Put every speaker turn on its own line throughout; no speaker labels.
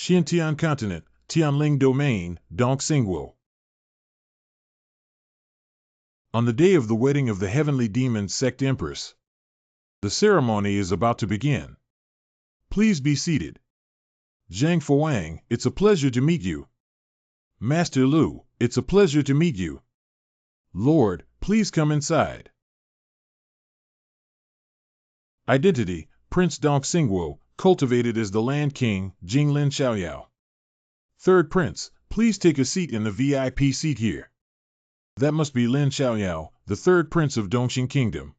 Xiantian Continent, Tianling Domain, Dongxingguo. On the day of the wedding of the heavenly demon sect Empress, the ceremony is about to begin. Please be seated. Zhang Fuang, it's a pleasure to meet you. Master Lu, it's a pleasure to meet you. Lord, please come inside. Identity, Prince Dongxingguo, cultivated as the Land King, Jinglin Xiaoyao. Third Prince, please take a seat in the VIP seat here. That must be Lin Xiaoyao, the third Prince of Dongxing Kingdom.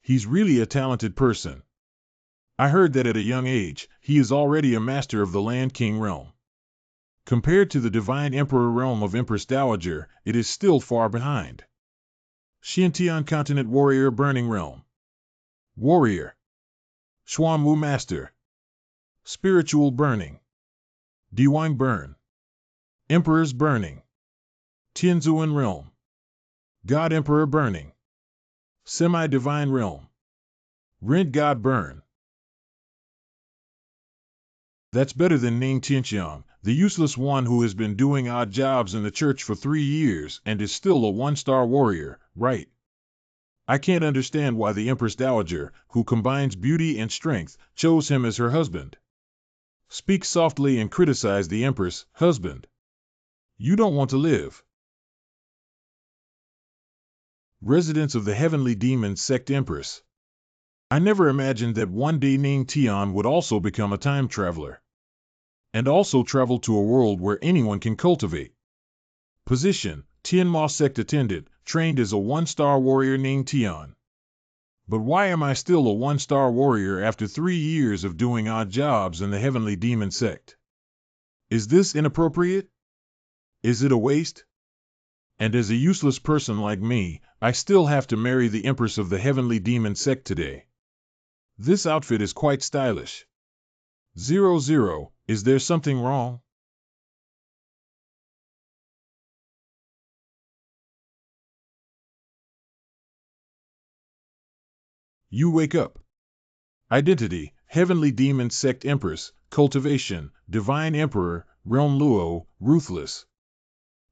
He's really a talented person. I heard that at a young age, he is already a master of the Land King realm. Compared to the Divine Emperor realm of Empress Dowager, it is still far behind. Xiantian Continent Warrior Burning Realm. Warrior. Xuanwu Master. Spiritual Burning. Diwang Burn. Emperor's Burning. Tianzuan Realm. God Emperor Burning. Semi-Divine Realm. Rent God Burn. That's better than Ning Tianxiang, the useless one who has been doing odd jobs in the church for 3 years and is still a one-star warrior, right? I can't understand why the Empress Dowager, who combines beauty and strength, chose him as her husband. Speak softly and criticize the Empress, husband. You don't want to live. Residents of the heavenly demon sect Empress. I never imagined that one day Ning Tian would also become a time traveler. And also travel to a world where anyone can cultivate. Position, Tianma sect attendant, trained as a one-star warrior Ning Tian. But why am I still a one-star warrior after 3 years of doing odd jobs in the heavenly demon sect? Is this inappropriate? Is it a waste? And as a useless person like me, I still have to marry the Empress of the heavenly demon sect today. This outfit is quite stylish. 00, is there something wrong? You wake up. Identity, heavenly demon sect Empress, cultivation, divine emperor, realm Luo, ruthless.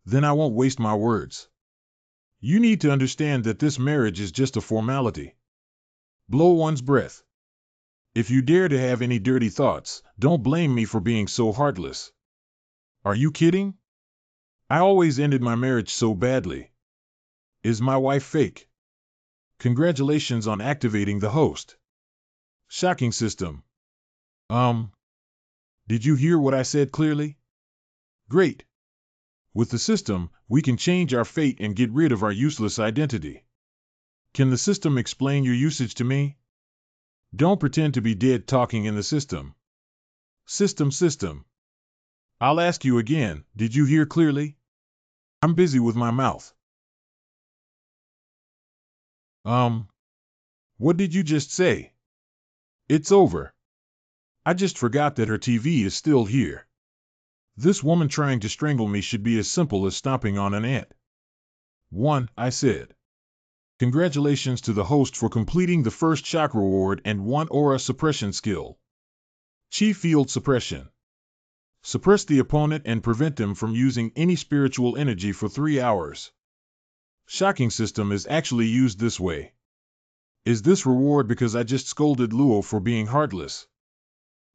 Then I won't waste my words. You need to understand that this marriage is just a formality. Blow one's breath. If you dare to have any dirty thoughts, don't blame me for being so heartless. Are you kidding? I always ended my marriage so badly. Is my wife fake? Congratulations on activating the host. Shocking system. Did you hear what I said clearly? Great. With the system, we can change our fate and get rid of our useless identity. Can the system explain your usage to me? Don't pretend to be dead talking in the system. System. I'll ask you again, did you hear clearly? I'm busy with my mouth. What did you just say? It's over. I just forgot that her TV is still here. This woman trying to strangle me should be as simple as stomping on an ant. 1, I said. Congratulations to the host for completing the first shock reward and 1 aura suppression skill. Chi field suppression. Suppress the opponent and prevent them from using any spiritual energy for 3 hours. Shocking system is actually used this way. Is this reward because I just scolded Luo for being heartless?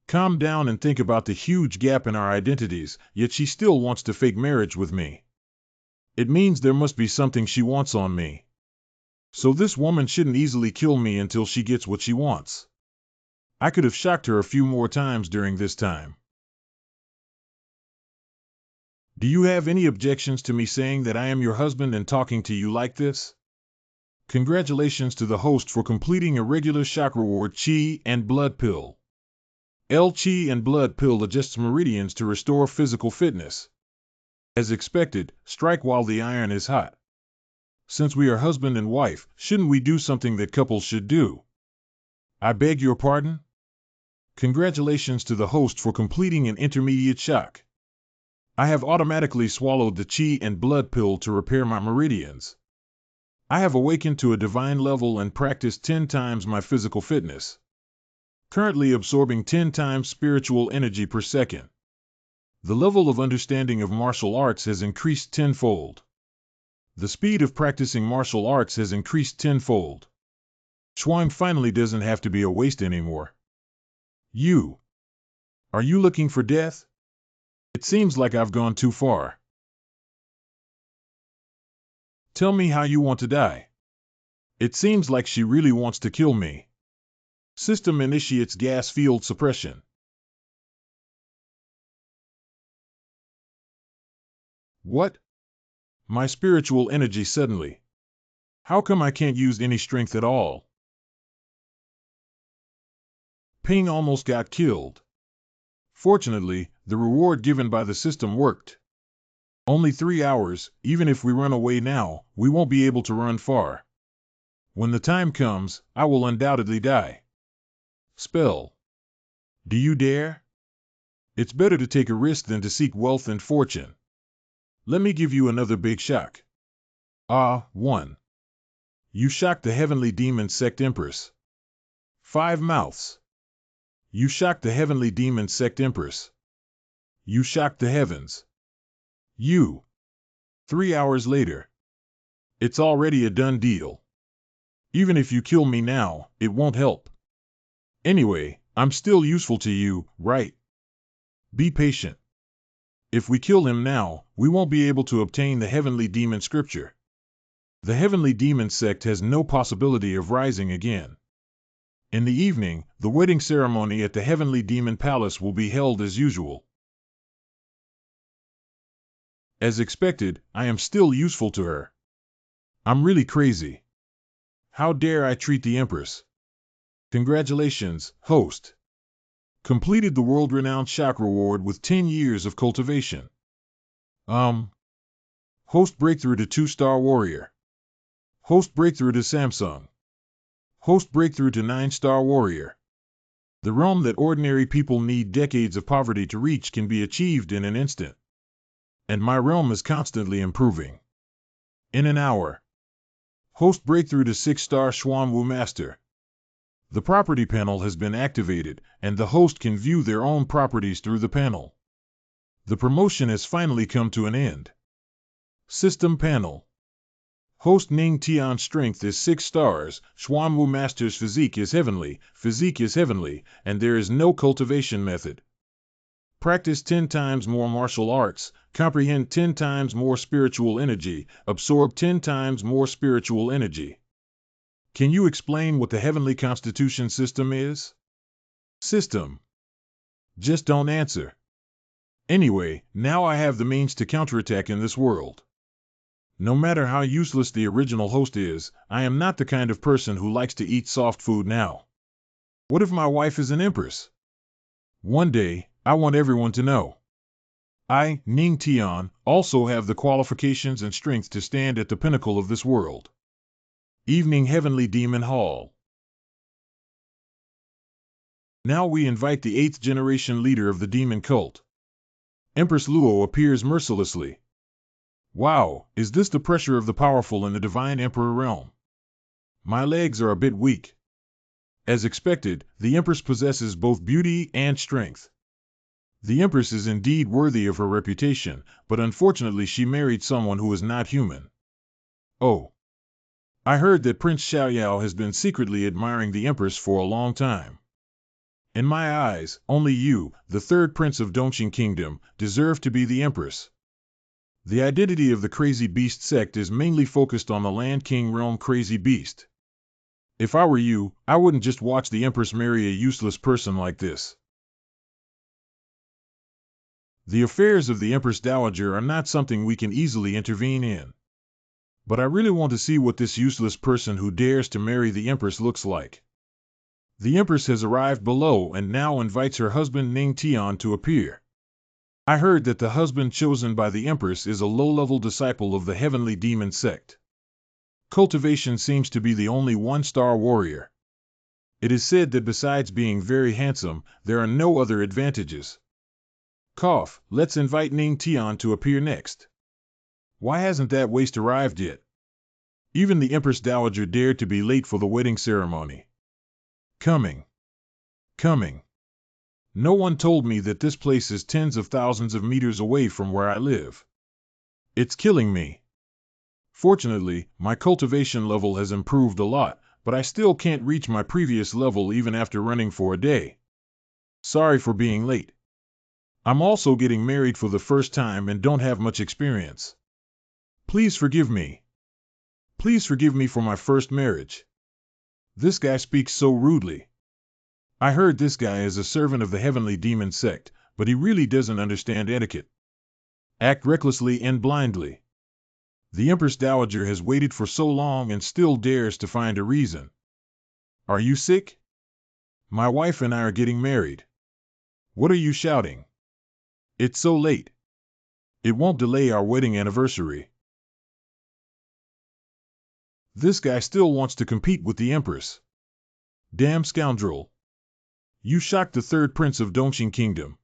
Calm down and think about the huge gap in our identities, yet she still wants to fake marriage with me. It means there must be something she wants on me. So this woman shouldn't easily kill me until she gets what she wants. I could have shocked her a few more times during this time. Do you have any objections to me saying that I am your husband and talking to you like this? Congratulations to the host for completing a regular shock reward Chi and Blood Pill. Chi and Blood Pill adjusts meridians to restore physical fitness. As expected, strike while the iron is hot. Since we are husband and wife, shouldn't we do something that couples should do? I beg your pardon? Congratulations to the host for completing an intermediate shock. I have automatically swallowed the Chi and Blood Pill to repair my meridians. I have awakened to a divine level and practiced 10 times my physical fitness. Currently absorbing 10 times spiritual energy per second. The level of understanding of martial arts has increased tenfold. The speed of practicing martial arts has increased tenfold. Schwang finally doesn't have to be a waste anymore. Are you looking for death? It seems like I've gone too far. Tell me how you want to die. It seems like she really wants to kill me. System initiates gas field suppression. What? My spiritual energy suddenly. How come I can't use any strength at all? Ping almost got killed. Fortunately, the reward given by the system worked. Only 3 hours, even if we run away now, we won't be able to run far. When the time comes, I will undoubtedly die. Spell. Do you dare? It's better to take a risk than to seek wealth and fortune. Let me give you another big shock. 1. You shocked the heavenly demon sect Empress. 5 mouths. You shocked the heavenly demon sect Empress. You shocked the heavens. 3 hours later. It's already a done deal. Even if you kill me now, it won't help. Anyway, I'm still useful to you, right? Be patient. If we kill him now, we won't be able to obtain the heavenly demon scripture. The heavenly demon sect has no possibility of rising again. In the evening, the wedding ceremony at the heavenly demon palace will be held as usual. As expected, I am still useful to her. I'm really crazy. How dare I treat the Empress? Congratulations, host. Completed the world-renowned shock reward with 10 years of cultivation. Host breakthrough to 2-star warrior. Host breakthrough to Samsung. Host breakthrough to 9-star warrior. The realm that ordinary people need decades of poverty to reach can be achieved in an instant. And my realm is constantly improving. In an hour. Host breakthrough to 6-star Xuanwu master. The property panel has been activated, and the host can view their own properties through the panel. The promotion has finally come to an end. System panel. Host Ning Tian's strength is 6 stars, Xuanwu master's physique is heavenly, and there is no cultivation method. Practice 10 times more martial arts, comprehend 10 times more spiritual energy, absorb 10 times more spiritual energy. Can you explain what the heavenly constitution system is? System. Just don't answer. Anyway, now I have the means to counterattack in this world. No matter how useless the original host is, I am not the kind of person who likes to eat soft food now. What if my wife is an empress? One day, I want everyone to know. I, Ning Tian, also have the qualifications and strength to stand at the pinnacle of this world. Evening Heavenly Demon Hall. Now we invite the 8th generation leader of the demon cult. Empress Luo appears mercilessly. Wow, is this the pressure of the powerful in the divine emperor realm? My legs are a bit weak. As expected, the Empress possesses both beauty and strength. The Empress is indeed worthy of her reputation, but unfortunately she married someone who is not human. Oh. I heard that Prince Xiaoyao has been secretly admiring the Empress for a long time. In my eyes, only you, the 3rd Prince of Dongqing Kingdom, deserve to be the Empress. The identity of the Crazy Beast sect is mainly focused on the Land King realm Crazy Beast. If I were you, I wouldn't just watch the Empress marry a useless person like this. The affairs of the Empress Dowager are not something we can easily intervene in. But I really want to see what this useless person who dares to marry the Empress looks like. The Empress has arrived below and now invites her husband Ning Tian to appear. I heard that the husband chosen by the Empress is a low-level disciple of the heavenly demon sect. Cultivation seems to be the only 1-star warrior. It is said that besides being very handsome, there are no other advantages. Let's invite Ning Tian to appear next. Why hasn't that waste arrived yet? Even the Empress Dowager dared to be late for the wedding ceremony. Coming. No one told me that this place is tens of thousands of meters away from where I live. It's killing me. Fortunately, my cultivation level has improved a lot, but I still can't reach my previous level even after running for a day. Sorry for being late. I'm also getting married for the first time and don't have much experience. Please forgive me. Please forgive me for my first marriage. This guy speaks so rudely. I heard this guy is a servant of the heavenly demon sect, but he really doesn't understand etiquette. Act recklessly and blindly. The Empress Dowager has waited for so long and still dares to find a reason. Are you sick? My wife and I are getting married. What are you shouting? It's so late. It won't delay our wedding anniversary. This guy still wants to compete with the Empress. Damn scoundrel. You shocked the third prince of Dongxing Kingdom.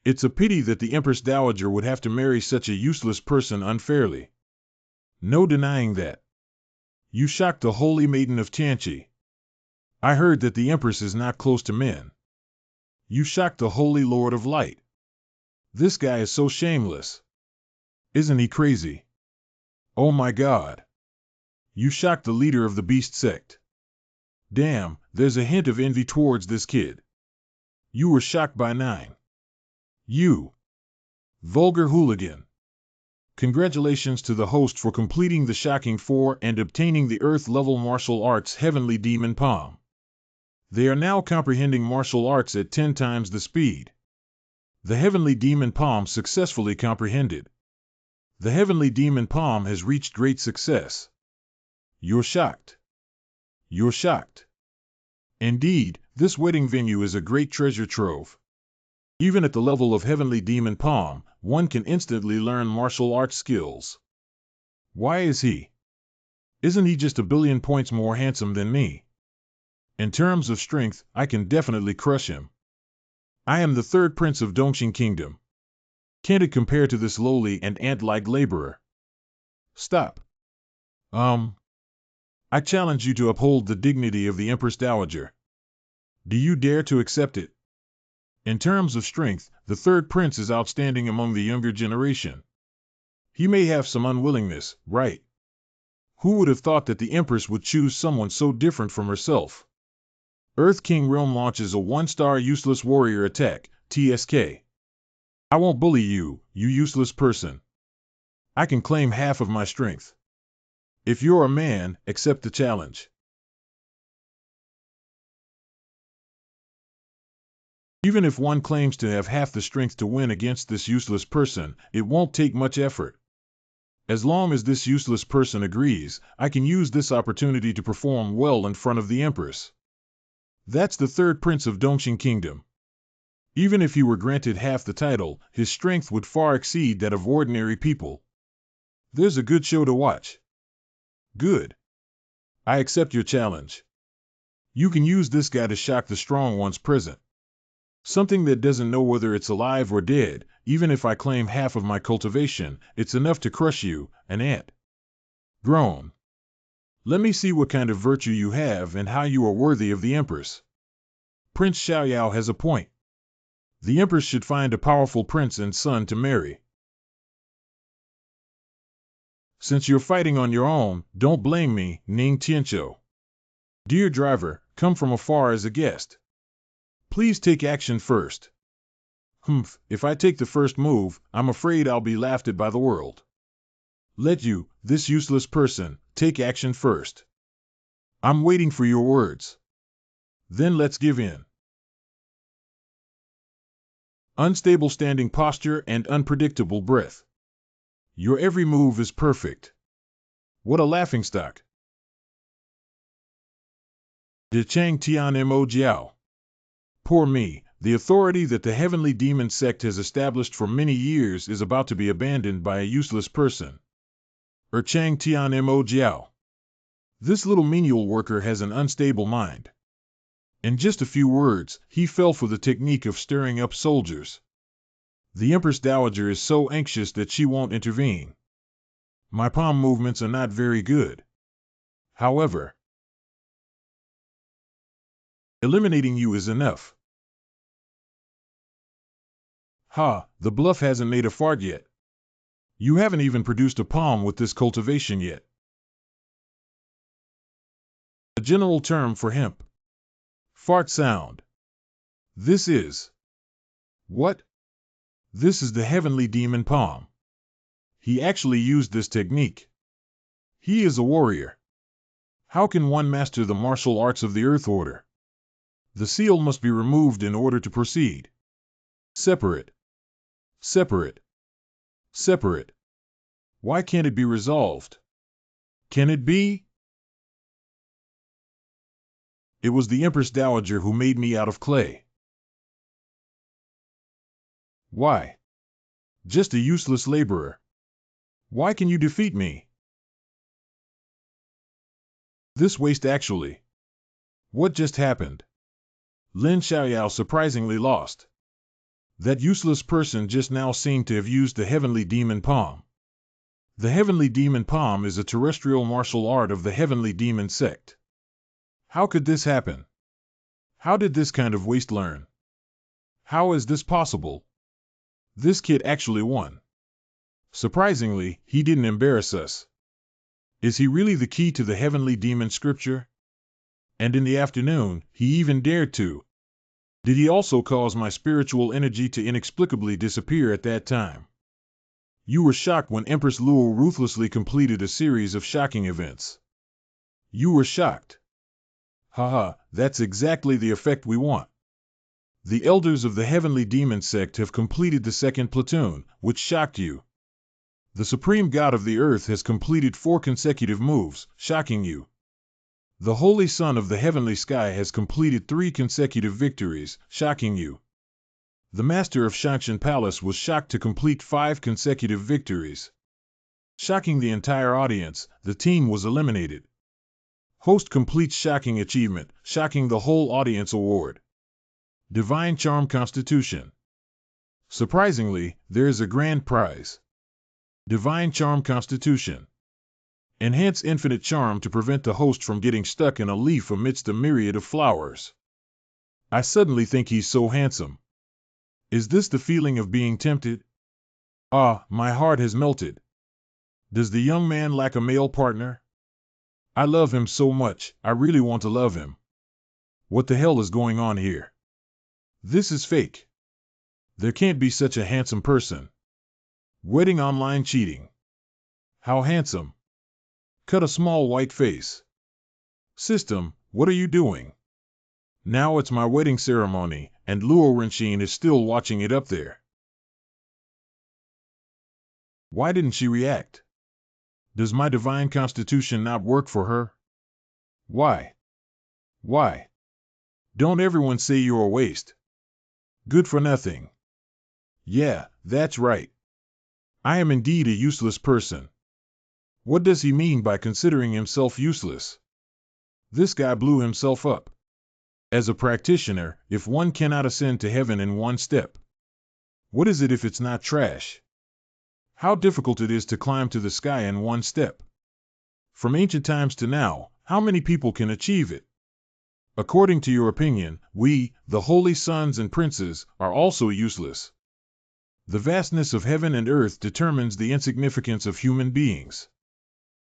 It's a pity that the Empress Dowager would have to marry such a useless person unfairly. No denying that. You shocked the holy maiden of Tianqi. I heard that the Empress is not close to men. You shocked the holy Lord of Light. This guy is so shameless. Isn't he crazy? Oh my God. You shocked the leader of the beast sect. Damn, there's a hint of envy towards this kid. You were shocked by 9. You. Vulgar hooligan. Congratulations to the host for completing the shocking 4 and obtaining the Earth-level martial arts Heavenly Demon Palm. They are now comprehending martial arts at 10 times the speed. The Heavenly Demon Palm successfully comprehended. The Heavenly Demon Palm has reached great success. You're shocked. You're shocked. Indeed, this wedding venue is a great treasure trove. Even at the level of Heavenly Demon Palm, one can instantly learn martial arts skills. Why is he? Isn't he just a billion points more handsome than me? In terms of strength, I can definitely crush him. I am the third prince of Dongxing Kingdom. Can't it compare to this lowly and ant-like laborer? Stop. I challenge you to uphold the dignity of the Empress Dowager. Do you dare to accept it? In terms of strength, the third prince is outstanding among the younger generation. He may have some unwillingness, right? Who would have thought that the Empress would choose someone so different from herself? Earth King Realm launches a 1-star useless warrior attack, TSK. I won't bully you, you useless person. I can claim half of my strength. If you're a man, accept the challenge. Even if one claims to have half the strength to win against this useless person, it won't take much effort. As long as this useless person agrees, I can use this opportunity to perform well in front of the Empress. That's the third prince of Dongxing Kingdom. Even if he were granted half the title, his strength would far exceed that of ordinary people. There's a good show to watch. Good. I accept your challenge. You can use this guy to shock the strong ones present. Something that doesn't know whether it's alive or dead. Even if I claim half of my cultivation, it's enough to crush you, an ant. Groan. Let me see what kind of virtue you have and how you are worthy of the Empress. Prince Xiaoyao has a point. The Empress should find a powerful prince and son to marry. Since you're fighting on your own, don't blame me, Ning Tianqiu. Dear driver, come from afar as a guest. Please take action first. Humph, if I take the first move, I'm afraid I'll be laughed at by the world. Let you, this useless person, take action first. I'm waiting for your words. Then let's give in. Unstable standing posture and unpredictable breath. Your every move is perfect. What a laughingstock. De Chang Tian Mo Jiao. Poor me, the authority that the heavenly demon sect has established for many years is about to be abandoned by a useless person. Chang Tian Mo Jiao. This little menial worker has an unstable mind. In just a few words, he fell for the technique of stirring up soldiers. The Empress Dowager is so anxious that she won't intervene. My palm movements are not very good. However, eliminating you is enough. Ha, the bluff hasn't made a fart yet. You haven't even produced a palm with this cultivation yet. A general term for hemp. Fart sound. This is. What? This is the heavenly demon palm. He actually used this technique. He is a warrior. How can one master the martial arts of the Earth Order? The seal must be removed in order to proceed. Separate. Separate. Separate. Why can't it be resolved? Can it be? It was the Empress Dowager who made me out of clay. Why? Just a useless laborer. Why can you defeat me? This waste actually. What just happened? Lin Xiaoyao surprisingly lost. That useless person just now seemed to have used the heavenly demon palm. The heavenly demon palm is a terrestrial martial art of the heavenly demon sect. How could this happen? How did this kind of waste learn? How is this possible? This kid actually won. Surprisingly, he didn't embarrass us. Is he really the key to the heavenly demon scripture? And in the afternoon, he even dared to. Did he also cause my spiritual energy to inexplicably disappear at that time? You were shocked when Empress Luo ruthlessly completed a series of shocking events. You were shocked. Haha, that's exactly the effect we want. The elders of the heavenly demon sect have completed the second platoon, which shocked you. The supreme god of the earth has completed 4 consecutive moves, shocking you. The holy son of the heavenly sky has completed 3 consecutive victories, shocking you. The master of Shangshan Palace was shocked to complete 5 consecutive victories. Shocking the entire audience, the team was eliminated. Host completes shocking achievement, shocking the whole audience award. Divine Charm Constitution. Surprisingly, there is a grand prize. Divine Charm Constitution. Enhance infinite charm to prevent the host from getting stuck in a leaf amidst a myriad of flowers. I suddenly think he's so handsome. Is this the feeling of being tempted? Ah, my heart has melted. Does the young man lack a male partner? I love him so much, I really want to love him. What the hell is going on here? This is fake. There can't be such a handsome person. Wedding online cheating. How handsome. Cut a small white face. System, what are you doing? Now it's my wedding ceremony, and Luo Renxin is still watching it up there. Why didn't she react? Does my divine constitution not work for her? Why? Why? Don't everyone say you're a waste. Good for nothing. Yeah, that's right. I am indeed a useless person. What does he mean by considering himself useless? This guy blew himself up. As a practitioner, if one cannot ascend to heaven in one step, what is it if it's not trash? How difficult it is to climb to the sky in one step. From ancient times to now, how many people can achieve it? According to your opinion, we, the holy sons and princes, are also useless. The vastness of heaven and earth determines the insignificance of human beings.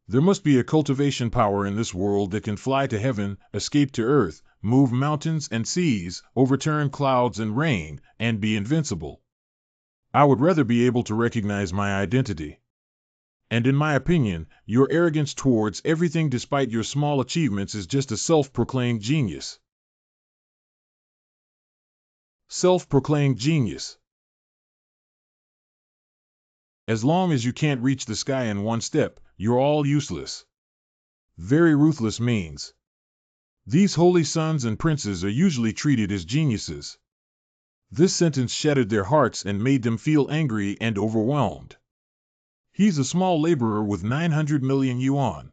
There must be a cultivation power in this world that can fly to heaven, escape to earth, move mountains and seas, overturn clouds and rain, and be invincible. I would rather be able to recognize my identity. And in my opinion, your arrogance towards everything despite your small achievements is just a self-proclaimed genius. Self-proclaimed genius. As long as you can't reach the sky in one step, you're all useless. Very ruthless means. These holy sons and princes are usually treated as geniuses. This sentence shattered their hearts and made them feel angry and overwhelmed. He's a small laborer with 900 million yuan.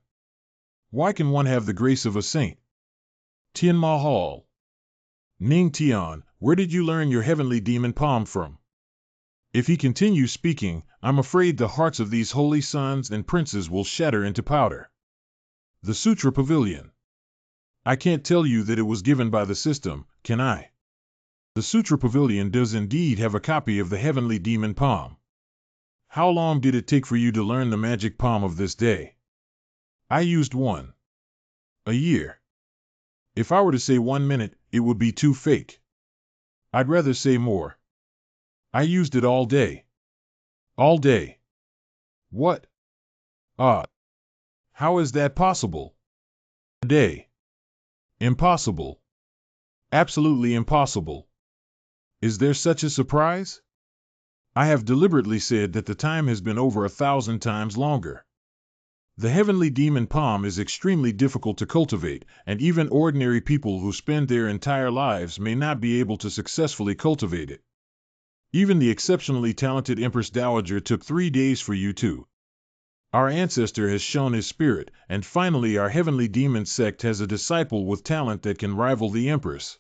Why can one have the grace of a saint? Tian Mahal. Ning Tian, where did you learn your heavenly demon palm from? If he continues speaking, I'm afraid the hearts of these holy sons and princes will shatter into powder. The Sutra Pavilion. I can't tell you that it was given by the system, can I? The Sutra Pavilion does indeed have a copy of the heavenly demon palm. How long did it take for you to learn the magic palm of this day? I used one. A year. If I were to say 1 minute, it would be too fake. I'd rather say more. I used it all day. All day. What? Ah. How is that possible? A day. Impossible. Absolutely impossible. Is there such a surprise? I have deliberately said that the time has been over 1,000 times longer. The heavenly demon palm is extremely difficult to cultivate, and even ordinary people who spend their entire lives may not be able to successfully cultivate it. Even the exceptionally talented Empress Dowager took 3 days for you too. Our ancestor has shown his spirit, and finally our heavenly demon sect has a disciple with talent that can rival the Empress.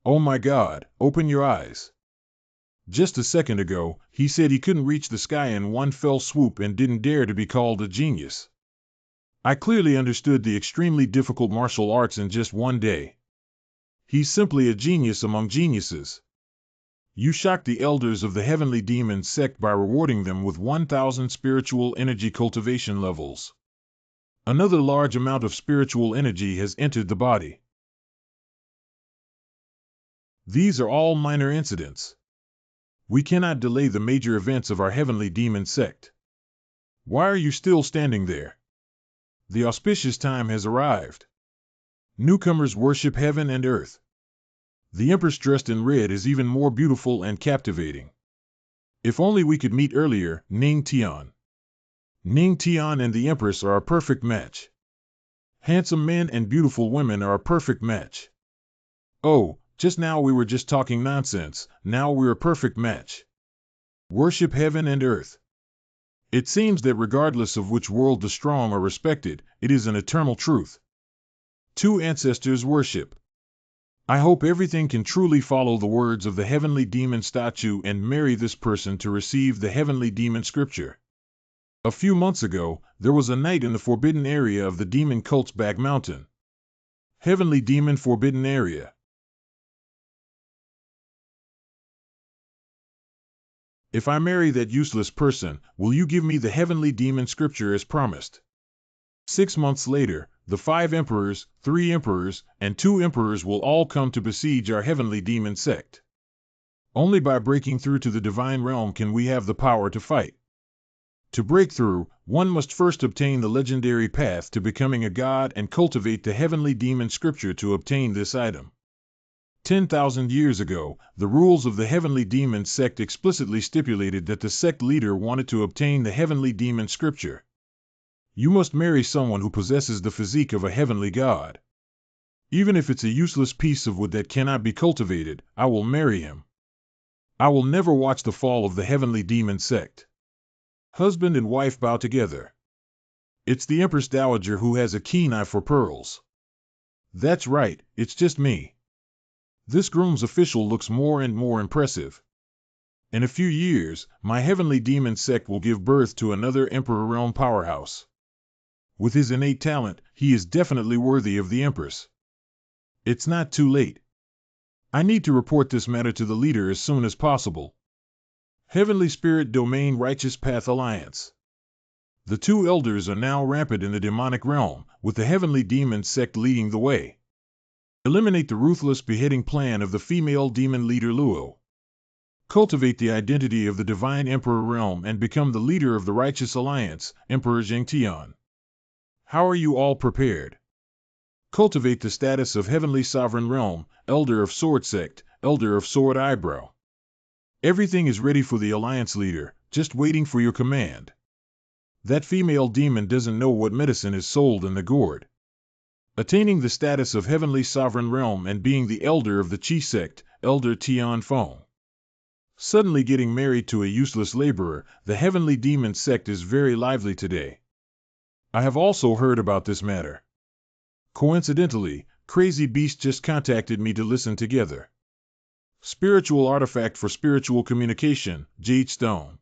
Oh my God, open your eyes. Just a second ago, he said he couldn't reach the sky in one fell swoop and didn't dare to be called a genius. I clearly understood the extremely difficult martial arts in just 1 day. He's simply a genius among geniuses. You shocked the elders of the heavenly demon sect by rewarding them with 1,000 spiritual energy cultivation levels. Another large amount of spiritual energy has entered the body. These are all minor incidents. We cannot delay the major events of our heavenly demon sect. Why are you still standing there? The auspicious time has arrived. Newcomers worship heaven and earth. The Empress dressed in red is even more beautiful and captivating. If only we could meet earlier, Ning Tian. Ning Tian and the Empress are a perfect match. Handsome men and beautiful women are a perfect match. Oh, just now we were just talking nonsense, now we're a perfect match. Worship heaven and earth. It seems that regardless of which world the strong are respected, it is an eternal truth. 2 ancestors worship. I hope everything can truly follow the words of the heavenly demon statue and marry this person to receive the heavenly demon scripture. A few months ago, there was a night in the forbidden area of the demon cult's back mountain. Heavenly demon forbidden area. If I marry that useless person, will you give me the heavenly demon scripture as promised? 6 months later, the 5 emperors, 3 emperors, and 2 emperors will all come to besiege our heavenly demon sect. Only by breaking through to the divine realm can we have the power to fight. To break through, one must first obtain the legendary path to becoming a god and cultivate the heavenly demon scripture to obtain this item. 10,000 years ago, the rules of the heavenly demon sect explicitly stipulated that the sect leader wanted to obtain the heavenly demon scripture. You must marry someone who possesses the physique of a heavenly god. Even if it's a useless piece of wood that cannot be cultivated, I will marry him. I will never watch the fall of the heavenly demon sect. Husband and wife bow together. It's the Empress Dowager who has a keen eye for pearls. That's right, it's just me. This groom's official looks more and more impressive. In a few years, my heavenly demon sect will give birth to another Emperor Realm powerhouse. With his innate talent, he is definitely worthy of the Empress. It's not too late. I need to report this matter to the leader as soon as possible. Heavenly Spirit Domain Righteous Path Alliance. The 2 elders are now rampant in the demonic realm, with the heavenly demon sect leading the way. Eliminate the ruthless beheading plan of the female demon leader Luo. Cultivate the identity of the divine Emperor realm and become the leader of the Righteous Alliance, Emperor Zhengtian. How are you all prepared? Cultivate the status of Heavenly Sovereign Realm, Elder of Sword Sect, Elder of Sword Eyebrow. Everything is ready for the Alliance leader, just waiting for your command. That female demon doesn't know what medicine is sold in the gourd. Attaining the status of Heavenly Sovereign Realm and being the Elder of the Qi Sect, Elder Tian Feng. Suddenly getting married to a useless laborer, the Heavenly Demon Sect is very lively today. I have also heard about this matter. Coincidentally, Crazy Beast just contacted me to listen together. Spiritual artifact for spiritual communication, Jade Stone.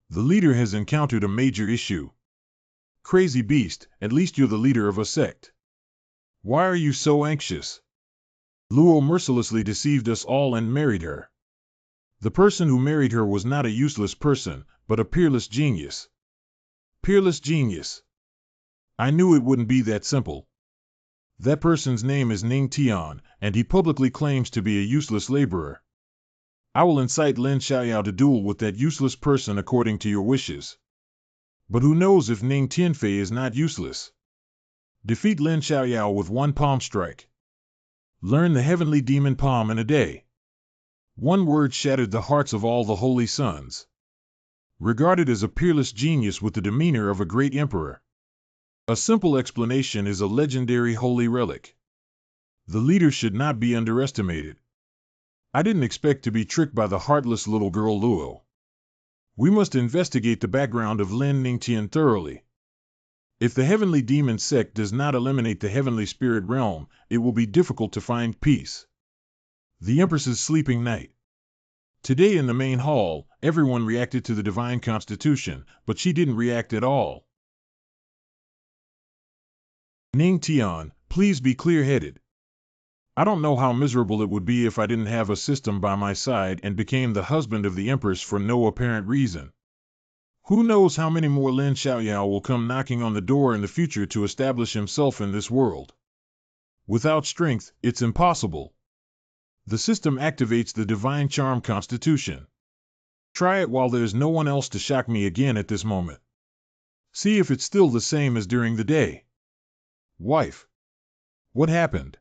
The leader has encountered a major issue. Crazy Beast, at least you're the leader of a sect. Why are you so anxious? Luo mercilessly deceived us all and married her. The person who married her was not a useless person, but a peerless genius. Peerless genius. I knew it wouldn't be that simple. That person's name is Ning Tian, and he publicly claims to be a useless laborer. I will incite Lin Xiaoyao to duel with that useless person according to your wishes. But who knows if Ning Tianfei is not useless? Defeat Lin Xiaoyao with one palm strike. Learn the heavenly demon palm in a day. One word shattered the hearts of all the holy sons. Regarded as a peerless genius with the demeanor of a great emperor. A simple explanation is a legendary holy relic. The leader should not be underestimated. I didn't expect to be tricked by the heartless little girl Luo. We must investigate the background of Lin Ningtian thoroughly. If the heavenly demon sect does not eliminate the heavenly spirit realm, it will be difficult to find peace. The Empress's sleeping night. Today in the main hall, everyone reacted to the divine constitution, but she didn't react at all. Ning Tian, please be clear-headed. I don't know how miserable it would be if I didn't have a system by my side and became the husband of the Empress for no apparent reason. Who knows how many more Lin Xiaoyao will come knocking on the door in the future to establish himself in this world. Without strength, it's impossible. The system activates the divine charm constitution. Try it while there's no one else to shock me again at this moment. See if it's still the same as during the day. Wife. What happened?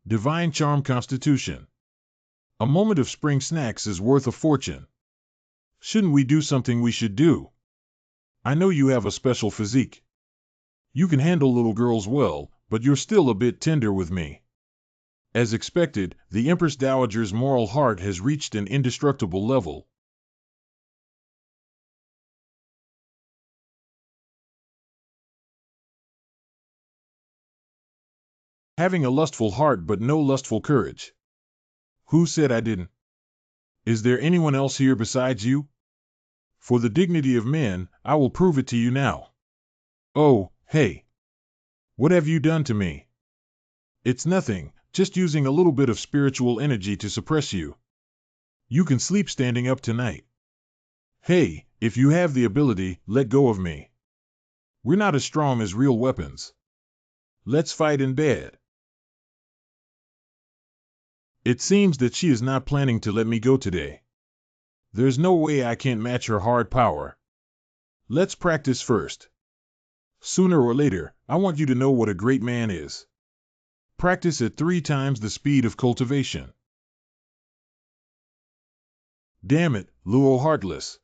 Divine charm constitution. A moment of spring snacks is worth a fortune. Shouldn't we do something we should do? I know you have a special physique. You can handle little girls well, but you're still a bit tender with me. As expected, the Empress Dowager's moral heart has reached an indestructible level. Having a lustful heart but no lustful courage. Who said I didn't? Is there anyone else here besides you? For the dignity of men, I will prove it to you now. Oh, hey. What have you done to me? It's nothing, just using a little bit of spiritual energy to suppress you. You can sleep standing up tonight. Hey, if you have the ability, let go of me. We're not as strong as real weapons. Let's fight in bed. It seems that she is not planning to let me go today. There's no way I can't match her hard power. Let's practice first. Sooner or later, I want you to know what a great man is. Practice at 3 times the speed of cultivation. Damn it, Luo Heartless.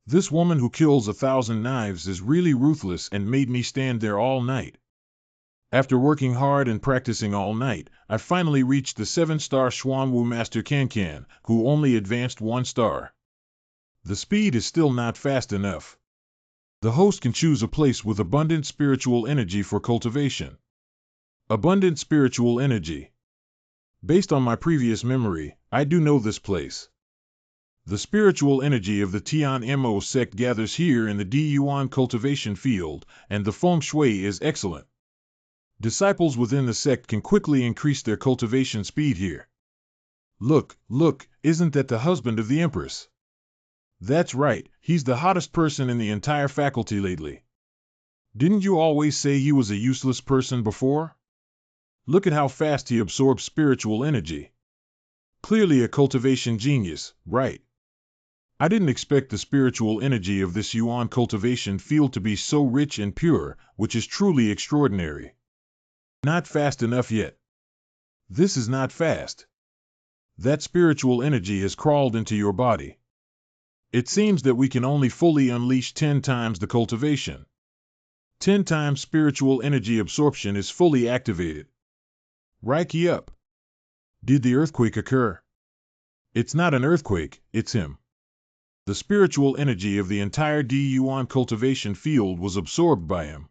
This woman who kills 1,000 knives is really ruthless and made me stand there all night. After working hard and practicing all night, I finally reached the 7-star Xuanwu Master Can, who only advanced 1 star. The speed is still not fast enough. The host can choose a place with abundant spiritual energy for cultivation. Abundant spiritual energy. Based on my previous memory, I do know this place. The spiritual energy of the Tian Mo sect gathers here in the Di Yuan cultivation field, and the feng shui is excellent. Disciples within the sect can quickly increase their cultivation speed here. Look, isn't that the husband of the Empress? That's right, he's the hottest person in the entire faculty lately. Didn't you always say he was a useless person before? Look at how fast he absorbs spiritual energy. Clearly a cultivation genius, right? I didn't expect the spiritual energy of this Yuan cultivation field to be so rich and pure, which is truly extraordinary. Not fast enough yet. This is not fast. That spiritual energy has crawled into your body. It seems that we can only fully unleash 10 times the cultivation. 10 times spiritual energy absorption is fully activated. Reiki up. Did the earthquake occur? It's not an earthquake, it's him. The spiritual energy of the entire Di Yuan cultivation field was absorbed by him.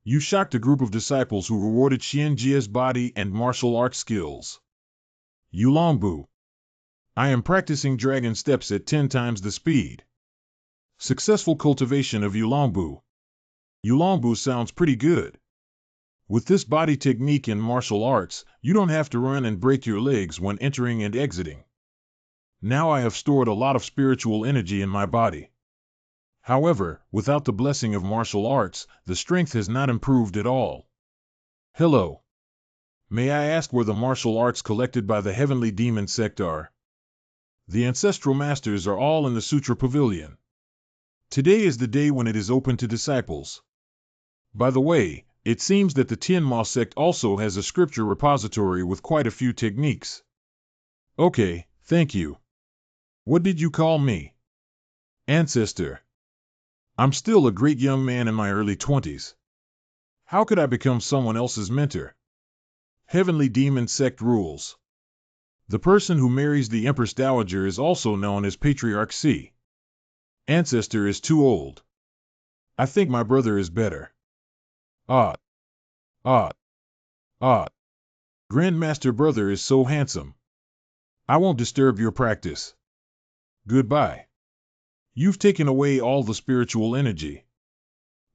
You shocked a group of disciples who rewarded Xianjia's body and martial arts skills. Yulongbu. I am practicing dragon steps at 10 times the speed. Successful cultivation of Yulongbu. Yulongbu sounds pretty good. With this body technique in martial arts, you don't have to run and break your legs when entering and exiting. Now I have stored a lot of spiritual energy in my body. However, without the blessing of martial arts, the strength has not improved at all. Hello. May I ask where the martial arts collected by the heavenly demon sect are? The ancestral masters are all in the Sutra Pavilion. Today is the day when it is open to disciples. By the way, it seems that the Tianma sect also has a scripture repository with quite a few techniques. Okay, thank you. What did you call me? Ancestor. I'm still a great young man in my early 20s. How could I become someone else's mentor? Heavenly demon sect rules. The person who marries the Empress Dowager is also known as Patriarch C. Ancestor is too old. I think my brother is better. Ah. Ah. Ah. Grandmaster brother is so handsome. I won't disturb your practice. Goodbye. You've taken away all the spiritual energy.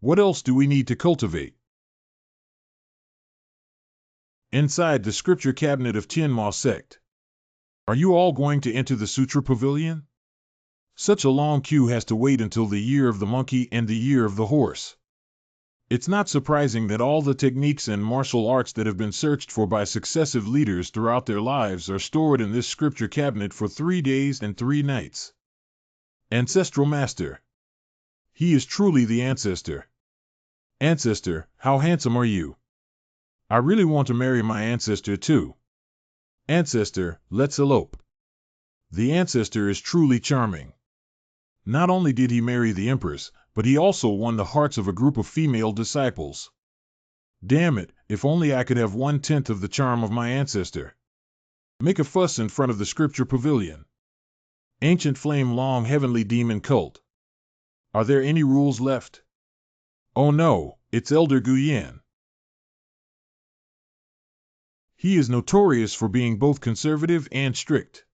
What else do we need to cultivate? Inside the scripture cabinet of Tianma sect. Are you all going to enter the Sutra Pavilion? Such a long queue has to wait until the year of the monkey and the year of the horse. It's not surprising that all the techniques and martial arts that have been searched for by successive leaders throughout their lives are stored in this scripture cabinet for 3 days and 3 nights. Ancestral Master. He is truly the ancestor. Ancestor, how handsome are you? I really want to marry my ancestor too. Ancestor, let's elope. The ancestor is truly charming. Not only did he marry the Empress, but he also won the hearts of a group of female disciples. Damn it, if only I could have 1/10 of the charm of my ancestor. Make a fuss in front of the scripture pavilion. Ancient flame long heavenly demon cult. Are there any rules left? Oh no, it's Elder Guyan. He is notorious for being both conservative and strict.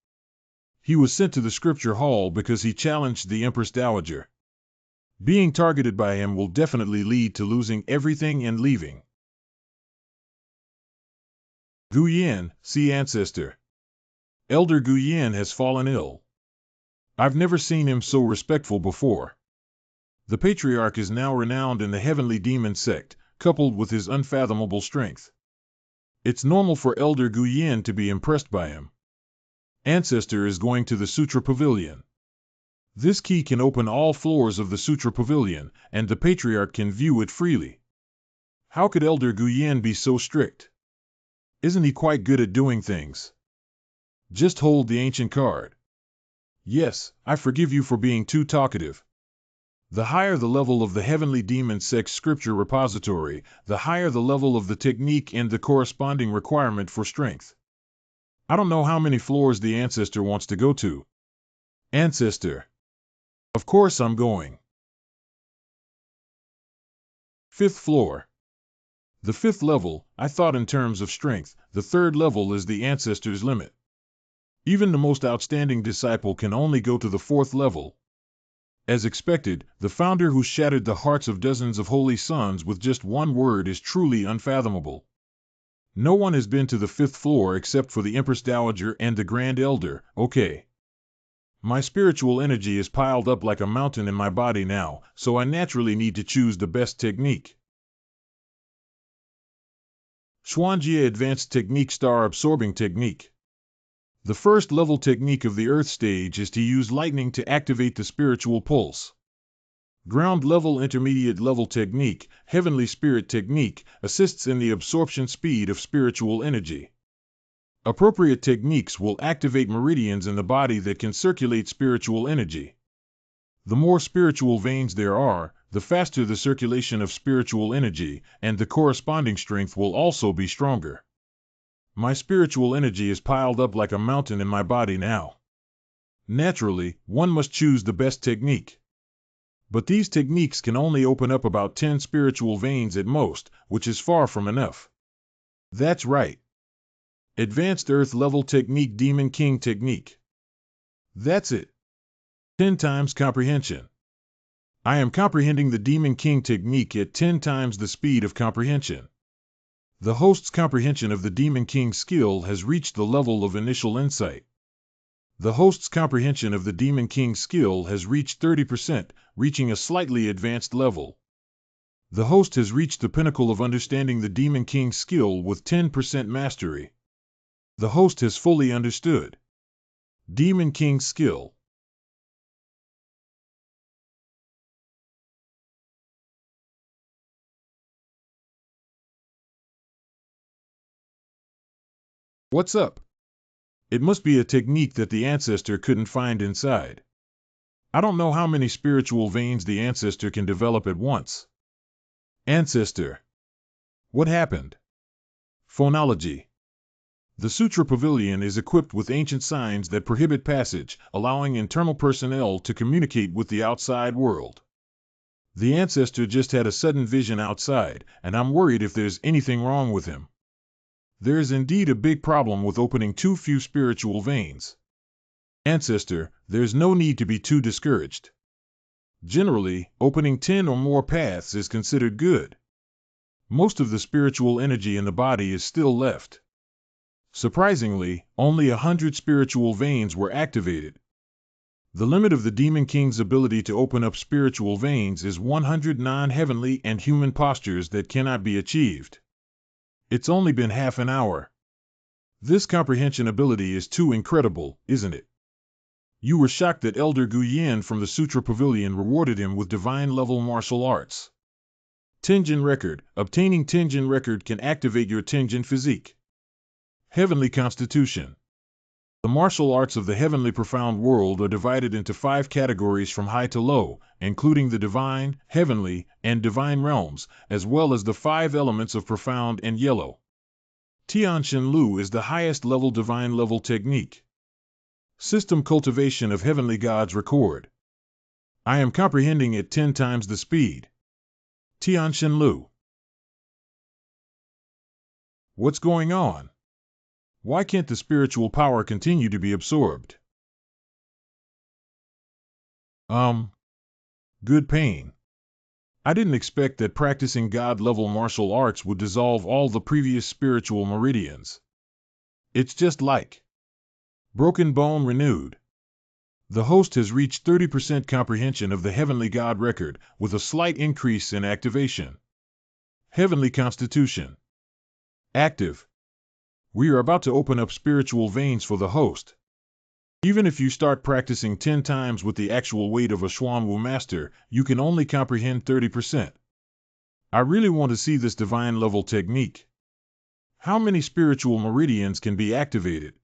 He was sent to the scripture hall because he challenged the Empress Dowager. Being targeted by him will definitely lead to losing everything and leaving. Guyan, see ancestor. Elder Guyan has fallen ill. I've never seen him so respectful before. The patriarch is now renowned in the heavenly demon sect, coupled with his unfathomable strength. It's normal for Elder Guyan to be impressed by him. Ancestor is going to the Sutra Pavilion. This key can open all floors of the Sutra Pavilion, and the patriarch can view it freely. How could Elder Guyan be so strict? Isn't he quite good at doing things? Just hold the ancient card. Yes, I forgive you for being too talkative. The higher the level of the heavenly demon sect scripture repository, the higher the level of the technique and the corresponding requirement for strength. I don't know how many floors the ancestor wants to go to. Ancestor. Of course I'm going. 5th floor. The 5th level, I thought in terms of strength, the 3rd level is the ancestor's limit. Even the most outstanding disciple can only go to the 4th level. As expected, the founder who shattered the hearts of dozens of holy sons with just one word is truly unfathomable. No one has been to the 5th floor except for the Empress Dowager and the Grand Elder, okay. My spiritual energy is piled up like a mountain in my body now, so I naturally need to choose the best technique. Xuanjie Advanced Technique Star Absorbing Technique. The first level technique of the Earth stage is to use lightning to activate the spiritual pulse. Ground level intermediate level technique, Heavenly Spirit Technique, assists in the absorption speed of spiritual energy. Appropriate techniques will activate meridians in the body that can circulate spiritual energy. The more spiritual veins there are, the faster the circulation of spiritual energy, and the corresponding strength will also be stronger. My spiritual energy is piled up like a mountain in my body now. Naturally, one must choose the best technique. But these techniques can only open up about 10 spiritual veins at most, which is far from enough. That's right. Advanced Earth Level Technique Demon King Technique. That's it. 10 times comprehension. I am comprehending the Demon King technique at 10 times the speed of comprehension. The host's comprehension of the Demon King's skill has reached the level of initial insight. The host's comprehension of the Demon King's skill has reached 30%, reaching a slightly advanced level. The host has reached the pinnacle of understanding the Demon King's skill with 10% mastery. The host has fully understood Demon King's skill. What's up? It must be a technique that the ancestor couldn't find inside. I don't know how many spiritual veins the ancestor can develop at once. Ancestor. What happened? Phonology. The Sutra Pavilion is equipped with ancient signs that prohibit passage, allowing internal personnel to communicate with the outside world. The ancestor just had a sudden vision outside, and I'm worried if there's anything wrong with him. There is indeed a big problem with opening too few spiritual veins. Ancestor, there's no need to be too discouraged. Generally, opening 10 or more paths is considered good. Most of the spiritual energy in the body is still left. Surprisingly, only 100 spiritual veins were activated. The limit of the Demon King's ability to open up spiritual veins is 100 non-heavenly and human postures that cannot be achieved. It's only been half an hour. This comprehension ability is too incredible, isn't it? You were shocked that Elder Guyen from the Sutra Pavilion rewarded him with divine-level martial arts. Tenjin Record. Obtaining Tenjin Record can activate your Tenjin physique. Heavenly Constitution. The martial arts of the heavenly profound world are divided into 5 categories from high to low, including the divine, heavenly, and divine realms, as well as the 5 elements of profound and yellow. Tianshan Lu is the highest level divine level technique. System cultivation of heavenly gods record. I am comprehending at 10 times the speed. Tianshan Lu. What's going on? Why can't the spiritual power continue to be absorbed? Good pain. I didn't expect that practicing God-level martial arts would dissolve all the previous spiritual meridians. It's just like broken bone renewed. The host has reached 30% comprehension of the Heavenly God record, with a slight increase in activation. Heavenly Constitution. Active. We are about to open up spiritual veins for the host. Even if you start practicing 10 times with the actual weight of a Xuanwu master, you can only comprehend 30%. I really want to see this divine level technique. How many spiritual meridians can be activated?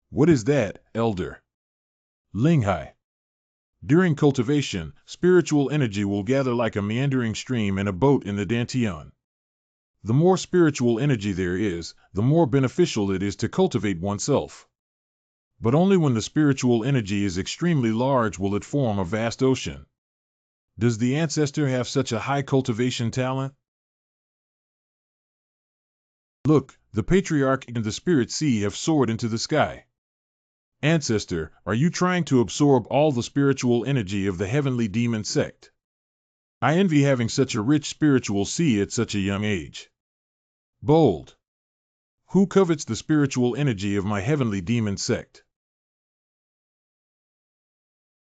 What is that, Elder? Linghai. During cultivation, spiritual energy will gather like a meandering stream in a boat in the Dantian. The more spiritual energy there is, the more beneficial it is to cultivate oneself. But only when the spiritual energy is extremely large will it form a vast ocean. Does the ancestor have such a high cultivation talent? Look, the patriarch and the spirit sea have soared into the sky. Ancestor, are you trying to absorb all the spiritual energy of the heavenly demon sect? I envy having such a rich spiritual sea at such a young age. Bold. Who covets the spiritual energy of my heavenly demon sect?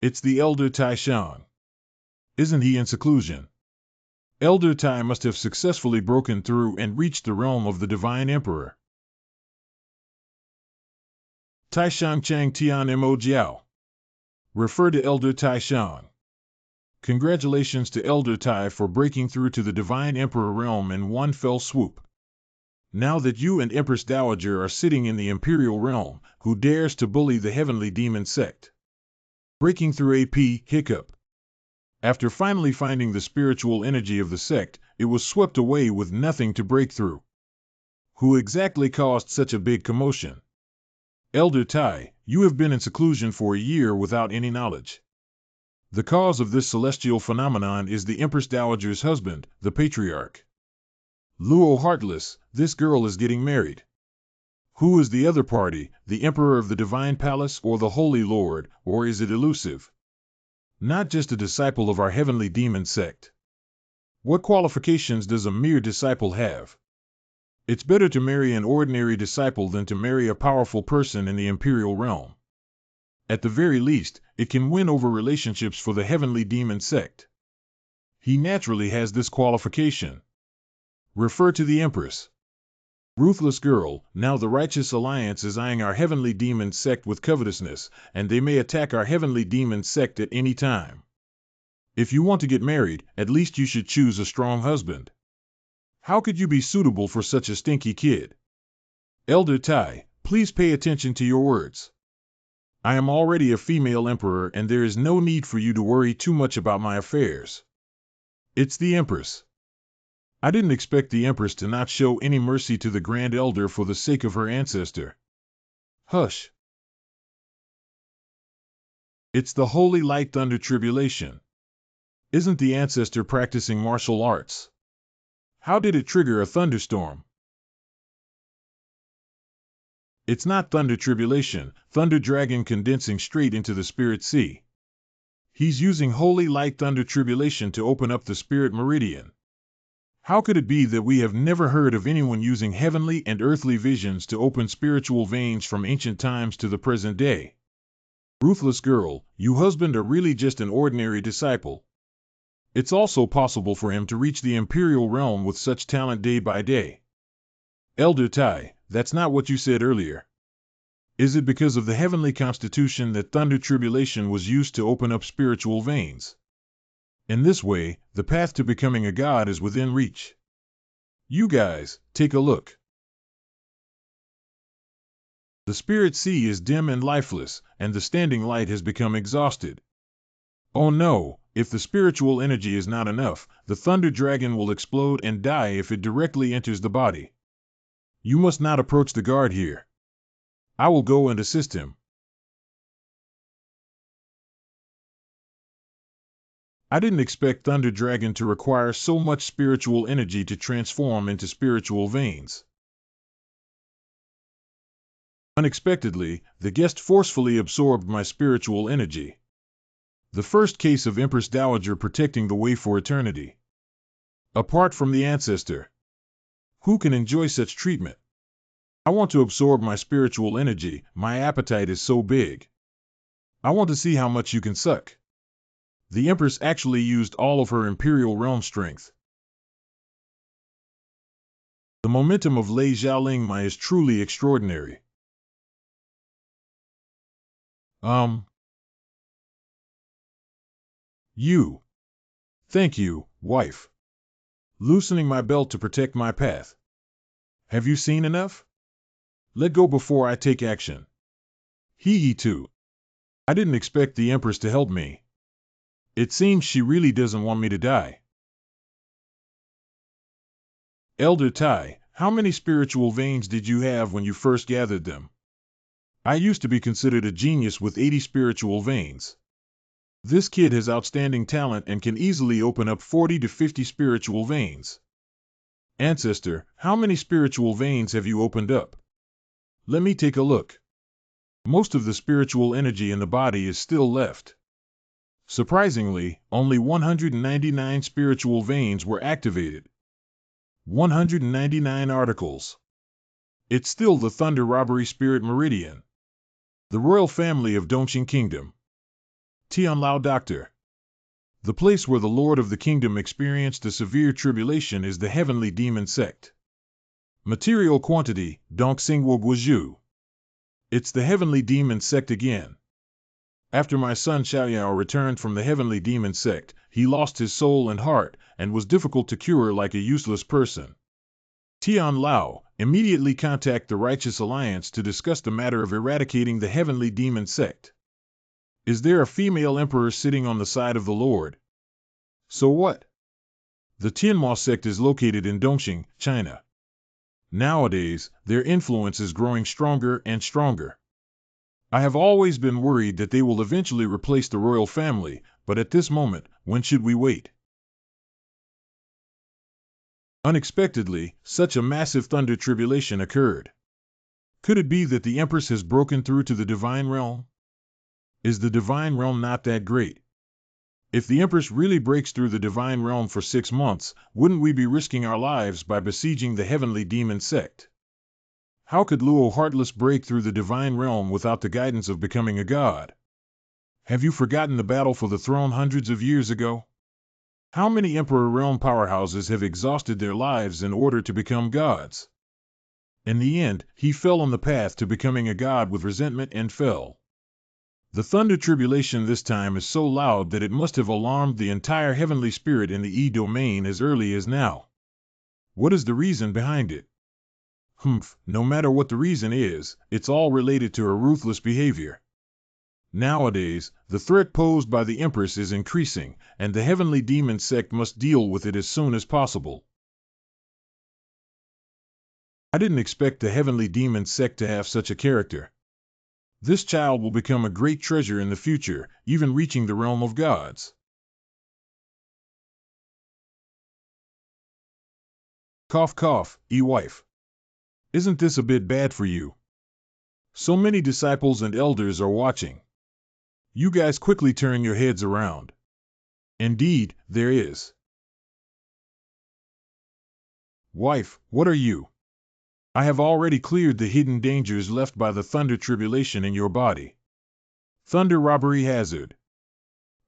It's the Elder Tai Shan. Isn't he in seclusion? Elder Tai must have successfully broken through and reached the realm of the Divine Emperor. Tai Shan Chang Tian Mo Jiao. Refer to Elder Tai Shan. Congratulations to Elder Tai for breaking through to the Divine Emperor realm in one fell swoop. Now that you and Empress Dowager are sitting in the Imperial realm, who dares to bully the heavenly demon sect? Breaking through AP, hiccup. After finally finding the spiritual energy of the sect, it was swept away with nothing to break through. Who exactly caused such a big commotion? Elder Tai, you have been in seclusion for a year without any knowledge. The cause of this celestial phenomenon is the Empress Dowager's husband, the Patriarch. Luo Heartless, this girl is getting married. Who is the other party, the Emperor of the Divine Palace or the Holy Lord, or is it elusive? Not just a disciple of our heavenly demon sect. What qualifications does a mere disciple have? It's better to marry an ordinary disciple than to marry a powerful person in the imperial realm. At the very least, it can win over relationships for the heavenly demon sect. He naturally has this qualification. Refer to the Empress. Ruthless girl, now the righteous alliance is eyeing our heavenly demon sect with covetousness, and they may attack our heavenly demon sect at any time. If you want to get married, at least you should choose a strong husband. How could you be suitable for such a stinky kid? Elder Tai, please pay attention to your words. I am already a female emperor and there is no need for you to worry too much about my affairs. It's the Empress. I didn't expect the Empress to not show any mercy to the Grand Elder for the sake of her ancestor. Hush. It's the Holy Light Thunder Tribulation. Isn't the ancestor practicing martial arts? How did it trigger a thunderstorm? It's not Thunder Tribulation, Thunder Dragon condensing straight into the Spirit Sea. He's using Holy Light Thunder Tribulation to open up the Spirit Meridian. How could it be that we have never heard of anyone using heavenly and earthly visions to open spiritual veins from ancient times to the present day? Ruthless girl, you husband are really just an ordinary disciple. It's also possible for him to reach the imperial realm with such talent day by day. Elder Tai, that's not what you said earlier. Is it because of the heavenly constitution that Thunder Tribulation was used to open up spiritual veins? In this way, the path to becoming a god is within reach. You guys, take a look. The Spirit Sea is dim and lifeless, and the standing light has become exhausted. Oh no, if the spiritual energy is not enough, the Thunder Dragon will explode and die if it directly enters the body. You must not approach the guard here. I will go and assist him. I didn't expect Thunder Dragon to require so much spiritual energy to transform into spiritual veins. Unexpectedly, the guest forcefully absorbed my spiritual energy. The first case of Empress Dowager protecting the way for eternity. Apart from the ancestor. Who can enjoy such treatment? I want to absorb my spiritual energy, my appetite is so big. I want to see how much you can suck. The Empress actually used all of her imperial realm strength. The momentum of Lei Xiaolingmai is truly extraordinary. You. Thank you, wife. Loosening my belt to protect my path. Have you seen enough? Let go before I take action. He too. I didn't expect the Empress to help me. It seems she really doesn't want me to die. Elder Tai, how many spiritual veins did you have when you first gathered them? I used to be considered a genius with 80 spiritual veins. This kid has outstanding talent and can easily open up 40 to 50 spiritual veins. Ancestor, how many spiritual veins have you opened up? Let me take a look. Most of the spiritual energy in the body is still left. Surprisingly, only 199 spiritual veins were activated. 199 articles. It's still the Thunder Robbery Spirit Meridian. The royal family of Dongqing Kingdom. Tianlao Doctor. The place where the Lord of the Kingdom experienced a severe tribulation is the heavenly demon sect. Material quantity, Dongxingwo Guozhu. It's the heavenly demon sect again. After my son Xiaoyao returned from the heavenly demon sect, he lost his soul and heart, and was difficult to cure like a useless person. Tian Lao, immediately contact the Righteous Alliance to discuss the matter of eradicating the heavenly demon sect. Is there a female emperor sitting on the side of the Lord? So what? The Tianma sect is located in Dongqing, China. Nowadays, their influence is growing stronger and stronger. I have always been worried that they will eventually replace the royal family, but at this moment, when should we wait? Unexpectedly, such a massive thunder tribulation occurred. Could it be that the Empress has broken through to the divine realm? Is the divine realm not that great? If the Empress really breaks through the divine realm for 6 months, wouldn't we be risking our lives by besieging the heavenly demon sect? How could Luo Heartless break through the divine realm without the guidance of becoming a god? Have you forgotten the battle for the throne hundreds of years ago? How many Emperor realm powerhouses have exhausted their lives in order to become gods? In the end, he fell on the path to becoming a god with resentment and fell. The thunder tribulation this time is so loud that it must have alarmed the entire heavenly spirit in the E-domain as early as now. What is the reason behind it? No matter what the reason is, it's all related to her ruthless behavior. Nowadays, the threat posed by the Empress is increasing, and the heavenly demon sect must deal with it as soon as possible. I didn't expect the heavenly demon sect to have such a character. This child will become a great treasure in the future, even reaching the realm of gods. Cough cough, wife. Isn't this a bit bad for you? So many disciples and elders are watching. You guys quickly turn your heads around. Indeed, there is. Wife, what are you? I have already cleared the hidden dangers left by the thunder tribulation in your body. Thunder robbery hazard.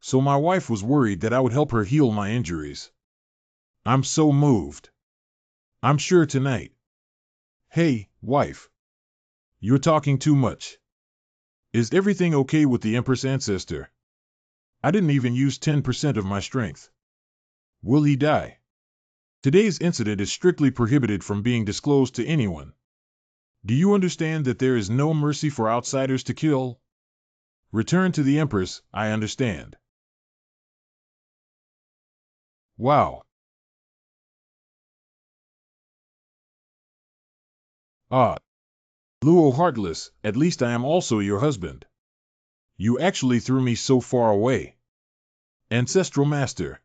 So my wife was worried that I would help her heal my injuries. I'm so moved. I'm sure tonight. Hey, wife. You're talking too much. Is everything okay with the Empress ancestor? I didn't even use 10% of my strength. Will he die? Today's incident is strictly prohibited from being disclosed to anyone. Do you understand that there is no mercy for outsiders to kill? Return to the Empress, I understand. Wow. Ah. Luo Heartless, at least I am also your husband. You actually threw me so far away. Ancestral Master.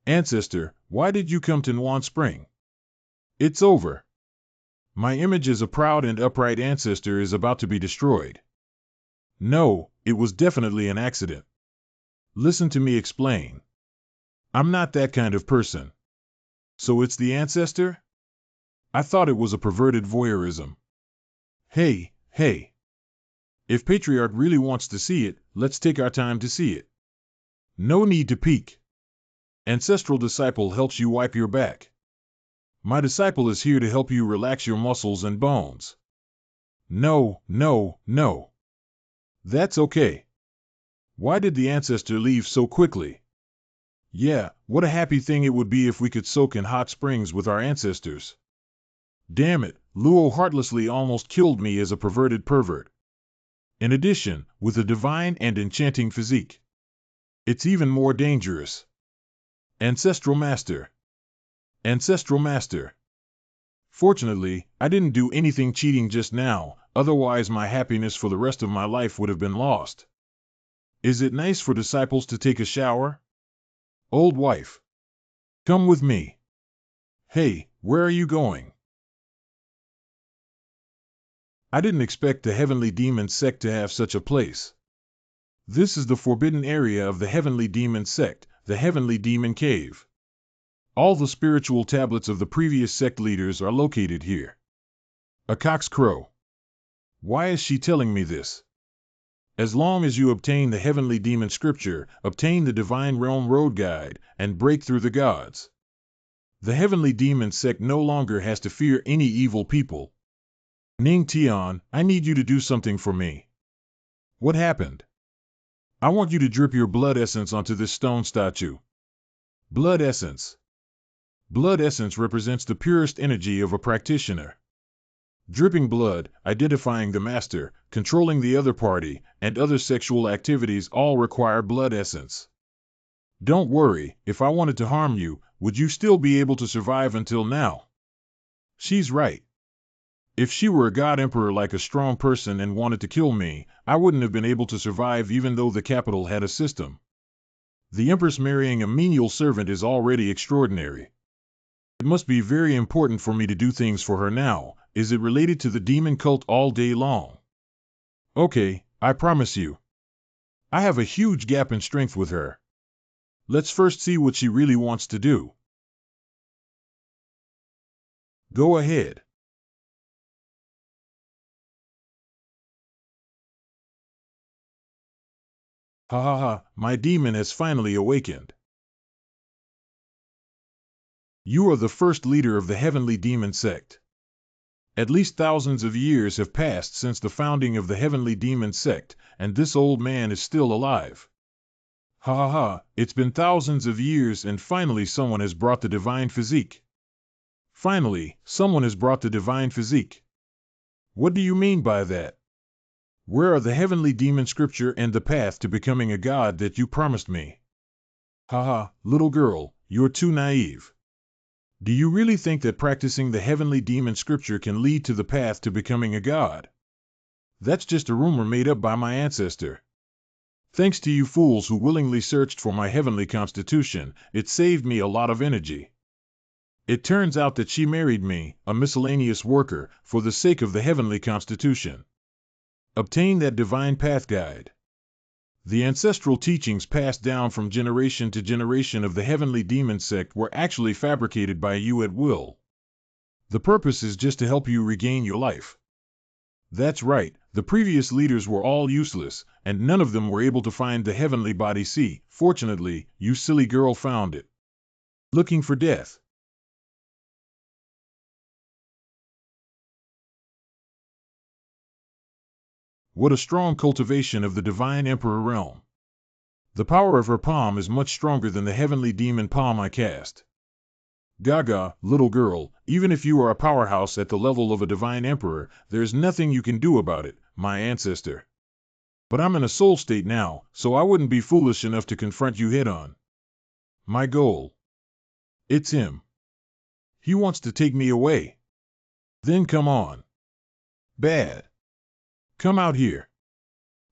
Ancestor, why did you come to Nuan Spring? It's over. My image as a proud and upright ancestor is about to be destroyed. No, it was definitely an accident. Listen to me explain. I'm not that kind of person. So it's the ancestor? I thought it was a perverted voyeurism. Hey, hey. If Patriarch really wants to see it, let's take our time to see it. No need to peek. Ancestral disciple helps you wipe your back. My disciple is here to help you relax your muscles and bones. No, no, no. That's okay. Why did the ancestor leave so quickly? Yeah, what a happy thing it would be if we could soak in hot springs with our ancestors. Damn it, Luo heartlessly almost killed me as a perverted pervert. In addition, with a divine and enchanting physique. It's even more dangerous. Ancestral Master. Ancestral Master. Fortunately, I didn't do anything cheating just now, otherwise my happiness for the rest of my life would have been lost. Is it nice for disciples to take a shower? Old wife. Come with me. Hey, where are you going? I didn't expect the heavenly demon sect to have such a place. This is the forbidden area of the heavenly demon sect, the heavenly demon cave. All the spiritual tablets of the previous sect leaders are located here. A cock's crow. Why is she telling me this? As long as you obtain the heavenly demon scripture, obtain the divine realm road guide, and break through the gods, the heavenly demon sect no longer has to fear any evil people. Ning Tian, I need you to do something for me. What happened? I want you to drip your blood essence onto this stone statue. Blood essence. Blood essence represents the purest energy of a practitioner. Dripping blood, identifying the master, controlling the other party, and other sexual activities all require blood essence. Don't worry, if I wanted to harm you, would you still be able to survive until now? She's right. If she were a god emperor like a strong person and wanted to kill me, I wouldn't have been able to survive even though the capital had a system. The empress marrying a menial servant is already extraordinary. It must be very important for me to do things for her now. Is it related to the demon cult all day long? Okay, I promise you. I have a huge gap in strength with her. Let's first see what she really wants to do. Go ahead. Ha ha ha, my demon has finally awakened. You are the first leader of the heavenly demon sect. At least thousands of years have passed since the founding of the heavenly demon sect, and this old man is still alive. Ha ha ha, it's been thousands of years and finally someone has brought the divine physique. Finally, someone has brought the divine physique. What do you mean by that? Where are the heavenly demon scripture and the path to becoming a god that you promised me? Ha ha, little girl, you're too naive. Do you really think that practicing the heavenly demon scripture can lead to the path to becoming a god? That's just a rumor made up by my ancestor. Thanks to you fools who willingly searched for my heavenly constitution, it saved me a lot of energy. It turns out that she married me, a miscellaneous worker, for the sake of the heavenly constitution. Obtain that divine path guide. The ancestral teachings passed down from generation to generation of the heavenly demon sect were actually fabricated by you at will. The purpose is just to help you regain your life. That's right, the previous leaders were all useless, and none of them were able to find the heavenly body. See, fortunately, you silly girl found it. Looking for death. What a strong cultivation of the divine emperor realm. The power of her palm is much stronger than the heavenly demon palm I cast. Gaga, little girl, even if you are a powerhouse at the level of a divine emperor, there's nothing you can do about it, my ancestor. But I'm in a soul state now, so I wouldn't be foolish enough to confront you head on. My goal. It's him. He wants to take me away. Then come on. Bad. Come out here.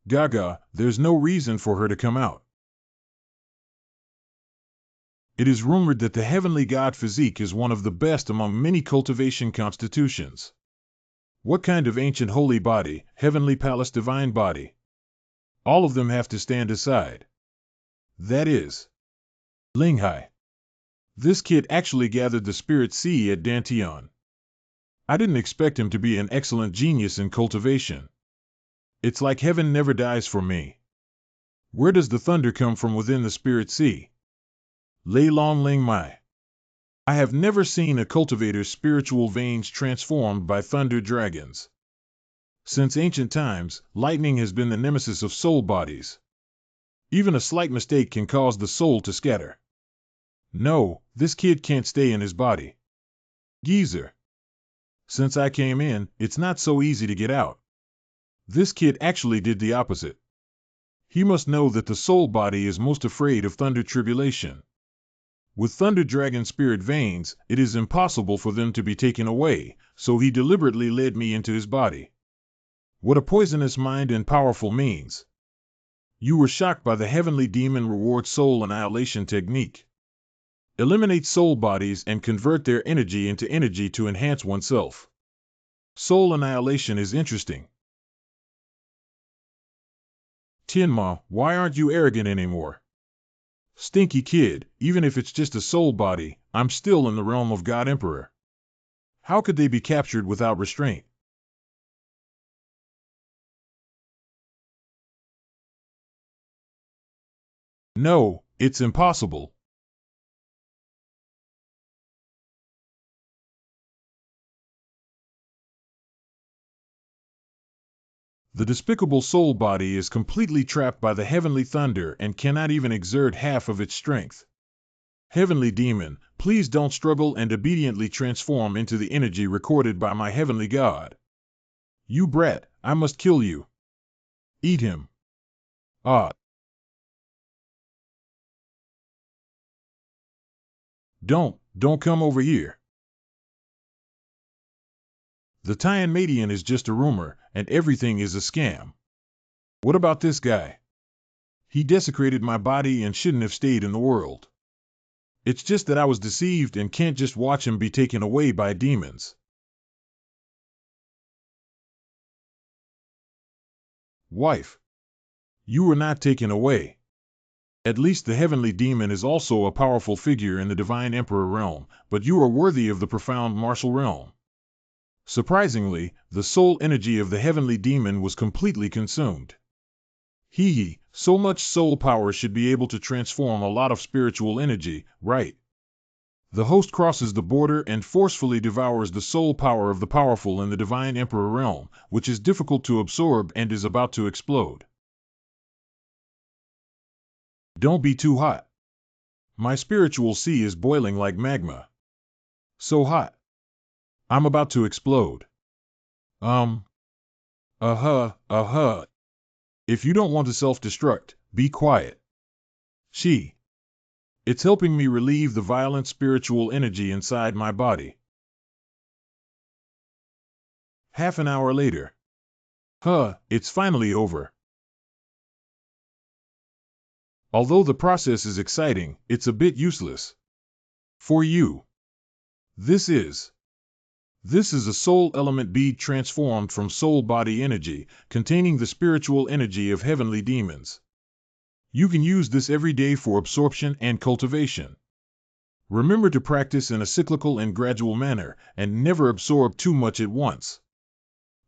Gaga, there's no reason for her to come out. It is rumored that the heavenly god physique is one of the best among many cultivation constitutions. What kind of ancient holy body, heavenly palace divine body? All of them have to stand aside. That is. Linghai. This kid actually gathered the spirit sea at Dantian. I didn't expect him to be an excellent genius in cultivation. It's like heaven never dies for me. Where does the thunder come from within the spirit sea? Lei Long Ling Mai. I have never seen a cultivator's spiritual veins transformed by thunder dragons. Since ancient times, lightning has been the nemesis of soul bodies. Even a slight mistake can cause the soul to scatter. No, this kid can't stay in his body. Geezer. Since I came in, it's not so easy to get out. This kid actually did the opposite. He must know that the soul body is most afraid of thunder tribulation. With thunder dragon spirit veins, it is impossible for them to be taken away, so he deliberately led me into his body. What a poisonous mind and powerful means. You were shocked by the heavenly demon reward soul annihilation technique. Eliminate soul bodies and convert their energy into energy to enhance oneself. Soul annihilation is interesting. Tianma, why aren't you arrogant anymore? Stinky kid, even if it's just a soul body, I'm still in the realm of God Emperor. How could they be captured without restraint? No, it's impossible. The despicable soul body is completely trapped by the heavenly thunder and cannot even exert half of its strength. Heavenly demon, please don't struggle and obediently transform into the energy recorded by my heavenly God. You brat, I must kill you. Eat him. Ah. Don't come over here. The Tianmadian is just a rumor, and everything is a scam. What about this guy? He desecrated my body and shouldn't have stayed in the world. It's just that I was deceived and can't just watch him be taken away by demons. Wife. You were not taken away. At least the heavenly demon is also a powerful figure in the divine emperor realm, but you are worthy of the profound martial realm. Surprisingly, the soul energy of the heavenly demon was completely consumed. So much soul power should be able to transform a lot of spiritual energy, right? The host crosses the border and forcefully devours the soul power of the powerful in the divine emperor realm, which is difficult to absorb and is about to explode. Don't be too hot. My spiritual sea is boiling like magma. So hot. I'm about to explode. If you don't want to self-destruct, be quiet. It's helping me relieve the violent spiritual energy inside my body. Half an hour later. It's finally over. Although the process is exciting, it's a bit useless. For you. This is a soul element bead transformed from soul body energy, containing the spiritual energy of heavenly demons. You can use this every day for absorption and cultivation. Remember to practice in a cyclical and gradual manner, and never absorb too much at once.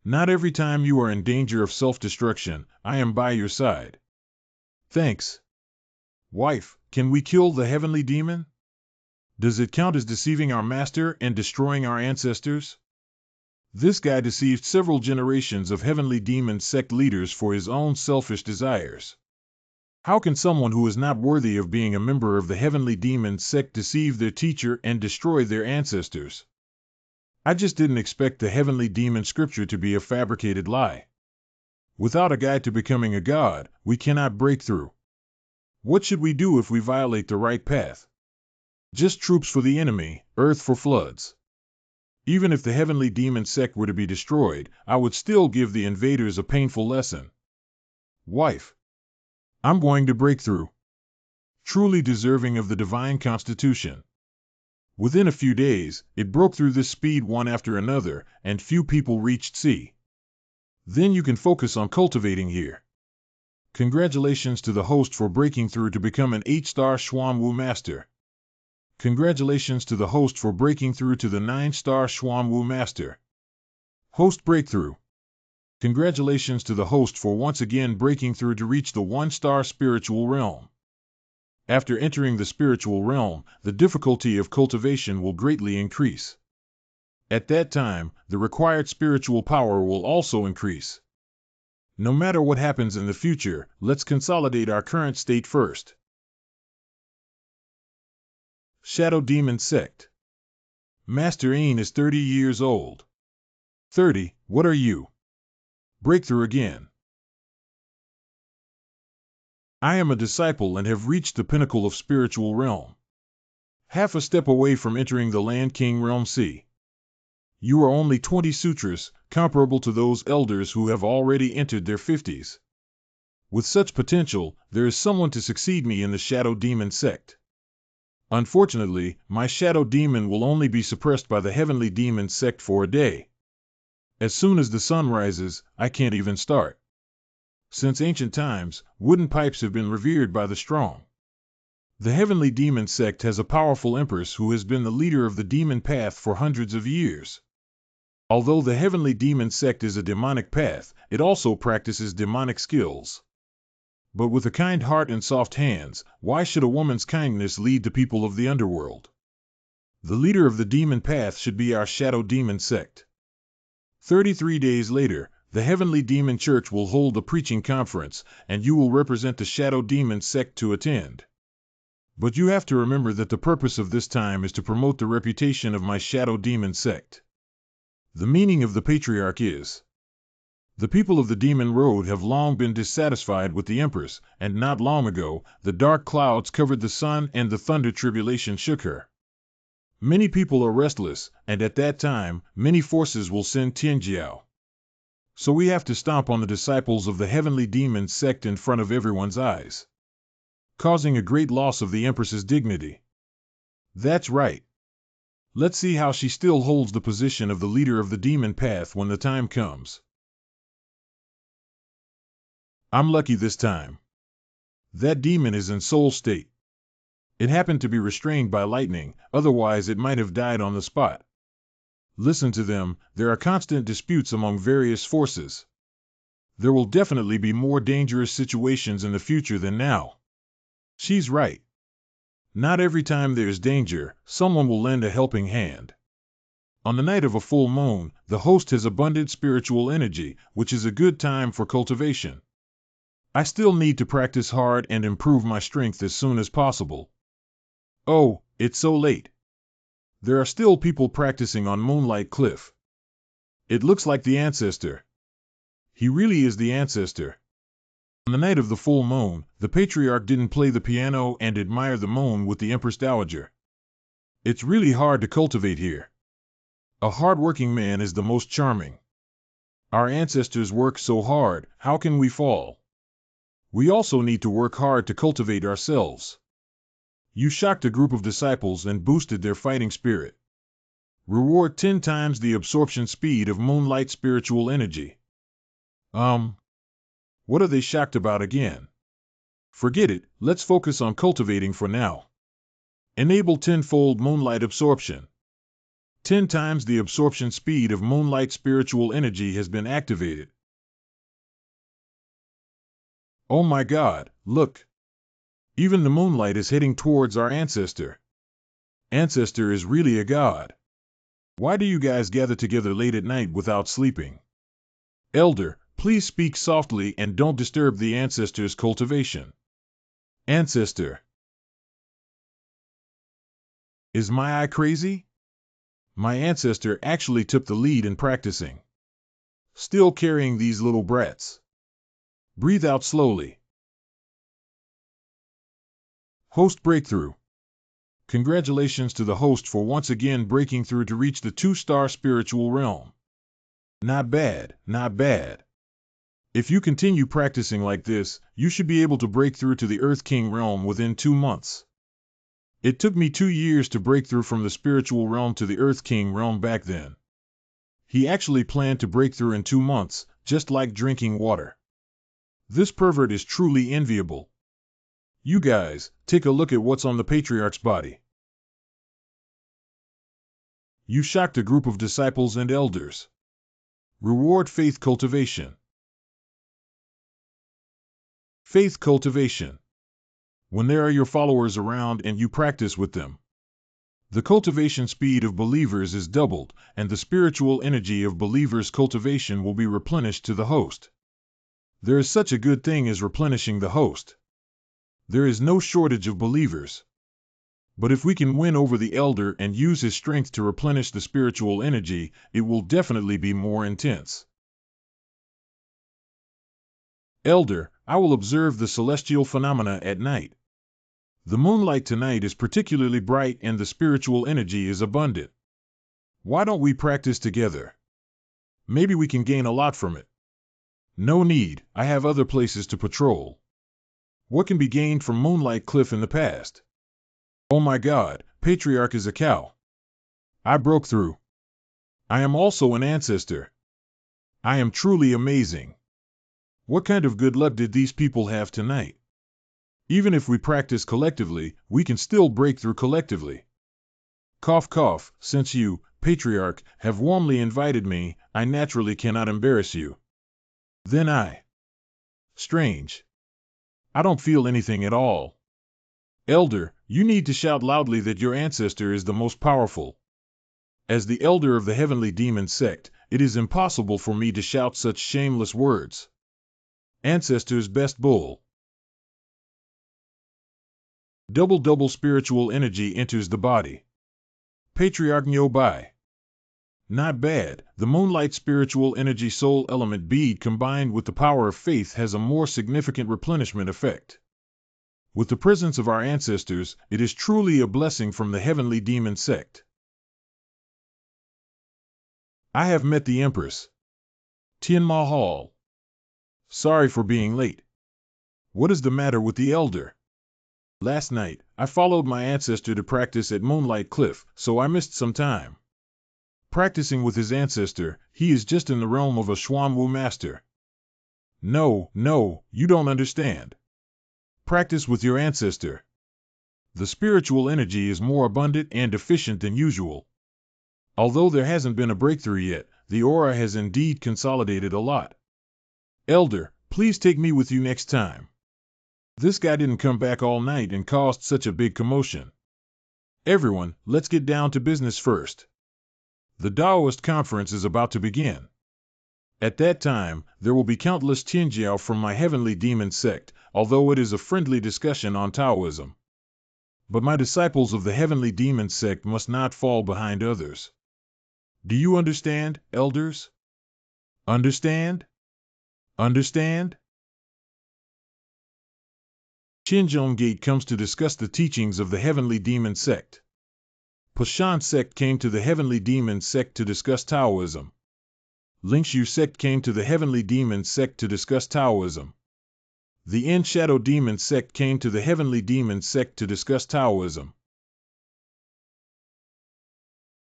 Not every time you are in danger of self-destruction, I am by your side. Thanks. Wife, can we kill the heavenly demon? Does it count as deceiving our master and destroying our ancestors? This guy deceived several generations of heavenly demon sect leaders for his own selfish desires. How can someone who is not worthy of being a member of the heavenly demon sect deceive their teacher and destroy their ancestors? I just didn't expect the heavenly demon scripture to be a fabricated lie. Without a guide to becoming a god, we cannot break through. What should we do if we violate the right path? Just troops for the enemy, earth for floods. Even if the heavenly demon sect were to be destroyed, I would still give the invaders a painful lesson. Wife. I'm going to break through. Truly deserving of the divine constitution. Within a few days, it broke through this speed one after another, and few people reached C. Then you can focus on cultivating here. Congratulations to the host for breaking through to become an 8-star Xuanwu Master. Congratulations to the host for breaking through to the 9-star Xuanwu Master. Host breakthrough. Congratulations to the host for once again breaking through to reach the 1-star spiritual realm. After entering the spiritual realm, the difficulty of cultivation will greatly increase. At that time, the required spiritual power will also increase. No matter what happens in the future, let's consolidate our current state first. Shadow Demon Sect. Master Ain is 30 years old. 30, what are you? Breakthrough again. I am a disciple and have reached the pinnacle of spiritual realm. Half a step away from entering the Land King Realm C. You are only 20 sutras, comparable to those elders who have already entered their 50s. With such potential, there is someone to succeed me in the Shadow Demon Sect. Unfortunately, my Shadow Demon will only be suppressed by the Heavenly Demon Sect for a day. As soon as the sun rises, I can't even start. Since ancient times, wooden pipes have been revered by the strong. The Heavenly Demon Sect has a powerful Empress who has been the leader of the demon path for hundreds of years. Although the Heavenly Demon Sect is a demonic path, it also practices demonic skills. But with a kind heart and soft hands, why should a woman's kindness lead the people of the underworld? The leader of the demon path should be our Shadow Demon Sect. 33 days later, the Heavenly Demon Church will hold a preaching conference, and you will represent the Shadow Demon Sect to attend. But you have to remember that the purpose of this time is to promote the reputation of my Shadow Demon Sect. The meaning of the patriarch is: the people of the Demon Road have long been dissatisfied with the Empress, and not long ago, the dark clouds covered the sun and the thunder tribulation shook her. Many people are restless, and at that time, many forces will send Tianjiao. So we have to stomp on the disciples of the Heavenly Demon Sect in front of everyone's eyes, causing a great loss of the Empress's dignity. That's right. Let's see how she still holds the position of the leader of the demon path when the time comes. I'm lucky this time. That demon is in soul state. It happened to be restrained by lightning, otherwise it might have died on the spot. Listen to them, there are constant disputes among various forces. There will definitely be more dangerous situations in the future than now. She's right. Not every time there's danger, someone will lend a helping hand. On the night of a full moon, the host has abundant spiritual energy, which is a good time for cultivation. I still need to practice hard and improve my strength as soon as possible. Oh, it's so late. There are still people practicing on Moonlight Cliff. It looks like the ancestor. He really is the ancestor. On the night of the full moon, the patriarch didn't play the piano and admire the moon with the Empress Dowager. It's really hard to cultivate here. A hard-working man is the most charming. Our ancestors work so hard, how can we fall? We also need to work hard to cultivate ourselves. You shocked a group of disciples and boosted their fighting spirit. Reward 10 times the absorption speed of Moonlight spiritual energy. What are they shocked about again? Forget it, let's focus on cultivating for now. Enable tenfold Moonlight absorption. 10 times the absorption speed of Moonlight spiritual energy has been activated. Oh my God, look! Even the moonlight is heading towards our ancestor. Ancestor is really a god. Why do you guys gather together late at night without sleeping? Elder, please speak softly and don't disturb the ancestor's cultivation. Ancestor. Is my eye crazy? My ancestor actually took the lead in practicing. Still carrying these little brats. Breathe out slowly. Host breakthrough. Congratulations to the host for once again breaking through to reach the 2-star spiritual realm. Not bad, not bad. If you continue practicing like this, you should be able to break through to the Earth King realm within 2 months. It took me 2 years to break through from the spiritual realm to the Earth King realm back then. He actually planned to break through in 2 months, just like drinking water. This pervert is truly enviable. You guys, take a look at what's on the patriarch's body. You shocked a group of disciples and elders. Reward faith cultivation. Faith cultivation. When there are your followers around and you practice with them, the cultivation speed of believers is doubled, and the spiritual energy of believers' cultivation will be replenished to the host. There is such a good thing as replenishing the host. There is no shortage of believers. But if we can win over the elder and use his strength to replenish the spiritual energy, it will definitely be more intense. Elder, I will observe the celestial phenomena at night. The moonlight tonight is particularly bright and the spiritual energy is abundant. Why don't we practice together? Maybe we can gain a lot from it. No need, I have other places to patrol. What can be gained from Moonlight Cliff in the past? Oh my God, Patriarch is a cow. I broke through. I am also an ancestor. I am truly amazing. What kind of good luck did these people have tonight? Even if we practice collectively, we can still break through collectively. Cough cough, since you, Patriarch, have warmly invited me, I naturally cannot embarrass you. Then I. Strange. I don't feel anything at all. Elder, you need to shout loudly that your ancestor is the most powerful. As the elder of the heavenly demon sect, it is impossible for me to shout such shameless words. Ancestor's best bull. Double spiritual energy enters the body. Patriarch Nyobai. Not bad, the moonlight spiritual energy soul element bead combined with the power of faith has a more significant replenishment effect. With the presence of our ancestors, it is truly a blessing from the heavenly demon sect. I have met the Empress. Tian Mahal. Sorry for being late. What is the matter with the elder? Last night, I followed my ancestor to practice at Moonlight Cliff, so I missed some time. Practicing with his ancestor, he is just in the realm of a Xuanwu master. No, you don't understand. Practice with your ancestor. The spiritual energy is more abundant and efficient than usual. Although there hasn't been a breakthrough yet, the aura has indeed consolidated a lot. Elder, please take me with you next time. This guy didn't come back all night and caused such a big commotion. Everyone, let's get down to business first. The Taoist conference is about to begin. At that time, there will be countless Tianjiao from my heavenly demon sect, although it is a friendly discussion on Taoism. But my disciples of the heavenly demon sect must not fall behind others. Do you understand, elders? Understand? Understand? Qinzhong Gate comes to discuss the teachings of the heavenly demon sect. Pashan sect came to the heavenly demon sect to discuss Taoism. Lingshu sect came to the heavenly demon sect to discuss Taoism. The In Shadow Demon sect came to the heavenly demon sect to discuss Taoism.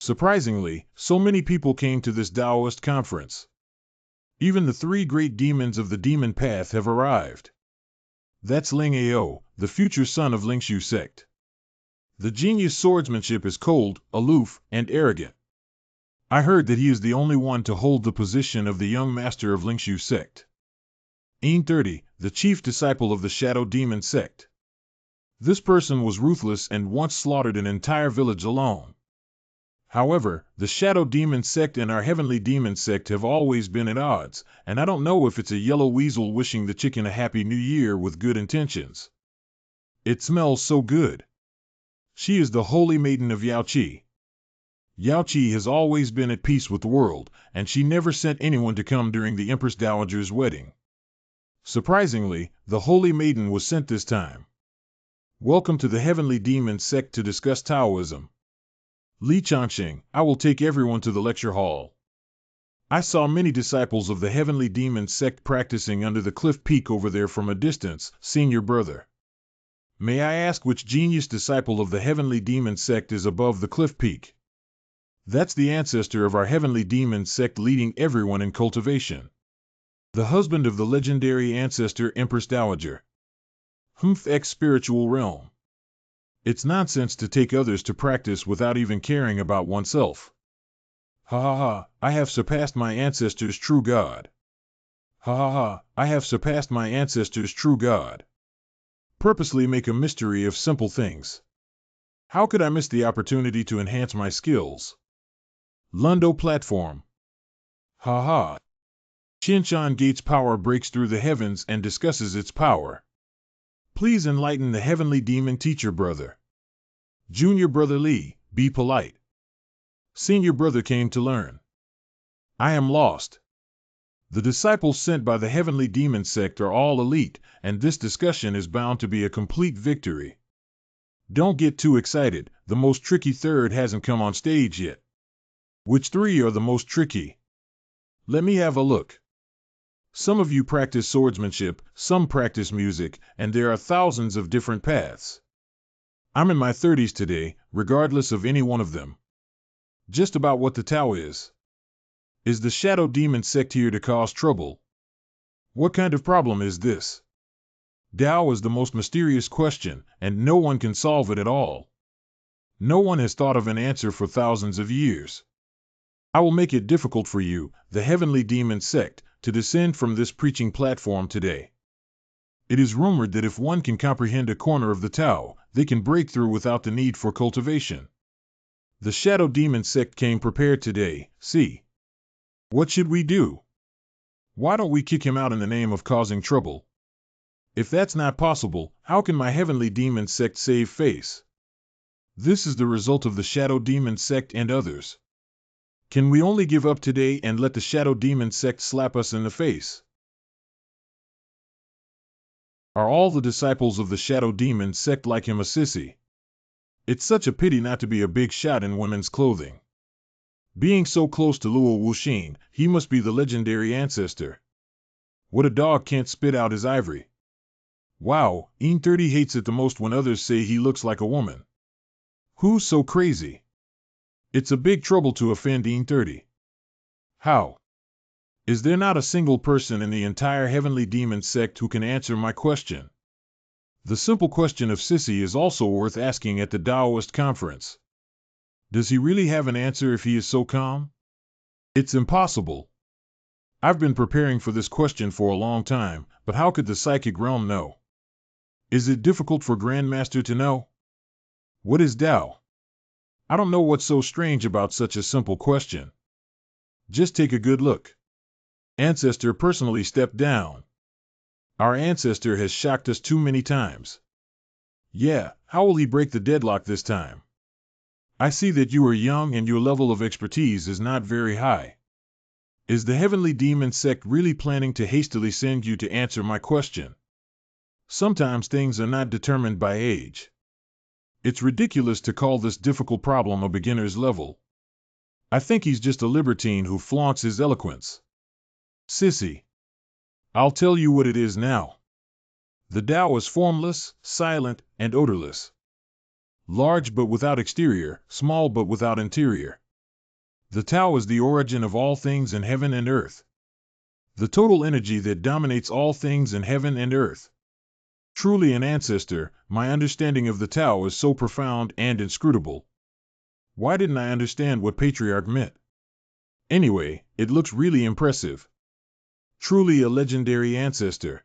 Surprisingly, so many people came to this Taoist conference. Even the three great demons of the demon path have arrived. That's Ling Ao, the future son of Lingshu sect. The genius swordsmanship is cold, aloof, and arrogant. I heard that he is the only one to hold the position of the young master of Lingshu sect. Yin 30, the chief disciple of the Shadow Demon sect. This person was ruthless and once slaughtered an entire village alone. However, the Shadow Demon sect and our Heavenly Demon sect have always been at odds, and I don't know if it's a yellow weasel wishing the chicken a happy new year with good intentions. It smells so good. She is the holy maiden of Yaoqi. Yaoqi has always been at peace with the world, and she never sent anyone to come during the Empress Dowager's wedding. Surprisingly, the Holy Maiden was sent this time. Welcome to the Heavenly Demon sect to discuss Taoism. Li Changxing, I will take everyone to the lecture hall. I saw many disciples of the Heavenly Demon sect practicing under the cliff peak over there from a distance, senior brother. May I ask which genius disciple of the Heavenly Demon sect is above the cliff peak? That's the ancestor of our Heavenly Demon sect leading everyone in cultivation. The husband of the legendary ancestor Empress Dowager. Humph spiritual realm. It's nonsense to take others to practice without even caring about oneself. Ha ha ha, I have surpassed my ancestors' true God. Ha ha ha, I have surpassed my ancestors' true God. Purposely make a mystery of simple things. How could I miss the opportunity to enhance my skills? Lundo platform. Ha ha. Qinshan Gate's power breaks through the heavens and discusses its power. Please enlighten the heavenly demon teacher brother. Junior brother Li, be polite. Senior brother came to learn. I am lost. The disciples sent by the heavenly demon sect are all elite, and this discussion is bound to be a complete victory. Don't get too excited, the most tricky third hasn't come on stage yet. Which three are the most tricky? Let me have a look. Some of you practice swordsmanship, some practice music, and there are thousands of different paths. I'm in my 30s today, regardless of any one of them. Just about what the Tao is. Is the Shadow Demon sect here to cause trouble? What kind of problem is this? Tao is the most mysterious question, and no one can solve it at all. No one has thought of an answer for thousands of years. I will make it difficult for you, the Heavenly Demon sect, to descend from this preaching platform today. It is rumored that if one can comprehend a corner of the Tao, they can break through without the need for cultivation. The Shadow Demon sect came prepared today, see. What should we do? Why don't we kick him out in the name of causing trouble? If that's not possible, how can my Heavenly Demon sect save face? This is the result of the Shadow Demon sect and others. Can we only give up today and let the Shadow Demon sect slap us in the face? Are all the disciples of the Shadow Demon sect like him a sissy? It's such a pity not to be a big shot in women's clothing. Being so close to Luo Wuxin, he must be the legendary ancestor. What a dog can't spit out his ivory. Wow, Yin 30 hates it the most when others say he looks like a woman. Who's so crazy? It's a big trouble to offend Yin 30. How? Is there not a single person in the entire Heavenly Demon sect who can answer my question? The simple question of Sissy is also worth asking at the Taoist conference. Does he really have an answer if he is so calm? It's impossible. I've been preparing for this question for a long time, but how could the psychic realm know? Is it difficult for Grandmaster to know? What is Tao? I don't know what's so strange about such a simple question. Just take a good look. Ancestor personally stepped down. Our ancestor has shocked us too many times. Yeah, how will he break the deadlock this time? I see that you are young and your level of expertise is not very high. Is the heavenly demon sect really planning to hastily send you to answer my question? Sometimes things are not determined by age. It's ridiculous to call this difficult problem a beginner's level. I think he's just a libertine who flaunts his eloquence. Sissy, I'll tell you what it is now. The Tao is formless, silent, and odorless. Large but without exterior, small but without interior. The Tao is the origin of all things in heaven and earth. The total energy that dominates all things in heaven and earth. Truly an ancestor, my understanding of the Tao is so profound and inscrutable. Why didn't I understand what patriarch meant? Anyway, it looks really impressive. Truly a legendary ancestor.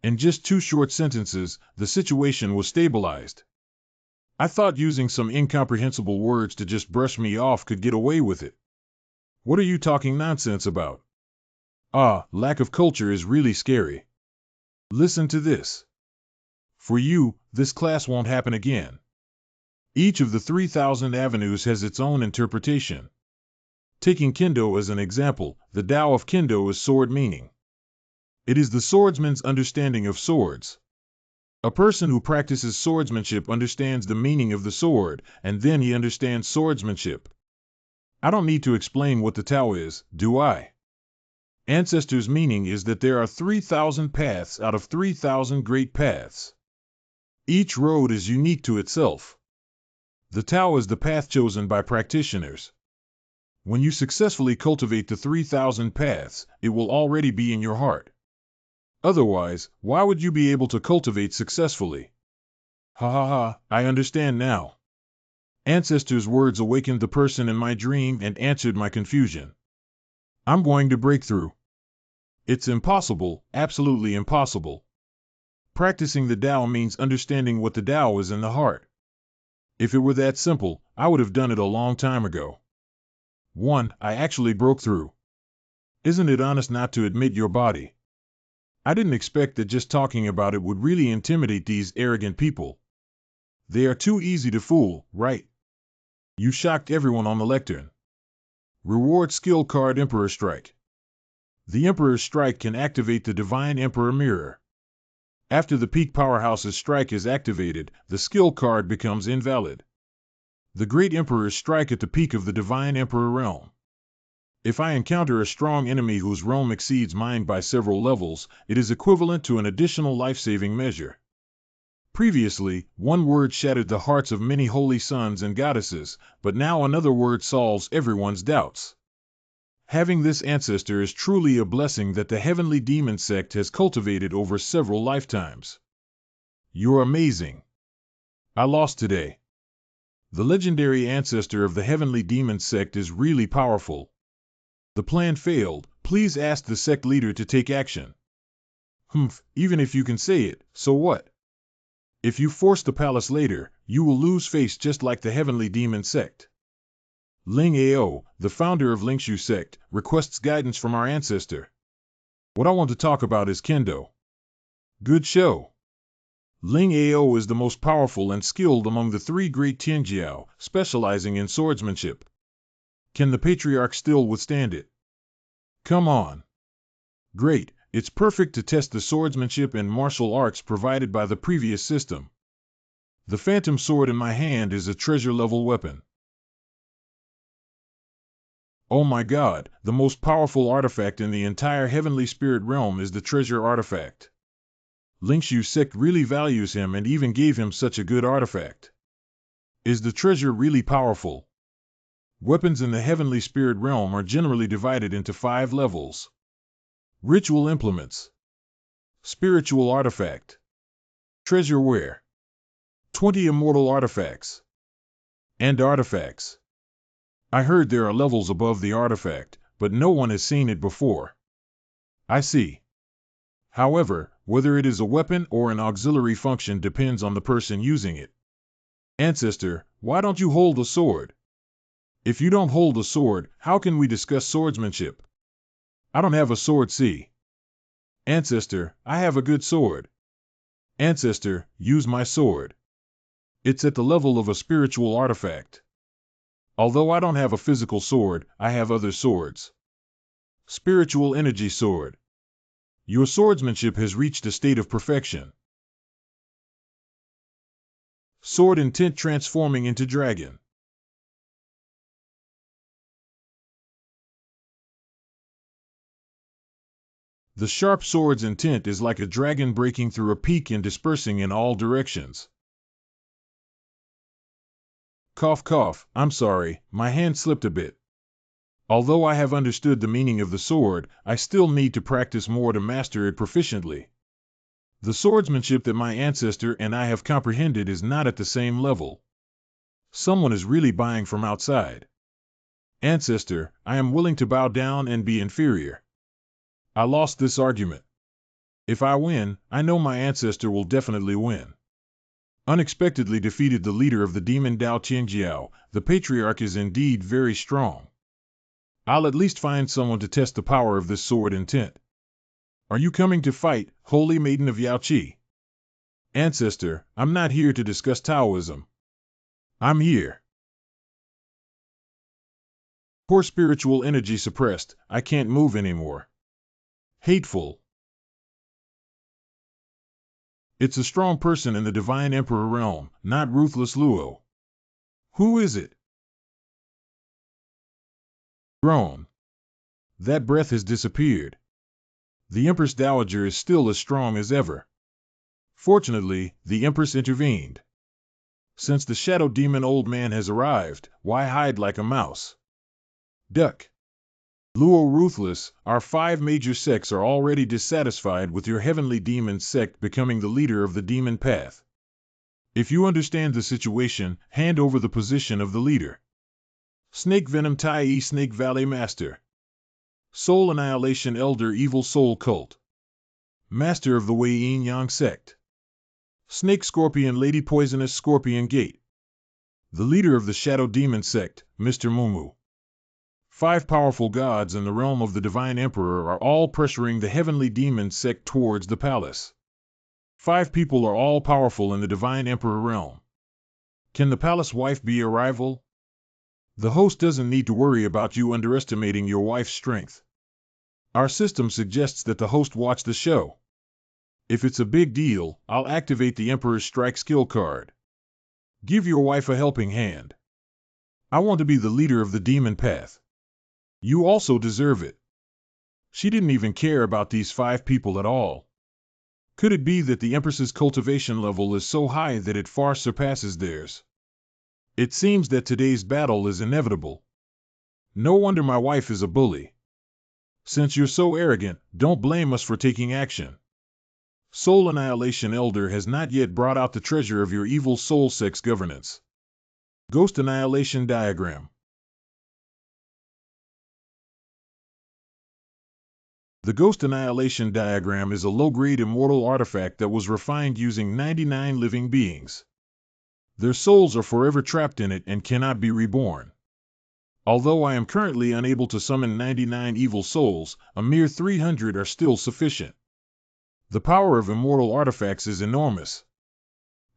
In just 2 short sentences, the situation was stabilized. I thought using some incomprehensible words to just brush me off could get away with it. What are you talking nonsense about? Lack of culture is really scary. Listen to this. For you, this class won't happen again. Each of the 3,000 avenues has its own interpretation. Taking Kendo as an example, the Tao of Kendo is sword meaning. It is the swordsman's understanding of swords. A person who practices swordsmanship understands the meaning of the sword, and then he understands swordsmanship. I don't need to explain what the Tao is, do I? Ancestors' meaning is that there are 3,000 paths out of 3,000 great paths. Each road is unique to itself. The Tao is the path chosen by practitioners. When you successfully cultivate the 3,000 paths, it will already be in your heart. Otherwise, why would you be able to cultivate successfully? Ha ha ha, I understand now. Ancestors' words awakened the person in my dream and answered my confusion. I'm going to break through. It's impossible, absolutely impossible. Practicing the Tao means understanding what the Tao is in the heart. If it were that simple, I would have done it a long time ago. 1. I actually broke through. Isn't it honest not to admit your body? I didn't expect that just talking about it would really intimidate these arrogant people. They are too easy to fool, right? You shocked everyone on the lectern. Reward skill card Emperor Strike. The Emperor's Strike can activate the Divine Emperor Mirror. After the Peak Powerhouse's Strike is activated, the skill card becomes invalid. The Great Emperor's Strike at the peak of the Divine Emperor realm. If I encounter a strong enemy whose realm exceeds mine by several levels, it is equivalent to an additional life-saving measure. Previously, one word shattered the hearts of many holy sons and goddesses, but now another word solves everyone's doubts. Having this ancestor is truly a blessing that the heavenly demon sect has cultivated over several lifetimes. You're amazing. I lost today. The legendary ancestor of the heavenly demon sect is really powerful. The plan failed. Please ask the sect leader to take action. Even if you can say it, so what? If you force the palace later, you will lose face just like the heavenly demon sect. Ling Ao, the founder of Lingshu sect, requests guidance from our ancestor. What I want to talk about is Kendo. Good show. Ling Ao is the most powerful and skilled among the 3 great Tianjiao, specializing in swordsmanship. Can the patriarch still withstand it? Come on. Great, it's perfect to test the swordsmanship and martial arts provided by the previous system. The phantom sword in my hand is a treasure-level weapon. Oh my god, the most powerful artifact in the entire heavenly spirit realm is the treasure artifact. Lingshu sect really values him and even gave him such a good artifact. Is the treasure really powerful? Weapons in the heavenly spirit realm are generally divided into 5 levels. Ritual implements. Spiritual artifact. Treasure where? 20 immortal artifacts. And artifacts. I heard there are levels above the artifact, but no one has seen it before. I see. However, whether it is a weapon or an auxiliary function depends on the person using it. Ancestor, why don't you hold a sword? If you don't hold a sword, how can we discuss swordsmanship? I don't have a sword, see. Ancestor, I have a good sword. Ancestor, use my sword. It's at the level of a spiritual artifact. Although I don't have a physical sword, I have other swords. Spiritual energy sword. Your swordsmanship has reached a state of perfection. Sword intent transforming into dragon. The sharp sword's intent is like a dragon breaking through a peak and dispersing in all directions. Cough cough, I'm sorry, my hand slipped a bit. Although I have understood the meaning of the sword, I still need to practice more to master it proficiently. The swordsmanship that my ancestor and I have comprehended is not at the same level. Someone is really buying from outside. Ancestor, I am willing to bow down and be inferior. I lost this argument. If I win, I know my ancestor will definitely win. Unexpectedly defeated the leader of the demon Dao Tianjiao, the patriarch is indeed very strong. I'll at least find someone to test the power of this sword intent. Are you coming to fight, holy maiden of Yaoqi? Ancestor, I'm not here to discuss Taoism. I'm here. Poor spiritual energy suppressed, I can't move anymore. Hateful. It's a strong person in the Divine Emperor realm, not ruthless Luo. Who is it? Groan. That breath has disappeared. The Empress Dowager is still as strong as ever. Fortunately, the Empress intervened. Since the shadow demon old man has arrived, why hide like a mouse? Duck. Luo Ruthless, our 5 major sects are already dissatisfied with your heavenly demon sect becoming the leader of the demon path. If you understand the situation, hand over the position of the leader. Snake Venom Tai Snake Valley Master. Soul Annihilation Elder Evil Soul Cult. Master of the Wei Yin Yang Sect. Snake Scorpion Lady Poisonous Scorpion Gate. The leader of the Shadow Demon Sect, Mr. Mumu. 5 powerful gods in the realm of the Divine Emperor are all pressuring the heavenly demon sect towards the palace. 5 people are all powerful in the Divine Emperor realm. Can the palace wife be a rival? The host doesn't need to worry about you underestimating your wife's strength. Our system suggests that the host watch the show. If it's a big deal, I'll activate the Emperor's Strike skill card. Give your wife a helping hand. I want to be the leader of the demon path. You also deserve it. She didn't even care about these 5 people at all. Could it be that the Empress's cultivation level is so high that it far surpasses theirs? It seems that today's battle is inevitable. No wonder my wife is a bully. Since you're so arrogant, don't blame us for taking action. Soul Annihilation Elder has not yet brought out the treasure of your evil soul sex governance. Ghost Annihilation Diagram. The Ghost Annihilation Diagram is a low-grade immortal artifact that was refined using 99 living beings. Their souls are forever trapped in it and cannot be reborn. Although I am currently unable to summon 99 evil souls, a mere 300 are still sufficient. The power of immortal artifacts is enormous.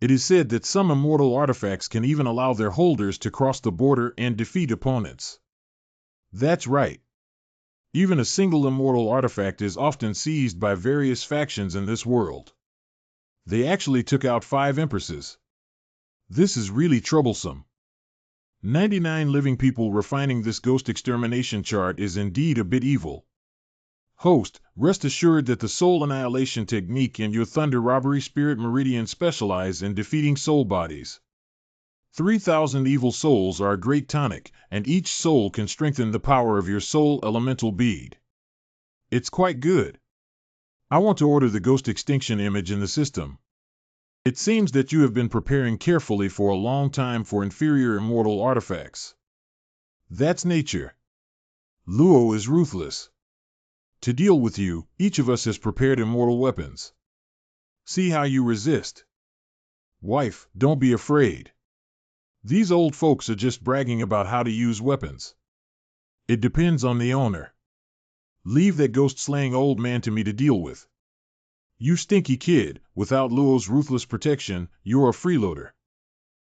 It is said that some immortal artifacts can even allow their holders to cross the border and defeat opponents. That's right. Even a single immortal artifact is often seized by various factions in this world. They actually took out 5 empresses. This is really troublesome. 99 living people refining this ghost extermination chart is indeed a bit evil. Host, rest assured that the Soul Annihilation Technique and your Thunder Robbery Spirit Meridian specialize in defeating soul bodies. 3,000 evil souls are a great tonic, and each soul can strengthen the power of your soul elemental bead. It's quite good. I want to order the ghost extinction image in the system. It seems that you have been preparing carefully for a long time for inferior immortal artifacts. That's nature. Luo is ruthless. To deal with you, each of us has prepared immortal weapons. See how you resist. Wife, don't be afraid. These old folks are just bragging about how to use weapons. It depends on the owner. Leave that ghost-slaying old man to me to deal with. You stinky kid, without Luo's ruthless protection, you're a freeloader.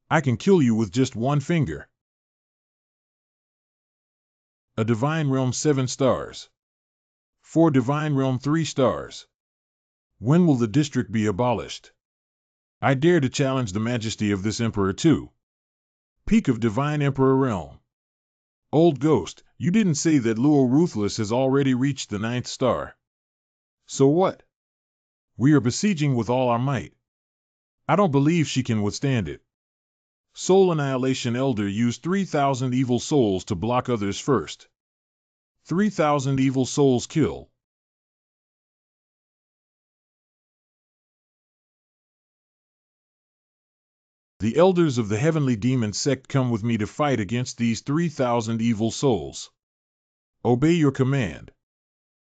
I can kill you with just one finger. A Divine Realm 7 stars. For Divine Realm 3 stars. When will the district be abolished? I dare to challenge the majesty of this emperor too. Peak of Divine Emperor Realm. Old Ghost, you didn't say that Luo Ruthless has already reached the 9th star. So what? We are besieging with all our might. I don't believe she can withstand it. Soul Annihilation Elder used 3,000 evil souls to block others first. 3,000 evil souls kill. The elders of the heavenly demon sect come with me to fight against these 3,000 evil souls. Obey your command.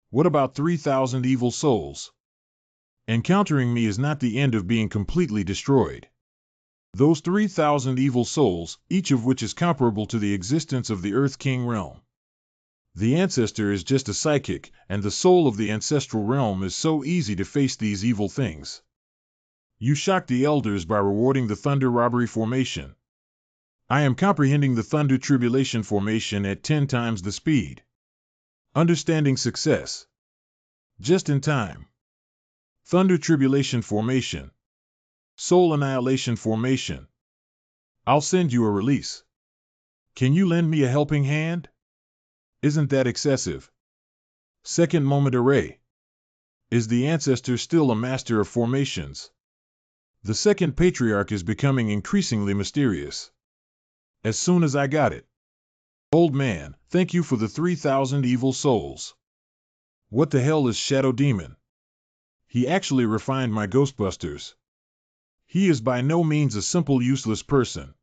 What about 3,000 evil souls? Encountering me is not the end of being completely destroyed. Those 3,000 evil souls, each of which is comparable to the existence of the Earth King realm. The ancestor is just a psychic, and the soul of the ancestral realm is so easy to face these evil things. You shock the elders by rewarding the Thunder Robbery Formation. I am comprehending the Thunder Tribulation Formation at 10 times the speed. Understanding success. Just in time. Thunder Tribulation Formation. Soul Annihilation Formation. I'll send you a release. Can you lend me a helping hand? Isn't that excessive? Second Moment Array. Is the ancestor still a master of formations? The second patriarch is becoming increasingly mysterious. As soon as I got it. Old man, thank you for the 3,000 evil souls. What the hell is Shadow Demon? He actually refined my Ghostbusters. He is by no means a simple useless person.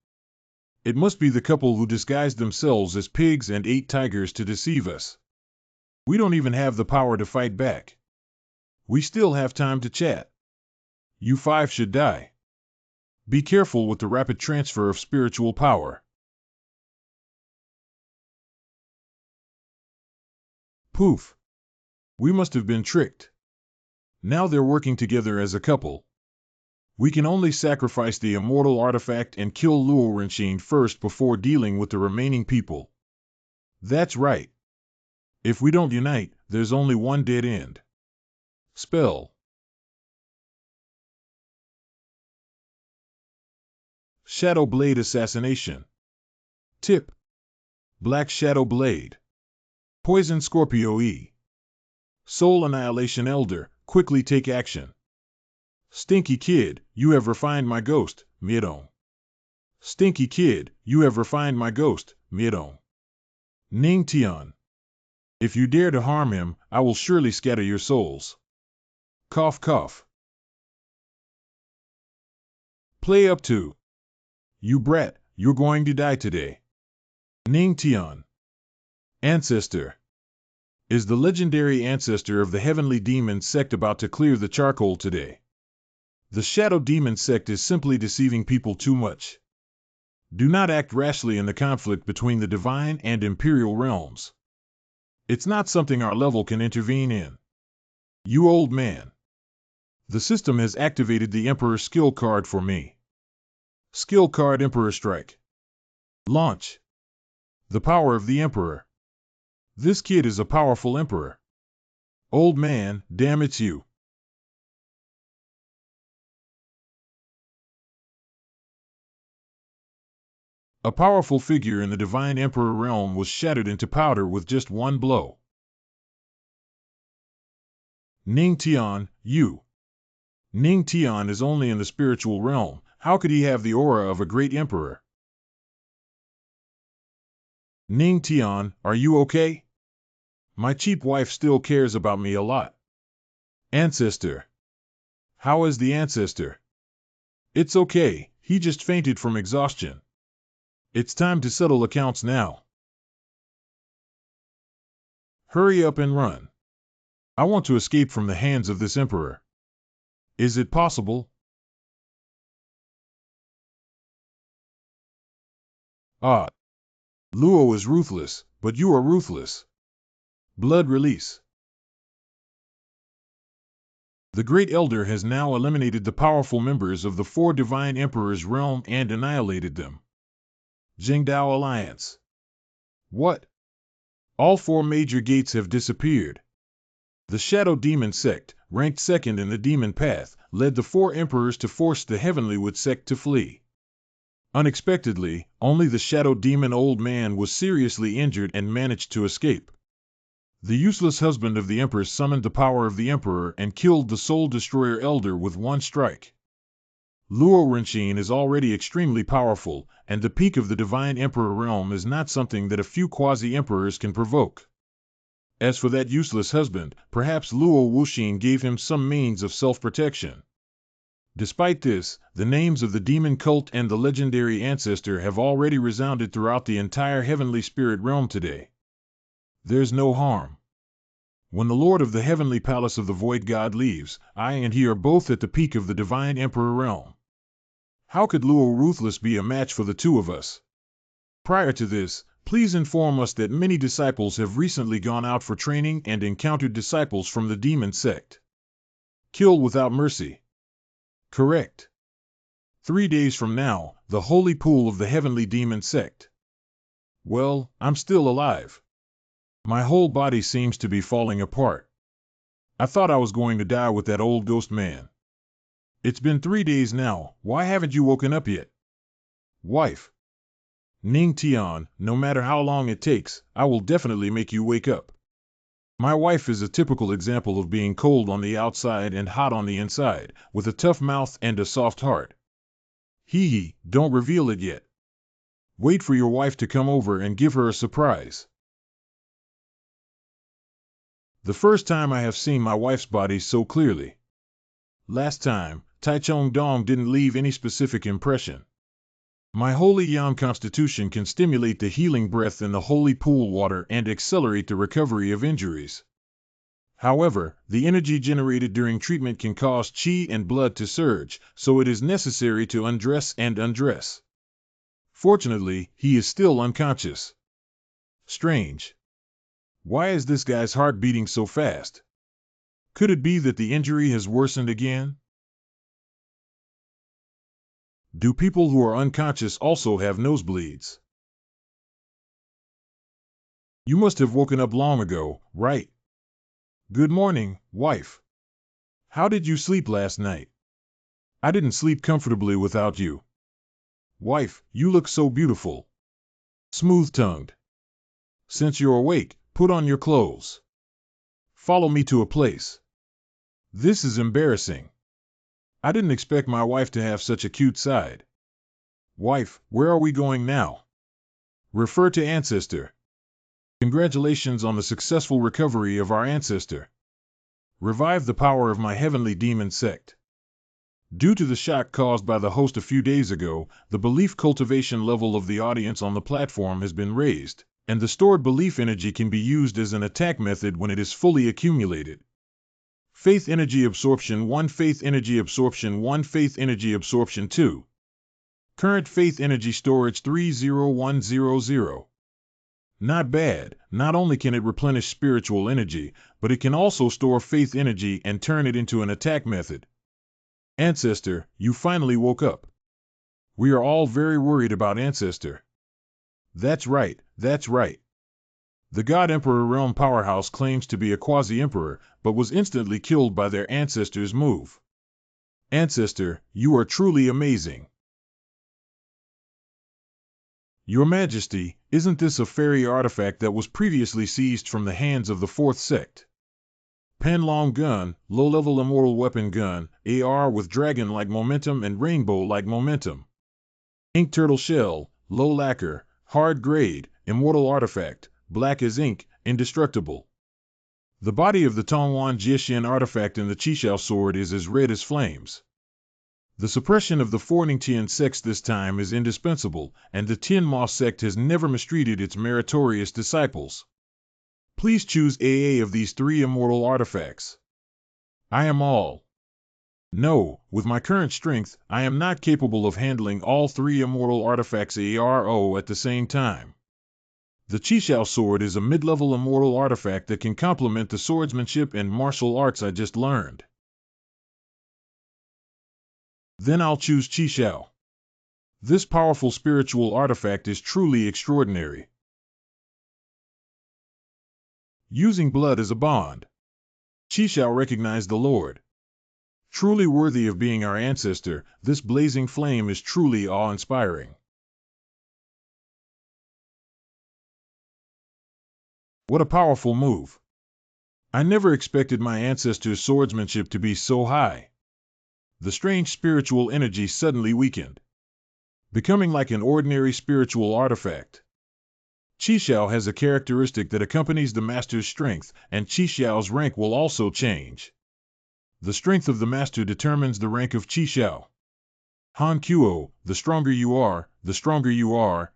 It must be the couple who disguised themselves as pigs and ate tigers to deceive us. We don't even have the power to fight back. We still have time to chat. You 5 should die. Be careful with the rapid transfer of spiritual power. Poof. We must have been tricked. Now they're working together as a couple. We can only sacrifice the immortal artifact and kill Luo Renshine first before dealing with the remaining people. That's right. If we don't unite, there's only one dead end. Spell. Shadow Blade Assassination. Tip. Black Shadow Blade. Poison Scorpio E. Soul Annihilation Elder, quickly take action. Stinky Kid, you have refined my ghost, Miedong. Stinky Kid, you have refined my ghost, Miedong. Ning Tian. If you dare to harm him, I will surely scatter your souls. Cough cough. Play up to. You brat, you're going to die today. Ning Tian. Ancestor. Is the legendary ancestor of the heavenly demon sect about to clear the charcoal today? The shadow demon sect is simply deceiving people too much. Do not act rashly in the conflict between the divine and imperial realms. It's not something our level can intervene in. You old man. The system has activated the Emperor skill card for me. Skill card Emperor Strike. Launch. The power of the Emperor. This kid is a powerful emperor. Old man, damn it's you. A powerful figure in the divine emperor realm was shattered into powder with just one blow. Ning Tian, you. Ning Tian is only in the spiritual realm. How could he have the aura of a great emperor? Ning Tian, are you okay? My cheap wife still cares about me a lot. Ancestor. How is the ancestor? It's okay, he just fainted from exhaustion. It's time to settle accounts now. Hurry up and run. I want to escape from the hands of this emperor. Is it possible? Ah, Luo is ruthless, but you are ruthless. Blood release. The Great Elder has now eliminated the powerful members of the four Divine Emperor's realm and annihilated them. Jingdao Alliance. What? All four major gates have disappeared. The Shadow Demon Sect, ranked second in the Demon Path, led the four emperors to force the Heavenlywood sect to flee. Unexpectedly, only the Shadow Demon Old Man was seriously injured and managed to escape. The useless husband of the Empress summoned the power of the Emperor and killed the Soul Destroyer Elder with one strike. Luo Renqin is already extremely powerful, and the peak of the Divine Emperor realm is not something that a few quasi-emperors can provoke. As for that useless husband, perhaps Luo Wuxin gave him some means of self-protection. Despite this, the names of the demon cult and the legendary ancestor have already resounded throughout the entire heavenly spirit realm today. There's no harm. When the Lord of the Heavenly Palace of the Void God leaves, I and he are both at the peak of the Divine Emperor realm. How could Luo Ruthless be a match for the two of us? Prior to this, please inform us that many disciples have recently gone out for training and encountered disciples from the demon sect. Kill without mercy. Correct. 3 days from now, the holy pool of the heavenly demon sect. Well, I'm still alive. My whole body seems to be falling apart. I thought I was going to die with that old ghost man. It's been 3 days now, why haven't you woken up yet? Wife. Ning Tian, no matter how long it takes, I will definitely make you wake up. My wife is a typical example of being cold on the outside and hot on the inside, with a tough mouth and a soft heart. Hee, don't reveal it yet. Wait for your wife to come over and give her a surprise. The first time I have seen my wife's body so clearly. Last time, Taichung Dong didn't leave any specific impression. My holy yang constitution can stimulate the healing breath in the holy pool water and accelerate the recovery of injuries. However, the energy generated during treatment can cause qi and blood to surge, so it is necessary to undress and undress. Fortunately, he is still unconscious. Strange. Why is this guy's heart beating so fast? Could it be that the injury has worsened again? Do people who are unconscious also have nosebleeds? You must have woken up long ago, right? Good morning, wife. How did you sleep last night? I didn't sleep comfortably without you. Wife, you look so beautiful. Smooth-tongued. Since you're awake, put on your clothes. Follow me to a place. This is embarrassing. I didn't expect my wife to have such a cute side. Wife, where are we going now? Refer to ancestor. Congratulations on the successful recovery of our ancestor. Revive the power of my heavenly demon sect. Due to the shock caused by the host a few days ago, the belief cultivation level of the audience on the platform has been raised, and the stored belief energy can be used as an attack method when it is fully accumulated. Faith energy absorption 1, faith energy absorption 1, faith energy absorption 2. Current faith energy storage 30100. Not bad, not only can it replenish spiritual energy, but it can also store faith energy and turn it into an attack method. Ancestor, you finally woke up. We are all very worried about Ancestor. That's right, that's right. The God Emperor Realm Powerhouse claims to be a quasi-emperor, but was instantly killed by their ancestor's move. Ancestor, you are truly amazing. Your Majesty, isn't this a fairy artifact that was previously seized from the hands of the Fourth Sect? Panlong Gun, low-level immortal weapon gun, AR with dragon-like momentum and rainbow-like momentum. Ink Turtle Shell, low lacquer, hard grade, immortal artifact, black as ink, indestructible. The body of the Tongwan Jiexin artifact in the Qishao sword is as red as flames. The suppression of the Forning Tian sects this time is indispensable, and the Tian Ma sect has never mistreated its meritorious disciples. Please choose AA of these 3 immortal artifacts. I am all. No, with my current strength, I am not capable of handling all 3 immortal artifacts ARO at the same time. The Qishao sword is a mid-level immortal artifact that can complement the swordsmanship and martial arts I just learned. Then I'll choose Qishao. This powerful spiritual artifact is truly extraordinary. Using blood as a bond. Qishao recognized the Lord. Truly worthy of being our ancestor, this blazing flame is truly awe-inspiring. What a powerful move. I never expected my ancestor's swordsmanship to be so high. The strange spiritual energy suddenly weakened, becoming like an ordinary spiritual artifact. Qishao has a characteristic that accompanies the master's strength, and Qishao's rank will also change. The strength of the master determines the rank of Qishao. Han Kuo, the stronger you are,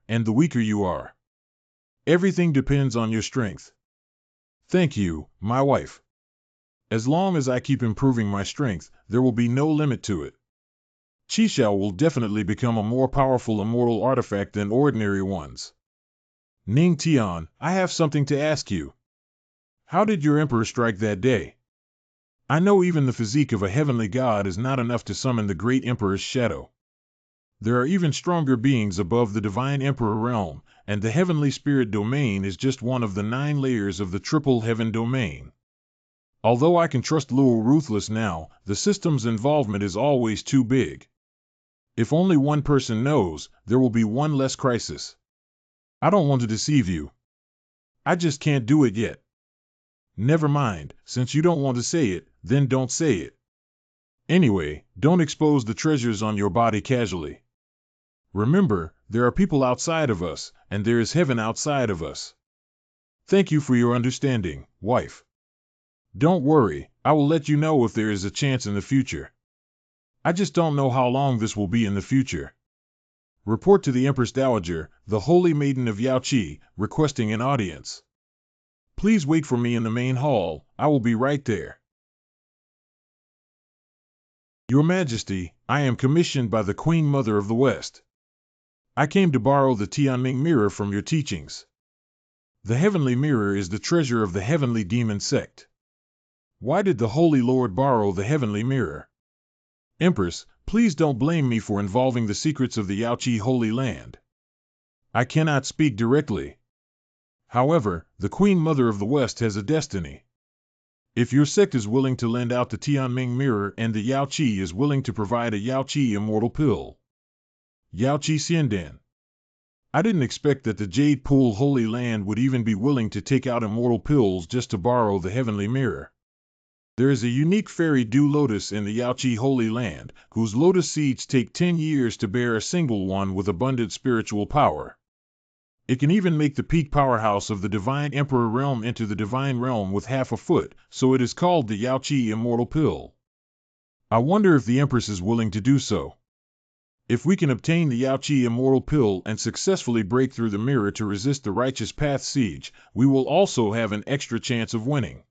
and the weaker you are. Everything depends on your strength. Thank you, my wife. As long as I keep improving my strength, there will be no limit to it. Qishao will definitely become a more powerful immortal artifact than ordinary ones. Ning Tian, I have something to ask you. How did your emperor strike that day? I know even the physique of a heavenly god is not enough to summon the great emperor's shadow. There are even stronger beings above the divine emperor realm, and the heavenly spirit domain is just one of the 9 layers of the triple heaven domain. Although I can trust Luo Ruthless now, the system's involvement is always too big. If only one person knows, there will be one less crisis. I don't want to deceive you. I just can't do it yet. Never mind, since you don't want to say it, then don't say it. Anyway, don't expose the treasures on your body casually. Remember, there are people outside of us, and there is heaven outside of us. Thank you for your understanding, wife. Don't worry, I will let you know if there is a chance in the future. I just don't know how long this will be in the future. Report to the Empress Dowager, the Holy Maiden of Yaoqi, requesting an audience. Please wait for me in the main hall, I will be right there. Your Majesty, I am commissioned by the Queen Mother of the West. I came to borrow the Tianming mirror from your teachings. The heavenly mirror is the treasure of the heavenly demon sect. Why did the Holy Lord borrow the heavenly mirror? Empress, please don't blame me for involving the secrets of the Yaoqi Holy Land. I cannot speak directly. However, the Queen Mother of the West has a destiny. If your sect is willing to lend out the Tianming mirror and the Yaoqi is willing to provide a Yaoqi immortal pill. Yaoqi Xiandan. I didn't expect that the Jade Pool Holy Land would even be willing to take out immortal pills just to borrow the heavenly mirror. There is a unique fairy dew lotus in the Yaoqi Holy Land, whose lotus seeds take 10 years to bear a single one with abundant spiritual power. It can even make the peak powerhouse of the Divine Emperor realm into the Divine realm with half a foot, so it is called the Yaoqi Immortal Pill. I wonder if the Empress is willing to do so. If we can obtain the Yaoqi Immortal Pill and successfully break through the mirror to resist the Righteous Path siege, we will also have an extra chance of winning.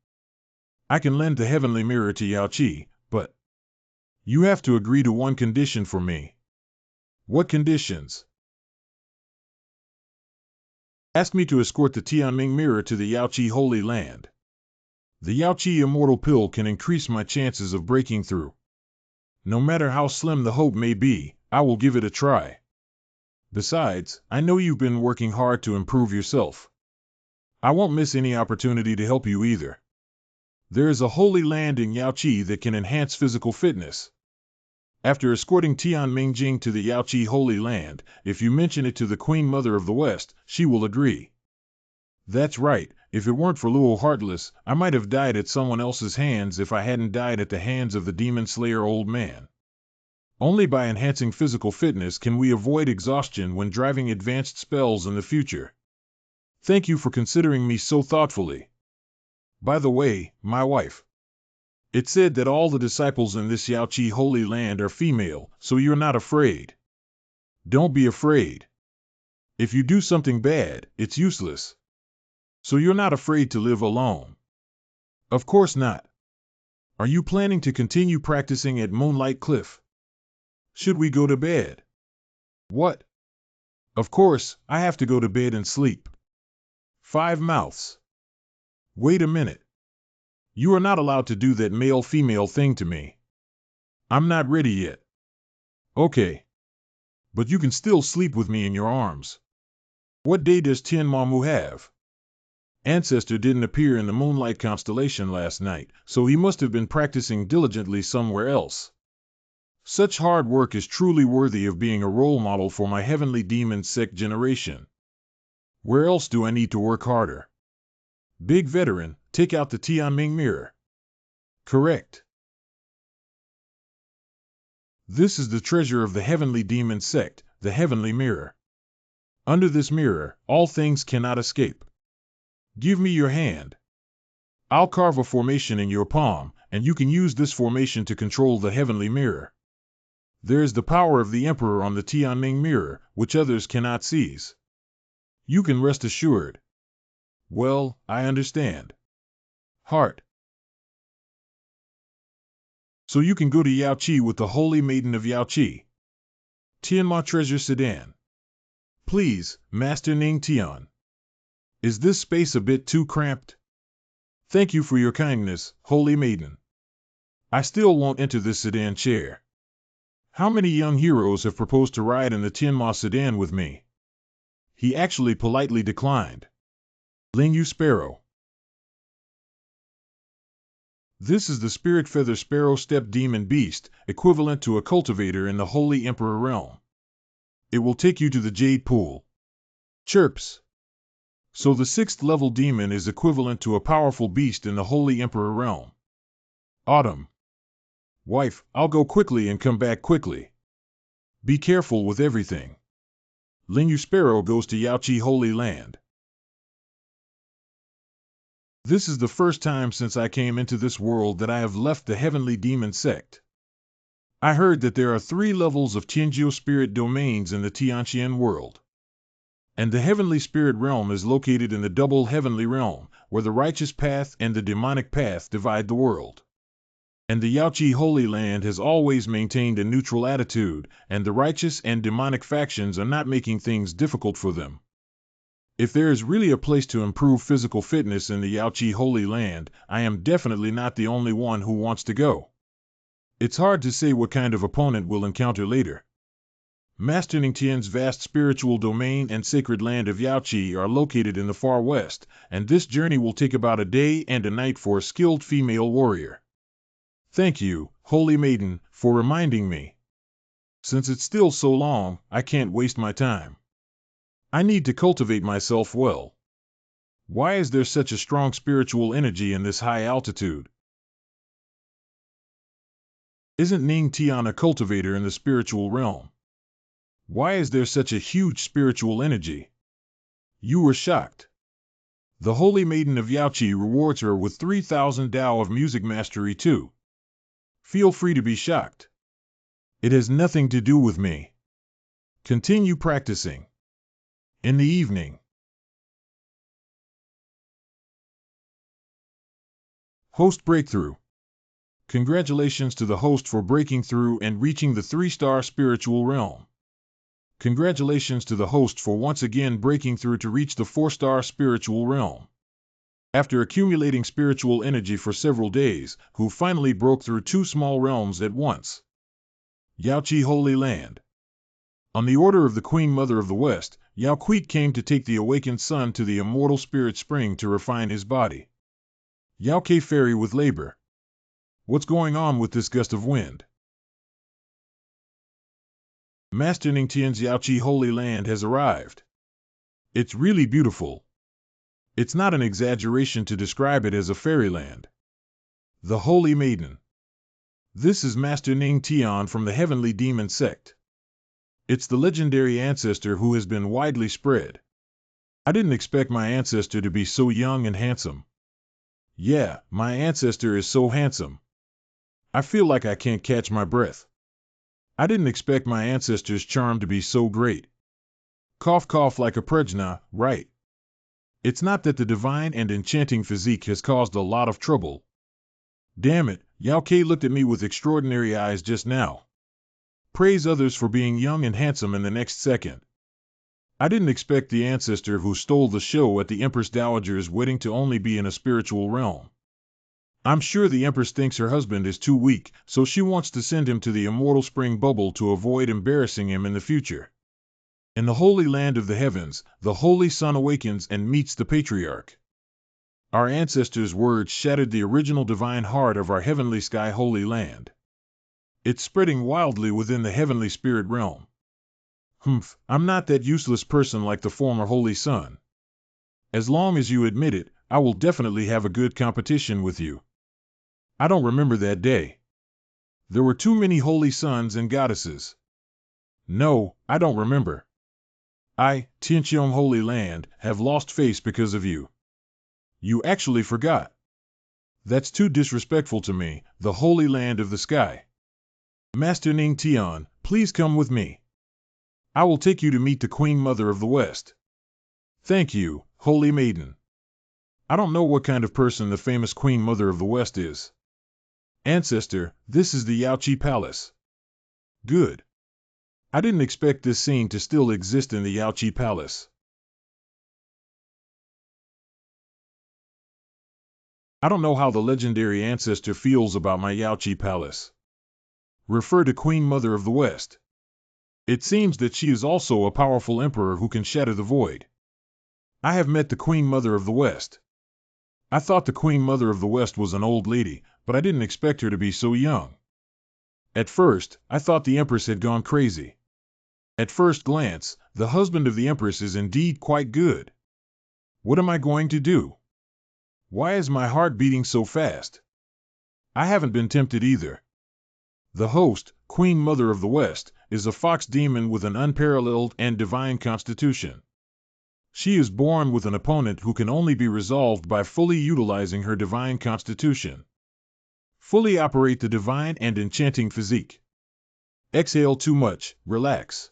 I can lend the heavenly mirror to Yaoqi, but you have to agree to one condition for me. What conditions? Ask me to escort the Tianming mirror to the Yaoqi Holy Land. The Yaoqi Immortal Pill can increase my chances of breaking through. No matter how slim the hope may be, I will give it a try. Besides, I know you've been working hard to improve yourself. I won't miss any opportunity to help you either. There is a holy land in Yaoqi that can enhance physical fitness. After escorting Tian Mingjing to the Yaoqi Holy Land, if you mention it to the Queen Mother of the West, she will agree. That's right, if it weren't for Luo Heartless, I might have died at someone else's hands if I hadn't died at the hands of the Demon Slayer Old Man. Only by enhancing physical fitness can we avoid exhaustion when driving advanced spells in the future. Thank you for considering me so thoughtfully. By the way, my wife. It said that all the disciples in this Yaoqi holy land are female, so you're not afraid. Don't be afraid. If you do something bad, it's useless. So you're not afraid to live alone. Of course not. Are you planning to continue practicing at Moonlight Cliff? Should we go to bed? What? Of course, I have to go to bed and sleep. 5 mouths. Wait a minute. You are not allowed to do that male-female thing to me. I'm not ready yet. Okay. But you can still sleep with me in your arms. What day does Tian Mamu have? Ancestor didn't appear in the Moonlight constellation last night, so he must have been practicing diligently somewhere else. Such hard work is truly worthy of being a role model for my heavenly demon sect generation. Where else do I need to work harder? Big veteran, take out the Tianming mirror. Correct. This is the treasure of the heavenly demon sect, the heavenly mirror. Under this mirror, all things cannot escape. Give me your hand. I'll carve a formation in your palm, and you can use this formation to control the heavenly mirror. There is the power of the Emperor on the Tianming mirror, which others cannot seize. You can rest assured. Well, I understand. Heart. So you can go to Yaoqi with the Holy Maiden of Yaoqi. Tianma Treasure Sedan. Please, Master Ning Tian. Is this space a bit too cramped? Thank you for your kindness, Holy Maiden. I still won't enter this sedan chair. How many young heroes have proposed to ride in the Tianma sedan with me? He actually politely declined. Lingyu Sparrow. This is the Spirit Feather Sparrow Step Demon Beast, equivalent to a cultivator in the Holy Emperor realm. It will take you to the Jade Pool. Chirps. So the 6th level demon is equivalent to a powerful beast in the Holy Emperor realm. Autumn. Wife, I'll go quickly and come back quickly. Be careful with everything. Lingyu Sparrow goes to Yaoqi Holy Land. This is the first time since I came into this world that I have left the heavenly demon sect. I heard that there are 3 levels of Tianjiu spirit domains in the Tianqian world. And the heavenly spirit realm is located in the double heavenly realm, where the righteous path and the demonic path divide the world. And the Yaoqi Holy Land has always maintained a neutral attitude, and the righteous and demonic factions are not making things difficult for them. If there is really a place to improve physical fitness in the Yaoqi Holy Land, I am definitely not the only one who wants to go. It's hard to say what kind of opponent we'll encounter later. Master Ningtian's vast spiritual domain and sacred land of Yaoqi are located in the far west, and this journey will take about a day and a night for a skilled female warrior. Thank you, Holy Maiden, for reminding me. Since it's still so long, I can't waste my time. I need to cultivate myself well. Why is there such a strong spiritual energy in this high altitude? Isn't Ning Tian a cultivator in the spiritual realm? Why is there such a huge spiritual energy? You were shocked. The Holy Maiden of Yaoqi rewards her with 3,000 Dao of music mastery too. Feel free to be shocked. It has nothing to do with me. Continue practicing. In the evening. Host Breakthrough. Congratulations to the host for breaking through and reaching the 3-star spiritual realm. Congratulations to the host for once again breaking through to reach the 4-star spiritual realm. After accumulating spiritual energy for several days, who finally broke through 2 small realms at once. Yaoqi Holy Land. On the order of the Queen Mother of the West, Yao Kuit came to take the awakened son to the immortal spirit spring to refine his body. Yao Ke ferry with labor. What's going on with this gust of wind? Master Ningtian's Yaoqi Holy Land has arrived. It's really beautiful. It's not an exaggeration to describe it as a fairyland. The Holy Maiden. This is Master Ning Tian from the Heavenly Demon Sect. It's the legendary ancestor who has been widely spread. I didn't expect my ancestor to be so young and handsome. Yeah, my ancestor is so handsome. I feel like I can't catch my breath. I didn't expect my ancestors' charm to be so great. Cough cough like a prajna, right? It's not that the divine and enchanting physique has caused a lot of trouble. Damn it, Yao Ke looked at me with extraordinary eyes just now. Praise others for being young and handsome in the next second. I didn't expect the ancestor who stole the show at the Empress Dowager's wedding to only be in a spiritual realm. I'm sure the Empress thinks her husband is too weak, so she wants to send him to the immortal spring bubble to avoid embarrassing him in the future. In the holy land of the heavens, the holy sun awakens and meets the patriarch. Our ancestors' words shattered the original divine heart of our heavenly sky holy land. It's spreading wildly within the heavenly spirit realm. I'm not that useless person like the former holy sun. As long as you admit it, I will definitely have a good competition with you. I don't remember that day. There were too many holy suns and goddesses. No, I don't remember. I, Tianqiong Holy Land, have lost face because of you. You actually forgot. That's too disrespectful to me, the holy land of the sky. Master Ning Tian, please come with me. I will take you to meet the Queen Mother of the West. Thank you, Holy Maiden. I don't know what kind of person the famous Queen Mother of the West is. Ancestor, this is the Yaoqi Palace. Good. I didn't expect this scene to still exist in the Yaoqi Palace. I don't know how the legendary ancestor feels about my Yaoqi Palace. Refer to Queen Mother of the West. It seems that she is also a powerful emperor who can shatter the void. I have met the Queen Mother of the West. I thought the Queen Mother of the West was an old lady, but I didn't expect her to be so young. At first, I thought the Empress had gone crazy. At first glance, the husband of the Empress is indeed quite good. What am I going to do? Why is my heart beating so fast? I haven't been tempted either. The host, Queen Mother of the West, is a fox demon with an unparalleled and divine constitution. She is born with an opponent who can only be resolved by fully utilizing her divine constitution. Fully operate the divine and enchanting physique. Exhale too much, relax.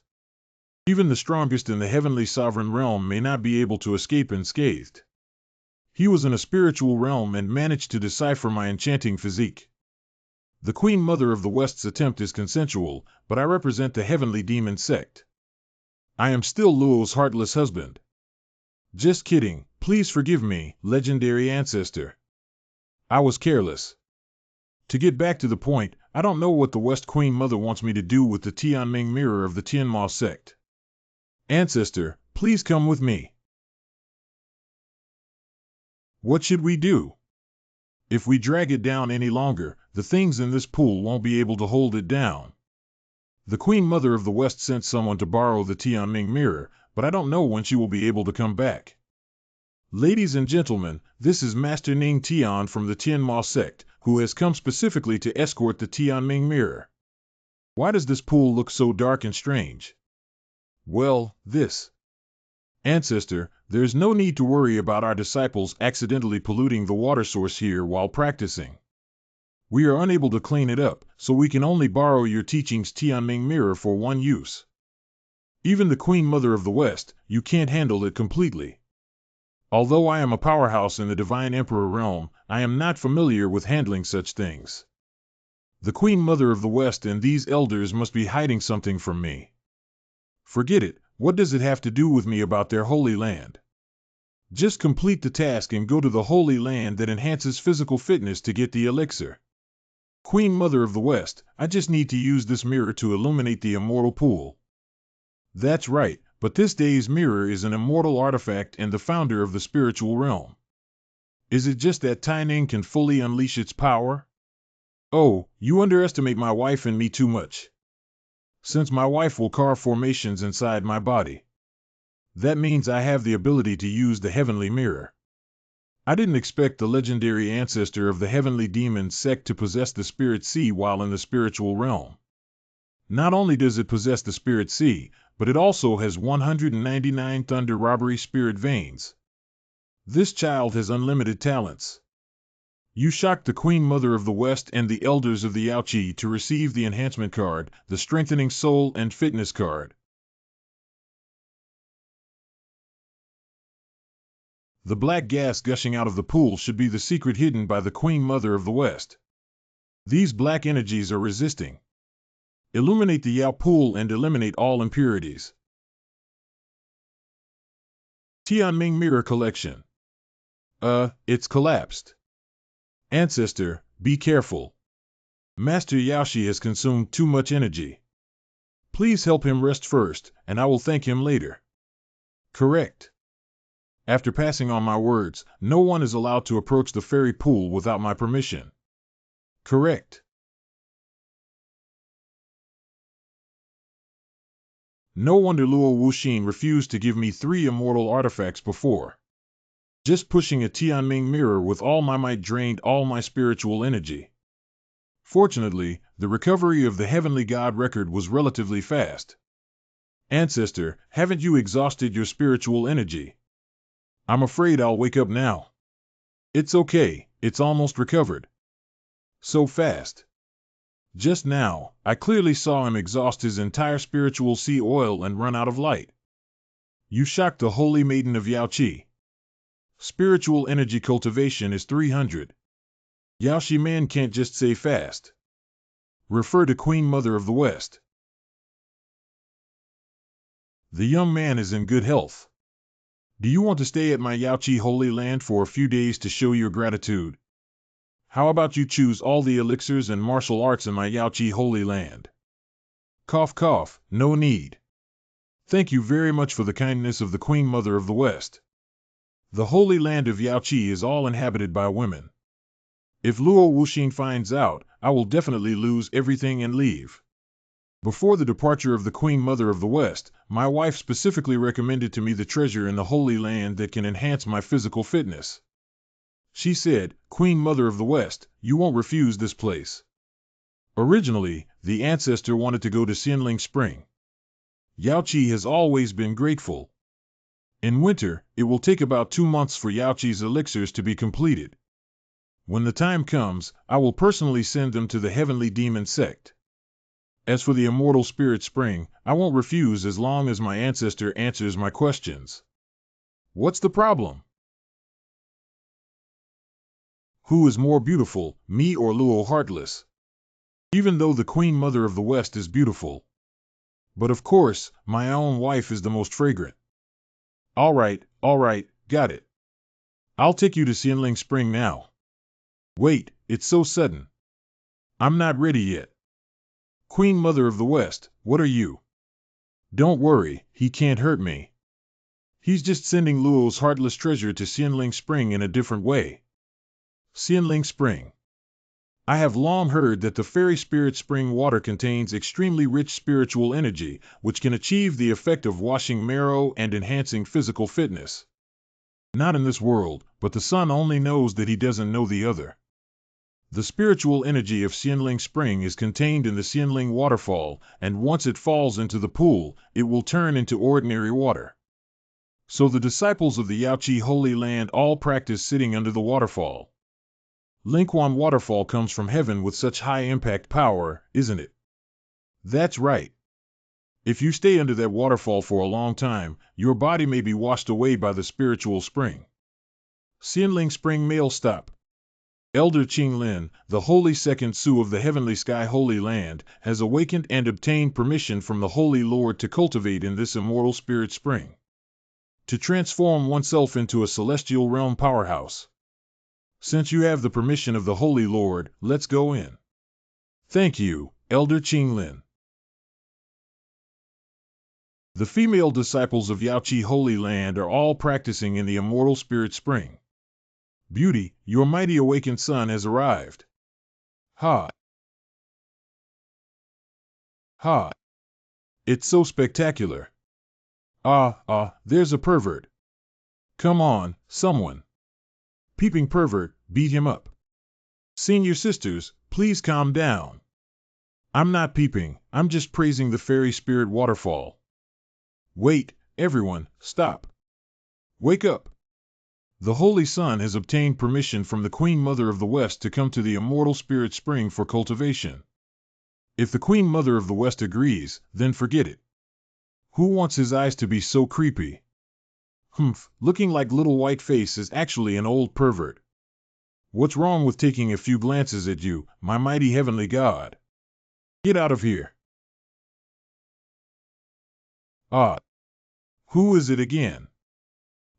Even the strongest in the heavenly sovereign realm may not be able to escape unscathed. He was in a spiritual realm and managed to decipher my enchanting physique. The Queen Mother of the West's attempt is consensual, but I represent the heavenly demon sect. I am still Luo's heartless husband. Just kidding, please forgive me, legendary ancestor. I was careless. To get back to the point, I don't know what the West Queen Mother wants me to do with the Tianming mirror of the Tianma sect. Ancestor, please come with me. What should we do? If we drag it down any longer, the things in this pool won't be able to hold it down. The Queen Mother of the West sent someone to borrow the Tianming mirror, but I don't know when she will be able to come back. Ladies and gentlemen, this is Master Ning Tian from the Tianma sect, who has come specifically to escort the Tianming mirror. Why does this pool look so dark and strange? Well, this. Ancestor, there's no need to worry about our disciples accidentally polluting the water source here while practicing. We are unable to clean it up, so we can only borrow your teaching's Tianming mirror for one use. Even the Queen Mother of the West, you can't handle it completely. Although I am a powerhouse in the Divine Emperor realm, I am not familiar with handling such things. The Queen Mother of the West and these elders must be hiding something from me. Forget it, what does it have to do with me about their holy land? Just complete the task and go to the holy land that enhances physical fitness to get the elixir. Queen Mother of the West, I just need to use this mirror to illuminate the immortal pool. That's right, but this day's mirror is an immortal artifact and the founder of the spiritual realm. Is it just that Taining can fully unleash its power? Oh, you underestimate my wife and me too much. Since my wife will carve formations inside my body. That means I have the ability to use the heavenly mirror. I didn't expect the legendary ancestor of the heavenly demon sect to possess the spirit sea while in the spiritual realm. Not only does it possess the spirit sea, but it also has 199 thunder robbery spirit veins. This child has unlimited talents. You shocked the Queen Mother of the West and the elders of the Yaoqi to receive the enhancement card, the strengthening soul and fitness card. The black gas gushing out of the pool should be the secret hidden by the Queen Mother of the West. These black energies are resisting. Illuminate the Yao pool and eliminate all impurities. Tianming Mirror Collection. It's collapsed. Ancestor, be careful. Master Yaoshi has consumed too much energy. Please help him rest first, and I will thank him later. Correct. After passing on my words, no one is allowed to approach the fairy pool without my permission. Correct. No wonder Luo Wuxin refused to give me 3 immortal artifacts before. Just pushing a Tianming mirror with all my might drained all my spiritual energy. Fortunately, the recovery of the Heavenly God record was relatively fast. Ancestor, haven't you exhausted your spiritual energy? I'm afraid I'll wake up now. It's okay, it's almost recovered. So fast. Just now, I clearly saw him exhaust his entire spiritual sea oil and run out of light. You shocked the Holy Maiden of Yaoqi. Spiritual energy cultivation is 300. Yaoshi man can't just say fast. Refer to Queen Mother of the West. The young man is in good health. Do you want to stay at my Yaoqi Holy Land for a few days to show your gratitude? How about you choose all the elixirs and martial arts in my Yaoqi Holy Land? Cough cough, no need. Thank you very much for the kindness of the Queen Mother of the West. The Holy Land of Yaoqi is all inhabited by women. If Luo Wuxin finds out, I will definitely lose everything and leave. Before the departure of the Queen Mother of the West, my wife specifically recommended to me the treasure in the Holy Land that can enhance my physical fitness. She said, Queen Mother of the West, you won't refuse this place. Originally, the ancestor wanted to go to Xianling Spring. Yaoqi has always been grateful. In winter, it will take about 2 months for Yaoqi's elixirs to be completed. When the time comes, I will personally send them to the Heavenly Demon Sect. As for the Immortal Spirit Spring, I won't refuse as long as my ancestor answers my questions. What's the problem? Who is more beautiful, me or Luo Heartless? Even though the Queen Mother of the West is beautiful. But of course, my own wife is the most fragrant. All right, got it. I'll take you to Xianling Spring now. Wait, it's so sudden. I'm not ready yet. Queen Mother of the West, what are you? Don't worry, he can't hurt me. He's just sending Luo's heartless treasure to Xianling Spring in a different way. Xianling Spring. I have long heard that the fairy spirit spring water contains extremely rich spiritual energy, which can achieve the effect of washing marrow and enhancing physical fitness. Not in this world, but the son only knows that he doesn't know the other. The spiritual energy of Xianling Spring is contained in the Xianling waterfall, and once it falls into the pool, it will turn into ordinary water. So the disciples of the Yaoqi Holy Land all practice sitting under the waterfall. Lingquan Waterfall comes from heaven with such high impact power, isn't it? That's right. If you stay under that waterfall for a long time, your body may be washed away by the spiritual spring. Xianling Spring Male Stop. Elder Qinglin, the Holy Second Su of the Heavenly Sky Holy Land, has awakened and obtained permission from the Holy Lord to cultivate in this immortal spirit spring. To transform oneself into a celestial realm powerhouse. Since you have the permission of the Holy Lord, let's go in. Thank you, Elder Qinglin. The female disciples of Yaoqi Holy Land are all practicing in the immortal spirit spring. Beauty, your mighty awakened son has arrived. Ha! Ha! It's so spectacular. There's a pervert. Come on, someone. Peeping pervert, beat him up. Senior sisters, please calm down. I'm not peeping, I'm just praising the fairy spirit waterfall. Wait, everyone, stop. Wake up. The Holy Son has obtained permission from the Queen Mother of the West to come to the immortal spirit spring for cultivation. If the Queen Mother of the West agrees, then forget it. Who wants his eyes to be so creepy? Humph, looking like little white face is actually an old pervert. What's wrong with taking a few glances at you, my mighty heavenly God? Get out of here. Ah, who is it again?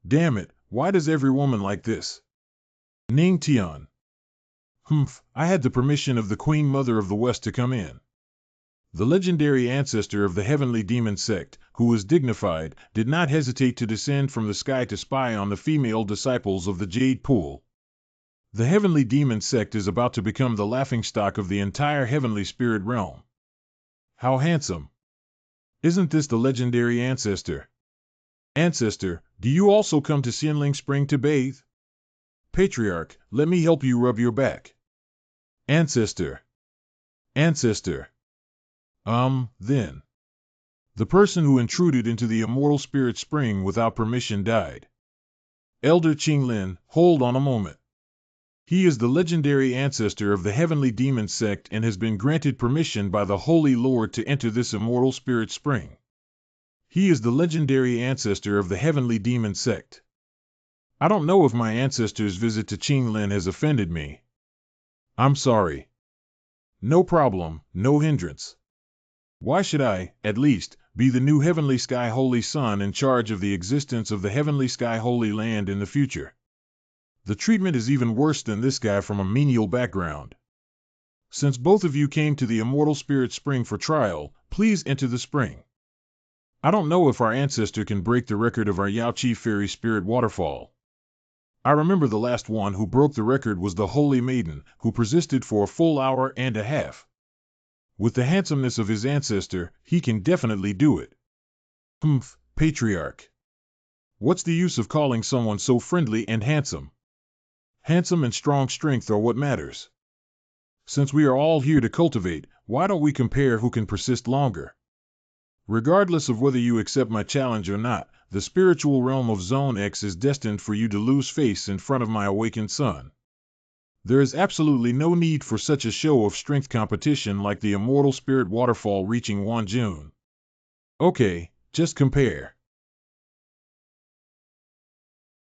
Damn it, why does every woman like this? Ning Tian. Humph, I had the permission of the Queen Mother of the West to come in. The legendary ancestor of the heavenly demon sect, who was dignified, did not hesitate to descend from the sky to spy on the female disciples of the Jade Pool. The heavenly demon sect is about to become the laughingstock of the entire heavenly spirit realm. How handsome! Isn't this the legendary ancestor? Ancestor, do you also come to Xianling Spring to bathe? Patriarch, let me help you rub your back. Ancestor. Ancestor. Then. The person who intruded into the immortal spirit spring without permission died. Elder Qinglin, hold on a moment. He is the legendary ancestor of the heavenly demon sect and has been granted permission by the Holy Lord to enter this immortal spirit spring. He is the legendary ancestor of the heavenly demon sect. I don't know if my ancestor's visit to Qinglin has offended me. I'm sorry. No problem, no hindrance. Why should I, at least, be the new Heavenly Sky Holy Son in charge of the existence of the Heavenly Sky Holy Land in the future? The treatment is even worse than this guy from a menial background. Since both of you came to the Immortal Spirit Spring for trial, please enter the spring. I don't know if our ancestor can break the record of our Yaoqi Fairy Spirit Waterfall. I remember the last one who broke the record was the Holy Maiden, who persisted for a full hour and a half. With the handsomeness of his ancestor, he can definitely do it. Humph, Patriarch. What's the use of calling someone so friendly and handsome? Handsome and strong strength are what matters. Since we are all here to cultivate, why don't we compare who can persist longer? Regardless of whether you accept my challenge or not, the spiritual realm of Zone X is destined for you to lose face in front of my awakened son. There is absolutely no need for such a show of strength competition like the immortal spirit waterfall reaching Wanjun. Okay, just compare.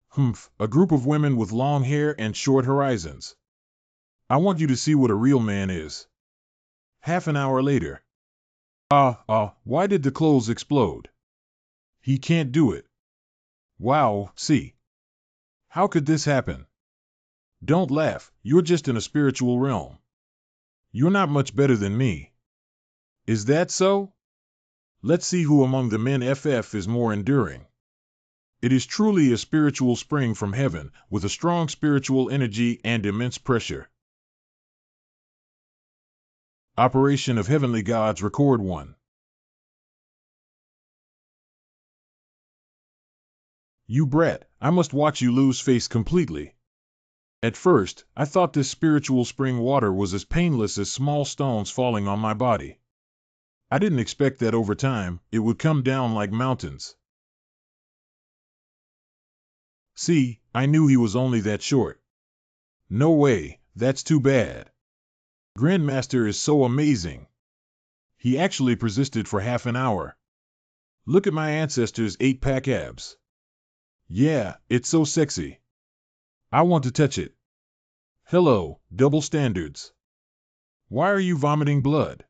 Humph, a group of women with long hair and short horizons. I want you to see what a real man is. Half an hour later. Why did the clothes explode? He can't do it. Wow, see. How could this happen? Don't laugh, you're just in a spiritual realm. You're not much better than me. Is that so? Let's see who among the men FF is more enduring. It is truly a spiritual spring from heaven, with a strong spiritual energy and immense pressure. Operation of Heavenly Gods Record 1. You brat, I must watch you lose face completely. At first, I thought this spiritual spring water was as painless as small stones falling on my body. I didn't expect that over time, it would come down like mountains. See, I knew he was only that short. No way, that's too bad. Grandmaster is so amazing. He actually persisted for half an hour. Look at my ancestor's 8-pack abs. Yeah, it's so sexy. I want to touch it. Hello, double standards. Why are you vomiting blood?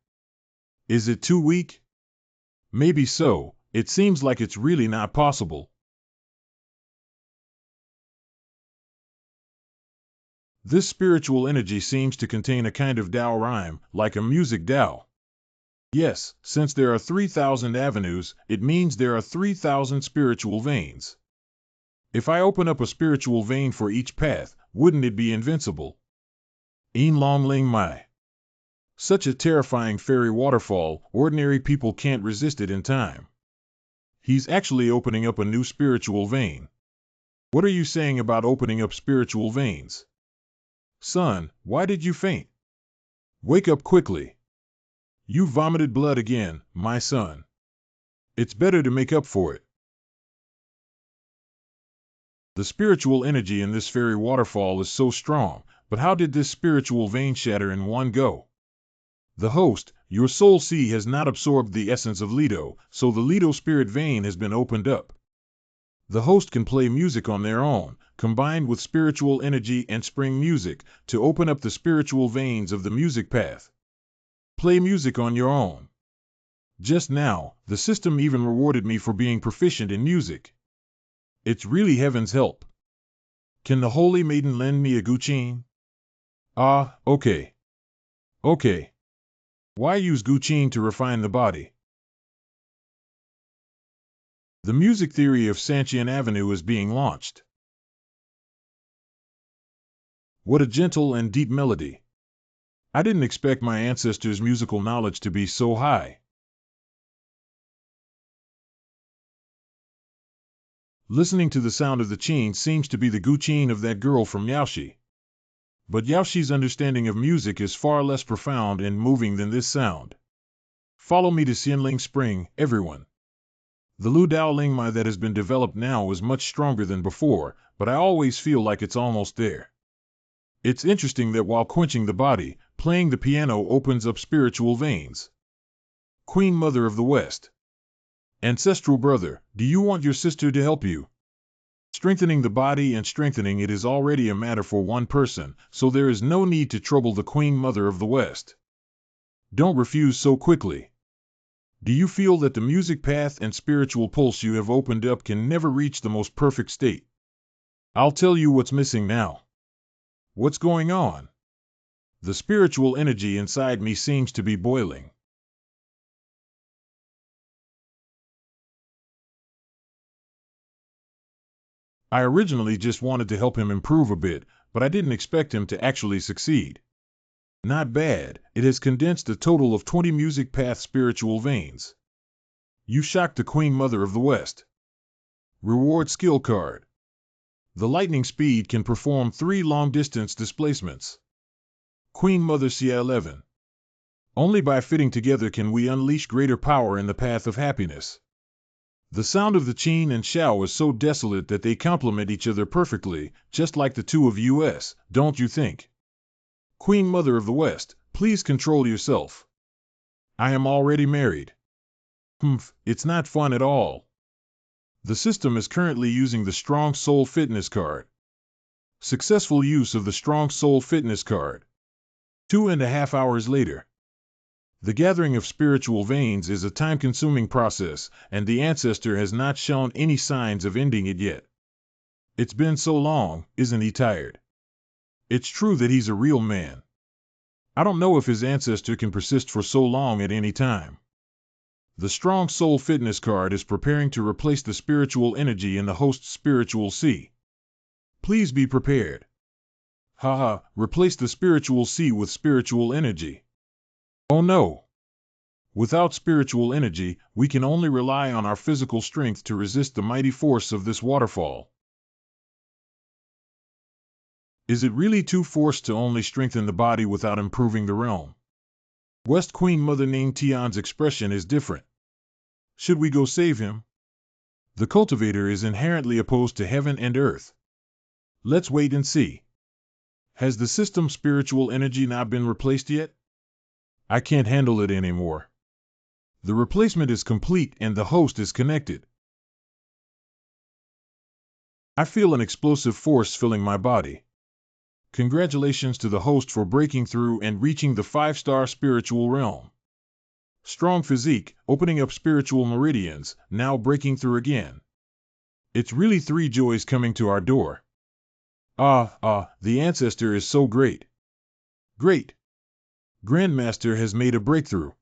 Is it too weak? Maybe so, it seems like it's really not possible. This spiritual energy seems to contain a kind of Tao rhyme, like a music Tao. Yes, since there are 3,000 avenues, it means there are 3,000 spiritual veins. If I open up a spiritual vein for each path, wouldn't it be invincible? Een Long Ling Mai. Such a terrifying fairy waterfall, ordinary people can't resist it in time. He's actually opening up a new spiritual vein. What are you saying about opening up spiritual veins? Son, why did you faint? Wake up quickly. You vomited blood again, my son. It's better to make up for it. The spiritual energy in this fairy waterfall is so strong, but how did this spiritual vein shatter in one go? The host, your soul sea, has not absorbed the essence of Leto, so the Leto spirit vein has been opened up. The host can play music on their own, combined with spiritual energy and spring music, to open up the spiritual veins of the music path. Play music on your own. Just now, the system even rewarded me for being proficient in music. It's really heaven's help. Can the Holy Maiden lend me a guqin? Ah, okay. Okay. Why use guqin to refine the body? The music theory of Sanchian Avenue is being launched. What a gentle and deep melody. I didn't expect my ancestors' musical knowledge to be so high. Listening to the sound of the qin seems to be the guqin of that girl from Yaoshi. But Yaoshi's understanding of music is far less profound and moving than this sound. Follow me to Xianling Spring, everyone. The Lu Dao Lingmai that has been developed now is much stronger than before, but I always feel like it's almost there. It's interesting that while quenching the body, playing the piano opens up spiritual veins. Queen Mother of the West. Ancestral brother, do you want your sister to help you? Strengthening the body and strengthening it is already a matter for one person, so there is no need to trouble the Queen Mother of the West. Don't refuse so quickly. Do you feel that the music path and spiritual pulse you have opened up can never reach the most perfect state? I'll tell you what's missing now. What's going on? The spiritual energy inside me seems to be boiling. I originally just wanted to help him improve a bit, but I didn't expect him to actually succeed. Not bad, it has condensed a total of 20 music path spiritual veins. You shocked the Queen Mother of the West. Reward skill card. The lightning speed can perform 3 long-distance displacements. Queen Mother CA11. Only by fitting together can we unleash greater power in the path of happiness. The sound of the qin and xiao is so desolate that they complement each other perfectly, just like the two of us, don't you think? Queen Mother of the West, please control yourself. I am already married. It's not fun at all. The system is currently using the Strong Soul Fitness card. Successful use of the Strong Soul Fitness card. 2.5 hours later. The gathering of spiritual veins is a time-consuming process, and the ancestor has not shown any signs of ending it yet. It's been so long, isn't he tired? It's true that he's a real man. I don't know if his ancestor can persist for so long at any time. The Strong Soul Fitness card is preparing to replace the spiritual energy in the host's spiritual sea. Please be prepared. Haha, replace the spiritual sea with spiritual energy. Oh no! Without spiritual energy, we can only rely on our physical strength to resist the mighty force of this waterfall. Is it really too forced to only strengthen the body without improving the realm? West Queen Mother Ning Tian's expression is different. Should we go save him? The cultivator is inherently opposed to heaven and earth. Let's wait and see. Has the system's spiritual energy not been replaced yet? I can't handle it anymore. The replacement is complete and the host is connected. I feel an explosive force filling my body. Congratulations to the host for breaking through and reaching the 5-star spiritual realm. Strong physique, opening up spiritual meridians, now breaking through again. It's really 3 joys coming to our door. The ancestor is so great. Great. Grandmaster has made a breakthrough.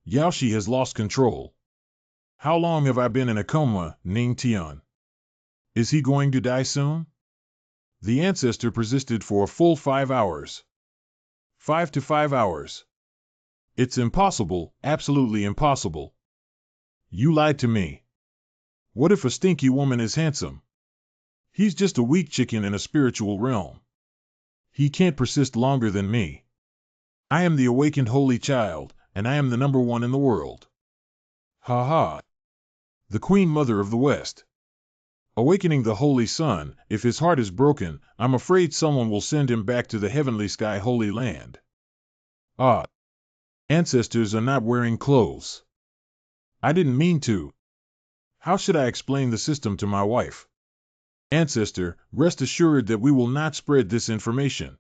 Yaoshi has lost control. How long have I been in a coma, Ning Tian? Is he going to die soon? The ancestor persisted for a full 5 hours. 5 to 5 hours. It's impossible, absolutely impossible. You lied to me. What if a stinky woman is handsome? He's just a weak chicken in a spiritual realm. He can't persist longer than me. I am the awakened holy child, and I am the #1 in the world. Ha ha. The Queen Mother of the West. Awakening the Holy Son, if his heart is broken, I'm afraid someone will send him back to the heavenly sky Holy Land. Ah, ancestors are not wearing clothes. I didn't mean to. How should I explain the system to my wife? Ancestor, rest assured that we will not spread this information.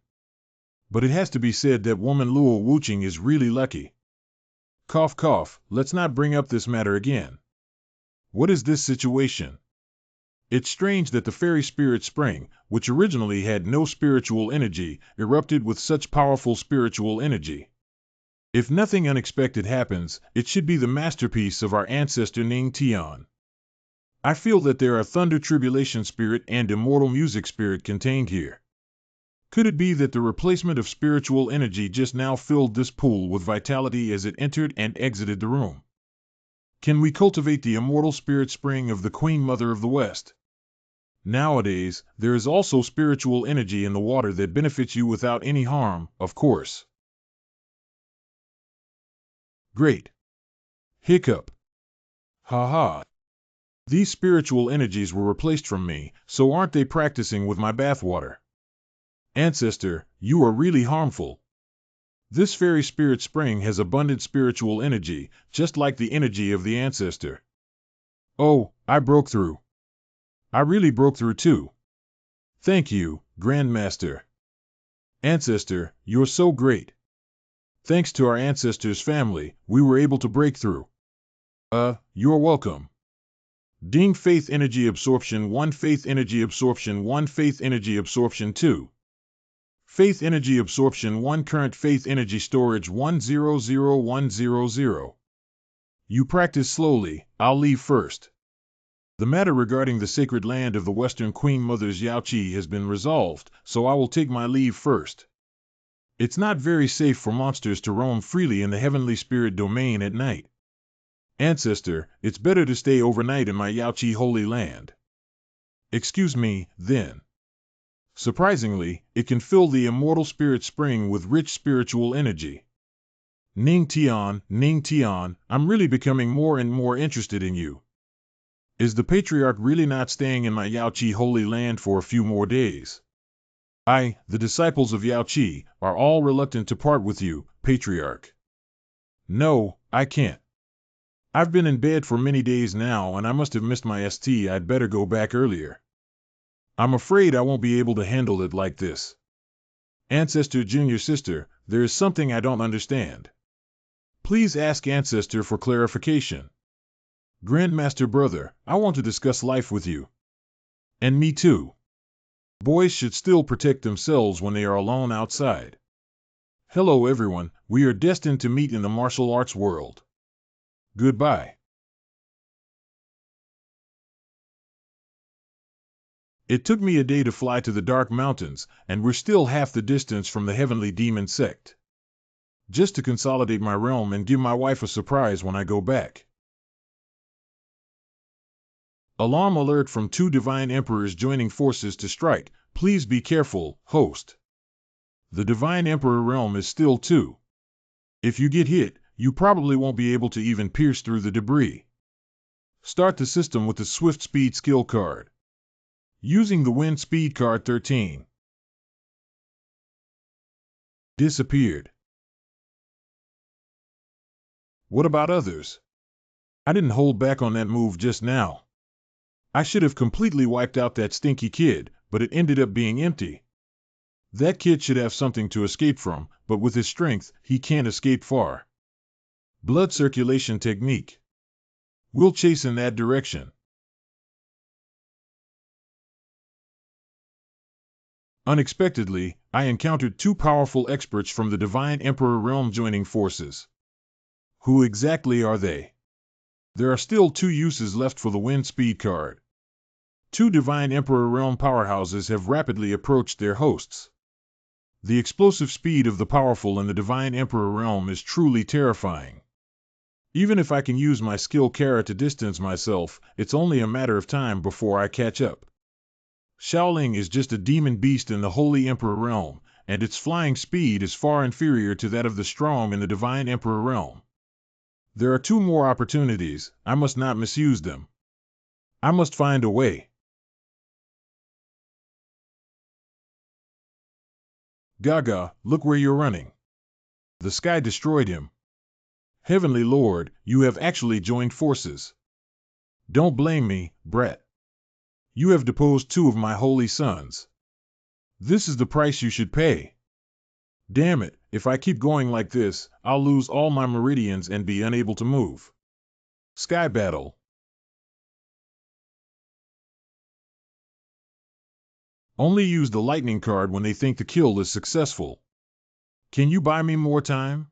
But it has to be said that woman Luo Wuching is really lucky. Cough cough, let's not bring up this matter again. What is this situation? It's strange that the fairy spirit spring, which originally had no spiritual energy, erupted with such powerful spiritual energy. If nothing unexpected happens, it should be the masterpiece of our ancestor Ning Tian. I feel that there are thunder tribulation spirit and immortal music spirit contained here. Could it be that the replacement of spiritual energy just now filled this pool with vitality as it entered and exited the room? Can we cultivate the immortal spirit spring of the Queen Mother of the West? Nowadays, there is also spiritual energy in the water that benefits you without any harm, of course. Great. Hiccup. Ha ha. These spiritual energies were replaced from me, so aren't they practicing with my bathwater? Ancestor, you are really harmful. This fairy spirit spring has abundant spiritual energy, just like the energy of the ancestor. Oh, I broke through. I really broke through too. Thank you, Grandmaster. Ancestor, you're so great. Thanks to our ancestor's family, we were able to break through. You're welcome. Ding Faith Energy Absorption 1 Faith Energy Absorption 1 Faith Energy Absorption 2 Faith Energy Absorption 1 Current Faith Energy Storage 100100. You practice slowly, I'll leave first. The matter regarding the sacred land of the Western Queen Mother's Yaoqi has been resolved, so I will take my leave first. It's not very safe for monsters to roam freely in the heavenly spirit domain at night. Ancestor, it's better to stay overnight in my Yaoqi holy land. Excuse me, then. Surprisingly, it can fill the immortal spirit spring with rich spiritual energy. Ning Tian, I'm really becoming more and more interested in you. Is the patriarch really not staying in my Yaoqi holy land for a few more days? I, the disciples of Yaoqi, are all reluctant to part with you, patriarch. No, I can't. I've been in bed for many days now and I must have missed my ST. I'd better go back earlier. I'm afraid I won't be able to handle it like this. Ancestor Junior Sister, there is something I don't understand. Please ask Ancestor for clarification. Grandmaster Brother, I want to discuss life with you. And me too. Boys should still protect themselves when they are alone outside. Hello everyone, we are destined to meet in the martial arts world. Goodbye. It took me a day to fly to the Dark Mountains, and we're still half the distance from the Heavenly Demon Sect. Just to consolidate my realm and give my wife a surprise when I go back. Alarm alert from 2 Divine Emperors joining forces to strike. Please be careful, host. The Divine Emperor realm is still 2. If you get hit, you probably won't be able to even pierce through the debris. Start the system with the Swift Speed skill card. Using the Wind Speed card 13. Disappeared. What about others? I didn't hold back on that move just now. I should have completely wiped out that stinky kid, but it ended up being empty. That kid should have something to escape from, but with his strength, he can't escape far. Blood circulation technique. We'll chase in that direction. Unexpectedly, I encountered 2 powerful experts from the Divine Emperor realm joining forces. Who exactly are they? There are still 2 uses left for the Wind Speed card. 2 Divine Emperor realm powerhouses have rapidly approached their hosts. The explosive speed of the powerful in the Divine Emperor realm is truly terrifying. Even if I can use my skill Kara to distance myself, it's only a matter of time before I catch up. Shaoling is just a demon beast in the Holy Emperor realm, and its flying speed is far inferior to that of the strong in the Divine Emperor realm. There are 2 more opportunities, I must not misuse them. I must find a way. Gaga, look where you're running. The sky destroyed him. Heavenly Lord, you have actually joined forces. Don't blame me, Brett. You have deposed 2 of my holy sons. This is the price you should pay. Damn it, if I keep going like this, I'll lose all my meridians and be unable to move. Sky battle. Only use the lightning card when they think the kill is successful. Can you buy me more time?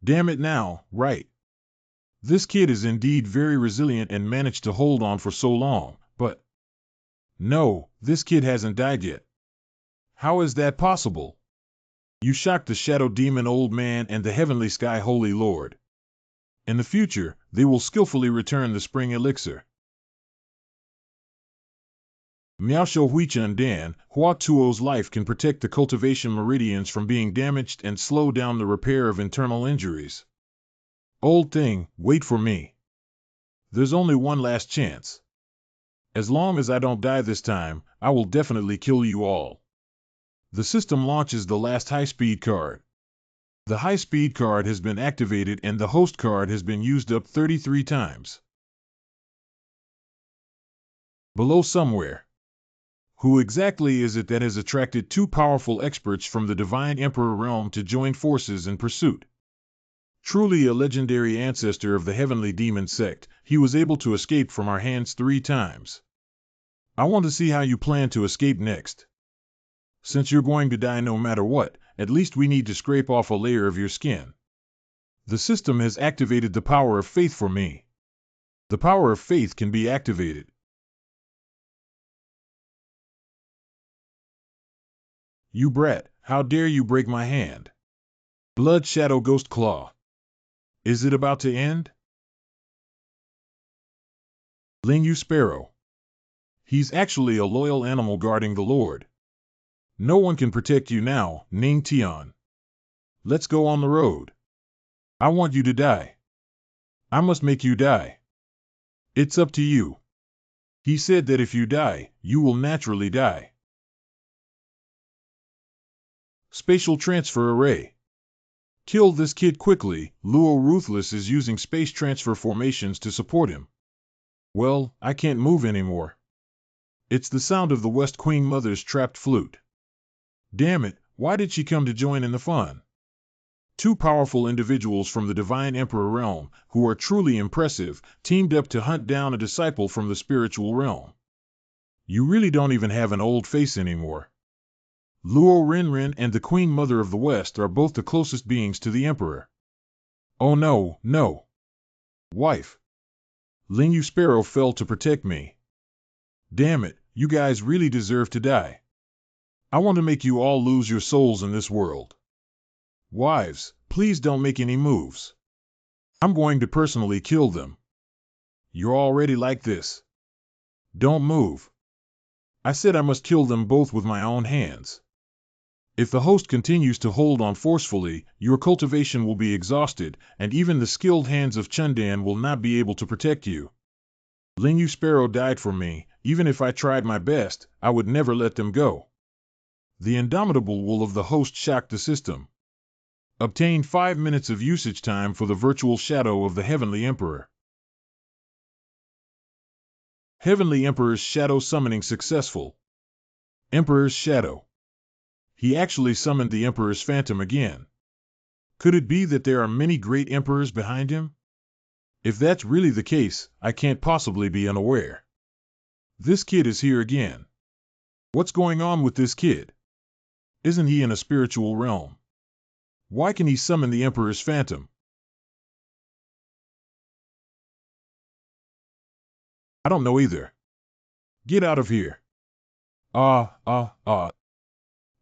Damn it now, right. This kid is indeed very resilient and managed to hold on for so long, but... No, this kid hasn't died yet. How is that possible? You shocked the Shadow Demon Old Man and the Heavenly Sky Holy Lord. In the future, they will skillfully return the Spring Elixir. Miaosho Huichan Dan, Hua Tuo's life can protect the cultivation meridians from being damaged and slow down the repair of internal injuries. Old thing, wait for me. There's only one last chance. As long as I don't die this time, I will definitely kill you all. The system launches the last high-speed card. The high-speed card has been activated and the host card has been used up 33 times. Below somewhere. Who exactly is it that has attracted 2 powerful experts from the Divine Emperor realm to join forces in pursuit? Truly a legendary ancestor of the Heavenly Demon sect, he was able to escape from our hands 3 times. I want to see how you plan to escape next. Since you're going to die no matter what, at least we need to scrape off a layer of your skin. The system has activated the power of faith for me. The power of faith can be activated. You brat, how dare you break my hand? Blood Shadow Ghost Claw. Is it about to end? Lingyu Sparrow. He's actually a loyal animal guarding the Lord. No one can protect you now, Ning Tian. Let's go on the road. I want you to die. I must make you die. It's up to you. He said that if you die, you will naturally die. Spatial Transfer Array. Kill this kid quickly. Luo Ruthless is using space transfer formations to support him. Well, I can't move anymore. It's the sound of the West Queen Mother's trapped flute. Damn it, why did she come to join in the fun? 2 powerful individuals from the Divine Emperor realm, who are truly impressive, teamed up to hunt down a disciple from the spiritual realm. You really don't even have an old face anymore. Luo Rinrin and the Queen Mother of the West are both the closest beings to the Emperor. Oh no, no. Wife. Lingyu Sparrow fell to protect me. Damn it, you guys really deserve to die. I want to make you all lose your souls in this world. Wives, please don't make any moves. I'm going to personally kill them. You're already like this. Don't move. I said I must kill them both with my own hands. If the host continues to hold on forcefully, your cultivation will be exhausted, and even the skilled hands of Chundan will not be able to protect you. Lingyu Sparrow died for me. Even if I tried my best, I would never let them go. The indomitable will of the host shocked the system. Obtain 5 minutes of usage time for the virtual shadow of the Heavenly Emperor. Heavenly Emperor's shadow summoning successful. Emperor's shadow. He actually summoned the Emperor's phantom again. Could it be that there are many great emperors behind him? If that's really the case, I can't possibly be unaware. This kid is here again. What's going on with this kid? Isn't he in a spiritual realm? Why can he summon the Emperor's phantom? I don't know either. Get out of here. I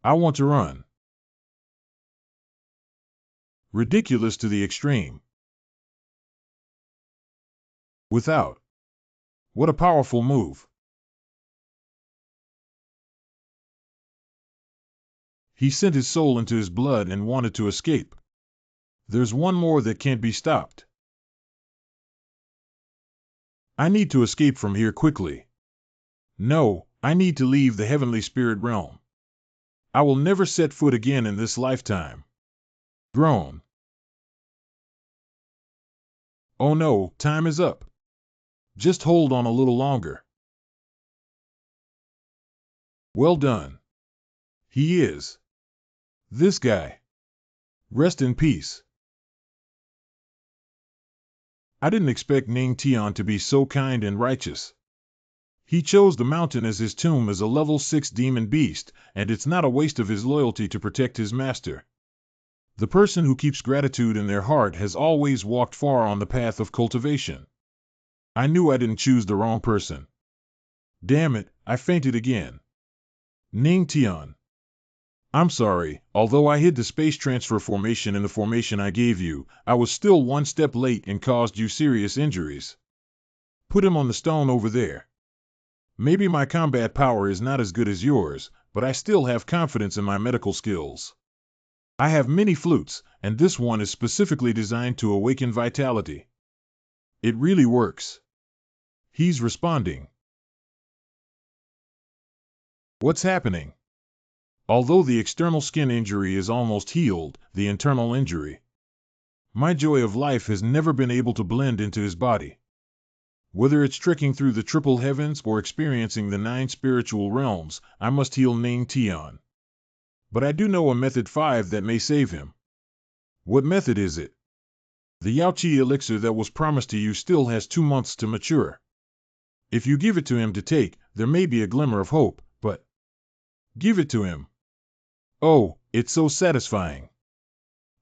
want to run. Ridiculous to the extreme. Without. What a powerful move. He sent his soul into his blood and wanted to escape. There's one more that can't be stopped. I need to escape from here quickly. No, I need to leave the heavenly spirit realm. I will never set foot again in this lifetime. Groan. Oh no, time is up. Just hold on a little longer. Well done. He is. This guy. Rest in peace. I didn't expect Ning Tian to be so kind and righteous. He chose the mountain as his tomb as a level 6 demon beast, and it's not a waste of his loyalty to protect his master. The person who keeps gratitude in their heart has always walked far on the path of cultivation. I knew I didn't choose the wrong person. Damn it, I fainted again. Ning Tian. I'm sorry, although I hid the space transfer formation in the formation I gave you, I was still one step late and caused you serious injuries. Put him on the stone over there. Maybe my combat power is not as good as yours, but I still have confidence in my medical skills. I have many flutes, and this one is specifically designed to awaken vitality. It really works. He's responding. What's happening? Although the external skin injury is almost healed, the internal injury. My joy of life has never been able to blend into his body. Whether it's trekking through the triple heavens or experiencing the 9 spiritual realms, I must heal Ning Tian. But I do know a method 5 that may save him. What method is it? The Yaoqi elixir that was promised to you still has 2 months to mature. If you give it to him to take, there may be a glimmer of hope, but give it to him. Oh, it's so satisfying.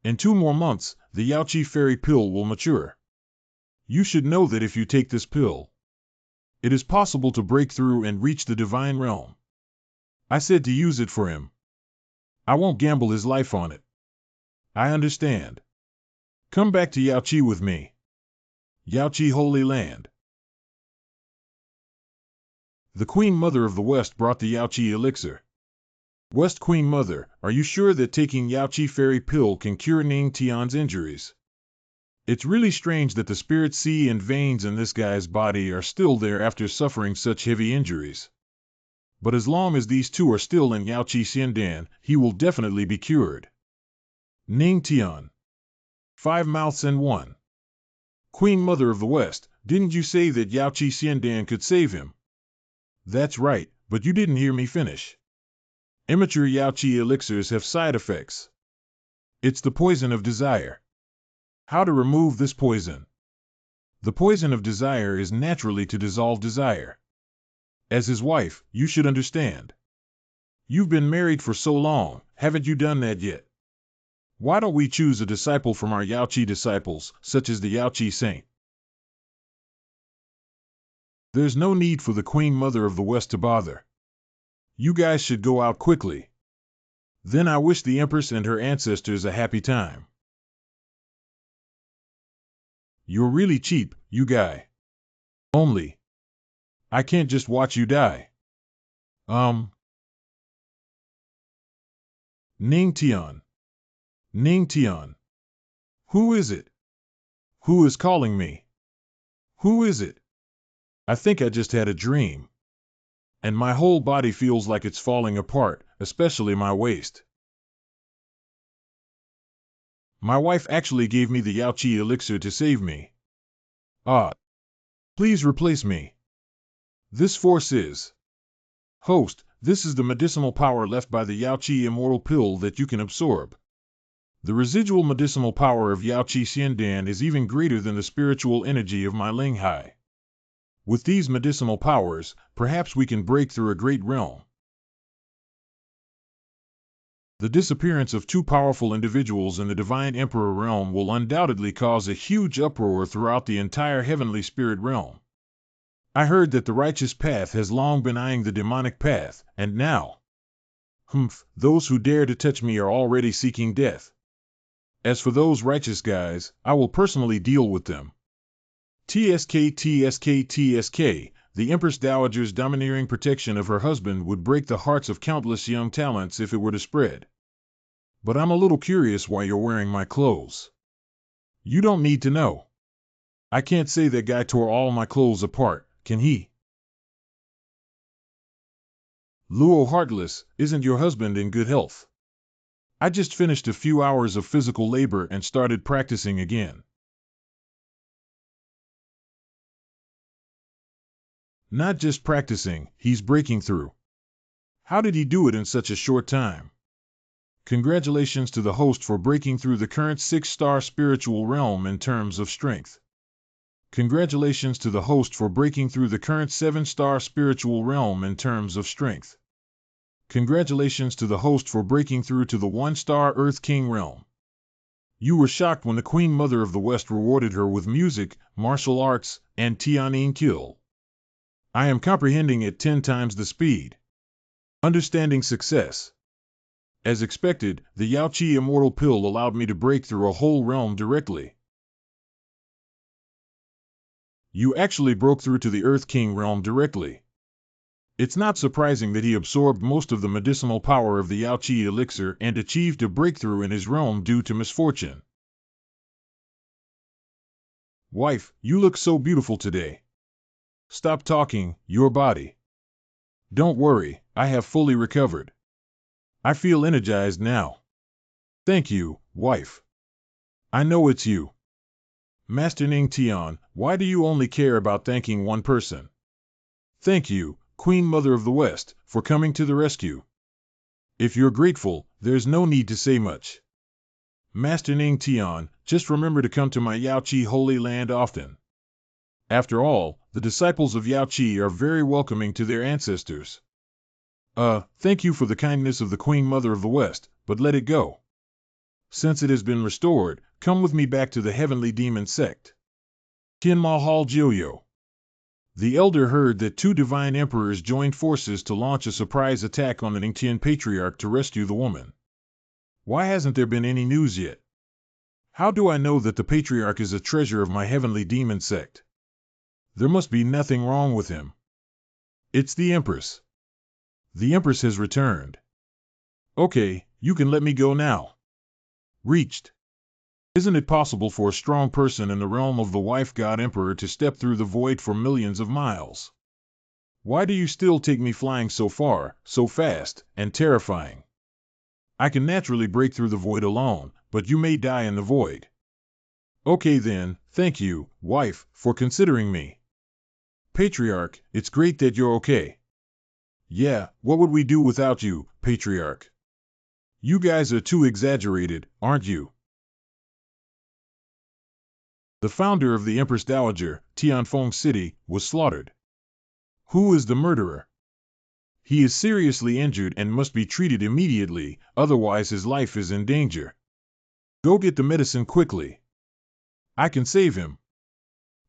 In 2 more months, the Yaoqi fairy pill will mature. You should know that if you take this pill, it is possible to break through and reach the divine realm. I said to use it for him. I won't gamble his life on it. I understand. Come back to Yaoqi with me. Yaoqi Holy Land. The Queen Mother of the West brought the Yaoqi elixir. West Queen Mother, are you sure that taking Yaoqi fairy pill can cure Ning Tian's injuries? It's really strange that the spirit sea and veins in this guy's body are still there after suffering such heavy injuries. But as long as these 2 are still in Yaoqi Xiandan, he will definitely be cured. Ning Tian. 5 mouths and 1. Queen Mother of the West, didn't you say that Yaoqi Xiandan could save him? That's right, but you didn't hear me finish. Immature Yaoqi elixirs have side effects. It's the poison of desire. How to remove this poison? The poison of desire is naturally to dissolve desire. As his wife, you should understand. You've been married for so long, haven't you done that yet? Why don't we choose a disciple from our Yaoqi disciples, such as the Yaoqi saint? There's no need for the Queen Mother of the West to bother. You guys should go out quickly. Then I wish the Empress and her ancestors a happy time. You're really cheap, you guy. Only. I can't just watch you die. Ning Tian. Ning Tian. Who is it? Who is calling me? Who is it? I think I just had a dream. And my whole body feels like it's falling apart, especially my waist. My wife actually gave me the Yaoqi elixir to save me. Ah. Please replace me. This force is. Host, this is the medicinal power left by the Yaoqi immortal pill that you can absorb. The residual medicinal power of Yaoqi Xiandan is even greater than the spiritual energy of my Linghai. With these medicinal powers, perhaps we can break through a great realm. The disappearance of 2 powerful individuals in the Divine Emperor realm will undoubtedly cause a huge uproar throughout the entire heavenly spirit realm. I heard that the righteous path has long been eyeing the demonic path, and now, those who dare to touch me are already seeking death. As for those righteous guys, I will personally deal with them. TSK, TSK, TSK, the Empress Dowager's domineering protection of her husband would break the hearts of countless young talents if it were to spread. But I'm a little curious why you're wearing my clothes. You don't need to know. I can't say that guy tore all my clothes apart, can he? Luo Heartless, isn't your husband in good health? I just finished a few hours of physical labor and started practicing again. Not just practicing, he's breaking through. How did he do it in such a short time? Congratulations to the host for breaking through the current 6-star spiritual realm in terms of strength. Congratulations to the host for breaking through the current 7-star spiritual realm in terms of strength. Congratulations to the host for breaking through to the 1-star Earth King realm. You were shocked when the Queen Mother of the West rewarded her with music, martial arts, and Tianyin Kill. I am comprehending at 10 times the speed. Understanding success. As expected, the Yaoqi Immortal Pill allowed me to break through a whole realm directly. You actually broke through to the Earth King realm directly. It's not surprising that he absorbed most of the medicinal power of the Yaoqi elixir and achieved a breakthrough in his realm due to misfortune. Wife, you look so beautiful today. Stop talking, your body. Don't worry, I have fully recovered. I feel energized now. Thank you, wife. I know it's you. Master Ning Tian, why do you only care about thanking one person? Thank you, Queen Mother of the West, for coming to the rescue. If you're grateful, there's no need to say much. Master Ning Tian, just remember to come to my Yaoqi Holy Land often. After all, the disciples of Yaoqi are very welcoming to their ancestors. Thank you for the kindness of the Queen Mother of the West, but let it go. Since it has been restored, come with me back to the Heavenly Demon Sect. Tian Mahal Jioyo. The elder heard that 2 divine emperors joined forces to launch a surprise attack on the Ningtian Patriarch to rescue the woman. Why hasn't there been any news yet? How do I know that the Patriarch is a treasure of my Heavenly Demon Sect? There must be nothing wrong with him. It's the Empress. The Empress has returned. Okay, you can let me go now. Reached. Isn't it possible for a strong person in the realm of the wife god emperor to step through the void for millions of miles? Why do you still take me flying so far, so fast, and terrifying? I can naturally break through the void alone, but you may die in the void. Okay then, thank you, wife, for considering me. Patriarch, it's great that you're okay. Yeah, what would we do without you, Patriarch? You guys are too exaggerated, aren't you? The founder of the Empress Dowager, Tianfeng City, was slaughtered. Who is the murderer? He is seriously injured and must be treated immediately, otherwise his life is in danger. Go get the medicine quickly. I can save him.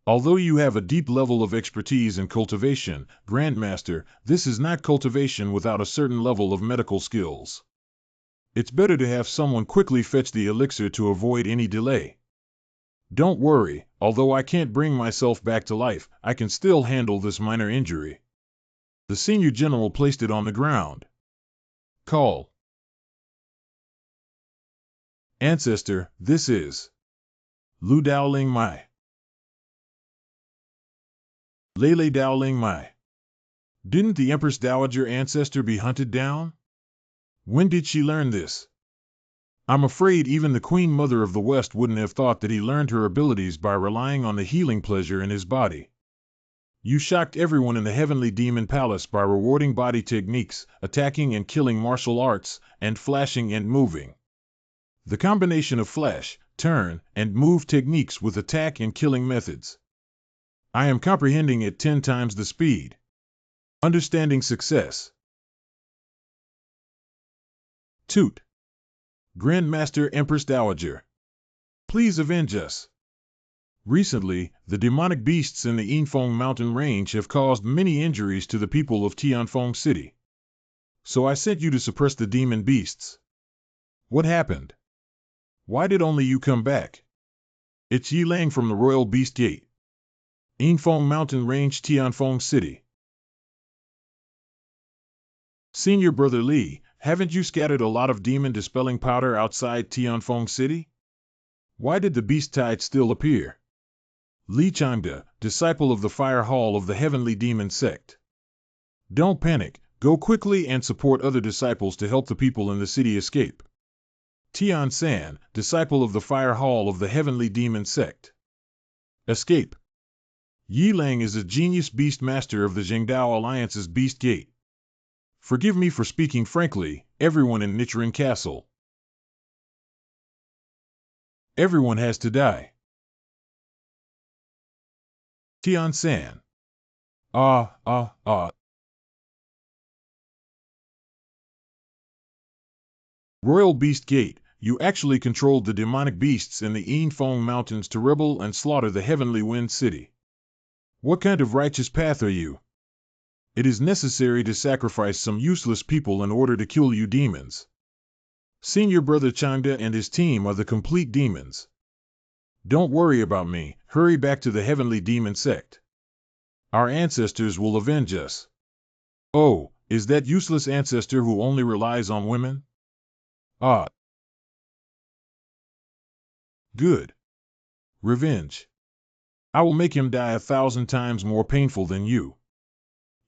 Although you have a deep level of expertise in cultivation, Grandmaster, this is not cultivation without a certain level of medical skills. It's better to have someone quickly fetch the elixir to avoid any delay. Don't worry, although I can't bring myself back to life, I can still handle this minor injury. The senior general placed it on the ground. Call. Ancestor, this is Lu Daoling Mai. Lele Daoling Mai. Didn't the Empress Dowager ancestor be hunted down? When did she learn this? I'm afraid even the Queen Mother of the West wouldn't have thought that he learned her abilities by relying on the healing pleasure in his body. You shocked everyone in the Heavenly Demon Palace by rewarding body techniques, attacking and killing martial arts, and flashing and moving. The combination of flash, turn, and move techniques with attack and killing methods. I am comprehending at 10 times the speed. Understanding success. Toot. Grandmaster Empress Dowager. Please avenge us. Recently, the demonic beasts in the Yinfeng mountain range have caused many injuries to the people of Tianfeng City. So I sent you to suppress the demon beasts. What happened? Why did only you come back? It's Yi Lang from the Royal Beast Gate. Yinfeng Mountain Range, Tianfeng City. Senior Brother Li, haven't you scattered a lot of demon-dispelling powder outside Tianfeng City? Why did the beast tide still appear? Li Changde, disciple of the Fire Hall of the Heavenly Demon Sect. Don't panic, Go quickly and support other disciples to help the people in the city escape. Tian San, disciple of the Fire Hall of the Heavenly Demon Sect. Escape. Yi Lang is a genius beast master of the Jingdao Alliance's Beast Gate. Forgive me for speaking frankly, everyone in Nichiren Castle. Everyone has to die. Tian San. Royal Beast Gate, you actually controlled the demonic beasts in the Yinfeng Mountains to rebel and slaughter the Heavenly Wind City. What kind of righteous path are you? It is necessary to sacrifice some useless people in order to kill you demons. Senior Brother Changda and his team are the complete demons. Don't worry about me, hurry back to the Heavenly Demon Sect. Our ancestors will avenge us. Oh, is that useless ancestor who only relies on women? Ah. Good. Revenge. I will make him die 1,000 times more painful than you.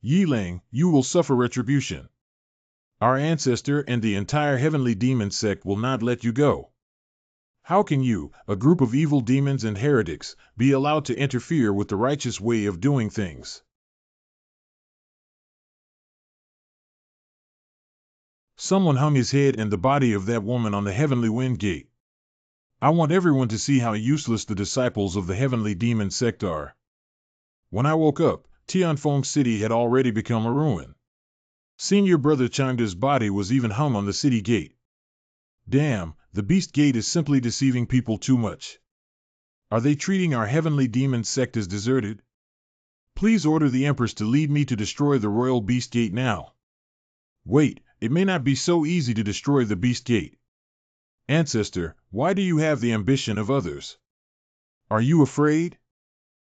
Yi Lang, you will suffer retribution. Our ancestor and the entire Heavenly Demon Sect will not let you go. How can you, a group of evil demons and heretics, be allowed to interfere with the righteous way of doing things? Someone hung his head and the body of that woman on the Heavenly Wind Gate. I want everyone to see how useless the disciples of the Heavenly Demon Sect are. When I woke up, Tianfeng City had already become a ruin. Senior Brother Changda's body was even hung on the city gate. Damn, the Beast Gate is simply deceiving people too much. Are they treating our Heavenly Demon Sect as deserted? Please order the Empress to lead me to destroy the Royal Beast Gate now. Wait, it may not be so easy to destroy the Beast Gate. Ancestor, why do you have the ambition of others? Are you afraid?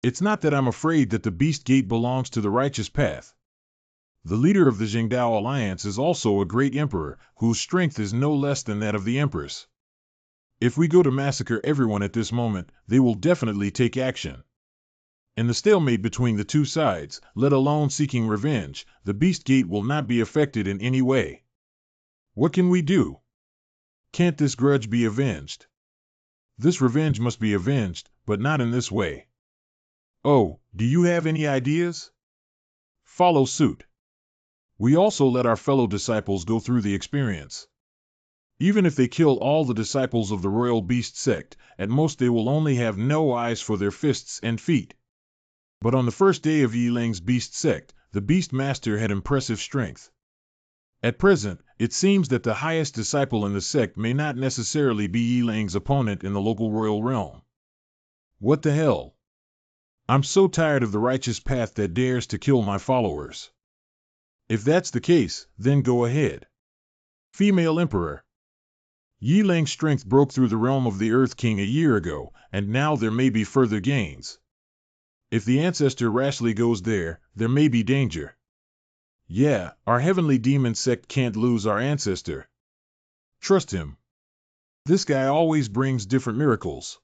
It's not that I'm afraid that the Beast Gate belongs to the righteous path. The leader of the Jingdao Alliance is also a great emperor, whose strength is no less than that of the Empress. If we go to massacre everyone at this moment, they will definitely take action. In the stalemate between the two sides, let alone seeking revenge, the Beast Gate will not be affected in any way. What can we do? Can't this grudge be avenged? This revenge must be avenged, but not in this way. Oh, do you have any ideas? Follow suit. We also let our fellow disciples go through the experience. Even if they kill all the disciples of the Royal Beast Sect, at most they will only have no eyes for their fists and feet. But on the first day of Yi Lang's Beast Sect, the Beast Master had impressive strength. At present, it seems that the highest disciple in the sect may not necessarily be Yi Lang's opponent in the local royal realm. What the hell? I'm so tired of the righteous path that dares to kill my followers. If that's the case, then go ahead. Female Emperor. Yi Lang's strength broke through the realm of the Earth King a year ago, and now there may be further gains. If the ancestor rashly goes there, there may be danger. Yeah, our Heavenly Demon Sect can't lose our ancestor. Trust him. This guy always brings different miracles.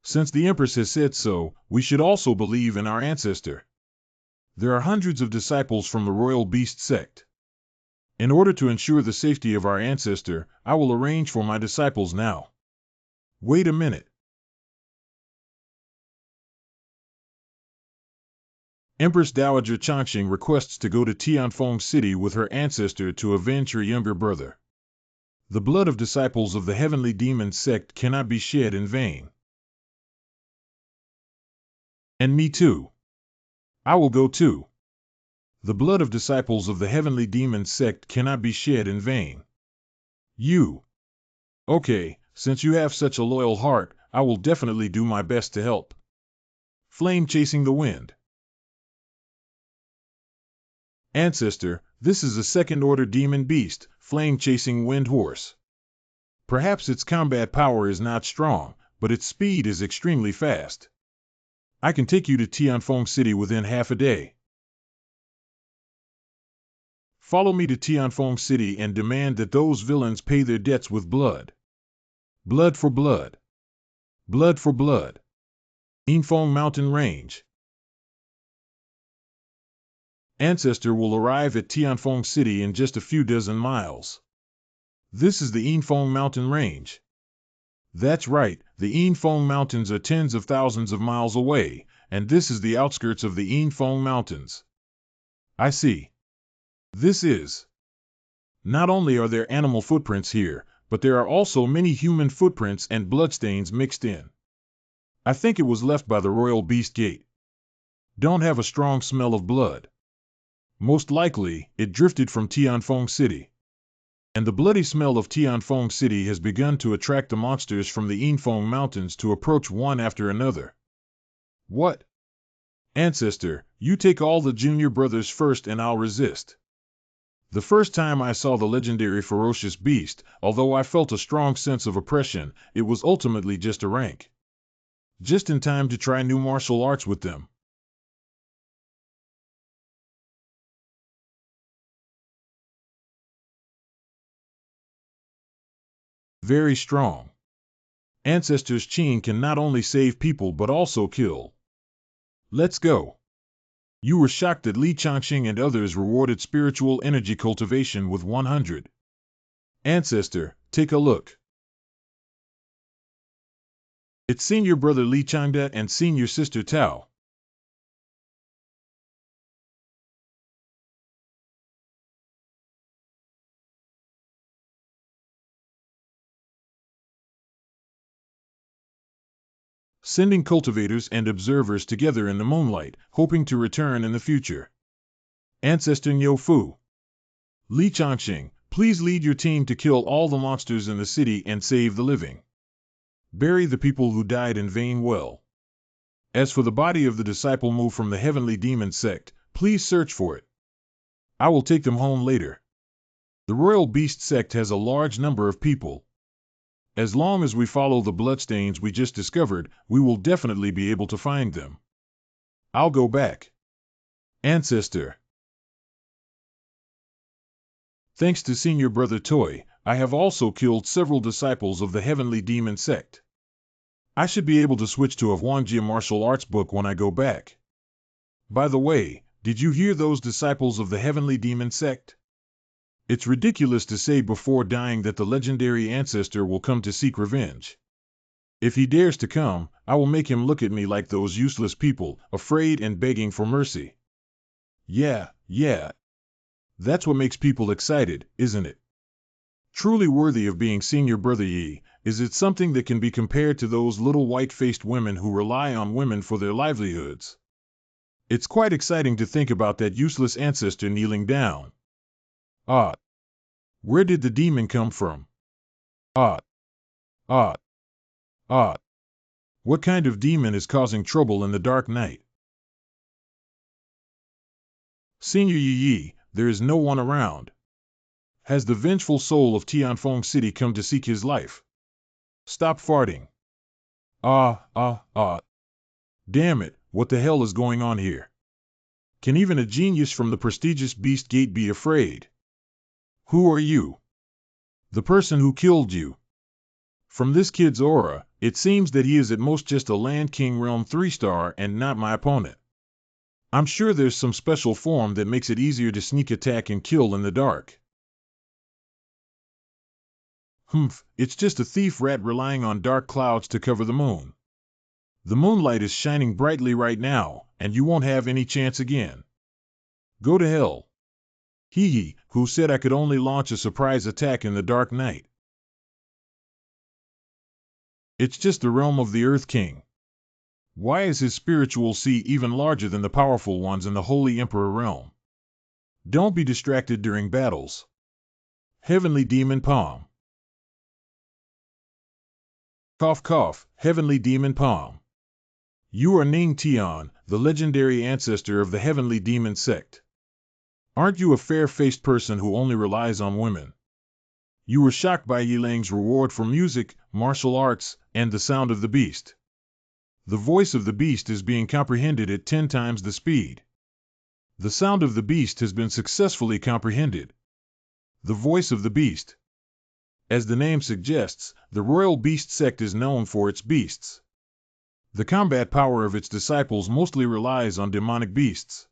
Since the Empress has said so, we should also believe in our ancestor. There are hundreds of disciples from the Royal Beast Sect. In order to ensure the safety of our ancestor, I will arrange for my disciples now. Wait a minute. Empress Dowager Changxing requests to go to Tianfeng City with her ancestor to avenge her younger brother. The blood of disciples of the Heavenly Demon Sect cannot be shed in vain. And me too. I will go too. The blood of disciples of the Heavenly Demon Sect cannot be shed in vain. You. Okay, since you have such a loyal heart, I will definitely do my best to help. Flame chasing the wind. Ancestor, this is a second-order demon beast, flame-chasing wind horse. Perhaps its combat power is not strong, but its speed is extremely fast. I can take you to Tianfeng City within half a day. Follow me to Tianfeng City and demand that those villains pay their debts with blood. Blood for blood. Blood for blood. Yinfeng Mountain Range. Ancestor will arrive at Tianfeng City in just a few dozen miles. This is the Yinfeng mountain range. That's right, the Yinfeng Mountains are tens of thousands of miles away, and this is the outskirts of the Yinfeng Mountains. I see. This is. Not only are there animal footprints here, but there are also many human footprints and bloodstains mixed in. I think it was left by the royal beast gate. Don't have a strong smell of blood. Most likely, it drifted from Tianfeng City. And the bloody smell of Tianfeng City has begun to attract the monsters from the Yinfeng Mountains to approach one after another. What? Ancestor, you take all the junior brothers first and I'll resist. The first time I saw the legendary ferocious beast, although I felt a strong sense of oppression, it was ultimately just a rank. Just in time to try new martial arts with them. Very strong. Ancestor's Qin can not only save people but also kill. Let's go. You were shocked that Li Changqing and others rewarded spiritual energy cultivation with 100. Ancestor, take a look. It's senior brother Li Changda and senior sister Tao. Sending cultivators and observers together in the moonlight, hoping to return in the future. Ancestor Nyo Fu. Li Changqing, please lead your team to kill all the monsters in the city and save the living. Bury the people who died in vain well. As for the body of the disciple Mu from the heavenly demon sect, please search for it. I will take them home later. The royal beast sect has a large number of people. As long as we follow the bloodstains we just discovered, we will definitely be able to find them. I'll go back. Ancestor. Thanks to senior brother Toy, I have also killed several disciples of the heavenly demon sect. I should be able to switch to a Huangjia martial arts book when I go back. By the way, did you hear those disciples of the heavenly demon sect? It's ridiculous to say before dying that the legendary ancestor will come to seek revenge. If he dares to come, I will make him look at me like those useless people, afraid and begging for mercy. Yeah. That's what makes people excited, isn't it? Truly worthy of being senior brother Yi, is it something that can be compared to those little white-faced women who rely on women for their livelihoods? It's quite exciting to think about that useless ancestor kneeling down. Where did the demon come from? What kind of demon is causing trouble in the dark night? Senior Yi, there is no one around. Has the vengeful soul of Tianfeng City come to seek his life? Stop farting. Damn it, what the hell is going on here? Can even a genius from the prestigious Beast Gate be afraid? Who are you? The person who killed you. From this kid's aura, it seems that he is at most just a Land King Realm 3-star and not my opponent. I'm sure there's some special form that makes it easier to sneak attack and kill in the dark. It's just a thief rat relying on dark clouds to cover the moon. The moonlight is shining brightly right now, and you won't have any chance again. Go to hell. Who said I could only launch a surprise attack in the dark night? It's just the realm of the Earth King. Why is his spiritual sea even larger than the powerful ones in the Holy Emperor realm? Don't be distracted during battles. Heavenly Demon Palm. Cough cough, Heavenly Demon Palm. You are Ning Tian, the legendary ancestor of the Heavenly Demon sect. Aren't you a fair-faced person who only relies on women? You were shocked by Yilang's reward for music, martial arts, and the sound of the beast. The voice of the beast is being comprehended at 10 times the speed. The sound of the beast has been successfully comprehended. The voice of the beast. As the name suggests, the royal beast sect is known for its beasts. The combat power of its disciples mostly relies on demonic beasts.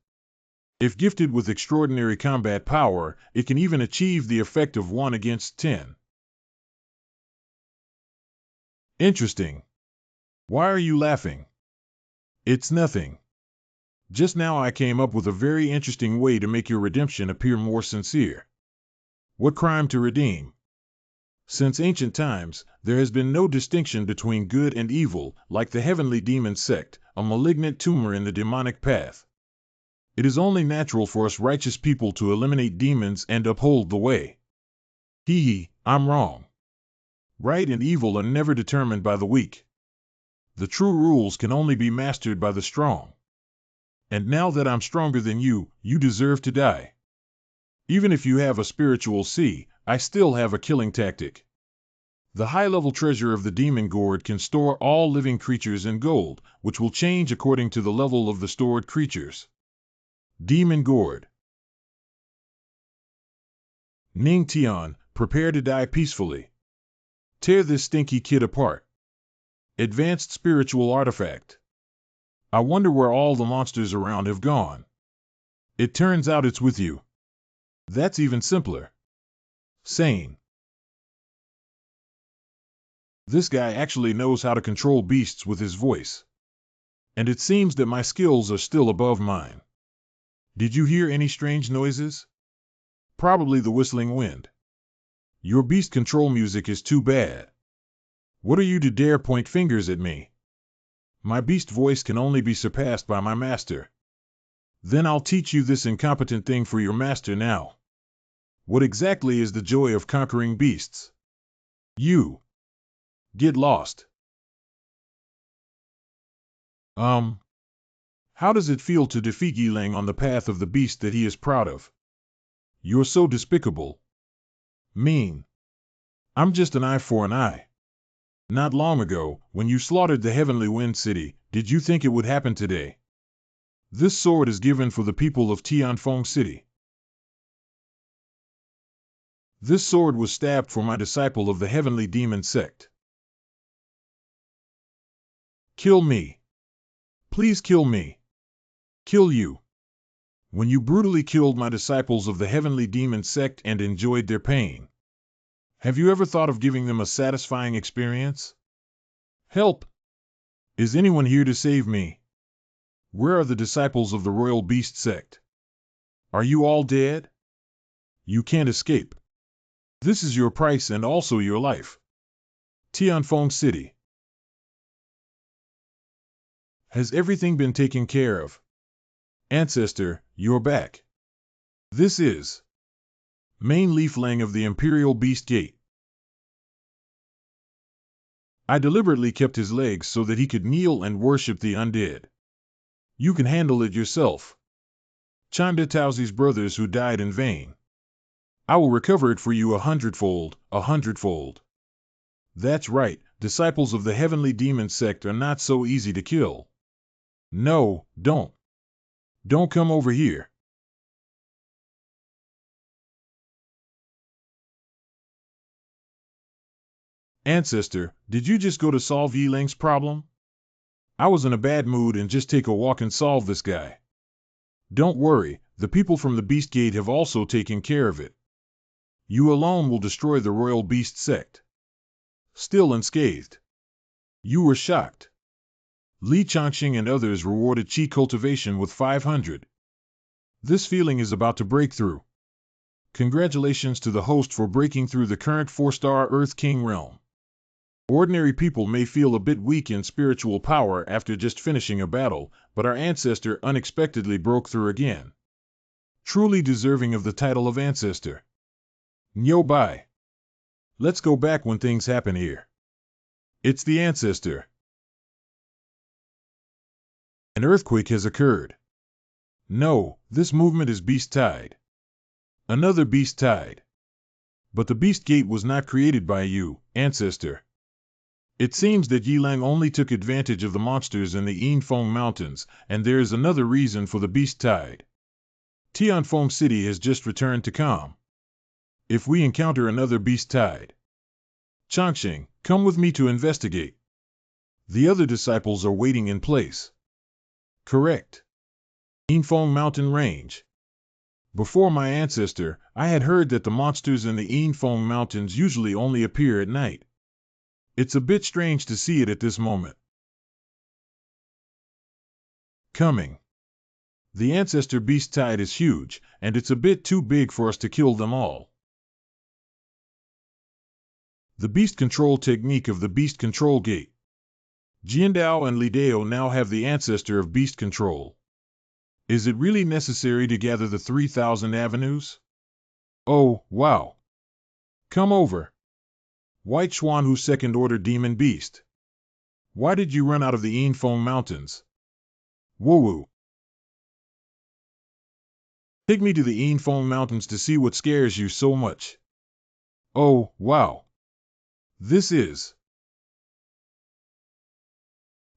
If gifted with extraordinary combat power, it can even achieve the effect of 1 against 10. Interesting. Why are you laughing? It's nothing. Just now I came up with a very interesting way to make your redemption appear more sincere. What crime to redeem? Since ancient times, there has been no distinction between good and evil, like the heavenly demon sect, a malignant tumor in the demonic path. It is only natural for us righteous people to eliminate demons and uphold the way. I'm wrong. Right and evil are never determined by the weak. The true rules can only be mastered by the strong. And now that I'm stronger than you, you deserve to die. Even if you have a spiritual C, I still have a killing tactic. The high-level treasure of the demon gourd can store all living creatures in gold, which will change according to the level of the stored creatures. Demon gourd. Ning Tian, prepare to die peacefully. Tear this stinky kid apart. Advanced spiritual artifact. I wonder where all the monsters around have gone. It turns out it's with you. That's even simpler. Sane. This guy actually knows how to control beasts with his voice. And it seems that my skills are still above mine. Did you hear any strange noises? Probably the whistling wind. Your beast control music is too bad. What are you to dare point fingers at me? My beast voice can only be surpassed by my master. Then I'll teach you this incompetent thing for your master now. What exactly is the joy of conquering beasts? You. Get lost. How does it feel to defeat Yilang on the path of the beast that he is proud of? You're so despicable. Mean. I'm just an eye for an eye. Not long ago, when you slaughtered the Heavenly Wind City, did you think it would happen today? This sword is given for the people of Tianfeng City. This sword was stabbed for my disciple of the Heavenly Demon Sect. Kill me. Please kill me. Kill you. When you brutally killed my disciples of the Heavenly Demon Sect and enjoyed their pain. Have you ever thought of giving them a satisfying experience? Help! Is anyone here to save me? Where are the disciples of the Royal Beast Sect? Are you all dead? You can't escape. This is your price and also your life. Tianfeng City. Has everything been taken care of? Ancestor, you're back. This is Main Leaf Lang of the Imperial Beast Gate. I deliberately kept his legs so that he could kneel and worship the undead. You can handle it yourself. Chanda Tauzi's brothers who died in vain. I will recover it for you 100-fold, 100-fold. That's right, disciples of the Heavenly Demon Sect are not so easy to kill. No, don't. Don't come over here. Ancestor, did you just go to solve Yilang's problem? I was in a bad mood and just take a walk and solve this guy. Don't worry, the people from the Beast Gate have also taken care of it. You alone will destroy the Royal Beast Sect. Still unscathed. You were shocked. Li Changxing and others rewarded Qi cultivation with 500. This feeling is about to break through. Congratulations to the host for breaking through the current 4-star Earth King realm. Ordinary people may feel a bit weak in spiritual power after just finishing a battle, but our ancestor unexpectedly broke through again. Truly deserving of the title of ancestor. Nyo bai. Let's go back when things happen here. It's the ancestor. An earthquake has occurred. No, this movement is beast-tied. Another beast-tied. But the Beast Gate was not created by you, ancestor. It seems that Yilang only took advantage of the monsters in the Yinfeng Mountains, and there is another reason for the beast tide. Tianfeng City has just returned to calm. If we encounter another beast tide, Changxing, come with me to investigate. The other disciples are waiting in place. Correct. Infong Mountain Range. Before my ancestor, I had heard that the monsters in the Infong Mountains usually only appear at night. It's a bit strange to see it at this moment. Coming. The ancestor beast tide is huge, and it's a bit too big for us to kill them all. The beast control technique of the beast control gate. Jiandao and Lidao now have the ancestor of beast control. Is it really necessary to gather the 3,000 avenues? Oh, wow. Come over. White Xuanhu second order demon beast. Why did you run out of the Infong Mountains? Woo-woo. Take me to the Infong Mountains to see what scares you so much. Oh, wow. This is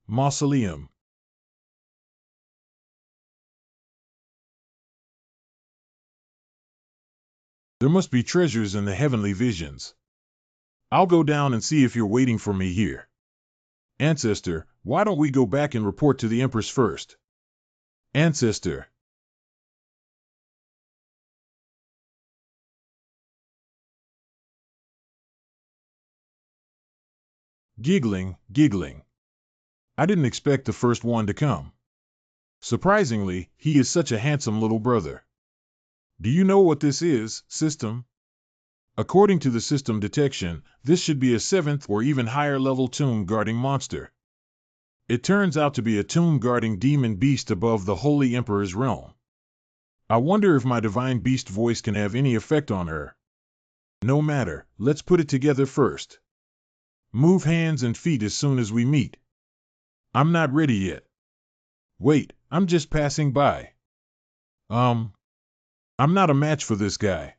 Mausoleum. There must be treasures in the heavenly visions. I'll go down and see if you're waiting for me here. Ancestor, why don't we go back and report to the Empress first? Ancestor. Giggling, giggling. I didn't expect the first one to come. Surprisingly, he is such a handsome little brother. Do you know what this is, system? According to the system detection, this should be a 7th or even higher level tomb guarding monster. It turns out to be a tomb guarding demon beast above the Holy Emperor's realm. I wonder if my divine beast voice can have any effect on her. No matter, let's put it together first. Move hands and feet as soon as we meet. I'm not ready yet. Wait, I'm just passing by. I'm not a match for this guy.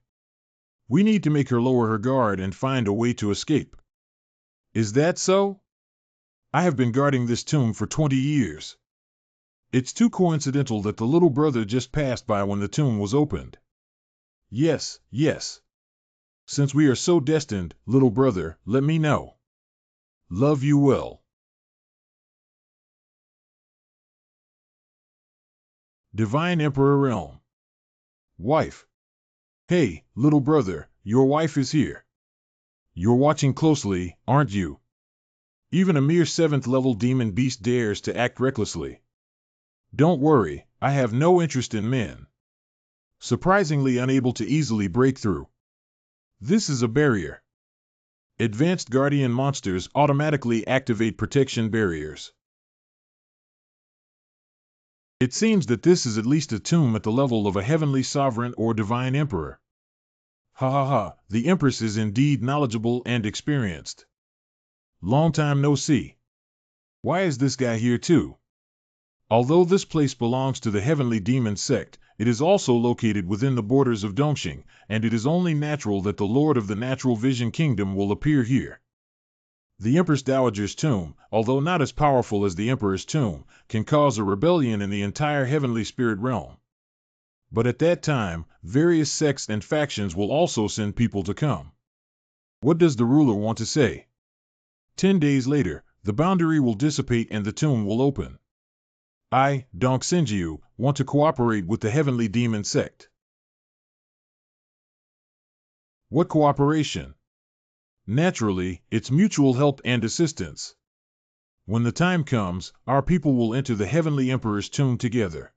We need to make her lower her guard and find a way to escape. Is that so? I have been guarding this tomb for 20 years. It's too coincidental that the little brother just passed by when the tomb was opened. Yes, yes. Since we are so destined, little brother, let me know. Love you well. Divine Emperor Realm. Wife. Hey, little brother, your wife is here. You're watching closely, aren't you? Even a mere 7th level demon beast dares to act recklessly. Don't worry, I have no interest in men. Surprisingly unable to easily break through. This is a barrier. Advanced guardian monsters automatically activate protection barriers. It seems that this is at least a tomb at the level of a heavenly sovereign or divine emperor. Ha ha ha, the Empress is indeed knowledgeable and experienced. Long time no see. Why is this guy here too? Although this place belongs to the heavenly demon sect, it is also located within the borders of Dongxing, and it is only natural that the Lord of the Natural Vision Kingdom will appear here. The Empress Dowager's tomb, although not as powerful as the Emperor's tomb, can cause a rebellion in the entire heavenly spirit realm. But at that time, various sects and factions will also send people to come. What does the ruler want to say? 10 days later, the boundary will dissipate and the tomb will open. I, Dong Xinjiu, want to cooperate with the heavenly demon sect. What cooperation? Naturally, it's mutual help and assistance. When the time comes, our people will enter the heavenly emperor's tomb together.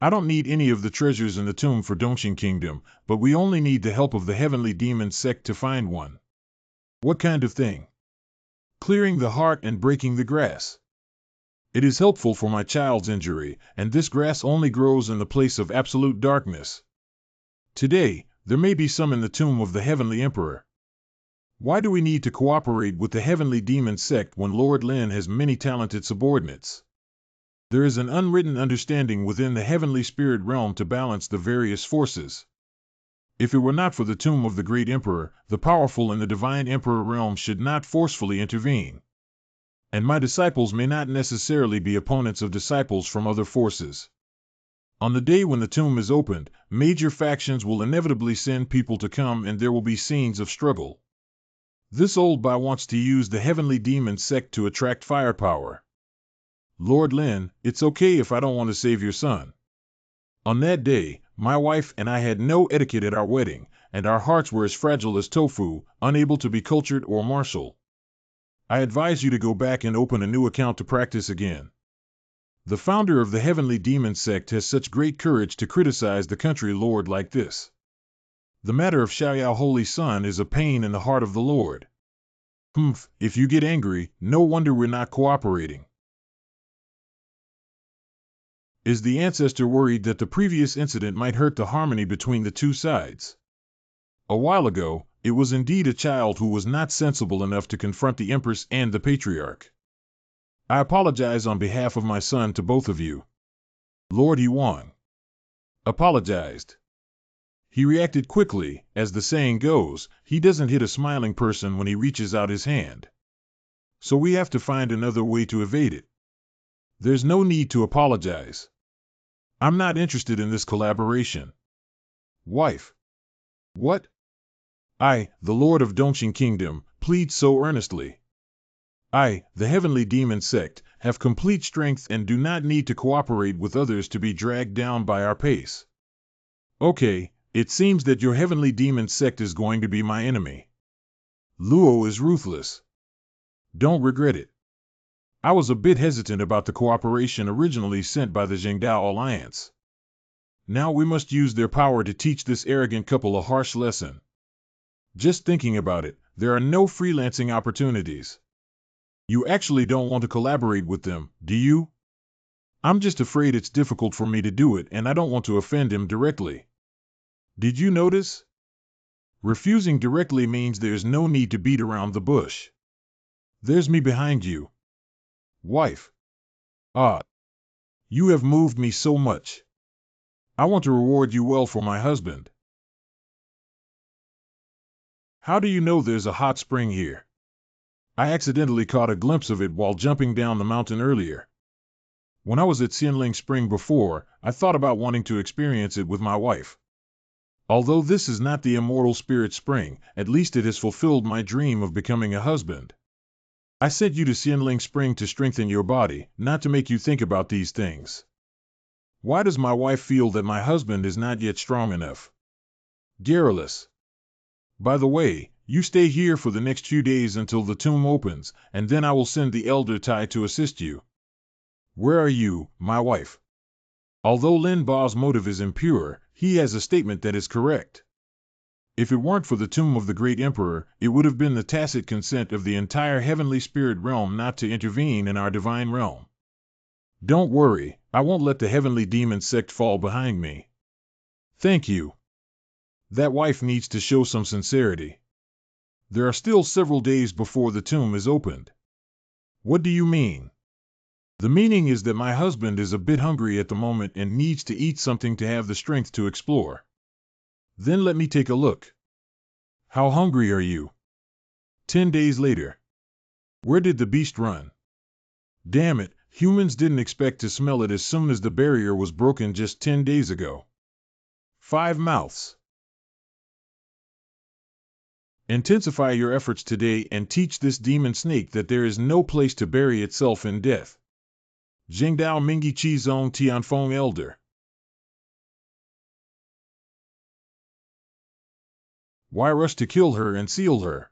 I don't need any of the treasures in the tomb for Dongxing Kingdom, but we only need the help of the heavenly demon sect to find one. What kind of thing? Clearing the heart and breaking the grass. It is helpful for my child's injury, and this grass only grows in the place of absolute darkness. Today, there may be some in the tomb of the heavenly emperor. Why do we need to cooperate with the heavenly demon sect when Lord Lin has many talented subordinates? There is an unwritten understanding within the heavenly spirit realm to balance the various forces. If it were not for the tomb of the great emperor, the powerful in the divine emperor realm should not forcefully intervene. And my disciples may not necessarily be opponents of disciples from other forces. On the day when the tomb is opened, major factions will inevitably send people to come and there will be scenes of struggle. This old Bai wants to use the heavenly demon sect to attract firepower. Lord Lin, it's okay if I don't want to save your son. On that day, my wife and I had no etiquette at our wedding, and our hearts were as fragile as tofu, unable to be cultured or martial. I advise you to go back and open a new account to practice again. The founder of the Heavenly Demon sect has such great courage to criticize the country lord like this. The matter of Xiaoyao Holy Sun is a pain in the heart of the Lord. If you get angry, no wonder we're not cooperating. Is the ancestor worried that the previous incident might hurt the harmony between the two sides? A while ago, it was indeed a child who was not sensible enough to confront the Empress and the Patriarch. I apologize on behalf of my son to both of you. Lord Yuan apologized. He reacted quickly. As the saying goes, he doesn't hit a smiling person when he reaches out his hand. So we have to find another way to evade it. There's no need to apologize. I'm not interested in this collaboration. Wife. What? I, the Lord of Dongxing Kingdom, plead so earnestly. I, the Heavenly Demon sect, have complete strength and do not need to cooperate with others to be dragged down by our pace. Okay, it seems that your Heavenly Demon sect is going to be my enemy. Luo is ruthless. Don't regret it. I was a bit hesitant about the cooperation originally sent by the Zhengdao Alliance. Now we must use their power to teach this arrogant couple a harsh lesson. Just thinking about it, there are no freelancing opportunities. You actually don't want to collaborate with them, do you? I'm just afraid it's difficult for me to do it and I don't want to offend him directly. Did you notice? Refusing directly means there's no need to beat around the bush. There's me behind you. Wife. You have moved me so much. I want to reward you well for my husband. How do you know there's a hot spring here? I accidentally caught a glimpse of it while jumping down the mountain earlier. When I was at Xianling Spring before, I thought about wanting to experience it with my wife. Although this is not the immortal spirit spring, at least it has fulfilled my dream of becoming a husband. I sent you to Xianling Spring to strengthen your body, not to make you think about these things. Why does my wife feel that my husband is not yet strong enough? Garrulous. By the way, you stay here for the next few days until the tomb opens, and then I will send the elder Tai to assist you. Where are you, my wife? Although Lin Bao's motive is impure, he has a statement that is correct. If it weren't for the tomb of the great emperor, it would have been the tacit consent of the entire heavenly spirit realm not to intervene in our divine realm. Don't worry, I won't let the heavenly demon sect fall behind me. Thank you. That wife needs to show some sincerity. There are still several days before the tomb is opened. What do you mean? The meaning is that my husband is a bit hungry at the moment and needs to eat something to have the strength to explore. Then let me take a look. How hungry are you? 10 days later. Where did the beast run? Damn it, humans didn't expect to smell it as soon as the barrier was broken just 10 days ago. 5 mouths. Intensify your efforts today and teach this demon snake that there is no place to bury itself in death. Zhengdao Mingi Qi Zong Tianfeng Elder. Why rush to kill her and seal her?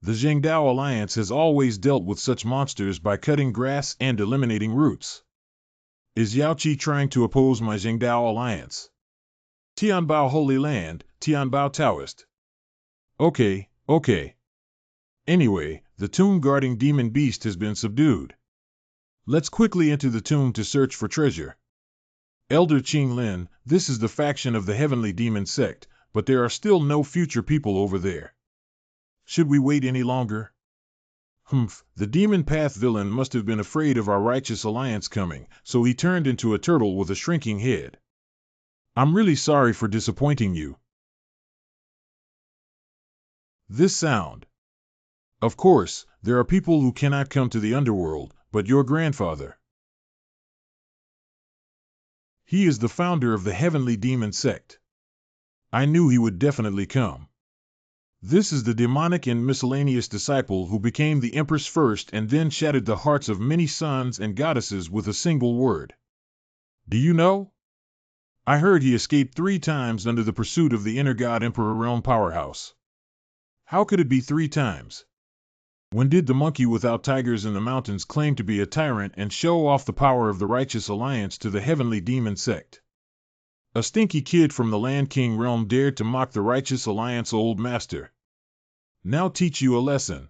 The Zhengdao Alliance has always dealt with such monsters by cutting grass and eliminating roots. Is Yao Qi trying to oppose my Zhengdao Alliance? Tianbao Holy Land, Tianbao Taoist. Okay. Anyway, the tomb-guarding demon beast has been subdued. Let's quickly enter the tomb to search for treasure. Elder Qing Lin, this is the faction of the Heavenly Demon sect, but there are still no future people over there. Should we wait any longer? The Demon Path villain must have been afraid of our righteous alliance coming, so he turned into a turtle with a shrinking head. I'm really sorry for disappointing you. This sound. Of course, there are people who cannot come to the underworld, but your grandfather. He is the founder of the Heavenly Demon sect. I knew he would definitely come. This is the demonic and miscellaneous disciple who became the Empress first and then shattered the hearts of many sons and goddesses with a single word. Do you know? I heard he escaped 3 times under the pursuit of the inner god Emperor Realm Powerhouse. How could it be 3 times? When did the monkey without tigers in the mountains claim to be a tyrant and show off the power of the Righteous Alliance to the heavenly demon sect? A stinky kid from the Land King realm dared to mock the Righteous Alliance old master. Now teach you a lesson.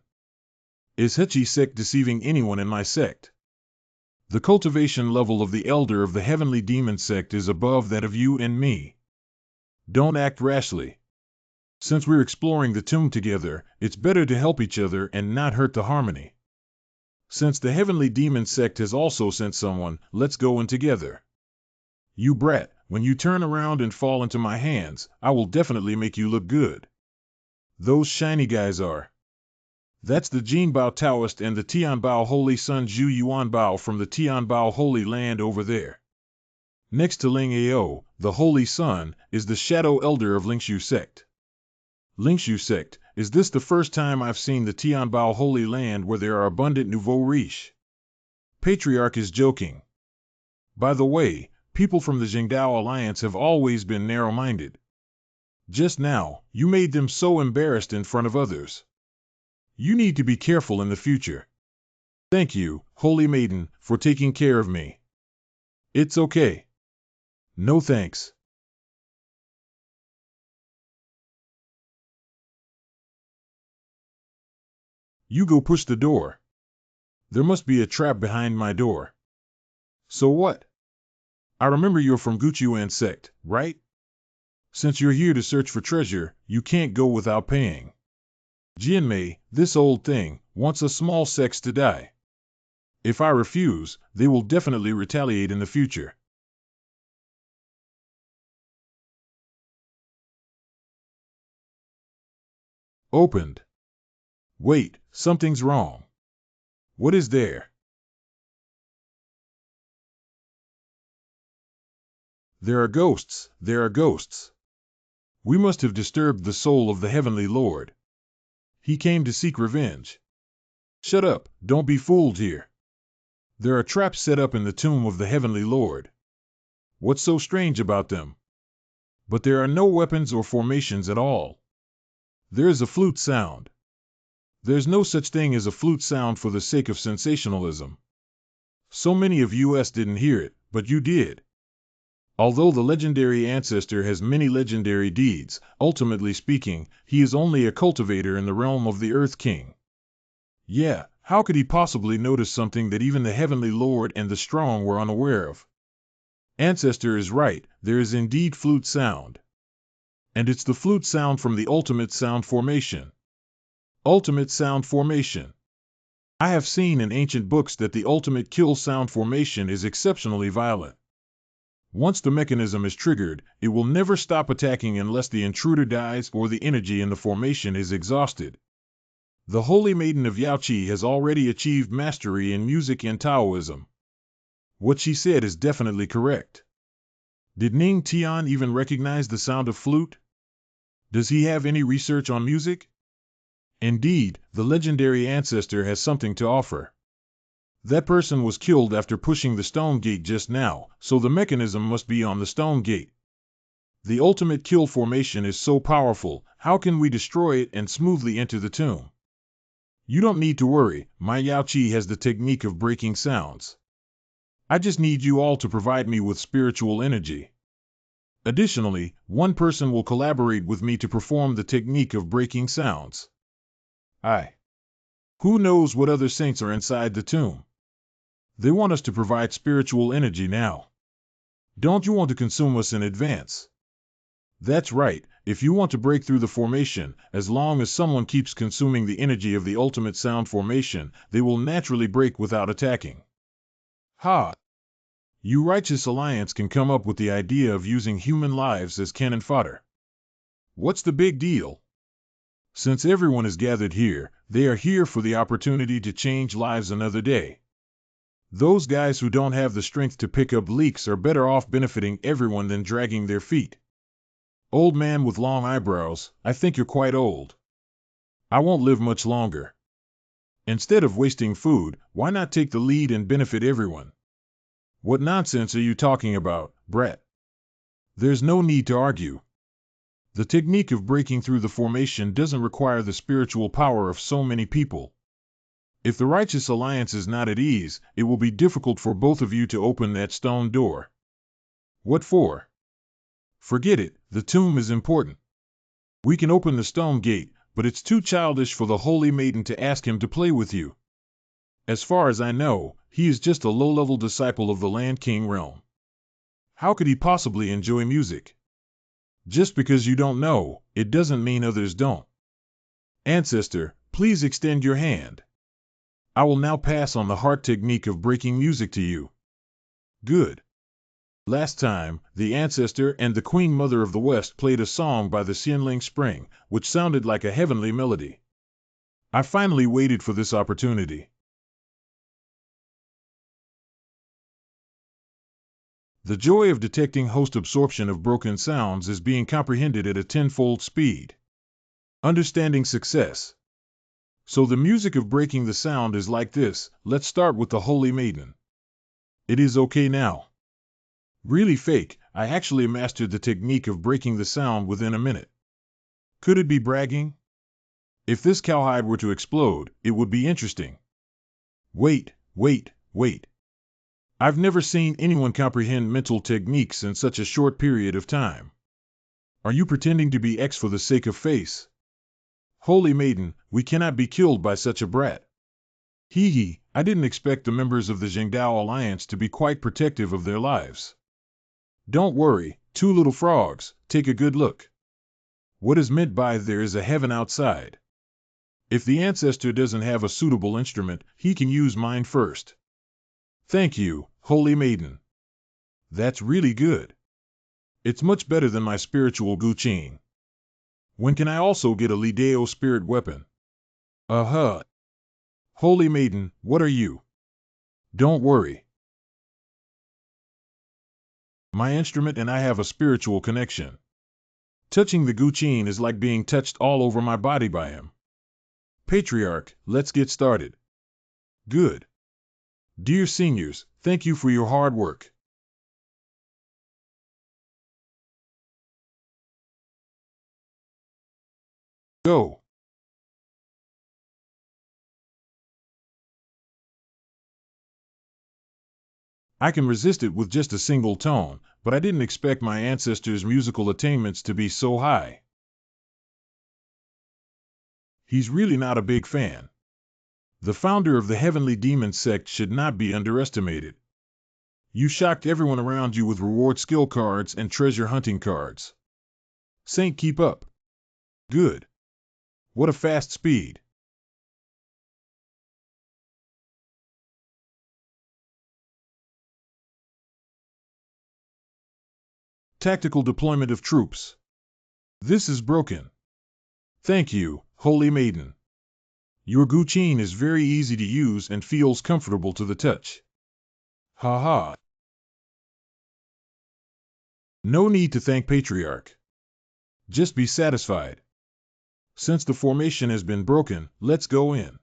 Is Hachi sect deceiving anyone in my sect? The cultivation level of the elder of the heavenly demon sect is above that of you and me. Don't act rashly. Since we're exploring the tomb together, it's better to help each other and not hurt the harmony. Since the heavenly demon sect has also sent someone, let's go in together. You brat, when you turn around and fall into my hands, I will definitely make you look good. Those shiny guys are. That's the Jinbao Taoist and the Tianbao Holy Sun Zhu Yuanbao from the Tianbao Holy Land over there. Next to Ling Ao, the Holy Sun, is the Shadow Elder of Lingshu sect. Lingshu sect, is this the first time I've seen the Tianbao Holy Land where there are abundant nouveau riche? Patriarch is joking. By the way, people from the Jingdao Alliance have always been narrow-minded. Just now, you made them so embarrassed in front of others. You need to be careful in the future. Thank you, Holy Maiden, for taking care of me. It's okay. No thanks. You go push the door. There must be a trap behind my door. So what? I remember you're from Guchuan sect, right? Since you're here to search for treasure, you can't go without paying. Jinmei, this old thing, wants a small sex to die. If I refuse, they will definitely retaliate in the future. Opened. Wait, something's wrong. What is there? There are ghosts, there are ghosts. We must have disturbed the soul of the Heavenly Lord. He came to seek revenge. Shut up, don't be fooled here. There are traps set up in the tomb of the Heavenly Lord. What's so strange about them? But there are no weapons or formations at all. There is a flute sound. There's no such thing as a flute sound for the sake of sensationalism. So many of us didn't hear it, but you did. Although the legendary ancestor has many legendary deeds, ultimately speaking, he is only a cultivator in the realm of the Earth King. Yeah, how could he possibly notice something that even the Heavenly Lord and the strong were unaware of? Ancestor is right, there is indeed flute sound. And it's the flute sound from the ultimate sound formation. Ultimate sound formation. I have seen in ancient books that the ultimate kill sound formation is exceptionally violent. Once the mechanism is triggered, it will never stop attacking unless the intruder dies or the energy in the formation is exhausted. The Holy Maiden of Yaoqi has already achieved mastery in music and Taoism. What she said is definitely correct. Did Ning Tian even recognize the sound of flute? Does he have any research on music? Indeed, the legendary ancestor has something to offer. That person was killed after pushing the stone gate just now, so the mechanism must be on the stone gate. The ultimate kill formation is so powerful, how can we destroy it and smoothly enter the tomb? You don't need to worry, my Yaoqi has the technique of breaking sounds. I just need you all to provide me with spiritual energy. Additionally, one person will collaborate with me to perform the technique of breaking sounds. Who knows what other saints are inside the tomb? They want us to provide spiritual energy now. Don't you want to consume us in advance? That's right, if you want to break through the formation, as long as someone keeps consuming the energy of the ultimate sound formation, they will naturally break without attacking. Ha! You Righteous Alliance can come up with the idea of using human lives as cannon fodder. What's the big deal? Since everyone is gathered here, they are here for the opportunity to change lives another day. Those guys who don't have the strength to pick up leaks are better off benefiting everyone than dragging their feet. Old man with long eyebrows, I think you're quite old. I won't live much longer. Instead of wasting food, why not take the lead and benefit everyone? What nonsense are you talking about, brat? There's no need to argue. The technique of breaking through the formation doesn't require the spiritual power of so many people. If the righteous alliance is not at ease, it will be difficult for both of you to open that stone door. What for? Forget it, the tomb is important. We can open the stone gate, but it's too childish for the Holy Maiden to ask him to play with you. As far as I know, he is just a low-level disciple of the Land King realm. How could he possibly enjoy music? Just because you don't know, it doesn't mean others don't. Ancestor, please extend your hand. I will now pass on the heart technique of breaking music to you. Good. Last time, the Ancestor and the Queen Mother of the West played a song by the Xianling Spring, which sounded like a heavenly melody. I finally waited for this opportunity. The joy of detecting host absorption of broken sounds is being comprehended at a tenfold speed. Understanding success. So the music of breaking the sound is like this. Let's start with the Holy Maiden. It is okay now. Really fake, I actually mastered the technique of breaking the sound within a minute. Could it be bragging? If this cowhide were to explode, it would be interesting. Wait. I've never seen anyone comprehend mental techniques in such a short period of time. Are you pretending to be X for the sake of face? Holy Maiden, we cannot be killed by such a brat. Hee hee, I didn't expect the members of the Zhengdao Alliance to be quite protective of their lives. Don't worry, two little frogs, take a good look. What is meant by there is a heaven outside? If the Ancestor doesn't have a suitable instrument, he can use mine first. Thank you, Holy Maiden. That's really good. It's much better than my spiritual guqin. When can I also get a Lideo spirit weapon? Holy Maiden, what are you? Don't worry. My instrument and I have a spiritual connection. Touching the guqin is like being touched all over my body by him. Patriarch, let's get started. Good. Dear seniors, thank you for your hard work. Go. I can resist it with just a single tone, but I didn't expect my ancestor's musical attainments to be so high. He's really not a big fan. The founder of the Heavenly Demon sect should not be underestimated. You shocked everyone around you with reward skill cards and treasure hunting cards. Saint, keep up. Good. What a fast speed. Tactical deployment of troops. This is broken. Thank you, Holy Maiden. Your guqin is very easy to use and feels comfortable to the touch. Ha ha. No need to thank Patriarch. Just be satisfied. Since the formation has been broken, let's go in.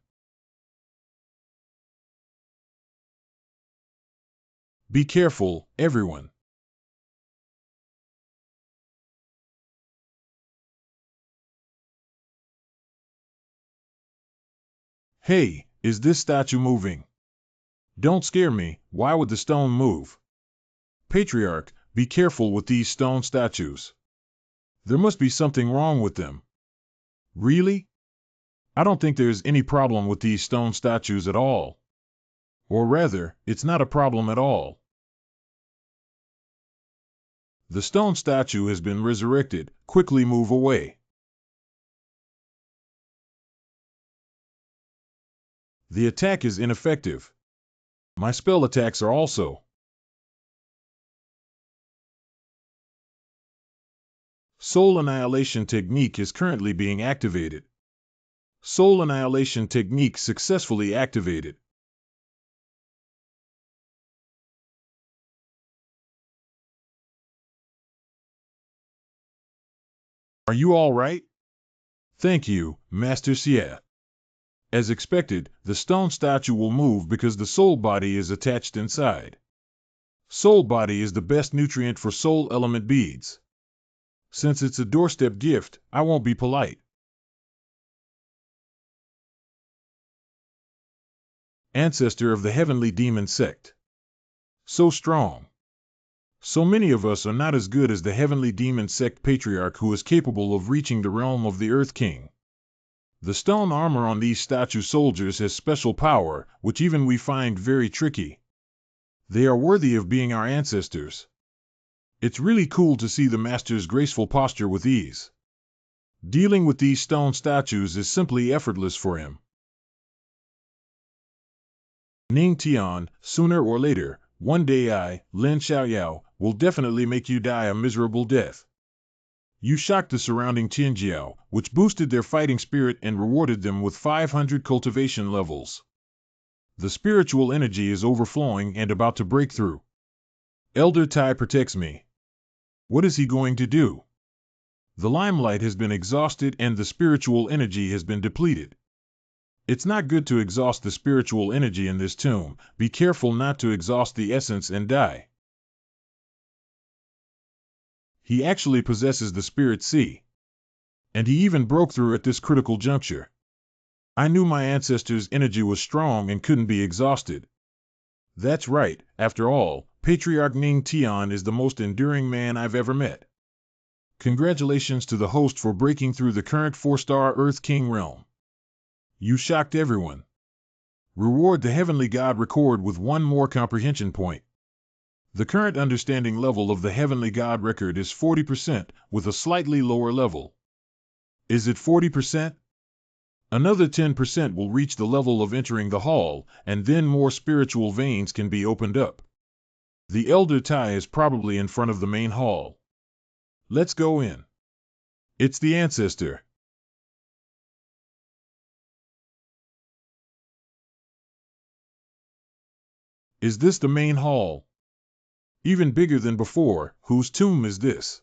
Be careful, everyone. Hey, is this statue moving? Don't scare me, why would the stone move? Patriarch, be careful with these stone statues. There must be something wrong with them. Really? I don't think there's any problem with these stone statues at all. Or rather, it's not a problem at all. The stone statue has been resurrected. Quickly move away. The attack is ineffective. My spell attacks are also. Soul Annihilation Technique is currently being activated. Soul Annihilation Technique successfully activated. Are you all right? Thank you, Master Xie. As expected, the stone statue will move because the soul body is attached inside. Soul body is the best nutrient for soul element beads. Since it's a doorstep gift, I won't be polite. Ancestor of the heavenly demon sect. So strong. So many of us are not as good as the heavenly demon sect patriarch who is capable of reaching the realm of the Earth King. The stone armor on these statue soldiers has special power, which even we find very tricky. They are worthy of being our ancestors. It's really cool to see the master's graceful posture with ease. Dealing with these stone statues is simply effortless for him. Ning Tian, sooner or later, one day I, Lin Xiaoyao, will definitely make you die a miserable death. You shocked the surrounding Tianjiao, which boosted their fighting spirit and rewarded them with 500 cultivation levels. The spiritual energy is overflowing and about to break through. Elder Tai protects me. What is he going to do? The limelight has been exhausted and the spiritual energy has been depleted. It's not good to exhaust the spiritual energy in this tomb. Be careful not to exhaust the essence and die. He actually possesses the spirit sea. And he even broke through at this critical juncture. I knew my ancestors' energy was strong and couldn't be exhausted. That's right, after all, Patriarch Ning Tian is the most enduring man I've ever met. Congratulations to the host for breaking through the current 4-star Earth King realm. You shocked everyone. Reward the heavenly god record with one more comprehension point. The current understanding level of the heavenly god record is 40%, with a slightly lower level. Is it 40%? Another 10% will reach the level of entering the hall, and then more spiritual veins can be opened up. The Elder Tai is probably in front of the main hall. Let's go in. It's the ancestor. Is this the main hall? Even bigger than before. Whose tomb is this?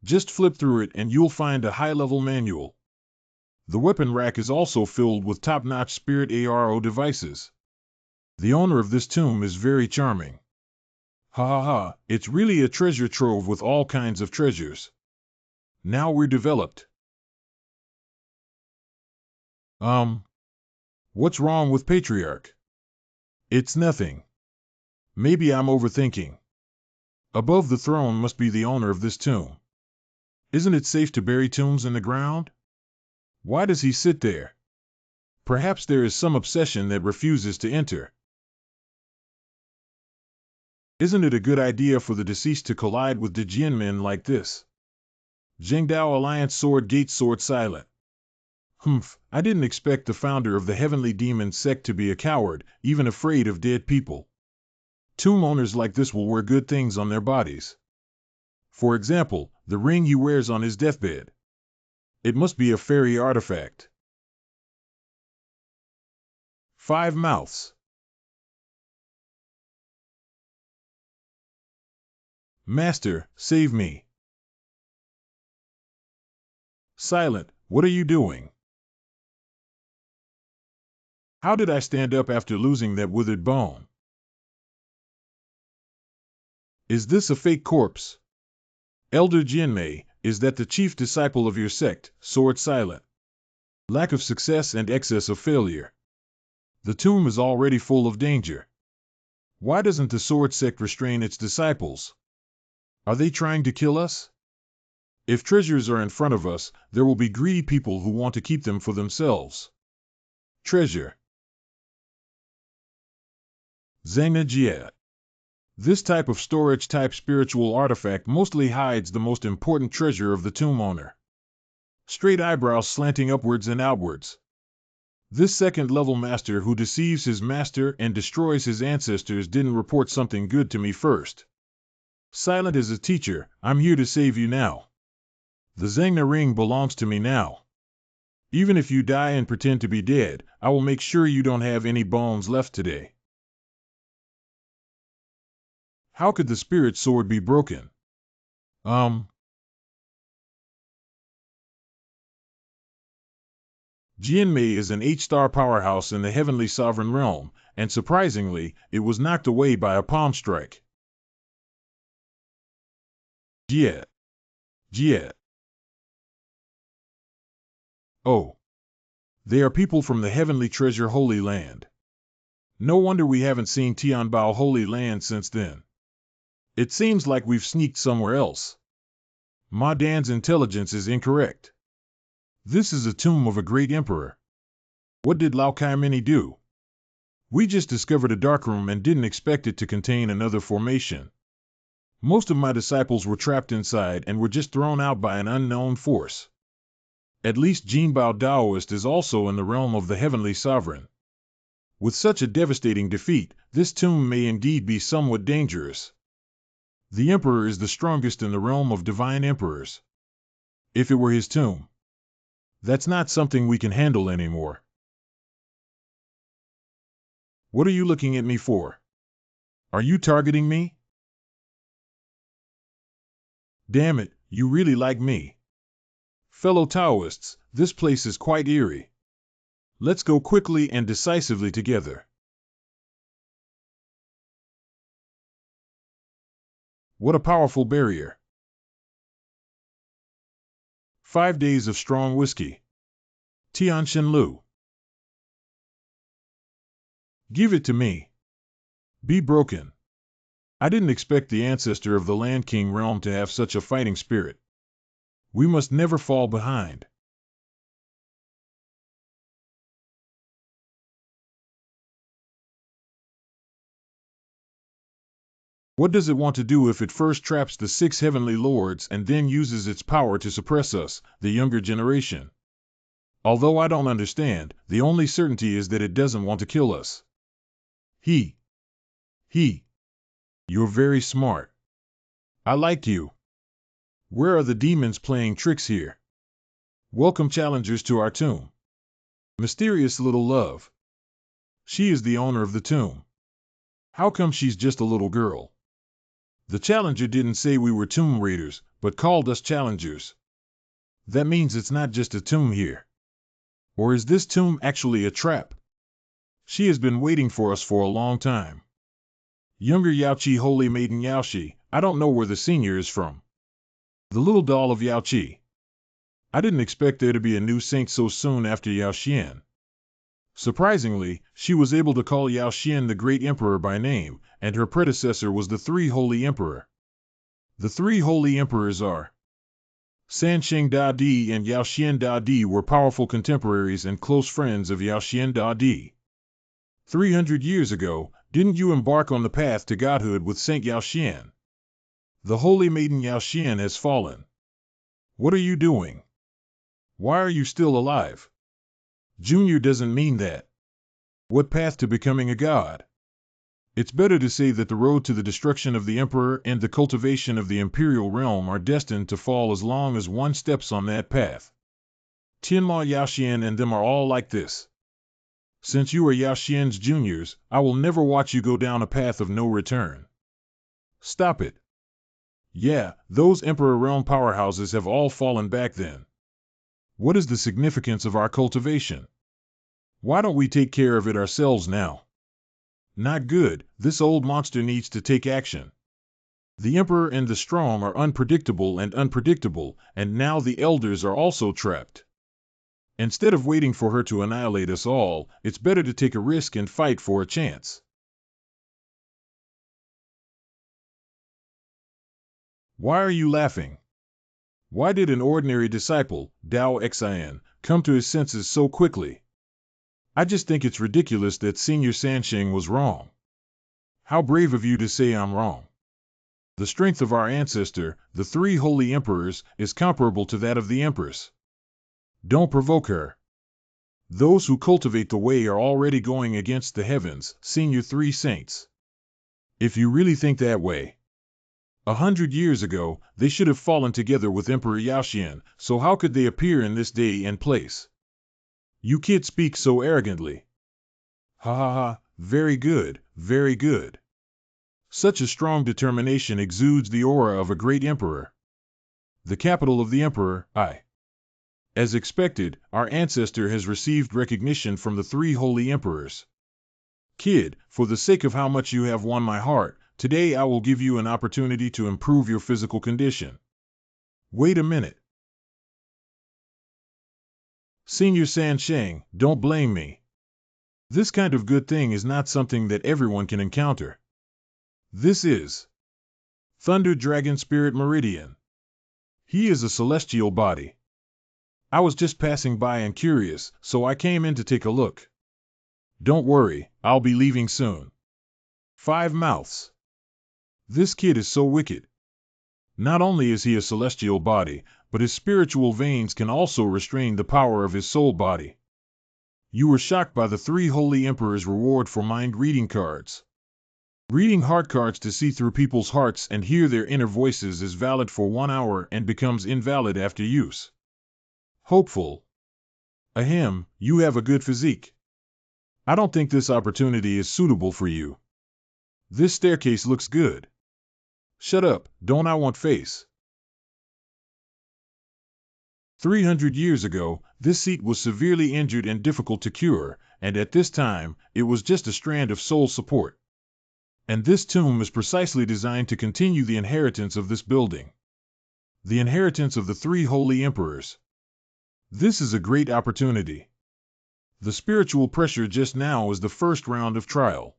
Just flip through it and you'll find a high-level manual. The weapon rack is also filled with top-notch spirit ARO devices. The owner of this tomb is very charming. Ha ha ha, it's really a treasure trove with all kinds of treasures. Now we're developed. What's wrong with Patriarch? It's nothing. Maybe I'm overthinking. Above the throne must be the owner of this tomb. Isn't it safe to bury tombs in the ground? Why does he sit there? Perhaps there is some obsession that refuses to enter. Isn't it a good idea for the deceased to collide with the Jianmen like this? Zhengdao Alliance Sword Gate Sword Silent. I didn't expect the founder of the Heavenly Demon sect to be a coward, even afraid of dead people. Tomb owners like this will wear good things on their bodies. For example, the ring he wears on his deathbed. It must be a fairy artifact. 5 mouths. Master, save me. Silent, what are you doing? How did I stand up after losing that withered bone? Is this a fake corpse? Elder Jianmei, is that the chief disciple of your sect, Sword Silent? Lack of success and excess of failure. The tomb is already full of danger. Why doesn't the Sword sect restrain its disciples? Are they trying to kill us? If treasures are in front of us, there will be greedy people who want to keep them for themselves. Treasure. Zhengna Jie. This type of storage-type spiritual artifact mostly hides the most important treasure of the tomb owner. Straight eyebrows slanting upwards and outwards. This second-level master who deceives his master and destroys his ancestors didn't report something good to me first. Silent as a teacher, I'm here to save you now. The Zhengna ring belongs to me now. Even if you die and pretend to be dead, I will make sure you don't have any bones left today. How could the spirit sword be broken? Jianmei is an 8-star powerhouse in the heavenly sovereign realm, and surprisingly, it was knocked away by a palm strike. Yeah. Yeah. Oh. They are people from the heavenly treasure Holy Land. No wonder we haven't seen Tianbao Holy Land since then. It seems like we've sneaked somewhere else. Ma Dan's intelligence is incorrect. This is a tomb of a great emperor. What did Lao Kaimini do? We just discovered a darkroom and didn't expect it to contain another formation. Most of my disciples were trapped inside and were just thrown out by an unknown force. At least Jinbao Daoist is also in the realm of the heavenly sovereign. With such a devastating defeat, this tomb may indeed be somewhat dangerous. The emperor is the strongest in the realm of divine emperors. If it were his tomb, that's not something we can handle anymore. What are you looking at me for? Are you targeting me? Damn it, you really like me. Fellow Taoists, this place is quite eerie. Let's go quickly and decisively together. What a powerful barrier. 5 days of strong whiskey. Tianshan Lu. Give it to me. Be broken. I didn't expect the ancestor of the Land King realm to have such a fighting spirit. We must never fall behind. What does it want to do if it first traps the 6 heavenly lords and then uses its power to suppress us, the younger generation? Although I don't understand, the only certainty is that it doesn't want to kill us. You're very smart. I like you. Where are the demons playing tricks here? Welcome challengers to our tomb. Mysterious little love. She is the owner of the tomb. How come she's just a little girl? The challenger didn't say we were tomb raiders, but called us challengers. That means it's not just a tomb here. Or is this tomb actually a trap? She has been waiting for us for a long time. Younger Yaoqi Holy Maiden Yaoshi, I don't know where the senior is from. The little doll of Yaoqi. I didn't expect there to be a new saint so soon after Yaoxian. Surprisingly, she was able to call Yaoxian the Great Emperor by name, and her predecessor was the 3 Holy Emperor. The 3 Holy Emperors are Sansheng Dadi and Yaoxian Dadi were powerful contemporaries and close friends of Yaoxian Dadi. 300 years ago, didn't you embark on the path to godhood with Saint Yaoxian? The Holy Maiden Yaoxian has fallen. What are you doing? Why are you still alive? Junior doesn't mean that. What path to becoming a god? It's better to say that the road to the destruction of the emperor and the cultivation of the imperial realm are destined to fall as long as one steps on that path. Tianma Yaoxian and them are all like this. Since you are Yaoxian's juniors, I will never watch you go down a path of no return. Stop it. Yeah, those Emperor Realm powerhouses have all fallen back then. What is the significance of our cultivation? Why don't we take care of it ourselves now? Not good, this old monster needs to take action. The Emperor and the Strong are unpredictable, and now the Elders are also trapped. Instead of waiting for her to annihilate us all, it's better to take a risk and fight for a chance. Why are you laughing? Why did an ordinary disciple, Dao Xian, come to his senses so quickly? I just think it's ridiculous that Senior Sansheng was wrong. How brave of you to say I'm wrong. The strength of our ancestor, the 3 Holy Emperors, is comparable to that of the Empress. Don't provoke her. Those who cultivate the way are already going against the heavens, Senior 3 Saints. If you really think that way, 100 years ago, they should have fallen together with Emperor Yaoxian, so how could they appear in this day and place? You kids speak so arrogantly. Ha ha ha, very good, very good. Such a strong determination exudes the aura of a great emperor. The capital of the emperor, As expected, our ancestor has received recognition from the 3 Holy Emperors. Kid, for the sake of how much you have won my heart, today I will give you an opportunity to improve your physical condition. Wait a minute. Senior San Shang, don't blame me. This kind of good thing is not something that everyone can encounter. This is Thunder Dragon Spirit Meridian. He is a celestial body. I was just passing by and curious, so I came in to take a look. Don't worry, I'll be leaving soon. 5 mouths. This kid is so wicked. Not only is he a celestial body, but his spiritual veins can also restrain the power of his soul body. You were shocked by the 3 Holy Emperors' reward for mind reading cards. Reading heart cards to see through people's hearts and hear their inner voices is valid for 1 hour and becomes invalid after use. Hopeful. Ahem, you have a good physique. I don't think this opportunity is suitable for you. This staircase looks good. Shut up, don't I want face? 300 years ago, this seat was severely injured and difficult to cure, and at this time, it was just a strand of soul support. And this tomb is precisely designed to continue the inheritance of this building. The inheritance of the 3 Holy Emperors. This is a great opportunity. The spiritual pressure just now is the first round of trial.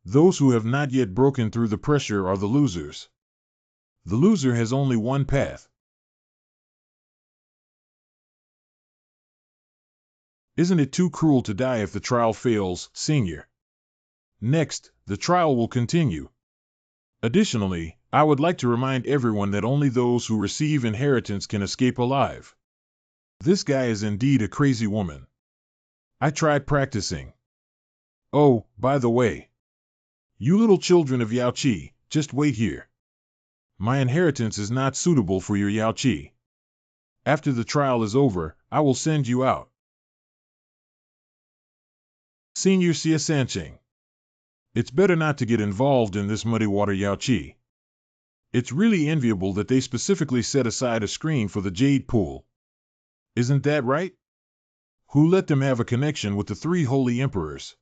Those who have not yet broken through the pressure are the losers. The loser has only one path. Isn't it too cruel to die if the trial fails, Senior? Next, the trial will continue. Additionally, I would like to remind everyone that only those who receive inheritance can escape alive. This guy is indeed a crazy woman. I tried practicing. Oh, by the way. You little children of Yaoqi, just wait here. My inheritance is not suitable for your Yaoqi. After the trial is over, I will send you out. Senior Xia Sancheng. It's better not to get involved in this muddy water Yaoqi. It's really enviable that they specifically set aside a screen for the Jade Pool. Isn't that right? Who let them have a connection with the 3 Holy Emperors?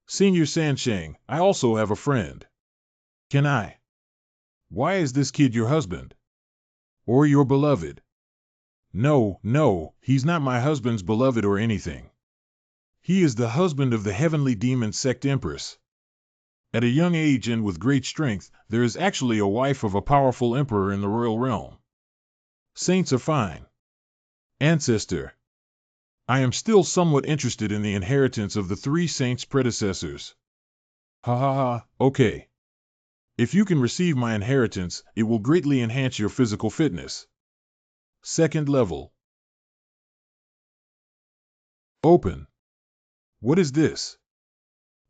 Senior Sansheng, I also have a friend. Can I? Why is this kid your husband? Or your beloved? No, he's not my husband's beloved or anything. He is the husband of the heavenly demon sect Empress. At a young age and with great strength, there is actually a wife of a powerful emperor in the royal realm. Saints are fine. Ancestor. I am still somewhat interested in the inheritance of the 3 saints' predecessors. Ha ha ha, okay. If you can receive my inheritance, it will greatly enhance your physical fitness. 2nd level. Open. What is this?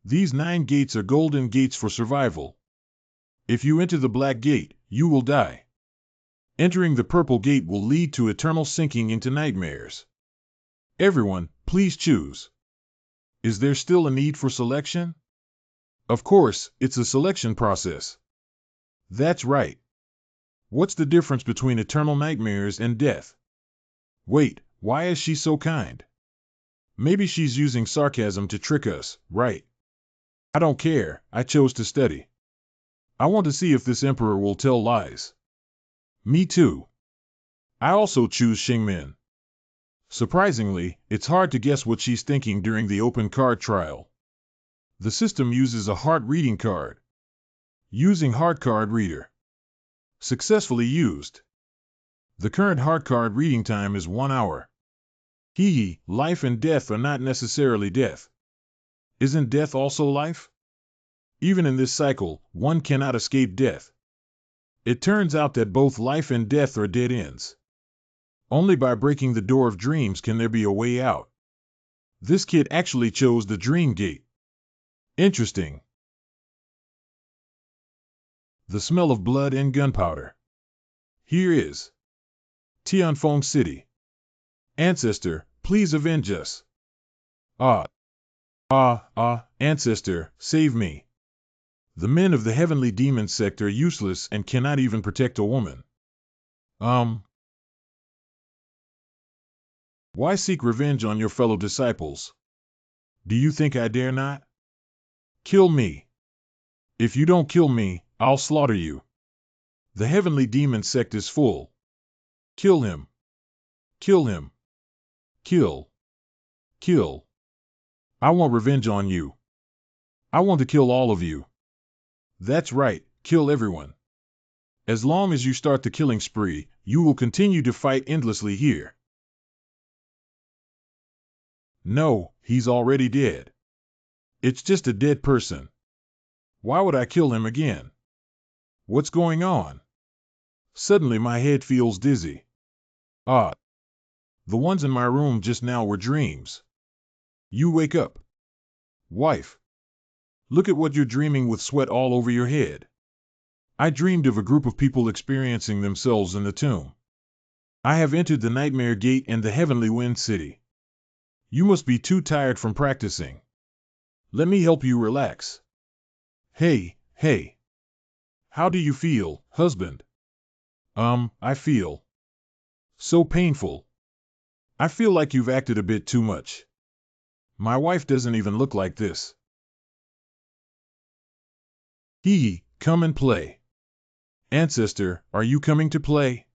These 9 gates are golden gates for survival. If you enter the black gate, you will die. Entering the purple gate will lead to eternal sinking into nightmares. Everyone, please choose. Is there still a need for selection? Of course, it's a selection process. That's right. What's the difference between eternal nightmares and death? Wait, why is she so kind? Maybe she's using sarcasm to trick us, right? I don't care, I chose to study. I want to see if this emperor will tell lies. Me too. I also choose Xingmin. Surprisingly, it's hard to guess what she's thinking during the open card trial. The system uses a heart reading card. Using heart card reader. Successfully used. The current heart card reading time is 1 hour. Hee, life and death are not necessarily death. Isn't death also life? Even in this cycle, one cannot escape death. It turns out that both life and death are dead ends. Only by breaking the door of dreams can there be a way out. This kid actually chose the dream gate. Interesting. The smell of blood and gunpowder. Here is Tianfeng City. Ancestor, please avenge us. Ancestor, save me. The men of the heavenly demon sect are useless and cannot even protect a woman. Why seek revenge on your fellow disciples? Do you think I dare not? Kill me. If you don't kill me, I'll slaughter you. The heavenly demon sect is full. Kill him. Kill him. Kill. Kill. I want revenge on you. I want to kill all of you. That's right, kill everyone. As long as you start the killing spree, you will continue to fight endlessly here. No, he's already dead. It's just a dead person. Why would I kill him again? What's going on? Suddenly my head feels dizzy. Ah, the ones in my room just now were dreams. You wake up. Wife. Look at what you're dreaming with sweat all over your head. I dreamed of a group of people experiencing themselves in the tomb. I have entered the nightmare gate and the heavenly wind city. You must be too tired from practicing. Let me help you relax. Hey, hey. How do you feel, husband? I feel so painful. I feel like you've acted a bit too much. My wife doesn't even look like this. Come and play. Ancestor, are you coming to play?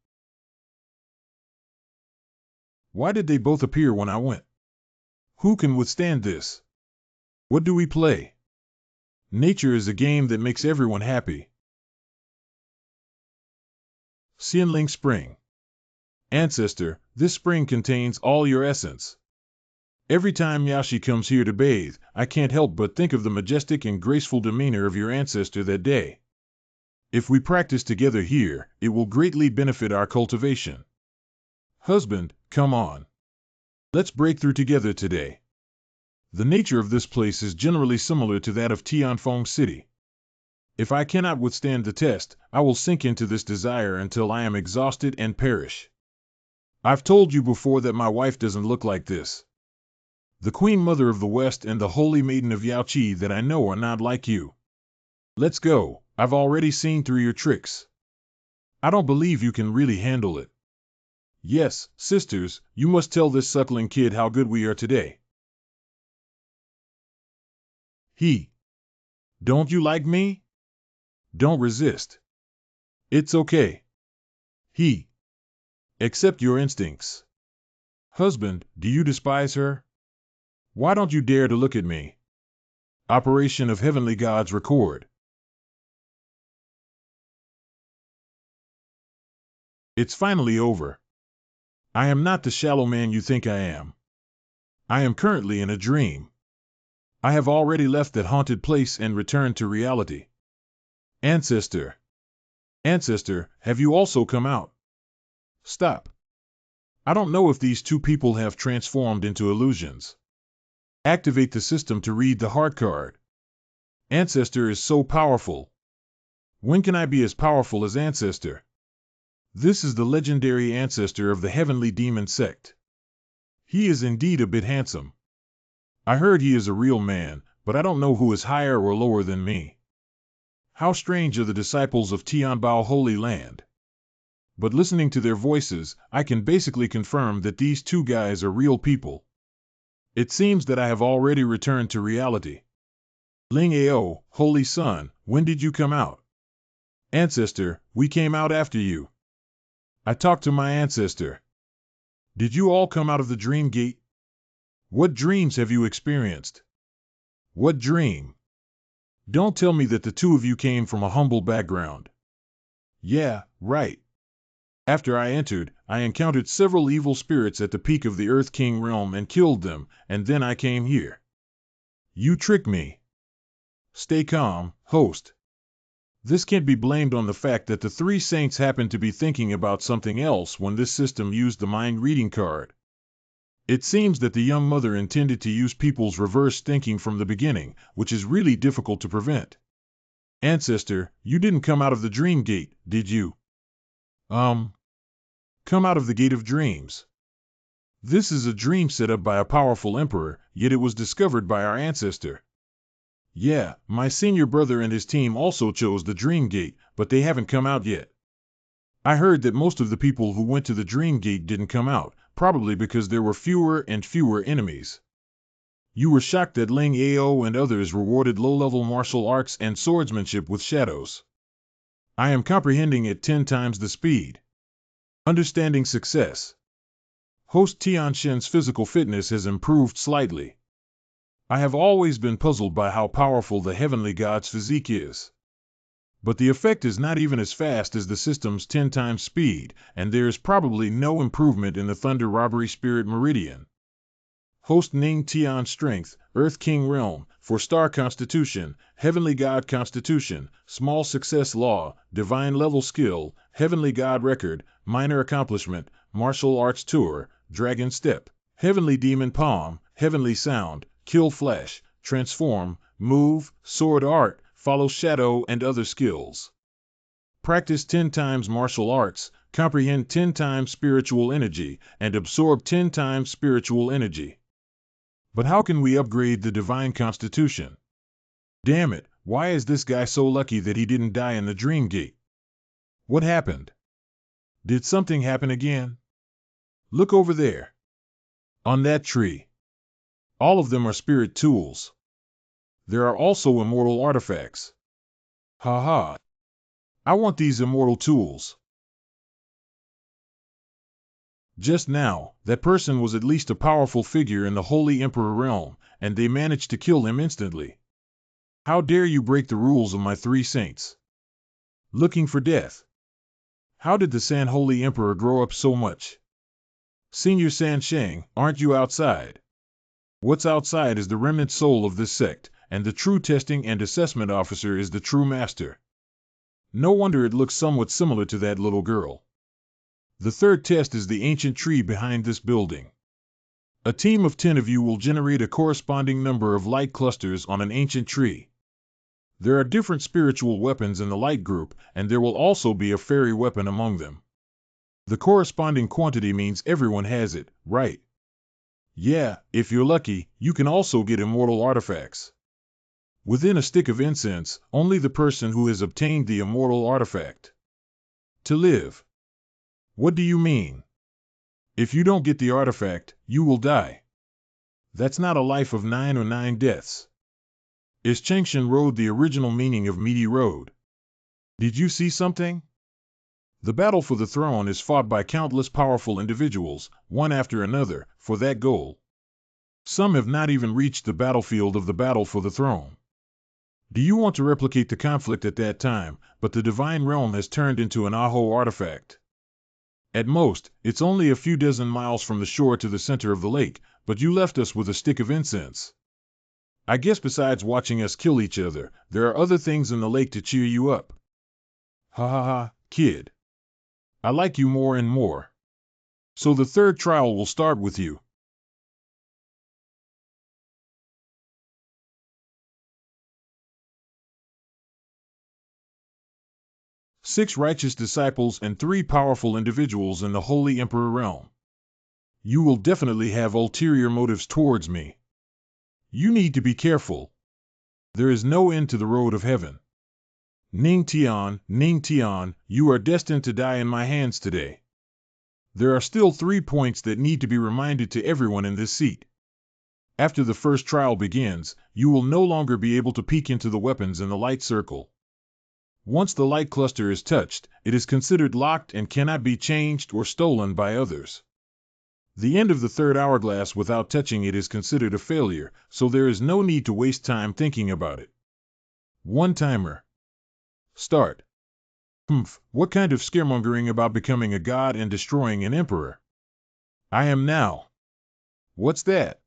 Why did they both appear when I went? Who can withstand this? What do we play? Nature is a game that makes everyone happy. Xianling Spring. Ancestor, this spring contains all your essence. Every time Yashi comes here to bathe, I can't help but think of the majestic and graceful demeanor of your ancestor that day. If we practice together here, it will greatly benefit our cultivation. Husband, come on. Let's break through together today. The nature of this place is generally similar to that of Tianfeng City. If I cannot withstand the test, I will sink into this desire until I am exhausted and perish. I've told you before that my wife doesn't look like this. The Queen Mother of the West and the Holy Maiden of Yaoqi that I know are not like you. Let's go. I've already seen through your tricks. I don't believe you can really handle it. Yes, sisters, you must tell this suckling kid how good we are today. Don't you like me? Don't resist. It's okay. Accept your instincts. Husband, do you despise her? Why don't you dare to look at me? Operation of Heavenly Gods record. It's finally over. I am not the shallow man you think I am. I am currently in a dream. I have already left that haunted place and returned to reality. Ancestor, have you also come out? Stop. I don't know if these two people have transformed into illusions. Activate the system to read the heart card. Ancestor is so powerful. When can I be as powerful as Ancestor? This is the legendary ancestor of the heavenly demon sect. He is indeed a bit handsome. I heard he is a real man, but I don't know who is higher or lower than me. How strange are the disciples of Tianbao Holy Land. But listening to their voices, I can basically confirm that these two guys are real people. It seems that I have already returned to reality. Ling Ao, Holy Son, when did you come out? Ancestor, we came out after you. I talked to my ancestor. Did you all come out of the dream gate? What dreams have you experienced? What dream? Don't tell me that the two of you came from a humble background. Yeah, right. After I entered, I encountered several evil spirits at the peak of the Earth King realm and killed them, and then I came here. You tricked me. Stay calm, host. This can't be blamed on the fact that the three saints happened to be thinking about something else when this system used the mind-reading card. It seems that the young mother intended to use people's reverse thinking from the beginning, which is really difficult to prevent. Ancestor, you didn't come out of the dream gate, did you? Come out of the gate of dreams. This is a dream set up by a powerful emperor, yet it was discovered by our ancestor. Yeah, my senior brother and his team also chose the Dream Gate, but they haven't come out yet. I heard that most of the people who went to the Dream Gate didn't come out, probably because there were fewer and fewer enemies. You were shocked that Ling Ao and others rewarded low-level martial arts and swordsmanship with shadows. I am comprehending at 10 times the speed. Understanding success. Host Tianshen's physical fitness has improved slightly. I have always been puzzled by how powerful the heavenly god's physique is. But the effect is not even as fast as the system's 10 times speed, and there is probably no improvement in the Thunder Robbery Spirit Meridian. Host Ning Tian Strength, Earth King Realm, 4-star Constitution, Heavenly God Constitution, Small Success Law, Divine Level Skill, Heavenly God Record, Minor Accomplishment, Martial Arts Tour, Dragon Step, Heavenly Demon Palm, Heavenly Sound, Kill Flash, Transform, Move, Sword Art, Follow Shadow and other skills. Practice 10 times martial arts, comprehend 10 times spiritual energy, and absorb 10 times spiritual energy. But how can we upgrade the Divine Constitution? Damn it, why is this guy so lucky that he didn't die in the Dream Gate? What happened? Did something happen again? Look over there. On that tree. All of them are spirit tools. There are also immortal artifacts. Ha ha. I want these immortal tools. Just now, that person was at least a powerful figure in the Holy Emperor realm, and they managed to kill him instantly. How dare you break the rules of my 3 saints? Looking for death. How did the San Holy Emperor grow up so much? Senior San Sheng, aren't you outside? What's outside is the remnant soul of this sect, and the true testing and assessment officer is the true master. No wonder it looks somewhat similar to that little girl. The third test is the ancient tree behind this building. A team of 10 of you will generate a corresponding number of light clusters on an ancient tree. There are different spiritual weapons in the light group, and there will also be a fairy weapon among them. The corresponding quantity means everyone has it, right? Yeah, if you're lucky, you can also get immortal artifacts. Within a stick of incense, only the person who has obtained the immortal artifact. To live. What do you mean? If you don't get the artifact, you will die. That's not a life of 9 or 9 deaths. Is Chengshan Road the original meaning of Meaty Road? Did you see something? The battle for the throne is fought by countless powerful individuals, one after another, for that goal. Some have not even reached the battlefield of the battle for the throne. Do you want to replicate the conflict at that time, but the divine realm has turned into an Aho artifact? At most, it's only a few dozen miles from the shore to the center of the lake, but you left us with a stick of incense. I guess besides watching us kill each other, there are other things in the lake to cheer you up. Ha ha ha, kid. I like you more and more. So the third trial will start with you. Six righteous disciples and 3 powerful individuals in the Holy Emperor realm. You will definitely have ulterior motives towards me. You need to be careful. There is no end to the road of heaven. Ning Tian, you are destined to die in my hands today. There are still 3 points that need to be reminded to everyone in this seat. After the first trial begins, you will no longer be able to peek into the weapons in the light circle. Once the light cluster is touched, it is considered locked and cannot be changed or stolen by others. The end of the third hourglass without touching it is considered a failure, so there is no need to waste time thinking about it. 1 timer. Start. What kind of scaremongering about becoming a god and destroying an emperor? I am now. What's that?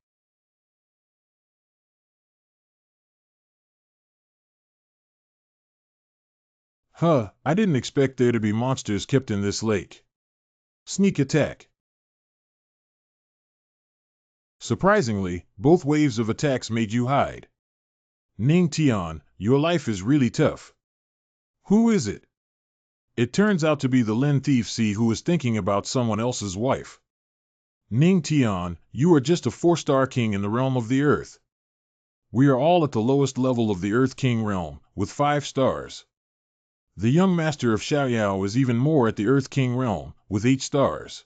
I didn't expect there to be monsters kept in this lake. Sneak attack. Surprisingly, both waves of attacks made you hide. Ning Tian, your life is really tough. Who is it? It turns out to be the Lin Thief C who is thinking about someone else's wife. Ning Tian, you are just a 4-star king in the realm of the earth. We are all at the lowest level of the Earth King realm, with 5 stars. The young master of Xiaoyao is even more at the Earth King realm, with 8 stars.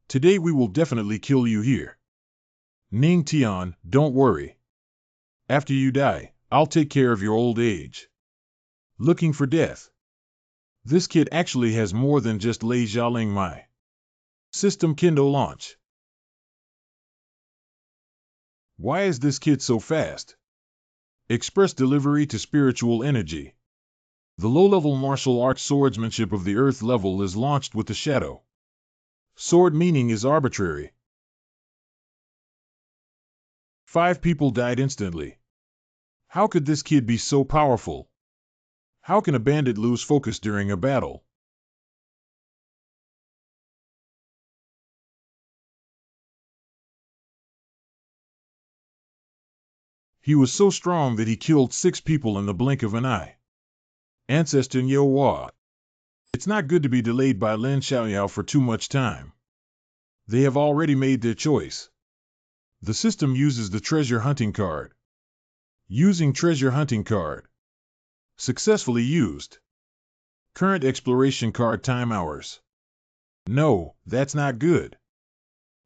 Today we will definitely kill you here. Ning Tian, don't worry. After you die, I'll take care of your old age. Looking for death. This kid actually has more than just Lei Xiaoling Mai. System Kindle launch. Why is this kid so fast? Express delivery to spiritual energy. The low-level martial arts swordsmanship of the Earth level is launched with the shadow. Sword meaning is arbitrary. 5 people died instantly. How could this kid be so powerful? How can a bandit lose focus during a battle? He was so strong that he killed 6 people in the blink of an eye. Ancestor Yo Hua. It's not good to be delayed by Lin Xiaoyao for too much time. They have already made their choice. The system uses the treasure hunting card. Using treasure hunting card. Successfully used. Current exploration card time hours. No, that's not good.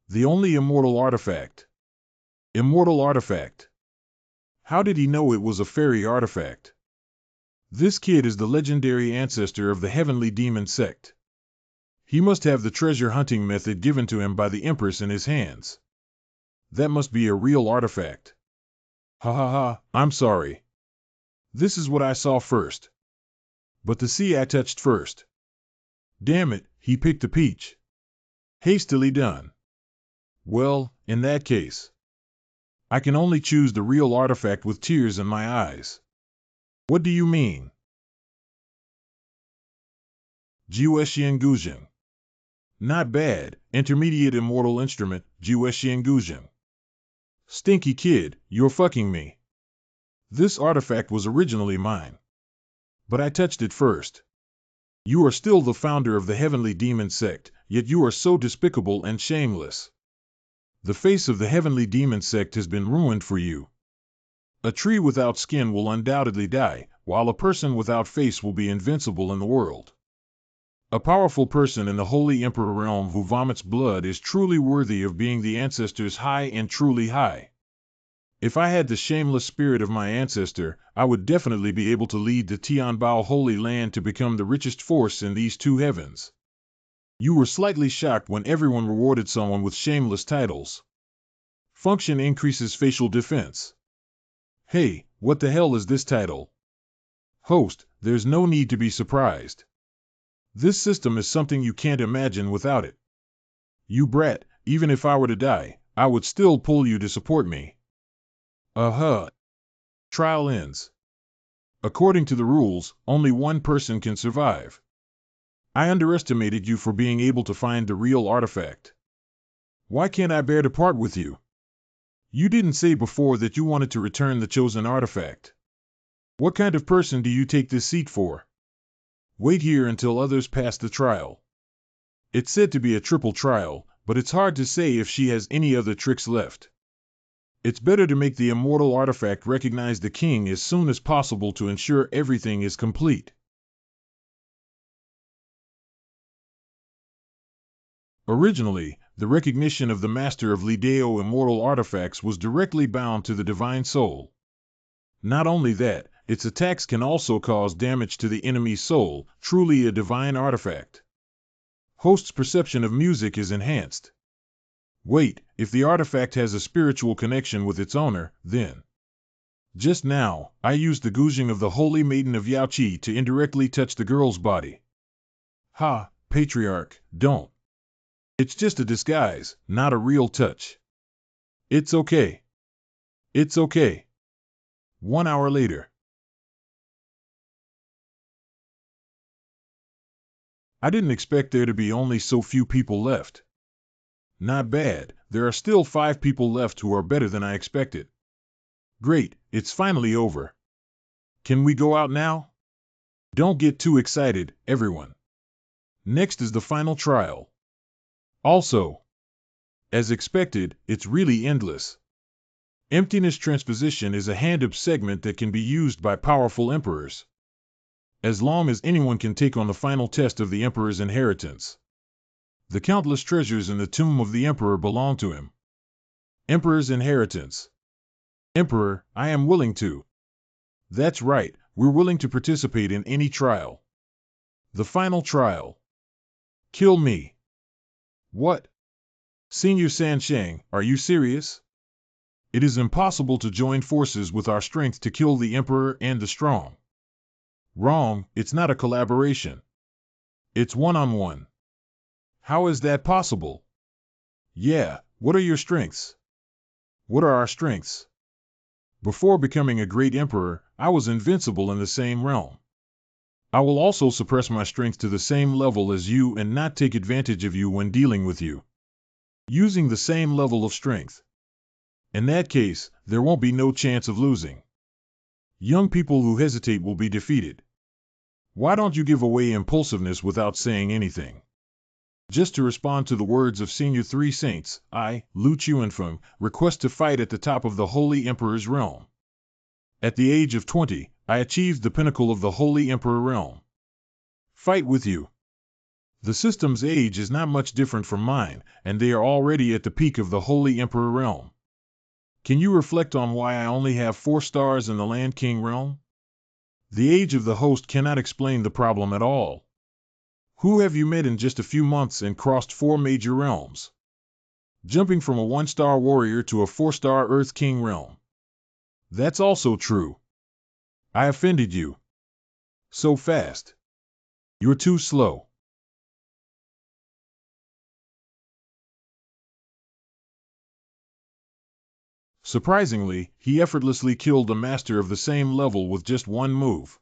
The only immortal artifact. Immortal artifact. How did he know it was a fairy artifact? This kid is the legendary ancestor of the heavenly demon sect. He must have the treasure hunting method given to him by the Empress in his hands. That must be a real artifact. Ha ha ha, I'm sorry. This is what I saw first. But the sea I touched first. Damn it, he picked a peach. Hastily done. Well, in that case, I can only choose the real artifact with tears in my eyes. What do you mean? Jiuexian Guzheng. Not bad, intermediate immortal instrument, Jiuexian Guzheng. Stinky kid, you're fucking me. This artifact was originally mine. But I touched it first. You are still the founder of the heavenly demon sect, yet you are so despicable and shameless. The face of the heavenly demon sect has been ruined for you. A tree without skin will undoubtedly die, while a person without face will be invincible in the world. A powerful person in the Holy Emperor realm who vomits blood is truly worthy of being the ancestors high and truly high. If I had the shameless spirit of my ancestor, I would definitely be able to lead the Tianbao Holy Land to become the richest force in these 2 heavens. You were slightly shocked when everyone rewarded someone with shameless titles. Function increases facial defense. Hey, what the hell is this title? Host, there's no need to be surprised. This system is something you can't imagine without it. You brat, even if I were to die, I would still pull you to support me. Trial ends. According to the rules, only one person can survive. I underestimated you for being able to find the real artifact. Why can't I bear to part with you? You didn't say before that you wanted to return the chosen artifact. What kind of person do you take this seat for? Wait here until others pass the trial. It's said to be a triple trial, but it's hard to say if she has any other tricks left. It's better to make the immortal artifact recognize the king as soon as possible to ensure everything is complete. Originally, the recognition of the master of Lideo immortal artifacts was directly bound to the divine soul. Not only that, its attacks can also cause damage to the enemy's soul, truly a divine artifact. Host's perception of music is enhanced. Wait, if the artifact has a spiritual connection with its owner, then. Just now, I used the Guzheng of the Holy Maiden of Yaoqi to indirectly touch the girl's body. Ha, patriarch, don't. It's just a disguise, not a real touch. It's okay. It's okay. 1 hour later. I didn't expect there to be only so few people left. Not bad, there are still 5 people left who are better than I expected. Great, it's finally over. Can we go out now? Don't get too excited, everyone. Next is the final trial. Also, as expected, it's really endless. Emptiness transposition is a hand-up segment that can be used by powerful emperors. As long as anyone can take on the final test of the emperor's inheritance. The countless treasures in the tomb of the emperor belong to him. Emperor's inheritance. Emperor, I am willing to. That's right, we're willing to participate in any trial. The final trial. Kill me. What? Senior Sansheng, are you serious? It is impossible to join forces with our strength to kill the Emperor and the Strong. Wrong, it's not a collaboration. It's one-on-one. How is that possible? Yeah, what are your strengths? What are our strengths? Before becoming a great emperor, I was invincible in the same realm. I will also suppress my strength to the same level as you and not take advantage of you when dealing with you. Using the same level of strength. In that case, there won't be no chance of losing. Young people who hesitate will be defeated. Why don't you give away impulsiveness without saying anything? Just to respond to the words of Senior Three Saints, I, Lu Chuanfeng, request to fight at the top of the Holy Emperor's realm. At the age of 20, I achieved the pinnacle of the Holy Emperor realm. Fight with you. The system's age is not much different from mine, and they are already at the peak of the Holy Emperor realm. Can you reflect on why I only have 4 stars in the Land King realm? The age of the host cannot explain the problem at all. Who have you met in just a few months and crossed 4 major realms? Jumping from a 1-star warrior to a 4-star Earth King realm. That's also true. I offended you. So fast. You're too slow. Surprisingly, he effortlessly killed a master of the same level with just one move.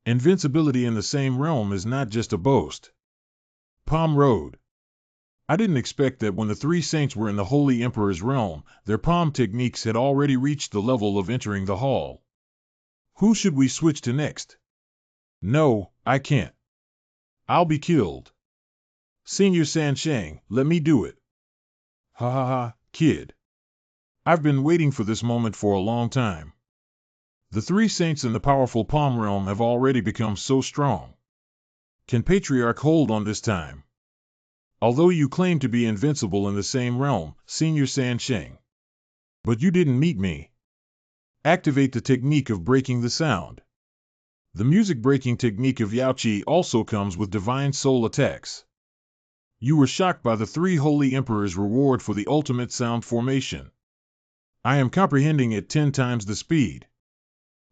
Invincibility in the same realm is not just a boast. Palm Road. I didn't expect that when the 3 saints were in the Holy Emperor's realm, their palm techniques had already reached the level of entering the hall. Who should we switch to next? No, I can't. I'll be killed. Senior Sansheng, let me do it. Ha ha ha, kid. I've been waiting for this moment for a long time. The 3 saints in the powerful Palm realm have already become so strong. Can Patriarch hold on this time? Although you claim to be invincible in the same realm, Senior Sansheng. But you didn't meet me. Activate the technique of breaking the sound. The music-breaking technique of Yaoqi also comes with divine soul attacks. You were shocked by the 3 Holy Emperors' reward for the ultimate sound formation. I am comprehending at 10 times the speed.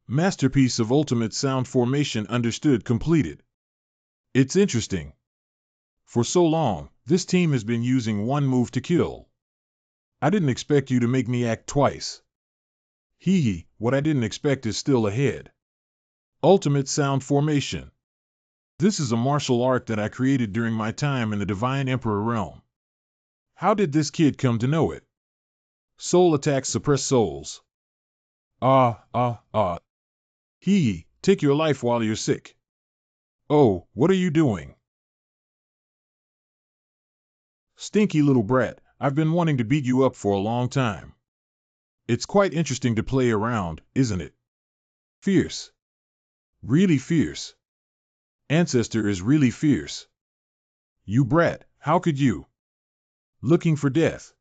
Masterpiece of ultimate sound formation understood completed. It's interesting. For so long, this team has been using one move to kill. I didn't expect you to make me act twice. Hee hee, what I didn't expect is still ahead. Ultimate sound formation. This is a martial art that I created during my time in the Divine Emperor realm. How did this kid come to know it? Soul attacks suppress souls. Hee, take your life while you're sick. Oh, what are you doing? Stinky little brat, I've been wanting to beat you up for a long time. It's quite interesting to play around, isn't it? Fierce. Really fierce. Ancestor is really fierce. You brat, how could you? Looking for death.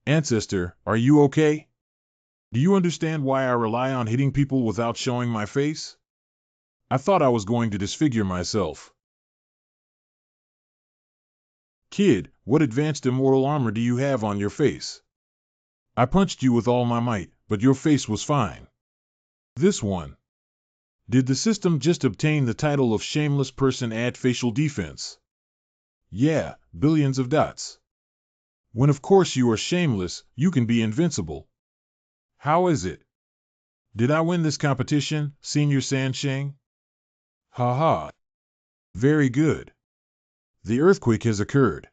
Ancestor, are you okay? Do you understand why I rely on hitting people without showing my face? I thought I was going to disfigure myself. Kid, what advanced immortal armor do you have on your face? I punched you with all my might, but your face was fine. This one. Did the system just obtain the title of shameless person at facial defense? Yeah, billions of dots. When of course you are shameless, you can be invincible. How is it? Did I win this competition, Senior Sansheng? Ha ha. Very good. The earthquake has occurred.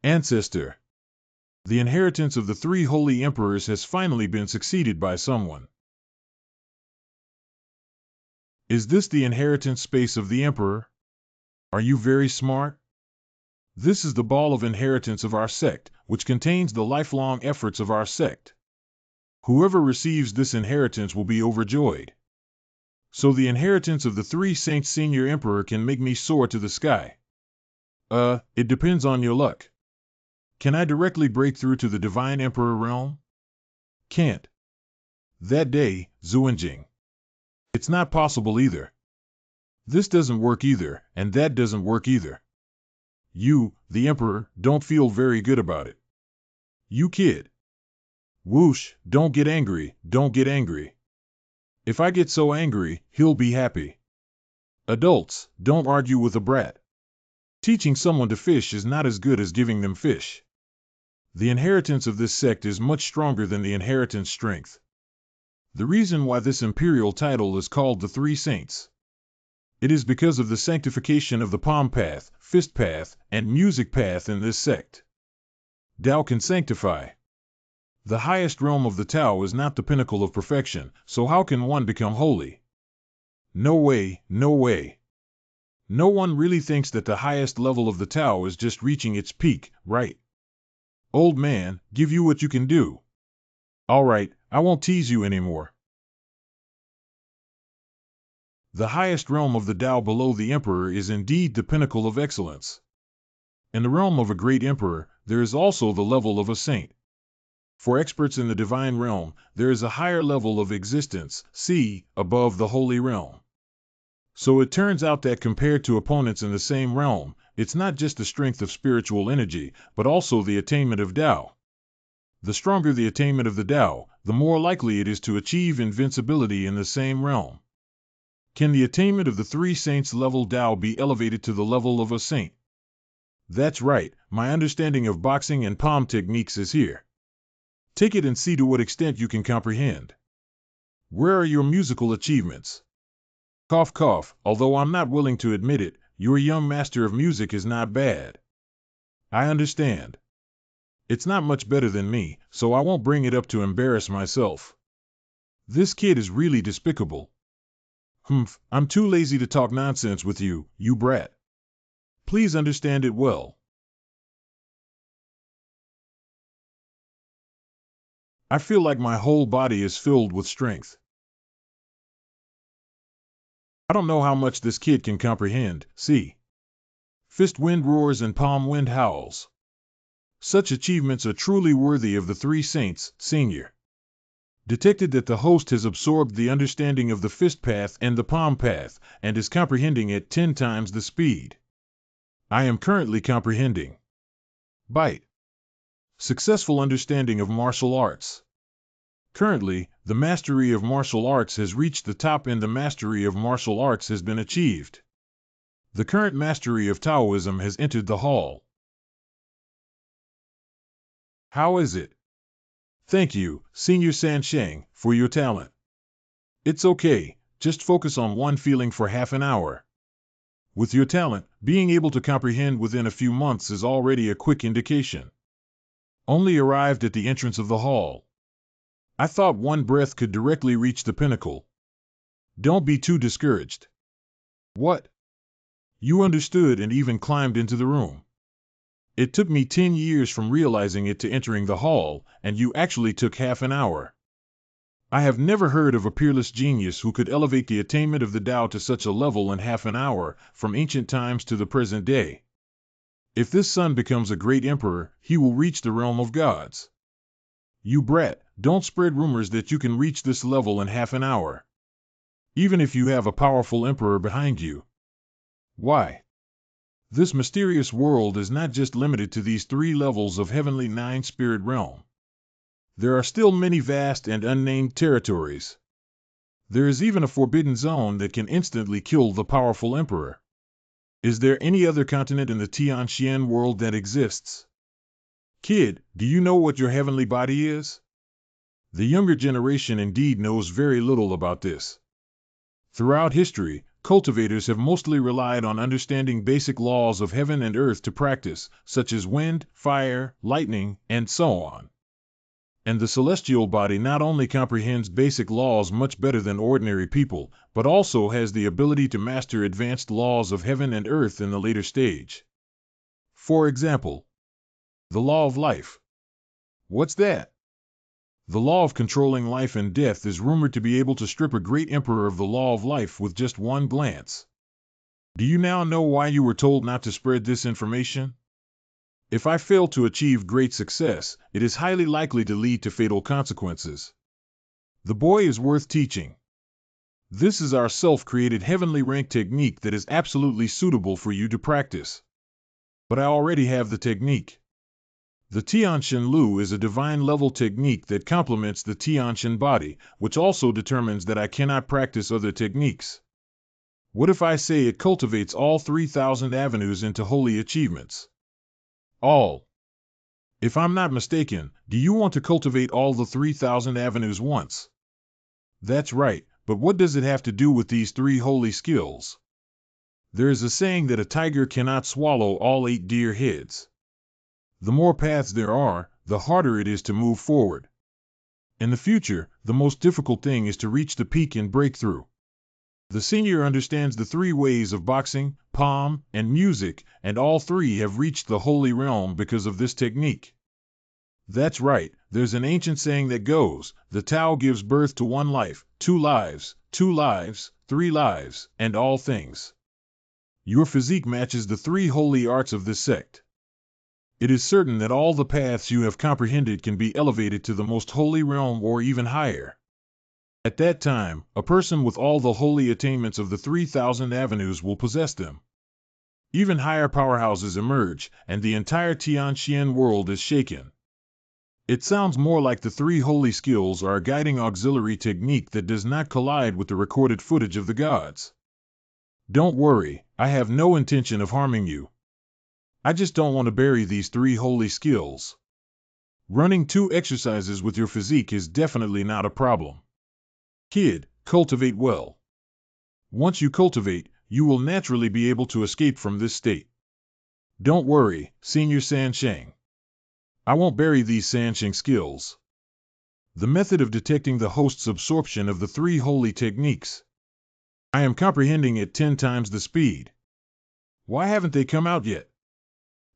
Ancestor. The inheritance of the 3 holy emperors has finally been succeeded by someone. Is this the inheritance space of the emperor? Are you very smart? This is the ball of inheritance of our sect, which contains the lifelong efforts of our sect. Whoever receives this inheritance will be overjoyed. So the inheritance of the three saints senior emperor can make me soar to the sky. It depends on your luck. Can I directly break through to the divine emperor realm? Can't. That day, Zuanjing. It's not possible either. This doesn't work either, and that doesn't work either. You, the emperor, don't feel very good about it. You kid. Whoosh, don't get angry, don't get angry. If I get so angry, he'll be happy. Adults, don't argue with a brat. Teaching someone to fish is not as good as giving them fish. The inheritance of this sect is much stronger than the inheritance strength. The reason why this imperial title is called the Three Saints. It is because of the sanctification of the palm path, fist path, and music path in this sect. Tao can sanctify. The highest realm of the Tao is not the pinnacle of perfection, so how can one become holy? No way, no way. No one really thinks that the highest level of the Tao is just reaching its peak, right? Old man, give you what you can do. All right, I won't tease you anymore. The highest realm of the Tao below the emperor is indeed the pinnacle of excellence. In the realm of a great emperor, there is also the level of a saint. For experts in the divine realm, there is a higher level of existence, above the holy realm. So it turns out that compared to opponents in the same realm, it's not just the strength of spiritual energy, but also the attainment of Tao. The stronger the attainment of the Tao, the more likely it is to achieve invincibility in the same realm. Can the attainment of the three saints level Tao be elevated to the level of a saint? That's right, my understanding of boxing and palm techniques is here. Take it and see to what extent you can comprehend. Where are your musical achievements? Cough cough, although I'm not willing to admit it, your young master of music is not bad. I understand. It's not much better than me, so I won't bring it up to embarrass myself. This kid is really despicable. I'm too lazy to talk nonsense with you, you brat. Please understand it well. I feel like my whole body is filled with strength. I don't know how much this kid can comprehend, see. Fist wind roars and palm wind howls. Such achievements are truly worthy of the three saints, senior. Detected that the host has absorbed the understanding of the fist path and the palm path, and is comprehending at 10 times the speed. I am currently comprehending. Bite. Successful understanding of martial arts. Currently, the mastery of martial arts has reached the top and the mastery of martial arts has been achieved. The current mastery of Taoism has entered the hall. How is it? Thank you, Senior Sansheng, for your talent. It's okay, just focus on one feeling for half an hour. With your talent, being able to comprehend within a few months is already a quick indication. Only arrived at the entrance of the hall. I thought one breath could directly reach the pinnacle. Don't be too discouraged. What? You understood and even climbed into the room. It took me 10 years from realizing it to entering the hall, and you actually took half an hour. I have never heard of a peerless genius who could elevate the attainment of the Tao to such a level in half an hour, from ancient times to the present day. If this son becomes a great emperor, he will reach the realm of gods. You brat, don't spread rumors that you can reach this level in half an hour. Even if you have a powerful emperor behind you. Why? This mysterious world is not just limited to these 3 levels of heavenly 9-spirit realm. There are still many vast and unnamed territories. There is even a forbidden zone that can instantly kill the powerful emperor. Is there any other continent in the Tianxian world that exists? Kid, do you know what your heavenly body is? The younger generation indeed knows very little about this. Throughout history, cultivators have mostly relied on understanding basic laws of heaven and earth to practice, such as wind, fire, lightning, and so on. And the celestial body not only comprehends basic laws much better than ordinary people, but also has the ability to master advanced laws of heaven and earth in the later stage. For example, the law of life. What's that? The law of controlling life and death is rumored to be able to strip a great emperor of the law of life with just one glance. Do you now know why you were told not to spread this information? If I fail to achieve great success, it is highly likely to lead to fatal consequences. The boy is worth teaching. This is our self-created heavenly rank technique that is absolutely suitable for you to practice. But I already have the technique. The Tianshan Lu is a divine level technique that complements the Tianshan body, which also determines that I cannot practice other techniques. What if I say it cultivates all 3,000 avenues into holy achievements? All. If I'm not mistaken, do you want to cultivate all the 3,000 avenues once? That's right, but what does it have to do with these 3 holy skills? There is a saying that a tiger cannot swallow all 8 deer heads. The more paths there are, the harder it is to move forward. In the future, the most difficult thing is to reach the peak and break through. The senior understands the 3 ways of boxing, palm, and music, and all 3 have reached the holy realm because of this technique. That's right, there's an ancient saying that goes, the Tao gives birth to 1 life, 2 lives, 2 lives, 3 lives, and all things. Your physique matches the 3 holy arts of this sect. It is certain that all the paths you have comprehended can be elevated to the most holy realm or even higher. At that time, a person with all the holy attainments of the 3,000 avenues will possess them. Even higher powerhouses emerge, and the entire Tianxian world is shaken. It sounds more like the 3 holy skills are a guiding auxiliary technique that does not collide with the recorded footage of the gods. Don't worry, I have no intention of harming you. I just don't want to bury these 3 holy skills. Running 2 exercises with your physique is definitely not a problem. Kid, cultivate well. Once you cultivate, you will naturally be able to escape from this state. Don't worry, Senior Sansheng. I won't bury these Sansheng skills. The method of detecting the host's absorption of the 3 holy techniques. I am comprehending at 10 times the speed. Why haven't they come out yet?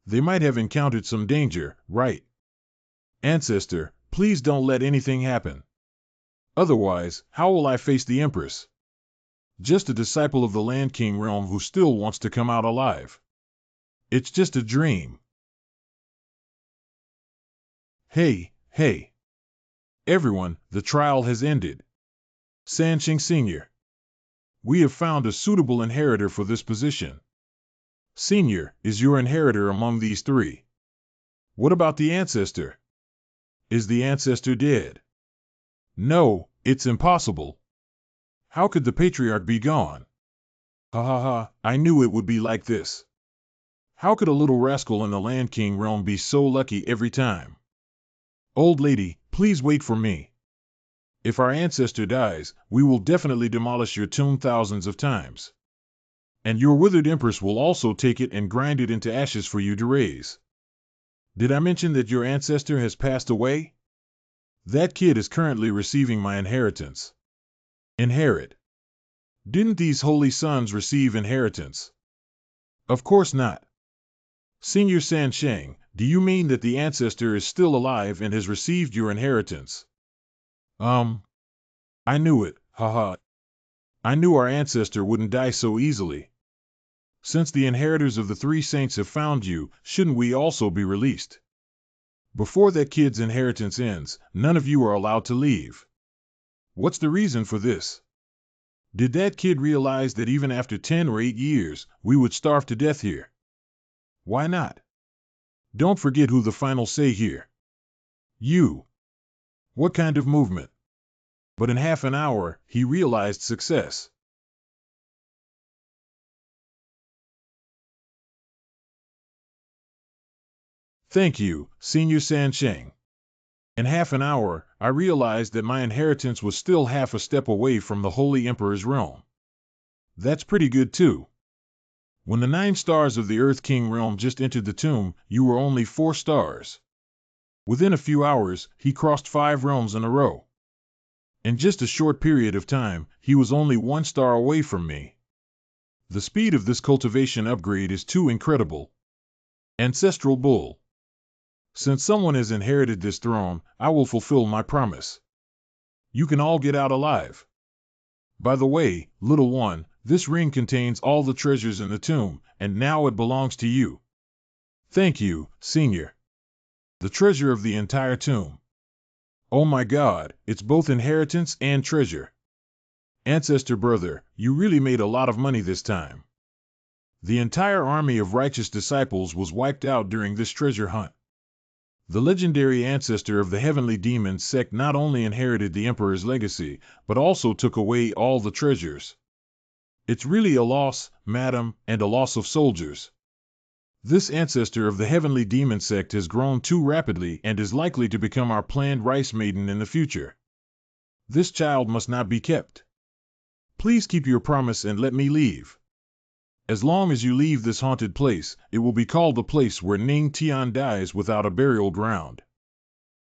They might have encountered some danger, right? Ancestor, please don't let anything happen. Otherwise, how will I face the Empress? Just a disciple of the Land King realm who still wants to come out alive. It's just a dream. Hey, hey. Everyone, the trial has ended. Sansheng Sr. We have found a suitable inheritor for this position. Senior, is your inheritor among these 3? What about the ancestor? Is the ancestor dead? No, it's impossible. How could the patriarch be gone? Ha ha ha, I knew it would be like this. How could a little rascal in the Land King realm be so lucky every time? Old lady, please wait for me. If our ancestor dies, we will definitely demolish your tomb thousands of times. And your withered Empress will also take it and grind it into ashes for you to raise. Did I mention that your ancestor has passed away? That kid is currently receiving my inheritance. Inherit. Didn't these holy sons receive inheritance? Of course not. Senior Sansheng, do you mean that the ancestor is still alive and has received your inheritance? I knew it, haha. I knew our ancestor wouldn't die so easily. Since the inheritors of the 3 saints have found you, shouldn't we also be released? Before that kid's inheritance ends, none of you are allowed to leave. What's the reason for this? Did that kid realize that even after 10 or 8 years, we would starve to death here? Why not? Don't forget who the final say here. You. What kind of movement? But in half an hour, he realized success. Thank you, Senior Sansheng. In half an hour, I realized that my inheritance was still half a step away from the Holy Emperor's realm. That's pretty good too. When the 9 stars of the Earth King realm just entered the tomb, you were only 4 stars. Within a few hours, he crossed 5 realms in a row. In just a short period of time, he was only 1 star away from me. The speed of this cultivation upgrade is too incredible. Ancestral Bull. Since someone has inherited this throne, I will fulfill my promise. You can all get out alive. By the way, little one, this ring contains all the treasures in the tomb, and now it belongs to you. Thank you, Senior. The treasure of the entire tomb. Oh my God, it's both inheritance and treasure. Ancestor brother, you really made a lot of money this time. The entire army of righteous disciples was wiped out during this treasure hunt. The legendary ancestor of the heavenly demon sect not only inherited the Emperor's legacy, but also took away all the treasures. It's really a loss, madam, and a loss of soldiers. This ancestor of the heavenly demon sect has grown too rapidly and is likely to become our planned rice maiden in the future. This child must not be kept. Please keep your promise and let me leave. As long as you leave this haunted place, it will be called the place where Ning Tian dies without a burial ground.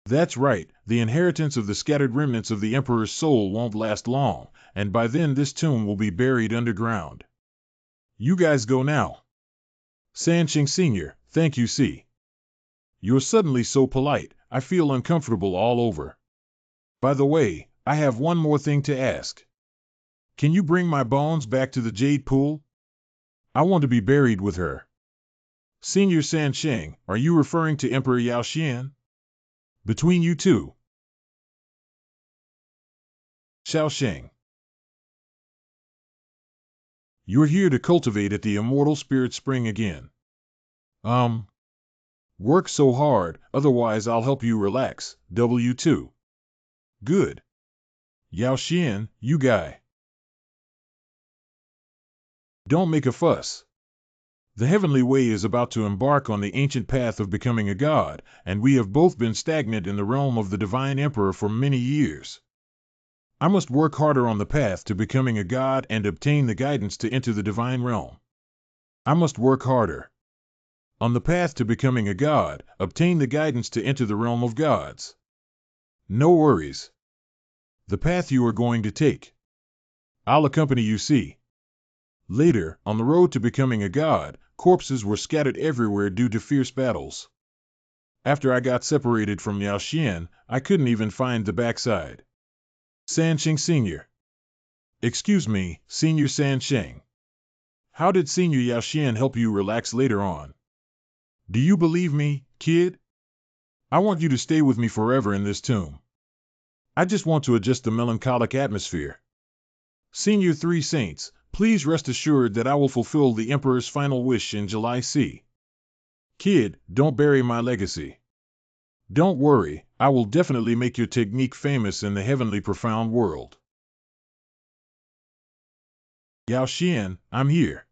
That's right, the inheritance of the scattered remnants of the Emperor's soul won't last long, and by then this tomb will be buried underground. You guys go now. Sanqing Sr., thank you, C. You're suddenly so polite, I feel uncomfortable all over. By the way, I have one more thing to ask. Can you bring my bones back to the Jade Pool? I want to be buried with her. Senior Sansheng, are you referring to Emperor Yao Xian? Between you two. Xiaosheng. You're here to cultivate at the immortal spirit spring again. Work so hard, otherwise I'll help you relax, W2. Good. Yao Xian, you guy. Don't make a fuss. The heavenly way is about to embark on the ancient path of becoming a god, and we have both been stagnant in the realm of the divine emperor for many years. I must work harder on the path to becoming a god and obtain the guidance to enter the divine realm. I must work harder. On the path to becoming a god, obtain the guidance to enter the realm of gods. No worries. The path you are going to take. I'll accompany you, see. Later, on the road to becoming a god, corpses were scattered everywhere due to fierce battles. After I got separated from Yao Xian, I couldn't even find the backside. Sansheng Sr. Excuse me, Senior Sansheng. How did Senior Yao Xian help you relax later on? Do you believe me, kid? I want you to stay with me forever in this tomb. I just want to adjust the melancholic atmosphere. Senior Three Saints, please rest assured that I will fulfill the Emperor's final wish in July C. Kid, don't bury my legacy. Don't worry, I will definitely make your technique famous in the heavenly profound world. Yao Xian, I'm here.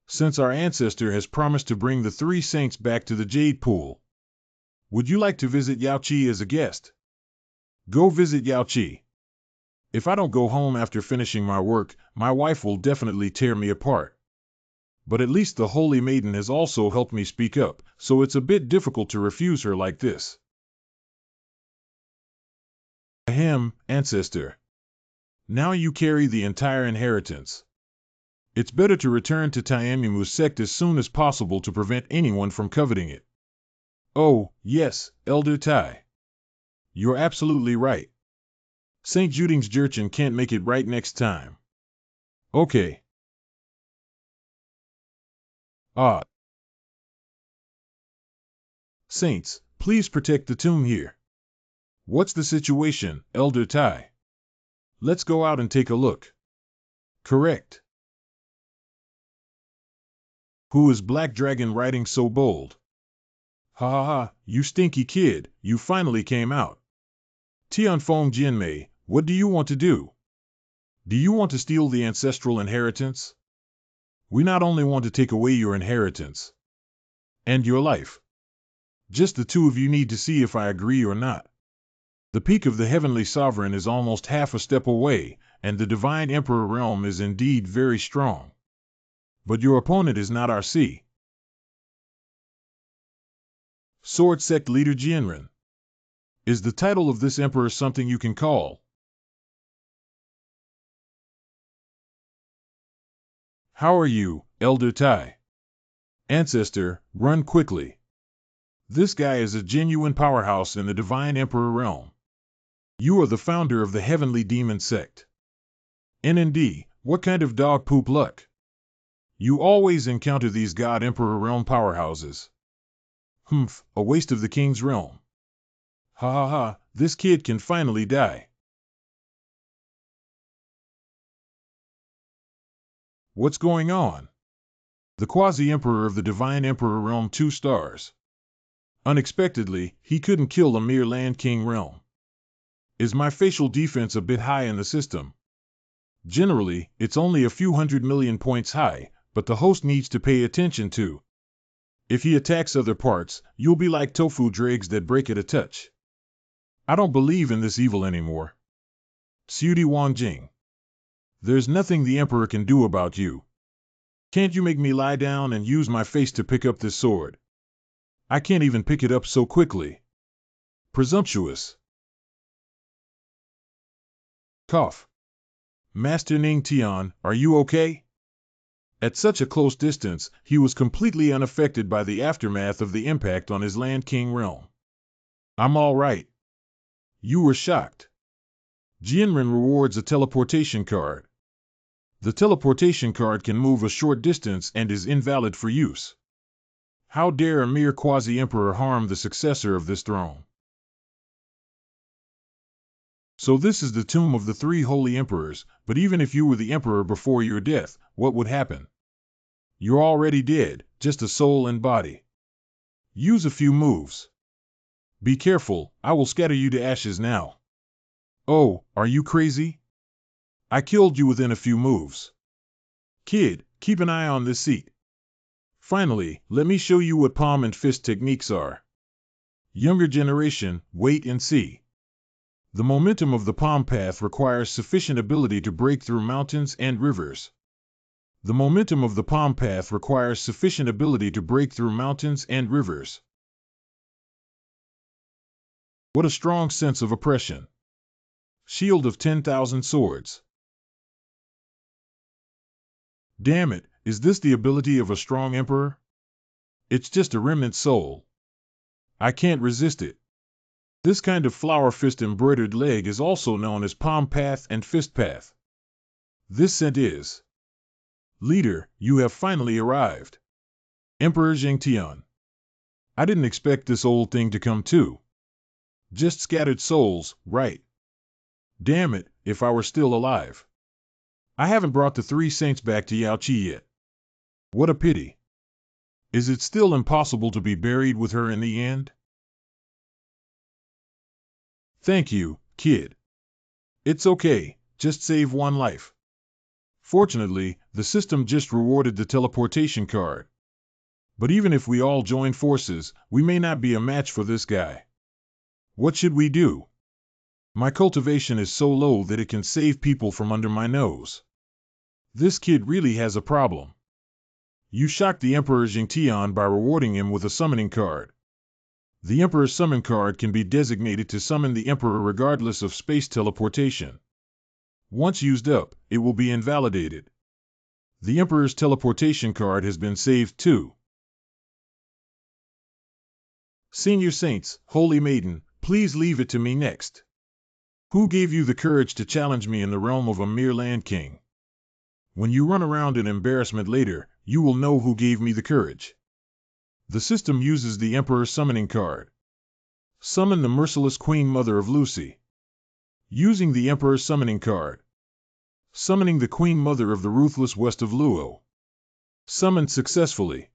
Since our ancestor has promised to bring the three saints back to the Jade Pool, would you like to visit Yao Qi as a guest? Go visit Yao Qi. If I don't go home after finishing my work, my wife will definitely tear me apart. But at least the Holy Maiden has also helped me speak up, so it's a bit difficult to refuse her like this. Ahem, ancestor. Now you carry the entire inheritance. It's better to return to Tianmu's sect as soon as possible to prevent anyone from coveting it. Oh, yes, Elder Tai. You're absolutely right. St. Juding's Jurchen can't make it right next time. Okay. Ah. Saints, please protect the tomb here. What's the situation, Elder Tai? Let's go out and take a look. Correct. Who is Black Dragon riding so bold? Ha ha ha, you stinky kid, you finally came out. Tianfeng Jinmei, what do you want to do? Do you want to steal the ancestral inheritance? We not only want to take away your inheritance and your life. Just the two of you need to see if I agree or not. The peak of the heavenly sovereign is almost half a step away, and the divine emperor realm is indeed very strong. But your opponent is not our C. Sword Sect Leader Jianren. Is the title of this emperor something you can call? How are you, Elder Tai? Ancestor, run quickly. This guy is a genuine powerhouse in the Divine Emperor realm. You are the founder of the Heavenly Demon Sect. NND, what kind of dog poop luck? You always encounter these God Emperor realm powerhouses. Humph, a waste of the king's realm. Ha ha ha, this kid can finally die. What's going on? The Quasi-Emperor of the Divine Emperor realm 2 stars. Unexpectedly, he couldn't kill a mere Land King realm. Is my facial defense a bit high in the system? Generally, it's only a few 100 million points high, but the host needs to pay attention to. If he attacks other parts, you'll be like tofu dregs that break at a touch. I don't believe in this evil anymore. Sudi Wanjing. There's nothing the Emperor can do about you. Can't you make me lie down and use my face to pick up this sword? I can't even pick it up so quickly. Presumptuous. Cough. Master Ning Tian, are you okay? At such a close distance, he was completely unaffected by the aftermath of the impact on his Land King realm. I'm all right. You were shocked. Jianren rewards a teleportation card. The teleportation card can move a short distance and is invalid for use. How dare a mere quasi-emperor harm the successor of this throne? So this is the tomb of the 3 holy emperors, but even if you were the emperor before your death, what would happen? You're already dead, just a soul and body. Use a few moves. Be careful, I will scatter you to ashes now. Oh, are you crazy? I killed you within a few moves. Kid, keep an eye on this seat. Finally, let me show you what palm and fist techniques are. Younger generation, wait and see. The momentum of the palm path requires sufficient ability to break through mountains and rivers. The momentum of the palm path requires sufficient ability to break through mountains and rivers. What a strong sense of oppression. Shield of 10,000 swords. Damn it, is this the ability of a strong emperor? It's just a remnant soul. I can't resist it. This kind of flower fist embroidered leg is also known as palm path and fist path. This scent is. Leader, you have finally arrived. Emperor Zhengtian. I didn't expect this old thing to come too. Just scattered souls, right? Damn it, if I were still alive. I haven't brought the 3 saints back to Yaoqi yet. What a pity. Is it still impossible to be buried with her in the end? Thank you, kid. It's okay, just save 1 life. Fortunately, the system just rewarded the teleportation card. But even if we all join forces, we may not be a match for this guy. What should we do? My cultivation is so low that it can save people from under my nose. This kid really has a problem. You shocked the Emperor Zhengtian by rewarding him with a summoning card. The Emperor's summon card can be designated to summon the Emperor regardless of space teleportation. Once used up, it will be invalidated. The Emperor's teleportation card has been saved too. Senior Saints, Holy Maiden, please leave it to me next. Who gave you the courage to challenge me in the realm of a mere Land King? When you run around in embarrassment later, you will know who gave me the courage. The system uses the Emperor's summoning card. Summon the merciless Queen Mother of Lucy. Using the Emperor's summoning card. Summoning the Queen Mother of the ruthless West of Luo. Summoned successfully.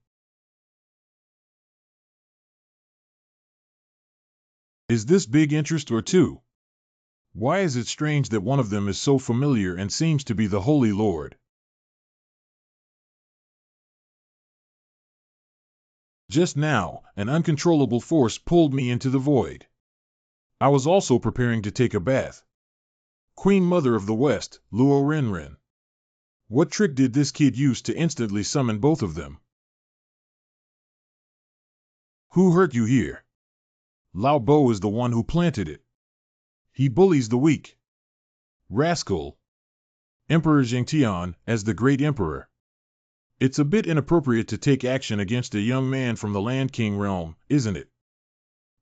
Is this big interest or 2? Why is it strange that one of them is so familiar and seems to be the Holy Lord? Just now, an uncontrollable force pulled me into the void. I was also preparing to take a bath. Queen Mother of the West, Luo Renren. What trick did this kid use to instantly summon both of them? Who hurt you here? Lao Bo is the one who planted it. He bullies the weak. Rascal. Emperor Zhengtian, as the great emperor. It's a bit inappropriate to take action against a young man from the Land King realm, isn't it?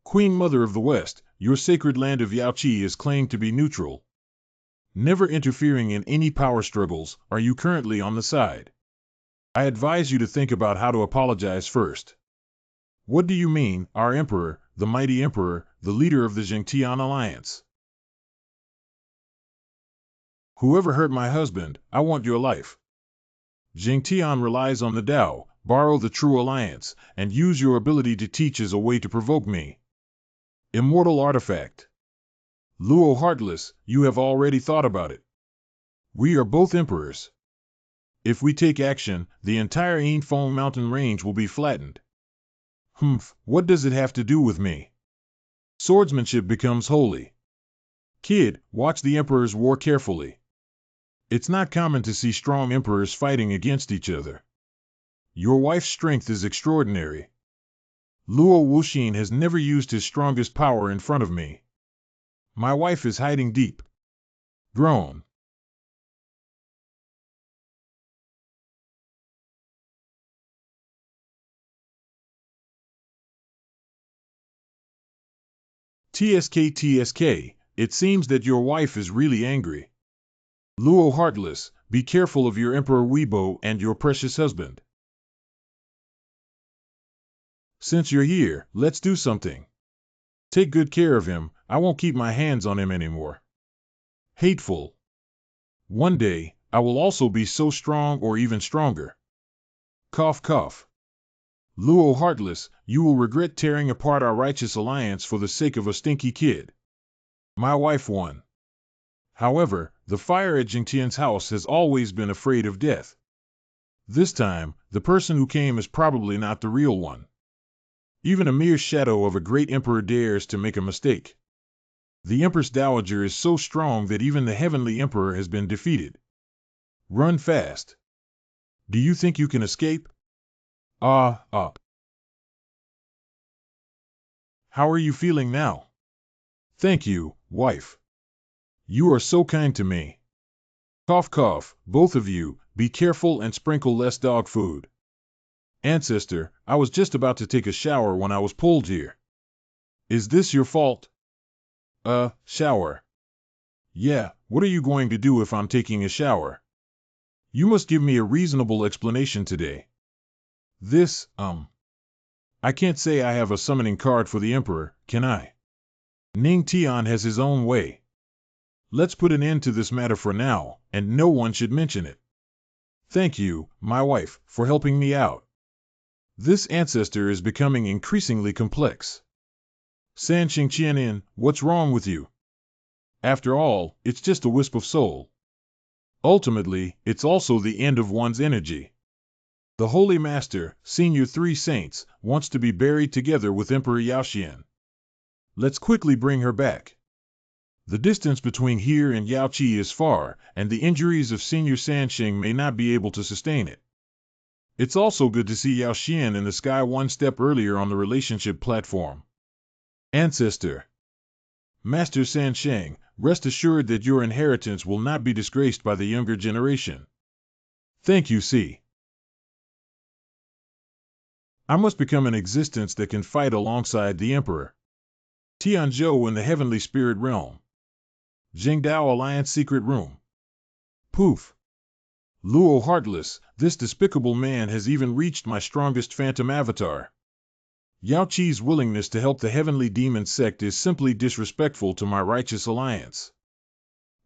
Queen Mother of the West, your sacred land of Yaoqi is claimed to be neutral, never interfering in any power struggles. Are you currently on the side? I advise you to think about how to apologize first. What do you mean, our emperor, the mighty emperor, the leader of the Jingtian alliance? Whoever hurt my husband, I want your life. Jingtian relies on the Tao, borrow the true alliance, and use your ability to teach as a way to provoke me. Immortal artifact. Luo Heartless, you have already thought about it. We are both emperors. If we take action, the entire Yinfeng mountain range will be flattened. What does it have to do with me? Swordsmanship becomes holy. Kid, watch the emperors war carefully. It's not common to see strong emperors fighting against each other. Your wife's strength is extraordinary. Luo Wuxin has never used his strongest power in front of me. My wife is hiding deep. Groan. TSK, it seems that your wife is really angry. Luo Heartless, be careful of your Emperor Weibo and your precious husband. Since you're here, let's do something. Take good care of him, I won't keep my hands on him anymore. Hateful. One day, I will also be so strong or even stronger. Cough cough. Luo Heartless, you will regret tearing apart our righteous alliance for the sake of a stinky kid. My wife won. However, the fire at Jingtian's house has always been afraid of death. This time, the person who came is probably not the real one. Even a mere shadow of a great emperor dares to make a mistake. The Empress Dowager is so strong that even the heavenly emperor has been defeated. Run fast. Do you think you can escape? How are you feeling now? Thank you, wife. You are so kind to me. Cough cough, both of you, be careful and sprinkle less dog food. Ancestor, I was just about to take a shower when I was pulled here. Is this your fault? Shower. Yeah, what are you going to do if I'm taking a shower? You must give me a reasonable explanation today. This, I can't say I have a summoning card for the Emperor, can I? Ning Tian has his own way. Let's put an end to this matter for now, and no one should mention it. Thank you, my wife, for helping me out. This ancestor is becoming increasingly complex. San Xingqianin, what's wrong with you? After all, it's just a wisp of soul. Ultimately, it's also the end of one's energy. The Holy Master, Senior 3 Saints, wants to be buried together with Emperor Yaoxian. Let's quickly bring her back. The distance between here and Yaoqi is far, and the injuries of Senior Sanxing may not be able to sustain it. It's also good to see Yaoxian in the sky one step earlier on the relationship platform. Ancestor. Master Sansheng, rest assured that your inheritance will not be disgraced by the younger generation. Thank you, C. I must become an existence that can fight alongside the Emperor. Tianzhou in the Heavenly Spirit Realm. Jingdao Alliance Secret Room. Poof. Luo Heartless, this despicable man has even reached my strongest phantom avatar. Yao Qi's willingness to help the Heavenly Demon sect is simply disrespectful to my righteous alliance.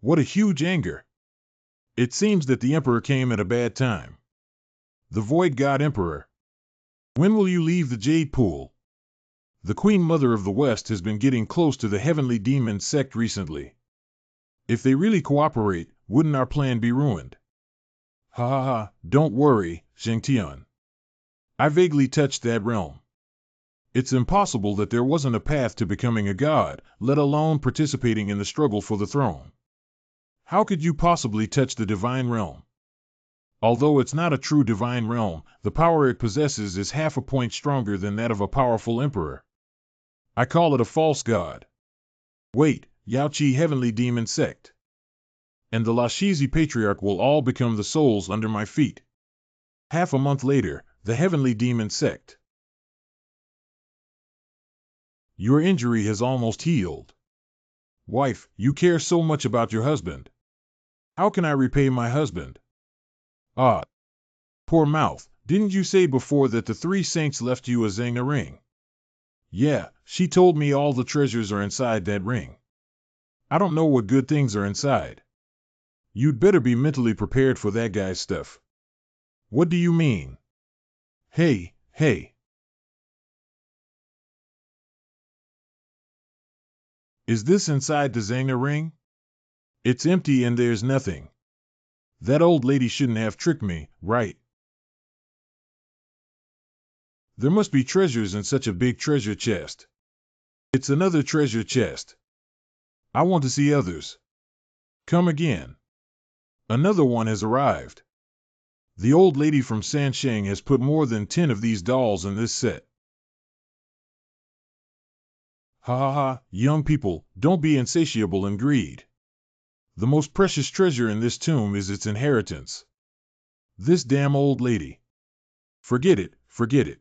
What a huge anger. It seems that the Emperor came at a bad time. The Void God Emperor. When will you leave the Jade Pool? The Queen Mother of the West has been getting close to the Heavenly Demon sect recently. If they really cooperate, wouldn't our plan be ruined? Ha ha ha, don't worry, Zhengtian. I vaguely touched that realm. It's impossible that there wasn't a path to becoming a god, let alone participating in the struggle for the throne. How could you possibly touch the divine realm? Although it's not a true divine realm, the power it possesses is half a point stronger than that of a powerful emperor. I call it a false god. Wait, Yaoqi Heavenly Demon Sect. And the Lashizi Patriarch will all become the souls under my feet. Half a month later, the Heavenly Demon Sect. Your injury has almost healed. Wife, you care so much about your husband. How can I repay my husband? Ah, poor mouth, didn't you say before that the three saints left you a Zanga ring? Yeah, she told me all the treasures are inside that ring. I don't know what good things are inside. You'd better be mentally prepared for that guy's stuff. What do you mean? Hey, hey. Is this inside the Zanga ring? It's empty and there's nothing. That old lady shouldn't have tricked me, right? There must be treasures in such a big treasure chest. It's another treasure chest. I want to see others. Come again. Another one has arrived. The old lady from Sansheng has put more than 10 of these dolls in this set. Ha ha ha, young people, don't be insatiable in greed. The most precious treasure in this tomb is its inheritance. This damn old lady. Forget it, forget it.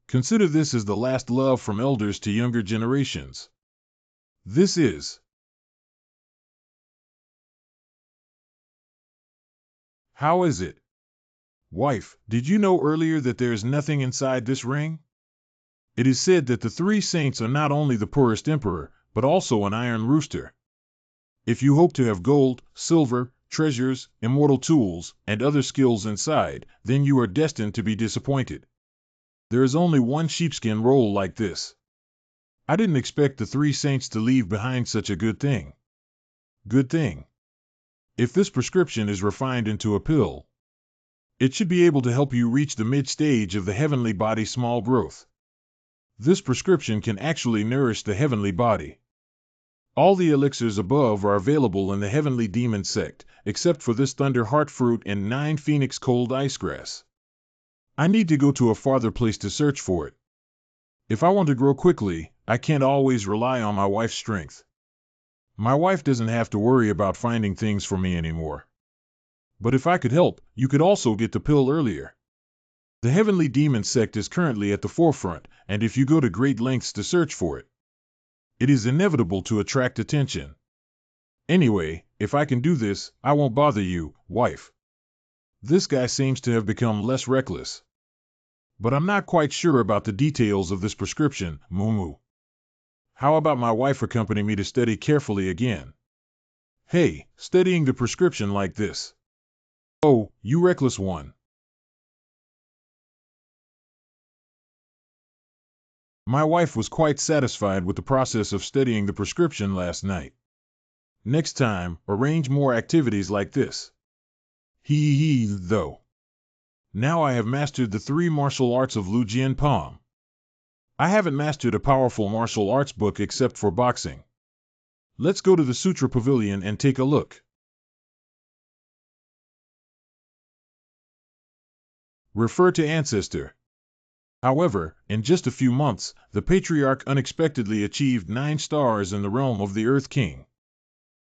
Consider this as the last love from elders to younger generations. This is. How is it? Wife, did you know earlier that there is nothing inside this ring? It is said that the three saints are not only the poorest emperor, but also an iron rooster. If you hope to have gold, silver, treasures, immortal tools, and other skills inside, then you are destined to be disappointed. There is only one sheepskin roll like this. I didn't expect the three saints to leave behind such a good thing. Good thing. If this prescription is refined into a pill, it should be able to help you reach the mid-stage of the heavenly body small growth. This prescription can actually nourish the heavenly body. All the elixirs above are available in the heavenly demon sect, except for this thunder heart fruit and 9 phoenix cold ice grass. I need to go to a farther place to search for it. If I want to grow quickly, I can't always rely on my wife's strength. My wife doesn't have to worry about finding things for me anymore. But if I could help, you could also get the pill earlier. The heavenly demon sect is currently at the forefront, and if you go to great lengths to search for it, it is inevitable to attract attention. Anyway, if I can do this, I won't bother you, wife. This guy seems to have become less reckless. But I'm not quite sure about the details of this prescription, Moo. How about my wife accompany me to study carefully again? Hey, studying the prescription like this. Oh, you reckless one. My wife was quite satisfied with the process of studying the prescription last night. Next time, arrange more activities like this. Though. Now I have mastered the 3 martial arts of Lu Jian Palm. I haven't mastered a powerful martial arts book except for boxing. Let's go to the Sutra Pavilion and take a look. Refer to Ancestor. However, in just a few months, the Patriarch unexpectedly achieved 9 stars in the realm of the Earth King.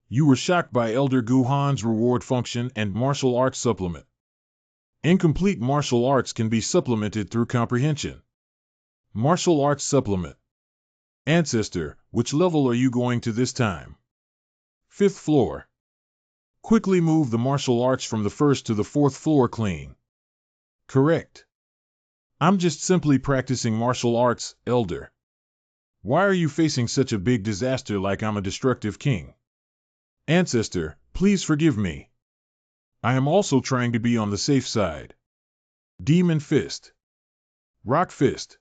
You were shocked by Elder Guhan's reward function and martial arts supplement. Incomplete martial arts can be supplemented through comprehension. Martial arts supplement. Ancestor, which level are you going to this time? 5th floor. Quickly move the martial arts from the 1st to the 4th floor clean. Correct. I'm just simply practicing martial arts, Elder. Why are you facing such a big disaster like I'm a destructive king? Ancestor, please forgive me. I am also trying to be on the safe side. Demon Fist. Rock Fist.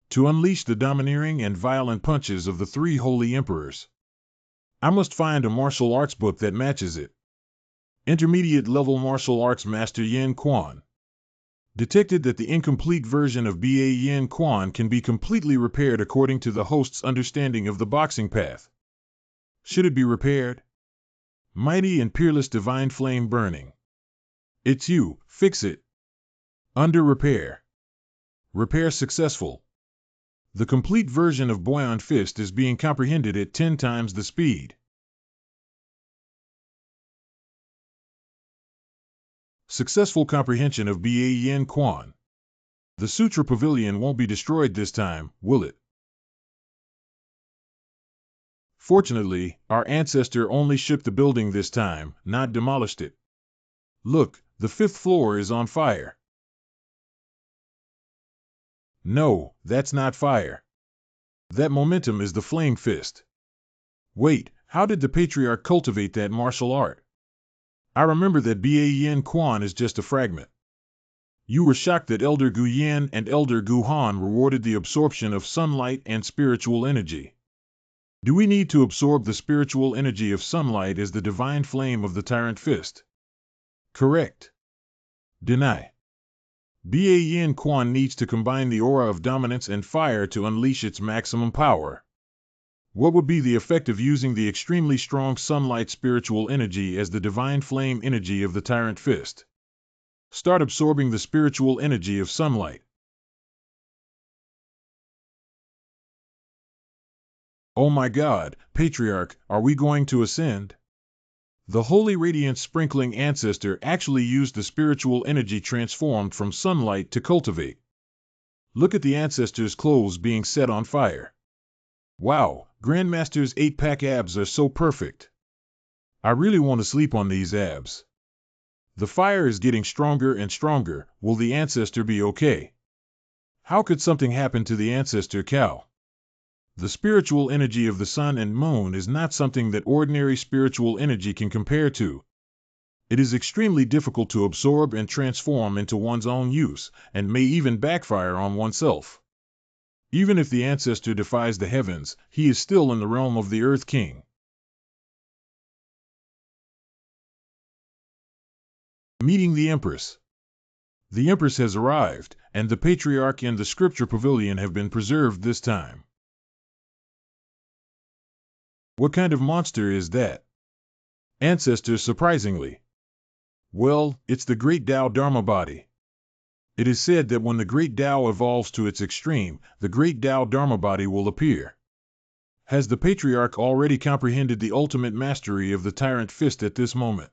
To unleash the domineering and violent punches of the 3 holy emperors. I must find a martial arts book that matches it. Intermediate level martial arts master Yin Quan. Detected that the incomplete version of BA Yin Quan can be completely repaired according to the host's understanding of the boxing path. Should it be repaired? Mighty and peerless divine flame burning. It's you, fix it. Under repair. Repair successful. The complete version of Buoyant Fist is being comprehended at 10 times the speed. Successful comprehension of BA Yin Quan. The Sutra Pavilion won't be destroyed this time, will it? Fortunately, our ancestor only shipped the building this time, not demolished it. Look, the 5th floor is on fire. No, that's not fire. That momentum is the flame fist. Wait, how did the patriarch cultivate that martial art? I remember that Ba Quan is just a fragment. You were shocked that Elder Gu Yan and Elder Gu Han rewarded the absorption of sunlight and spiritual energy. Do we need to absorb the spiritual energy of sunlight as the divine flame of the tyrant fist? Correct. Deny. Ba Quan needs to combine the aura of dominance and fire to unleash its maximum power. What would be the effect of using the extremely strong sunlight spiritual energy as the divine flame energy of the tyrant fist? Start absorbing the spiritual energy of sunlight. Oh my God, Patriarch, are we going to ascend? The holy radiance sprinkling ancestor actually used the spiritual energy transformed from sunlight to cultivate. Look at the ancestor's clothes being set on fire. Wow, Grandmaster's 8-pack abs are so perfect. I really want to sleep on these abs. The fire is getting stronger and stronger. Will the ancestor be okay? How could something happen to the ancestor cow? The spiritual energy of the sun and moon is not something that ordinary spiritual energy can compare to. It is extremely difficult to absorb and transform into one's own use, and may even backfire on oneself. Even if the ancestor defies the heavens, he is still in the realm of the Earth King. Meeting the Empress. The Empress has arrived, and the Patriarch and the Scripture Pavilion have been preserved this time. What kind of monster is that? Ancestor, surprisingly. Well, it's the Great Tao Dharma body. It is said that when the Great Tao evolves to its extreme, the Great Tao Dharma body will appear. Has the Patriarch already comprehended the ultimate mastery of the Tyrant Fist at this moment?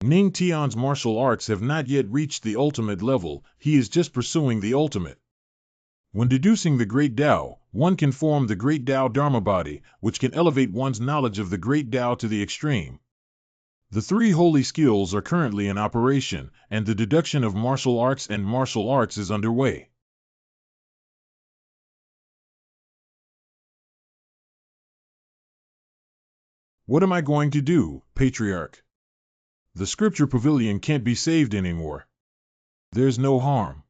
Ning Tian's martial arts have not yet reached the ultimate level, he is just pursuing the ultimate. When deducing the Great Tao, one can form the Great Tao Dharma body, which can elevate one's knowledge of the Great Tao to the extreme. The 3 holy skills are currently in operation, and the deduction of martial arts and martial arts is underway. What am I going to do, Patriarch? The Scripture Pavilion can't be saved anymore. There's no harm.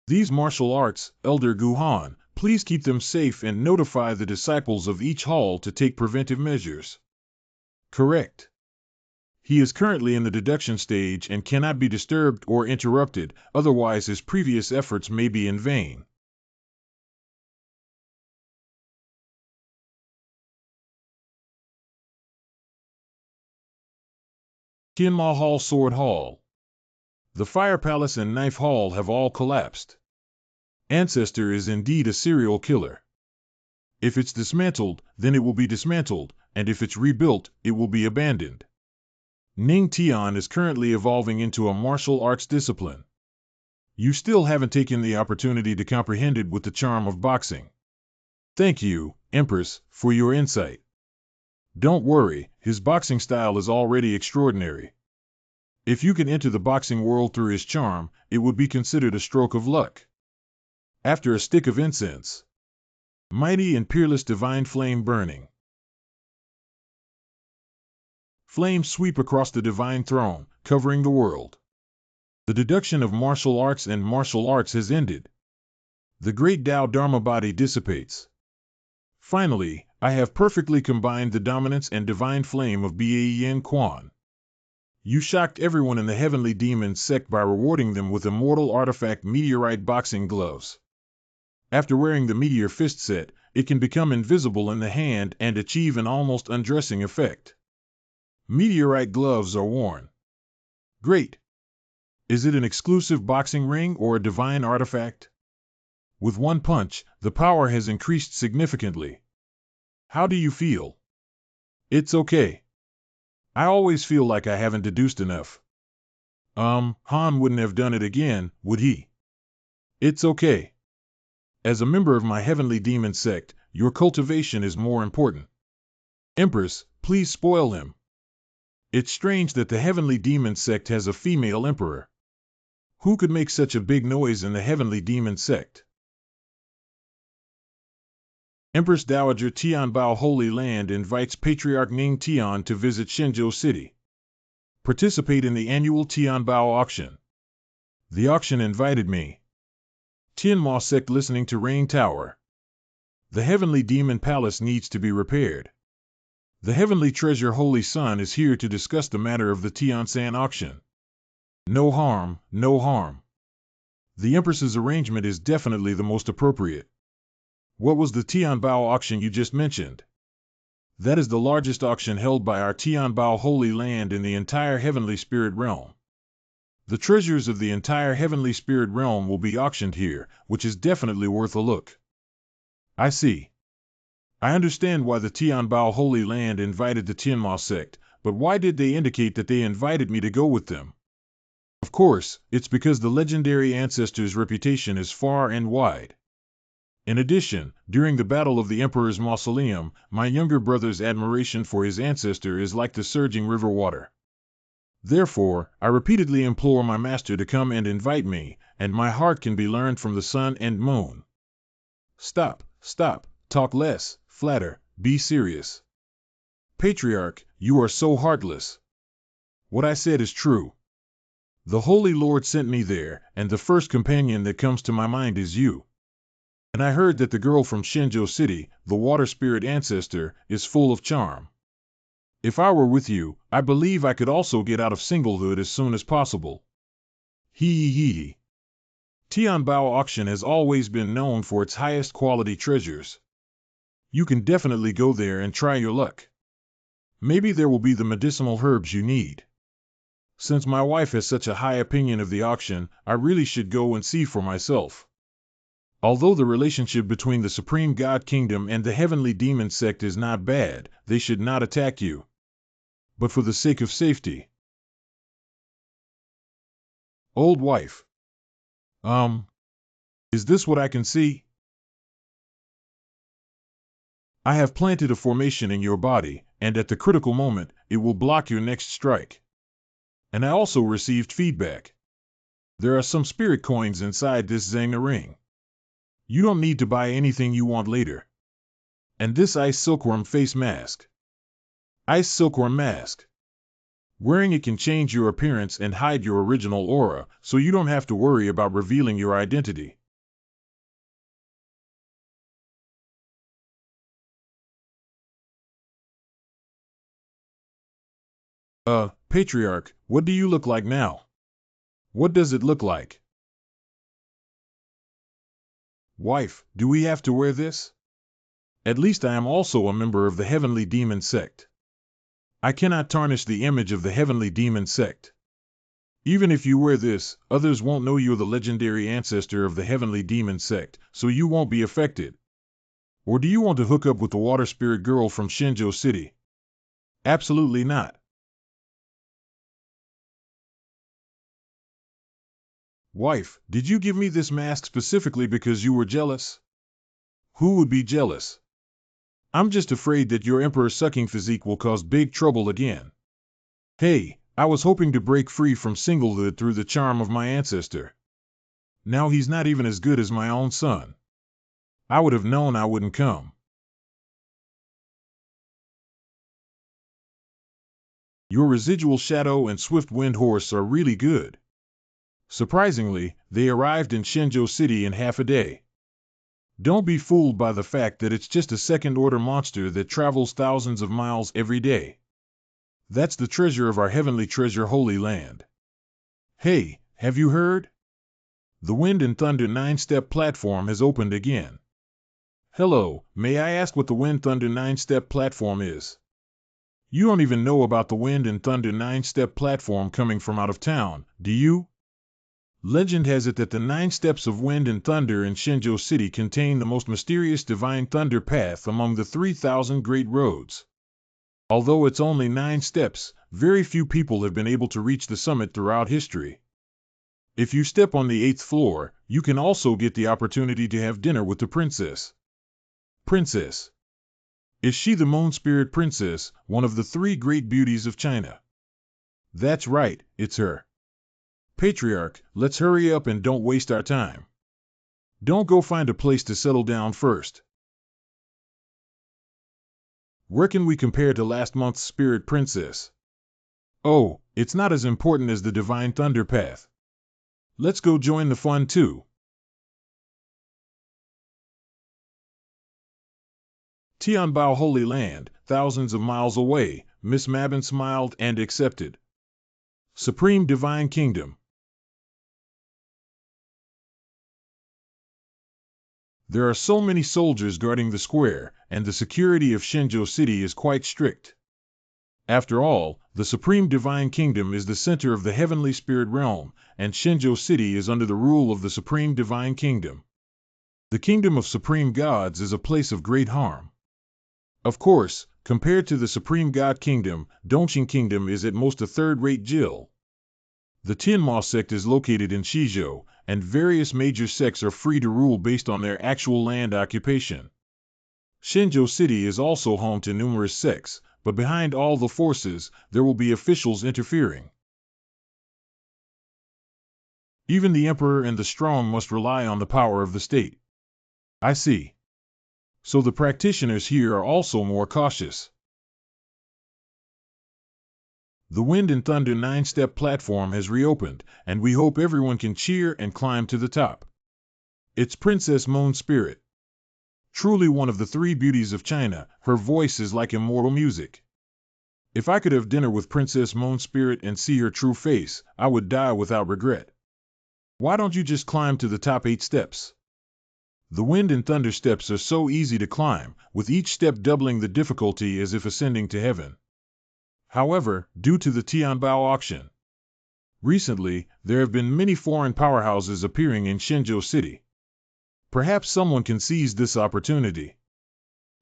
These martial arts, Elder Gu Han, please keep them safe and notify the disciples of each hall to take preventive measures. Correct. He is currently in the deduction stage and cannot be disturbed or interrupted, otherwise his previous efforts may be in vain. Kinma Hall, Sword Hall. The Fire Palace and Knife Hall have all collapsed. Ancestor is indeed a serial killer. If it's dismantled, then it will be dismantled, and if it's rebuilt, it will be abandoned. Ning Tian is currently evolving into a martial arts discipline. You still haven't taken the opportunity to comprehend it with the charm of boxing. Thank you, Empress, for your insight. Don't worry, his boxing style is already extraordinary. If you can enter the boxing world through his charm, it would be considered a stroke of luck. After a stick of incense. Mighty and peerless divine flame burning. Flames sweep across the divine throne, covering the world. The deduction of martial arts and martial arts has ended. The Great Tao Dharma body dissipates. Finally, I have perfectly combined the dominance and divine flame of Ba Quan. You shocked everyone in the Heavenly Demon sect by rewarding them with immortal artifact meteorite boxing gloves. After wearing the meteor fist set, it can become invisible in the hand and achieve an almost undressing effect. Meteorite gloves are worn. Great! Is it an exclusive boxing ring or a divine artifact? With one punch, the power has increased significantly. How do you feel? It's okay. I always feel like I haven't deduced enough. Han wouldn't have done it again, would he? It's okay. As a member of my heavenly demon sect, your cultivation is more important. Empress, please spoil him. It's strange that the heavenly demon sect has a female emperor. Who could make such a big noise in the heavenly demon sect? Empress Dowager Tianbao Holy Land invites Patriarch Ning Tian to visit Shenzhou City. Participate in the annual Tianbao auction. The auction invited me. Tianma sect listening to Rain Tower. The heavenly demon palace needs to be repaired. The heavenly treasure Holy Sun is here to discuss the matter of the Tiansan auction. No harm, no harm. The Empress's arrangement is definitely the most appropriate. What was the Tianbao auction you just mentioned? That is the largest auction held by our Tianbao Holy Land in the entire heavenly spirit realm. The treasures of the entire heavenly spirit realm will be auctioned here, which is definitely worth a look. I see. I understand why the Tianbao Holy Land invited the Tianma sect, but why did they indicate that they invited me to go with them? Of course, it's because the legendary ancestor's reputation is far and wide. In addition, during the Battle of the Emperor's Mausoleum, my younger brother's admiration for his ancestor is like the surging river water. Therefore, I repeatedly implore my master to come and invite me, and my heart can be learned from the sun and moon. Stop, talk less, flatter, be serious. Patriarch, you are so heartless. What I said is true. The Holy Lord sent me there, and the first companion that comes to my mind is you. And I heard that the girl from Shenzhou City, the water spirit ancestor, is full of charm. If I were with you, I believe I could also get out of singlehood as soon as possible. Hee. Tianbao auction has always been known for its highest quality treasures. You can definitely go there and try your luck. Maybe there will be the medicinal herbs you need. Since my wife has such a high opinion of the auction, I really should go and see for myself. Although the relationship between the Supreme God Kingdom and the Heavenly Demon Sect is not bad, they should not attack you. But for the sake of safety. Old wife. Is this what I can see? I have planted a formation in your body, and at the critical moment, it will block your next strike. And I also received feedback. There are some spirit coins inside this Zanga ring. You don't need to buy anything you want later. And this ice silkworm face mask. Ice silkworm mask. Wearing it can change your appearance and hide your original aura, so you don't have to worry about revealing your identity. Patriarch, what do you look like now? What does it look like? Wife, do we have to wear this? At least I am also a member of the Heavenly Demon Sect. I cannot tarnish the image of the Heavenly Demon Sect. Even if you wear this, others won't know you're the legendary ancestor of the Heavenly Demon Sect, so you won't be affected. Or do you want to hook up with the water spirit girl from Shenzhou City? Absolutely not. Wife, did you give me this mask specifically because you were jealous? Who would be jealous? I'm just afraid that your emperor-sucking physique will cause big trouble again. Hey, I was hoping to break free from singlehood through the charm of my ancestor. Now he's not even as good as my own son. I would have known I wouldn't come. Your residual shadow and swift wind horse are really good. Surprisingly, they arrived in Shenzhou City in half a day. Don't be fooled by the fact that it's just a second-order monster that travels thousands of miles every day. That's the treasure of our heavenly treasure Holy Land. Hey, have you heard? The Wind and Thunder 9-step platform has opened again. Hello, may I ask what the Wind Thunder 9-step platform is? You don't even know about the Wind and Thunder 9-step platform coming from out of town, do you? Legend has it that the 9 steps of wind and thunder in Shenzhou City contain the most mysterious divine thunder path among the 3,000 great roads. Although it's only 9 steps, very few people have been able to reach the summit throughout history. If you step on the 8th floor, you can also get the opportunity to have dinner with the princess. Princess. Is she the Moon Spirit Princess, one of the 3 great beauties of China? That's right, it's her. Patriarch, let's hurry up and don't waste our time. Don't go find a place to settle down first. Where can we compare to last month's Spirit Princess? Oh, it's not as important as the Divine Thunder Path. Let's go join the fun too. Tianbao Holy Land, thousands of miles away, Miss Mabin smiled and accepted. Supreme Divine Kingdom. There are so many soldiers guarding the square, and the security of Shenzhou City is quite strict. After all, the Supreme Divine Kingdom is the center of the heavenly spirit realm, and Shenzhou City is under the rule of the Supreme Divine Kingdom. The Kingdom of Supreme Gods is a place of great harm. Of course, compared to the Supreme God Kingdom, Dongqing Kingdom is at most a third-rate Jill. The Tianma sect is located in Shizhou, and various major sects are free to rule based on their actual land occupation. Shenzhou City is also home to numerous sects, but behind all the forces, there will be officials interfering. Even the emperor and the strong must rely on the power of the state. I see. So the practitioners here are also more cautious. The Wind and Thunder 9-step platform has reopened, and we hope everyone can cheer and climb to the top. It's Princess Moon Spirit. Truly one of the 3 beauties of China, her voice is like immortal music. If I could have dinner with Princess Moon Spirit and see her true face, I would die without regret. Why don't you just climb to the top 8 steps? The Wind and Thunder steps are so easy to climb, with each step doubling the difficulty as if ascending to heaven. However, due to the Tianbao auction, recently, there have been many foreign powerhouses appearing in Shenzhou City. Perhaps someone can seize this opportunity.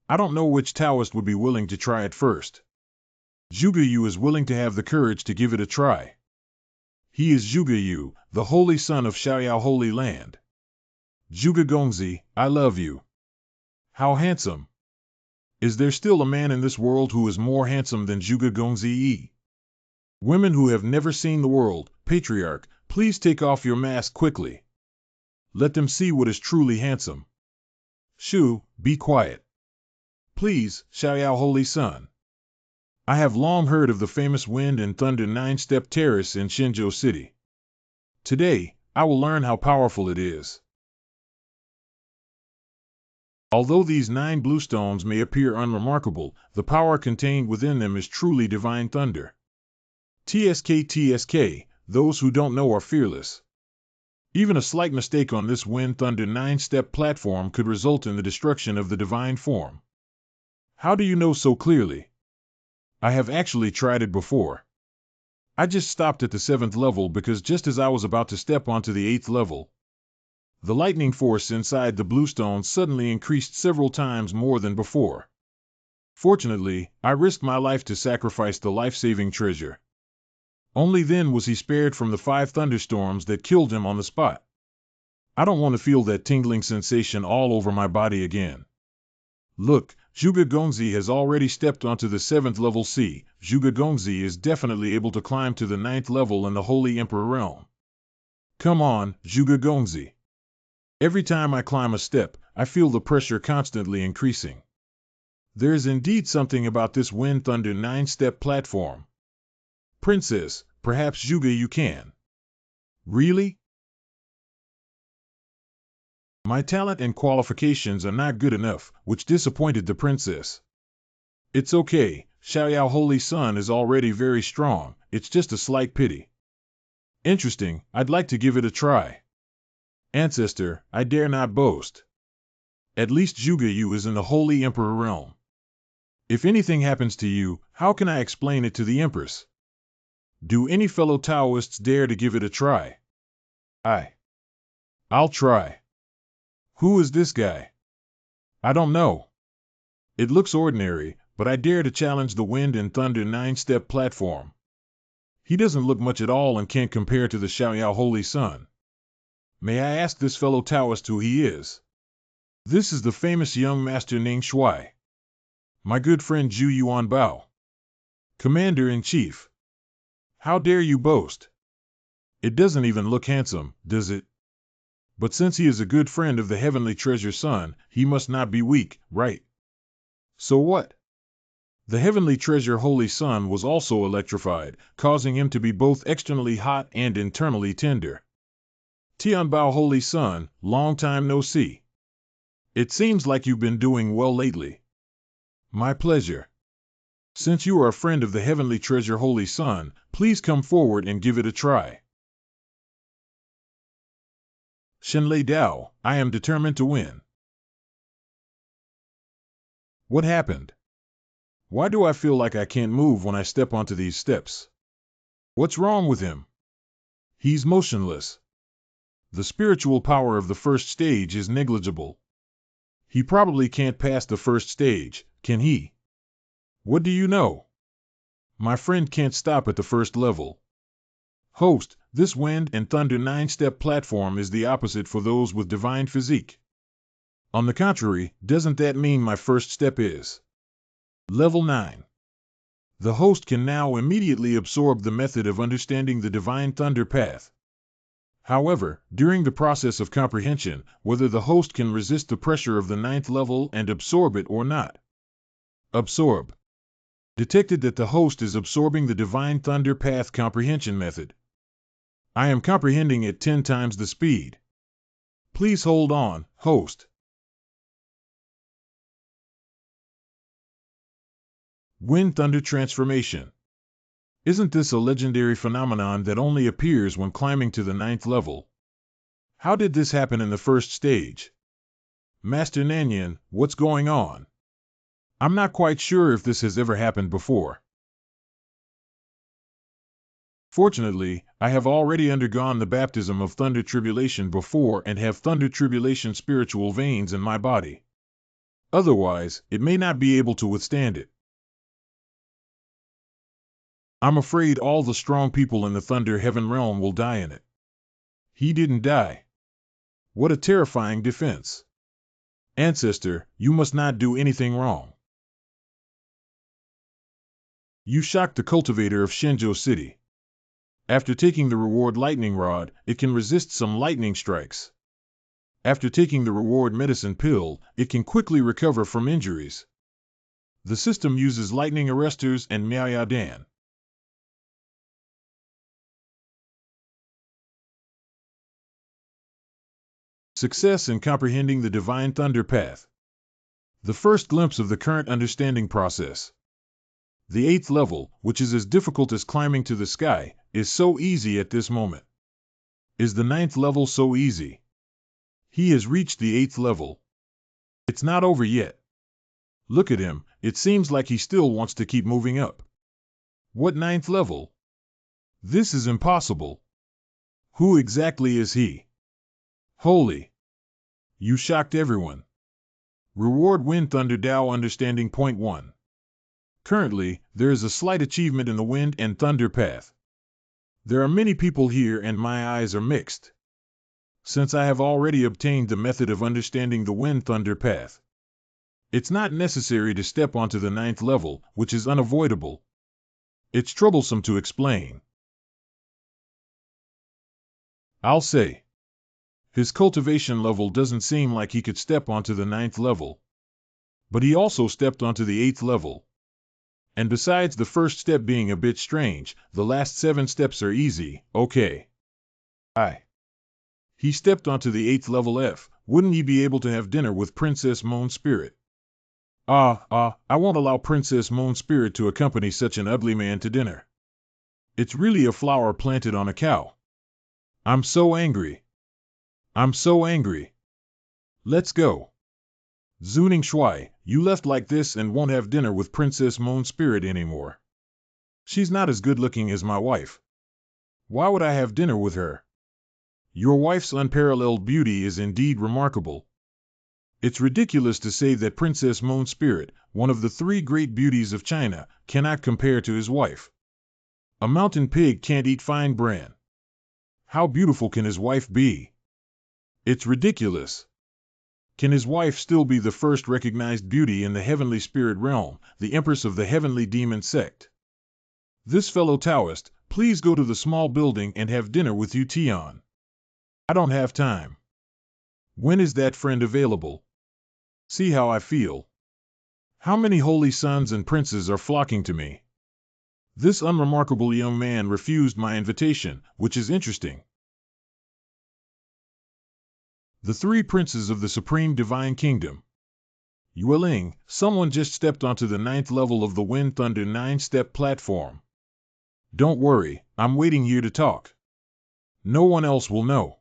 I don't know which Taoist would be willing to try it first. Zhuge Yu is willing to have the courage to give it a try. He is Zhuge Yu, the holy son of Xiaoyao Holy Land. Zhuge Gongzi, I love you. How handsome. Is there still a man in this world who is more handsome than Zhuge Gongzi? Women who have never seen the world, Patriarch, please take off your mask quickly. Let them see what is truly handsome. Shu, be quiet. Please, Xiaoyao Holy Son. I have long heard of the famous Wind and Thunder 9-step terrace in Shenzhou City. Today, I will learn how powerful it is. Although these 9 blue stones may appear unremarkable, the power contained within them is truly divine thunder. TSK, those who don't know are fearless. Even a slight mistake on this Wind Thunder 9-step platform could result in the destruction of the divine form. How do you know so clearly? I have actually tried it before. I just stopped at the 7th level because just as I was about to step onto the 8th level, the lightning force inside the blue stone suddenly increased several times more than before. Fortunately, I risked my life to sacrifice the life-saving treasure. Only then was he spared from the 5 thunderstorms that killed him on the spot. I don't want to feel that tingling sensation all over my body again. Look, Zhuge Gongzi has already stepped onto the 7th level C. Zhuge Gongzi is definitely able to climb to the 9th level in the Holy Emperor realm. Come on, Zhuge Gongzi. Every time I climb a step, I feel the pressure constantly increasing. There is indeed something about this Wind Thunder 9-step platform. Princess, perhaps Zhuge you can. Really? My talent and qualifications are not good enough, which disappointed the princess. It's okay, Xiaoyao Holy Son is already very strong, it's just a slight pity. Interesting, I'd like to give it a try. Ancestor, I dare not boast. At least Zhuge Yu is in the Holy Emperor realm. If anything happens to you, how can I explain it to the Empress? Do any fellow Taoists dare to give it a try? I'll try. Who is this guy? I don't know. It looks ordinary, but I dare to challenge the Wind and Thunder 9-step platform. He doesn't look much at all and can't compare to the Xiaoyao Holy Sun. May I ask this fellow Taoist who he is? This is the famous young master Ning Shuai. My good friend Zhu Yuan Bao. Commander-in-Chief. How dare you boast? It doesn't even look handsome, does it? But since he is a good friend of the Heavenly Treasure Sun, he must not be weak, right? So what? The Heavenly Treasure Holy Sun was also electrified, causing him to be both externally hot and internally tender. Tianbao Holy Sun, long time no see. It seems like you've been doing well lately. My pleasure. Since you are a friend of the Heavenly Treasure Holy Sun, please come forward and give it a try. Shenlei Dao, I am determined to win. What happened? Why do I feel like I can't move when I step onto these steps? What's wrong with him? He's motionless. The spiritual power of the first stage is negligible. He probably can't pass the first stage, can he? What do you know? My friend can't stop at the first level. Host, this wind and thunder 9-step platform is the opposite for those with divine physique. On the contrary, doesn't that mean my first step is Level 9? The host can now immediately absorb the method of understanding the divine thunder path. However, during the process of comprehension, whether the host can resist the pressure of the 9th level and absorb it or not. Absorb. Detected that the host is absorbing the divine thunder path comprehension method. I am comprehending at 10 times the speed. Please hold on, host. Wind thunder transformation. Isn't this a legendary phenomenon that only appears when climbing to the 9th level? How did this happen in the first stage? Master Nanyan, what's going on? I'm not quite sure if this has ever happened before. Fortunately, I have already undergone the baptism of thunder tribulation before and have thunder tribulation spiritual veins in my body. Otherwise, it may not be able to withstand it. I'm afraid all the strong people in the Thunder Heaven realm will die in it. He didn't die. What a terrifying defense. Ancestor, you must not do anything wrong. You shocked the cultivator of Shenzhou City. After taking the reward lightning rod, it can resist some lightning strikes. After taking the reward medicine pill, it can quickly recover from injuries. The system uses lightning arresters and Miaoyadan. Success in comprehending the divine thunder path. The first glimpse of the current understanding process. The 8th level, which is as difficult as climbing to the sky, is so easy at this moment. Is the 9th level so easy? He has reached the 8th level. It's not over yet. Look at him, it seems like he still wants to keep moving up. What 9th level? This is impossible. Who exactly is he? Holy! You shocked everyone. Reward Wind Thunder Dao Understanding Point 1. Currently, there is a slight achievement in the wind and thunder path. There are many people here and my eyes are mixed. Since I have already obtained the method of understanding the wind thunder path, it's not necessary to step onto the 9th level, which is unavoidable. It's troublesome to explain. I'll say. His cultivation level doesn't seem like he could step onto the 9th level. But he also stepped onto the 8th level. And besides the first step being a bit strange, the last 7 steps are easy, okay. He stepped onto the 8th level F, wouldn't he be able to have dinner with Princess Moon Spirit? I won't allow Princess Moon Spirit to accompany such an ugly man to dinner. It's really a flower planted on a cow. I'm so angry. I'm so angry. Let's go. Zuning Shuai, you left like this and won't have dinner with Princess Moon Spirit anymore. She's not as good looking as my wife. Why would I have dinner with her? Your wife's unparalleled beauty is indeed remarkable. It's ridiculous to say that Princess Moon Spirit, one of the 3 great beauties of China, cannot compare to his wife. A mountain pig can't eat fine bran. How beautiful can his wife be? It's ridiculous. Can his wife still be the first recognized beauty in the heavenly spirit realm, the empress of the heavenly demon sect? This fellow Taoist, please go to the small building and have dinner with you, Tian. I don't have time. When is that friend available? See how I feel. How many holy sons and princes are flocking to me? This unremarkable young man refused my invitation, which is interesting. The three princes of the Supreme Divine Kingdom. Yueling, someone just stepped onto the 9th level of the Wind Thunder 9-step platform. Don't worry, I'm waiting here to talk. No one else will know.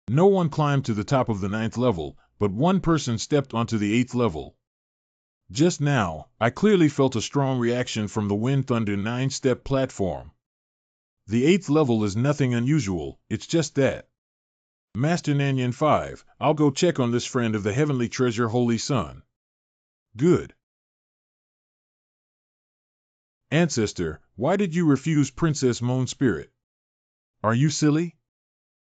No one climbed to the top of the 9th level, but one person stepped onto the 8th level. Just now, I clearly felt a strong reaction from the Wind Thunder 9-step platform. The 8th level is nothing unusual, it's just that. Master Nanyan 5, I'll go check on this friend of the heavenly treasure, Holy Son. Good. Ancestor, why did you refuse Princess Moon Spirit? Are you silly?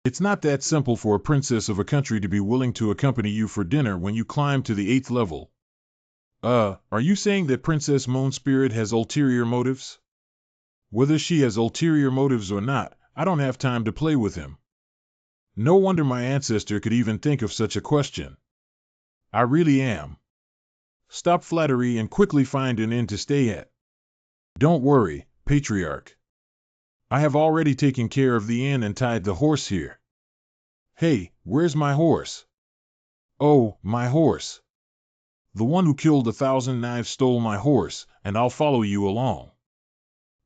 It's not that simple for a princess of a country to be willing to accompany you for dinner when you climb to the 8th level. Are you saying that Princess Moon Spirit has ulterior motives? Whether she has ulterior motives or not, I don't have time to play with him. No wonder my ancestor could even think of such a question. I really am. Stop flattery and quickly find an inn to stay at. Don't worry, Patriarch. I have already taken care of the inn and tied the horse here. Hey, where's my horse? Oh, my horse. The one who killed 1,000 knives stole my horse, and I'll follow you along.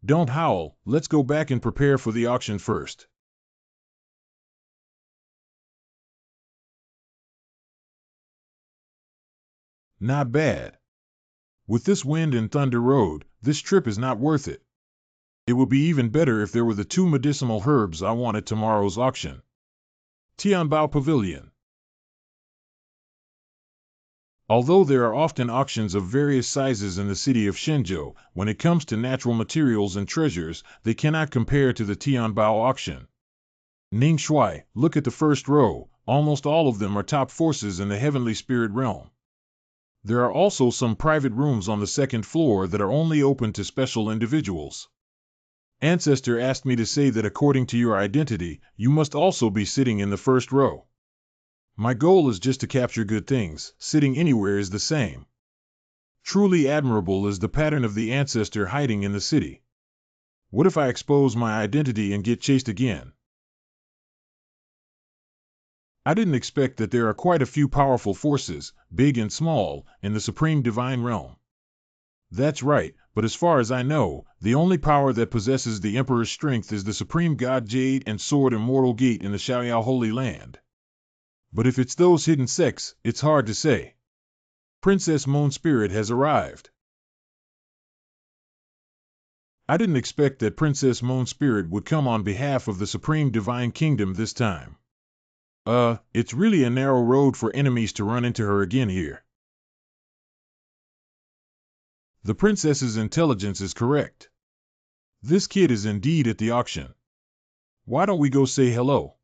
Don't howl, let's go back and prepare for the auction first. Not bad. With this wind and thunder road, this trip is not worth it. It would be even better if there were the 2 medicinal herbs I want at tomorrow's auction. Tianbao Pavilion. Although there are often auctions of various sizes in the city of Shenzhou, when it comes to natural materials and treasures, they cannot compare to the Tianbao auction. Ning Shui, look at the first row, almost all of them are top forces in the heavenly spirit realm. There are also some private rooms on the 2nd floor that are only open to special individuals. Ancestor asked me to say that according to your identity, you must also be sitting in the 1st row. My goal is just to capture good things, sitting anywhere is the same. Truly admirable is the pattern of the ancestor hiding in the city. What if I expose my identity and get chased again? I didn't expect that there are quite a few powerful forces, big and small, in the Supreme Divine Realm. That's right, but as far as I know, the only power that possesses the Emperor's strength is the Supreme God Jade and Sword Immortal Gate in the Xiaoyao Holy Land. But if it's those hidden sects, it's hard to say. Princess Moon Spirit has arrived. I didn't expect that Princess Moon Spirit would come on behalf of the Supreme Divine Kingdom this time. It's really a narrow road for enemies to run into her again here. The princess's intelligence is correct. This kid is indeed at the auction. Why don't we go say hello?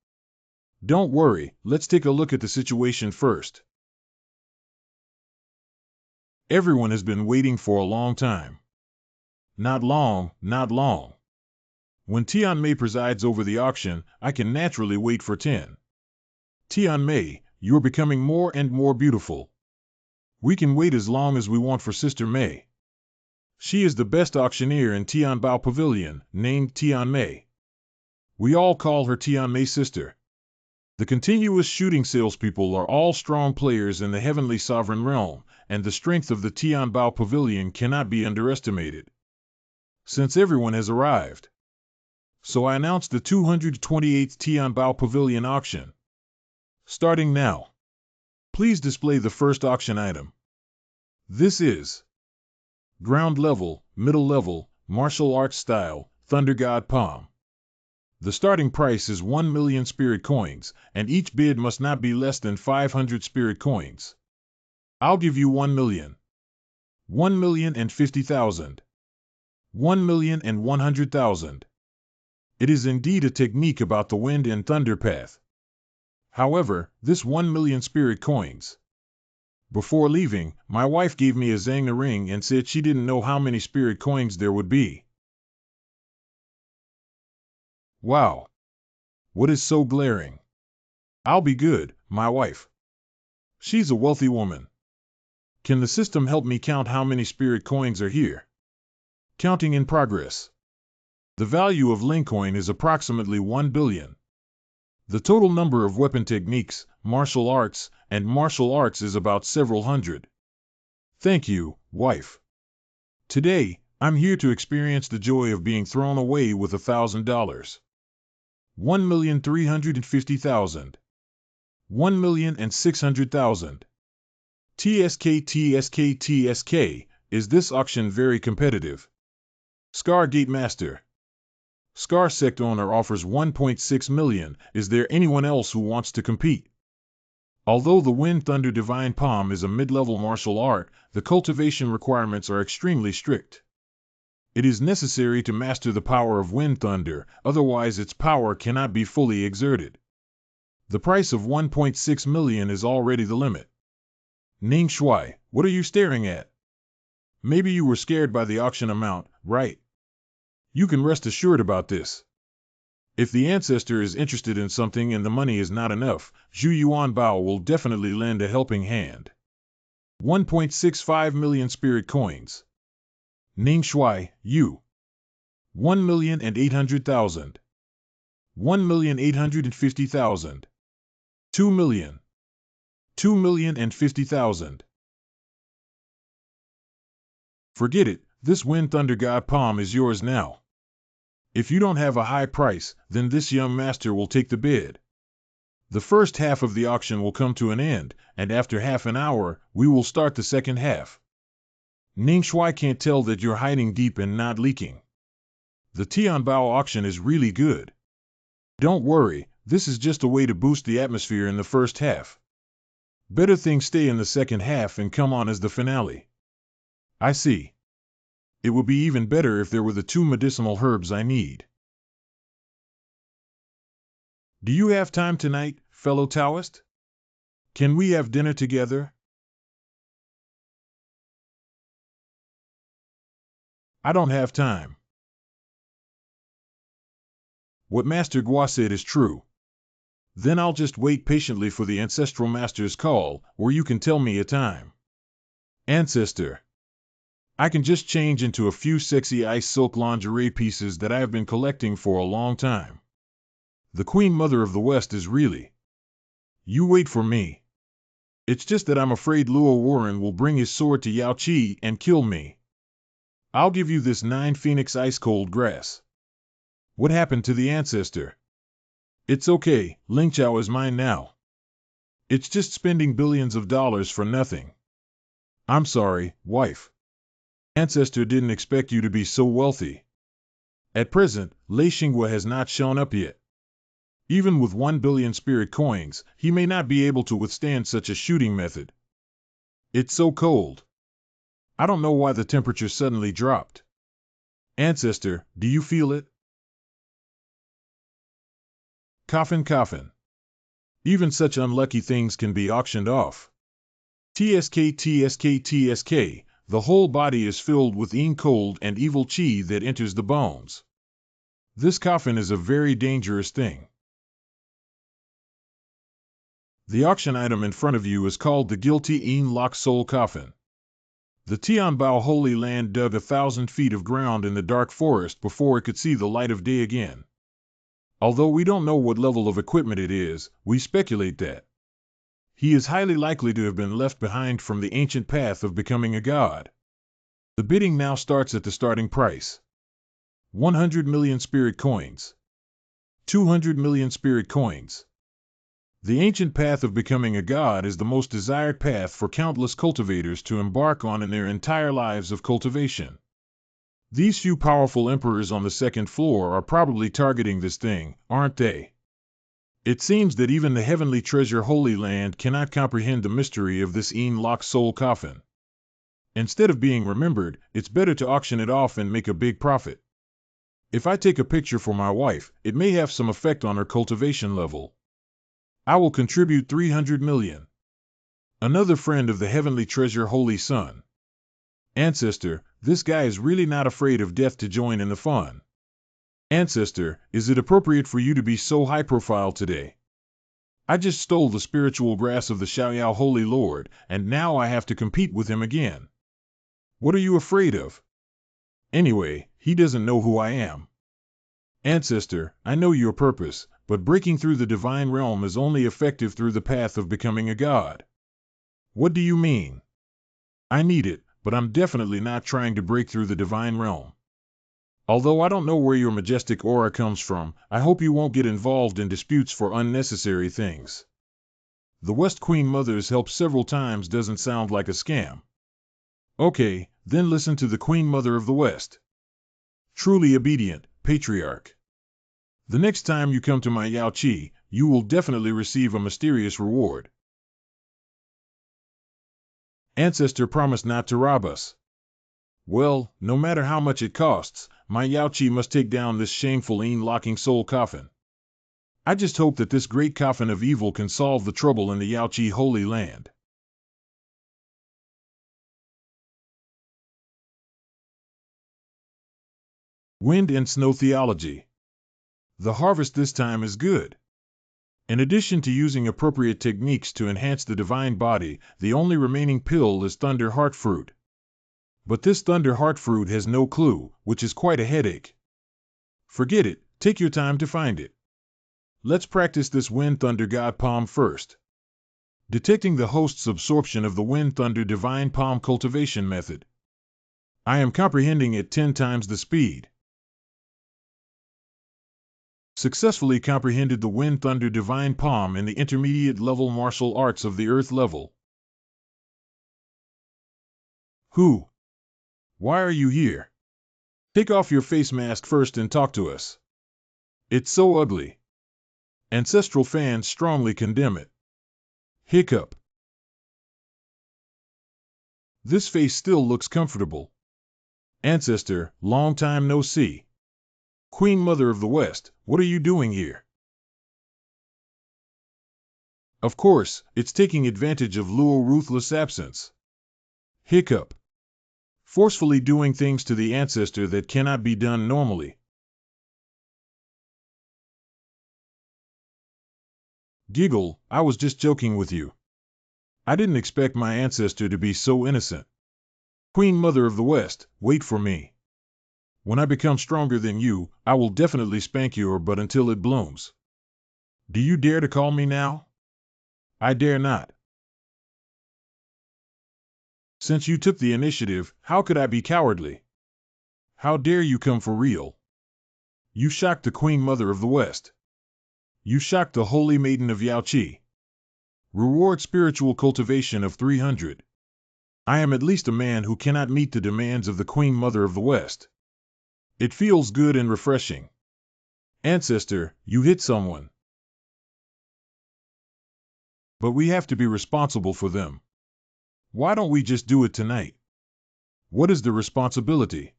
Don't worry, let's take a look at the situation first. Everyone has been waiting for a long time. Not long, not long. When Tian Mei presides over the auction, I can naturally wait for 10. Tian Mei, you're becoming more and more beautiful. We can wait as long as we want for Sister Mei. She is the best auctioneer in Tianbao Pavilion, named Tian Mei. We all call her Tian Mei Sister. The continuous shooting salespeople are all strong players in the heavenly sovereign realm, and the strength of the Tianbao Pavilion cannot be underestimated. Since everyone has arrived. So I announced the 228th Tianbao Pavilion auction. Starting now. Please display the first auction item. This is ground level, middle level, martial arts style, Thunder God Palm. The starting price is 1 million spirit coins, and each bid must not be less than 500 spirit coins. I'll give you 1 million. 1,050,000. 1,100,000. It is indeed a technique about the wind and thunder path. However, this 1 million spirit coins. Before leaving, my wife gave me a Zanga ring and said she didn't know how many spirit coins there would be. Wow. What is so glaring? I'll be good, my wife. She's a wealthy woman. Can the system help me count how many spirit coins are here? Counting in progress. The value of Lincoin is approximately 1 billion. The total number of weapon techniques, martial arts, and martial arts is about several hundred. Thank you, wife. Today, I'm here to experience the joy of being thrown away with $1,000. 1,350,000. 1,600,000. TSK. Is this auction very competitive? Scar Gate Master. Scar Sect owner offers 1.6 million. Is there anyone else who wants to compete? Although the Wind Thunder Divine Palm is a mid-level martial art, the cultivation requirements are extremely strict. It is necessary to master the power of Wind Thunder, otherwise its power cannot be fully exerted. The price of 1.6 million is already the limit. Ning Shui, what are you staring at? Maybe you were scared by the auction amount, right? You can rest assured about this. If the ancestor is interested in something and the money is not enough, Zhu Yuan Bao will definitely lend a helping hand. 1.65 million spirit coins. Ning Shui, you. 1,800,000. 1,850,000. 2 million. 2,050,000. Forget it, this Wind Thunder God Palm is yours now. If you don't have a high price, then this young master will take the bid. The first half of the auction will come to an end, and after half an hour, we will start the second half. Ning Shui can't tell that you're hiding deep and not leaking. The Tianbao auction is really good. Don't worry, this is just a way to boost the atmosphere in the first half. Better things stay in the second half and come on as the finale. I see. It would be even better if there were the 2 medicinal herbs I need. Do you have time tonight, fellow Taoist? Can we have dinner together? I don't have time. What Master Gua said is true. Then I'll just wait patiently for the Ancestral Master's call, or you can tell me a time. Ancestor. I can just change into a few sexy ice silk lingerie pieces that I have been collecting for a long time. The Queen Mother of the West is really. You wait for me. It's just that I'm afraid Luo Warren will bring his sword to Yao Qi and kill me. I'll give you this 9 Phoenix ice cold grass. What happened to the ancestor? It's okay, Ling Chao is mine now. It's just spending billions of dollars for nothing. I'm sorry, wife. Ancestor didn't expect you to be so wealthy. At present, Lei Xinghua has not shown up yet. Even with 1 billion spirit coins, he may not be able to withstand such a shooting method. It's so cold. I don't know why the temperature suddenly dropped. Ancestor, do you feel it? Coffin. Even such unlucky things can be auctioned off. TSK. The whole body is filled with cold and evil qi that enters the bones. This coffin is a very dangerous thing. The auction item in front of you is called the Guilty Lock Soul Coffin. The Tianbao Holy Land dug 1,000 feet of ground in the dark forest before it could see the light of day again. Although we don't know what level of equipment it is, we speculate that he is highly likely to have been left behind from the ancient path of becoming a god. The bidding now starts at the starting price. 100 million spirit coins. 200 million spirit coins. The ancient path of becoming a god is the most desired path for countless cultivators to embark on in their entire lives of cultivation. These few powerful emperors on the second floor are probably targeting this thing, aren't they? It seems that even the heavenly treasure Holy Land cannot comprehend the mystery of this locked soul coffin. Instead of being remembered, it's better to auction it off and make a big profit. If I take a picture for my wife, it may have some effect on her cultivation level. I will contribute 300 million. Another friend of the heavenly treasure, Holy Son. Ancestor, this guy is really not afraid of death to join in the fun. Ancestor, is it appropriate for you to be so high profile today? I just stole the spiritual grass of the Xiaoyao Holy Lord, and now I have to compete with him again. What are you afraid of? Anyway, he doesn't know who I am. Ancestor, I know your purpose, but breaking through the divine realm is only effective through the path of becoming a god. What do you mean? I need it, but I'm definitely not trying to break through the divine realm. Although I don't know where your majestic aura comes from, I hope you won't get involved in disputes for unnecessary things. The West Queen Mother's help several times doesn't sound like a scam. Okay, then listen to the Queen Mother of the West. Truly obedient, patriarch. The next time you come to my Yao Qi, you will definitely receive a mysterious reward. Ancestor promised not to rob us. Well, no matter how much it costs, my Yao Qi must take down this shameful locking soul coffin. I just hope that this great coffin of evil can solve the trouble in the Yao Qi Holy Land. Wind and Snow Theology. The harvest this time is good. In addition to using appropriate techniques to enhance the divine body, the only remaining pill is Thunder Heart Fruit. But this Thunder Heart Fruit has no clue, which is quite a headache. Forget it, take your time to find it. Let's practice this Wind Thunder God Palm first. Detecting the host's absorption of the Wind Thunder Divine Palm cultivation method. I am comprehending at 10 times the speed. Successfully comprehended the Wind Thunder Divine Palm in the intermediate level martial arts of the Earth level. Who? Why are you here? Take off your face mask first and talk to us. It's so ugly. Ancestral fans strongly condemn it. Hiccup. This face still looks comfortable. Ancestor, long time no see. Queen Mother of the West, what are you doing here? Of course, it's taking advantage of Luo's ruthless absence. Hiccup. Forcefully doing things to the ancestor that cannot be done normally. Giggle, I was just joking with you. I didn't expect my ancestor to be so innocent. Queen Mother of the West, wait for me. When I become stronger than you, I will definitely spank your butt until it blooms. Do you dare to call me now? I dare not. Since you took the initiative, how could I be cowardly? How dare you come for real? You shocked the Queen Mother of the West. You shocked the Holy Maiden of Yao Qi. Reward spiritual cultivation of 300. I am at least a man who cannot meet the demands of the Queen Mother of the West. It feels good and refreshing. Ancestor, you hit someone. But we have to be responsible for them. Why don't we just do it tonight? What is the responsibility?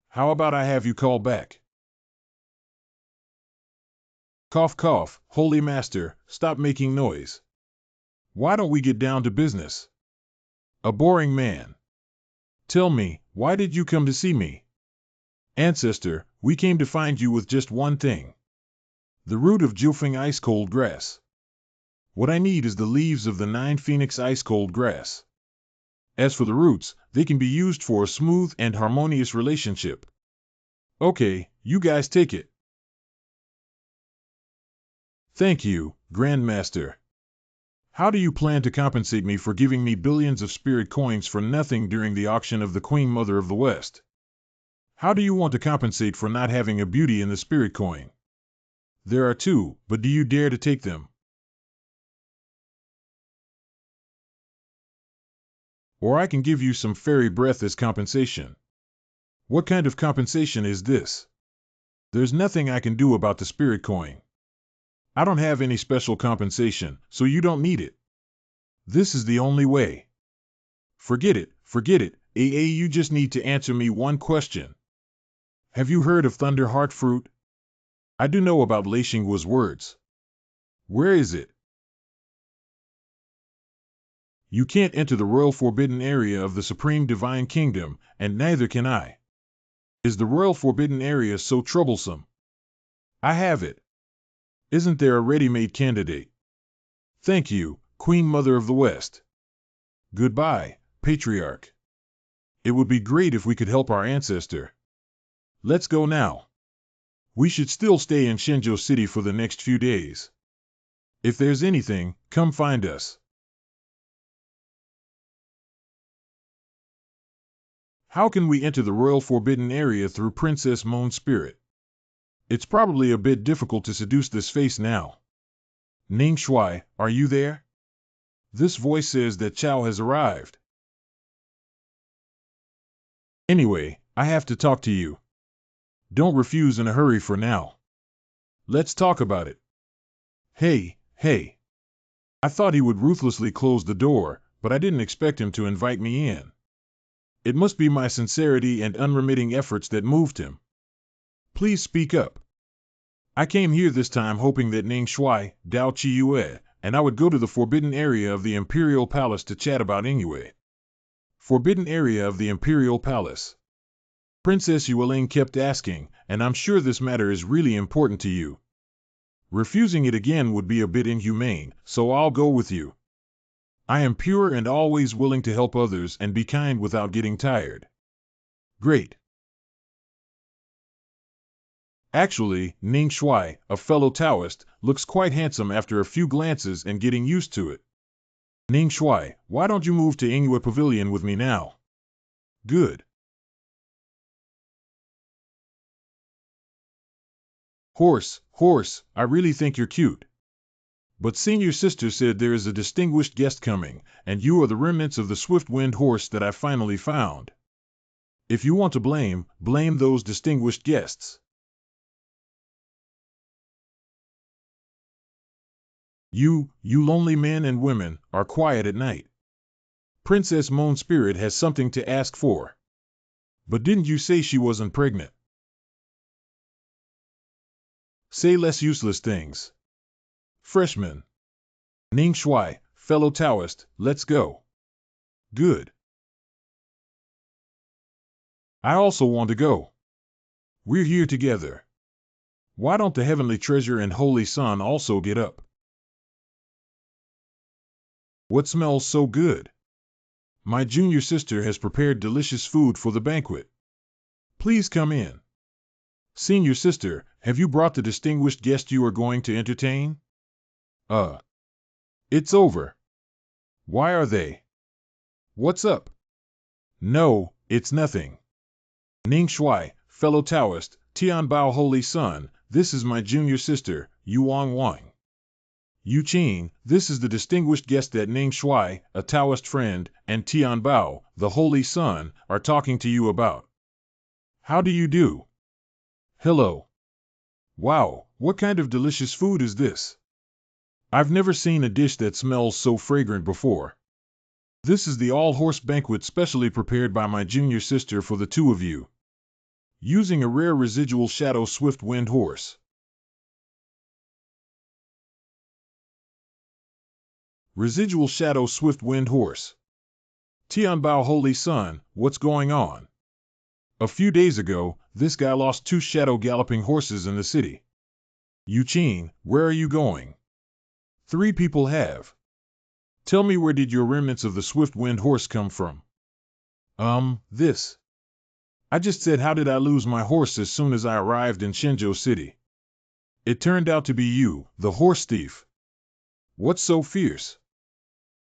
How about I have you call back? Cough cough, Holy Master, stop making noise. Why don't we get down to business? A boring man. Tell me, why did you come to see me? Ancestor, we came to find you with just one thing. The root of Jufeng ice-cold grass. What I need is the leaves of the 9 Phoenix ice-cold grass. As for the roots, they can be used for a smooth and harmonious relationship. Okay, you guys take it. Thank you, Grandmaster. How do you plan to compensate me for giving me billions of spirit coins for nothing during the auction of the Queen Mother of the West? How do you want to compensate for not having a beauty in the spirit coin? There are 2, but do you dare to take them? Or I can give you some fairy breath as compensation. What kind of compensation is this? There's nothing I can do about the spirit coin. I don't have any special compensation, so you don't need it. This is the only way. Forget it. You just need to answer me one question. Have you heard of Thunderheart fruit? I do know about Leishingua's words. Where is it? You can't enter the royal forbidden area of the Supreme Divine Kingdom, and neither can I. Is the royal forbidden area so troublesome? I have it. Isn't there a ready-made candidate? Thank you, Queen Mother of the West. Goodbye, Patriarch. It would be great if we could help our ancestor. Let's go now. We should still stay in Shenzhou City for the next few days. If there's anything, come find us. How can we enter the royal forbidden area through Princess Moon's spirit? It's probably a bit difficult to seduce this face now. Ning Shui, are you there? This voice says that Chao has arrived. Anyway, I have to talk to you. Don't refuse in a hurry for now. Let's talk about it. Hey. I thought he would ruthlessly close the door, but I didn't expect him to invite me in. It must be my sincerity and unremitting efforts that moved him. Please speak up. I came here this time hoping that Ning Shui, Dao Qiyue, and I would go to the forbidden area of the Imperial Palace to chat about Ingwe. Forbidden area of the Imperial Palace. Princess Yueling kept asking, and I'm sure this matter is really important to you. Refusing it again would be a bit inhumane, so I'll go with you. I am pure and always willing to help others and be kind without getting tired. Great. Actually, Ning Shui, a fellow Taoist, looks quite handsome after a few glances and getting used to it. Ning Shui, why don't you move to Ingwe Pavilion with me now? Good. Horse, I really think you're cute. But senior sister said there is a distinguished guest coming, and you are the remnants of the swift-winged horse that I finally found. If you want to blame those distinguished guests. You lonely men and women, are quiet at night. Princess Moon Spirit has something to ask for. But didn't you say she wasn't pregnant? Say less useless things. Freshman. Ning Shui, fellow Taoist, let's go. Good. I also want to go. We're here together. Why don't the Heavenly Treasure and Holy Sun also get up? What smells so good? My junior sister has prepared delicious food for the banquet. Please come in. Senior sister, have you brought the distinguished guest you are going to entertain? It's over. Why are they? What's up? No, it's nothing. Ning Shui, fellow Taoist, Tianbao Holy Sun, this is my junior sister, Yuang Wang. Yu Qing, this is the distinguished guest that Ning Shui, a Taoist friend, and Tianbao, the Holy Sun, are talking to you about. How do you do? Hello. Wow, what kind of delicious food is this? I've never seen a dish that smells so fragrant before. This is the all-horse banquet specially prepared by my junior sister for the two of you. Using a rare residual shadow swift-winged horse. Residual shadow swift-winged horse. Tianbao Holy Sun, what's going on? A few days ago, this guy lost 2 shadow galloping horses in the city. Yu Qing, where are you going? 3 people have. Tell me, where did your remnants of the swift-winged horse come from? This. I just said, how did I lose my horse as soon as I arrived in Shenzhou City? It turned out to be you, the horse thief. What's so fierce?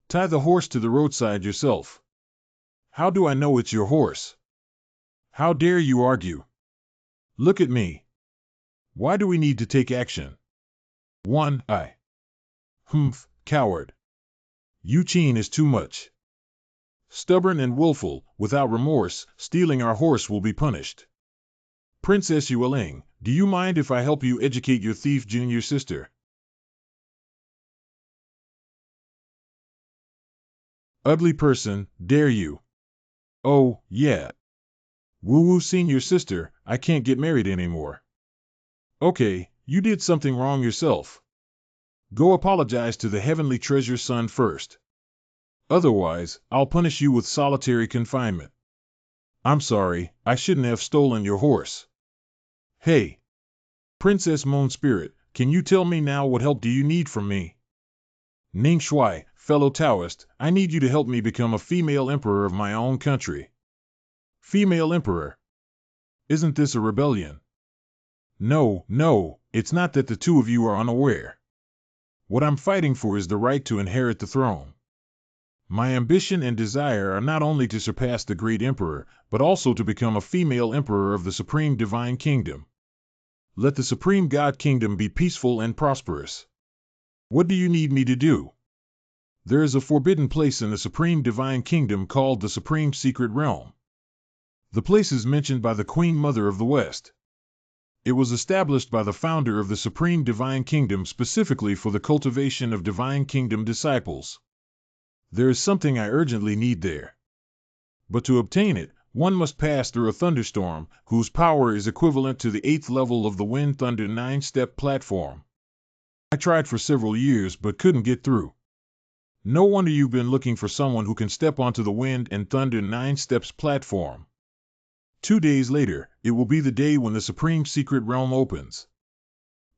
Tie the horse to the roadside yourself. How do I know it's your horse? How dare you argue? Look at me. Why do we need to take action? 1. Coward. Yu Qing is too much. Stubborn and willful, without remorse, stealing our horse will be punished. Princess Yueling, do you mind if I help you educate your thief junior sister? Ugly person, dare you? Oh, yeah. Woo-woo senior sister, I can't get married anymore. Okay, you did something wrong yourself. Go apologize to the heavenly treasure son first. Otherwise, I'll punish you with solitary confinement. I'm sorry, I shouldn't have stolen your horse. Hey, Princess Moon Spirit, can you tell me now what help do you need from me? Ning Shui, fellow Taoist, I need you to help me become a female emperor of my own country. Female emperor? Isn't this a rebellion? No, no, it's not that the two of you are unaware. What I'm fighting for is the right to inherit the throne. My ambition and desire are not only to surpass the great emperor, but also to become a female emperor of the supreme divine kingdom. Let the supreme God kingdom be peaceful and prosperous. What do you need me to do? There is a forbidden place in the supreme divine kingdom called the Supreme Secret Realm. The place is mentioned by the Queen Mother of the West. It was established by the founder of the Supreme Divine Kingdom specifically for the cultivation of Divine Kingdom disciples. There is something I urgently need there. But to obtain it, one must pass through a thunderstorm, whose power is equivalent to the 8th level of the Wind Thunder 9-step platform. I tried for several years but couldn't get through. No wonder you've been looking for someone who can step onto the Wind and Thunder 9 steps platform. 2 days later, it will be the day when the Supreme Secret Realm opens.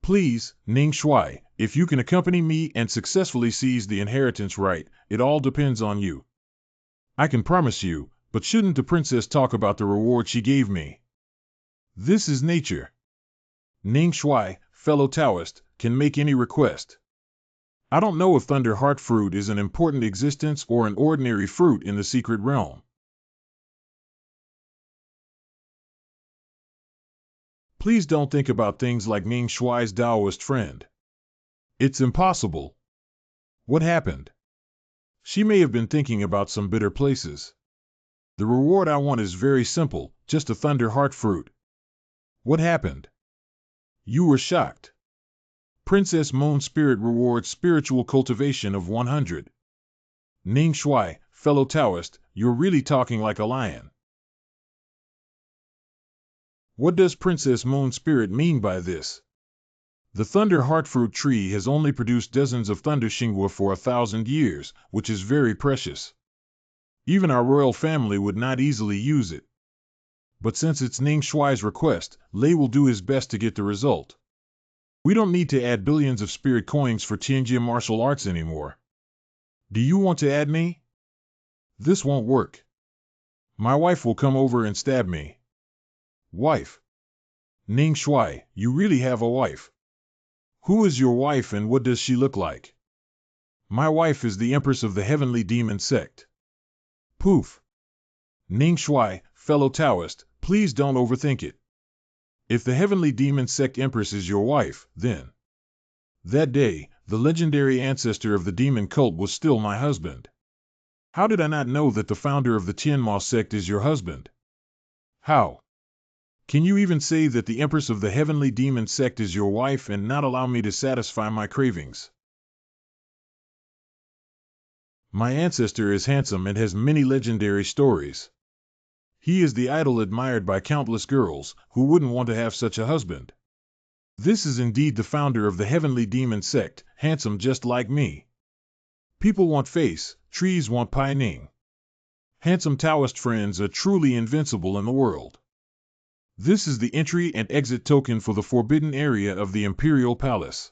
Please, Ning Shui, if you can accompany me and successfully seize the inheritance right, it all depends on you. I can promise you, but shouldn't the princess talk about the reward she gave me? This is nature. Ning Shui, fellow Taoist, can make any request. I don't know if Thunder Heart fruit is an important existence or an ordinary fruit in the secret realm. Please don't think about things like Ning Shui's Taoist friend. It's impossible. What happened? She may have been thinking about some bitter places. The reward I want is very simple, just a Thunder Heart fruit. What happened? You were shocked. Princess Moon Spirit rewards spiritual cultivation of 100. Ning Shui, fellow Taoist, you're really talking like a lion. What does Princess Moon Spirit mean by this? The Thunder Heart fruit tree has only produced dozens of Thunder Xinghua for 1,000 years, which is very precious. Even our royal family would not easily use it. But since it's Ning Shui's request, Lei will do his best to get the result. We don't need to add billions of spirit coins for Tianjia martial arts anymore. Do you want to add me? This won't work. My wife will come over and stab me. Wife? Ning Shui, you really have a wife. Who is your wife and what does she look like? My wife is the Empress of the Heavenly Demon Sect. Poof. Ning Shui, fellow Taoist, please don't overthink it. If the Heavenly Demon Sect Empress is your wife, then that day, the legendary ancestor of the demon cult was still my husband. How did I not know that the founder of the Tianma sect is your husband? How? Can you even say that the Empress of the Heavenly Demon Sect is your wife and not allow me to satisfy my cravings? My ancestor is handsome and has many legendary stories. He is the idol admired by countless girls, who wouldn't want to have such a husband. This is indeed the founder of the Heavenly Demon Sect, handsome just like me. People want face, trees want pining. Handsome Taoist friends are truly invincible in the world. This is the entry and exit token for the forbidden area of the Imperial Palace.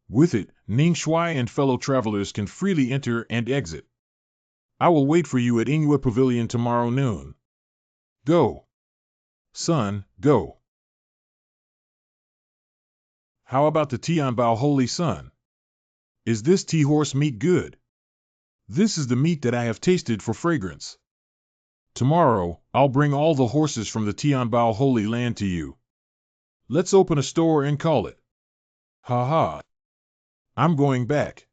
With it, Ning Shui and fellow travelers can freely enter and exit. I will wait for you at Inghua Pavilion tomorrow noon. Go. Son, go. How about the Tianbao Holy Sun? Is this tea horse meat good? This is the meat that I have tasted for fragrance. Tomorrow, I'll bring all the horses from the Tianbao Holy Land to you. Let's open a store and call it. Ha ha. I'm going back.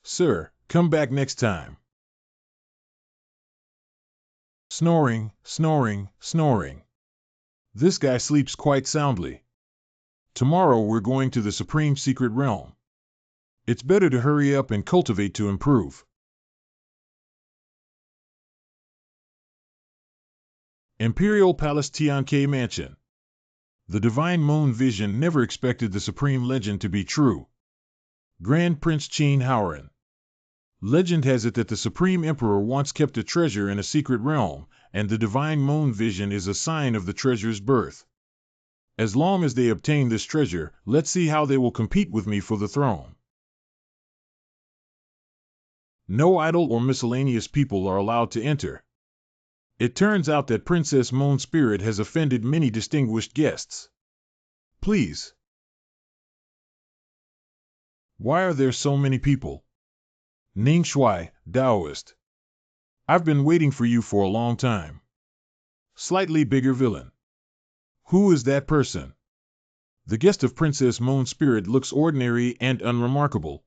Sir, come back next time. Snoring, snoring, snoring. This guy sleeps quite soundly. Tomorrow we're going to the Supreme Secret Realm. It's better to hurry up and cultivate to improve. Imperial Palace Tianke Mansion. The Divine Moon Vision never expected the supreme legend to be true. Grand Prince Qin Haoran. Legend has it that the Supreme Emperor once kept a treasure in a secret realm, and the Divine Moon Vision is a sign of the treasure's birth. As long as they obtain this treasure, let's see how they will compete with me for the throne. No idle or miscellaneous people are allowed to enter. It turns out that Princess Moon Spirit has offended many distinguished guests. Please. Why are there so many people? Ning Shui, Taoist. I've been waiting for you for a long time. Slightly bigger villain. Who is that person? The guest of Princess Moon Spirit looks ordinary and unremarkable.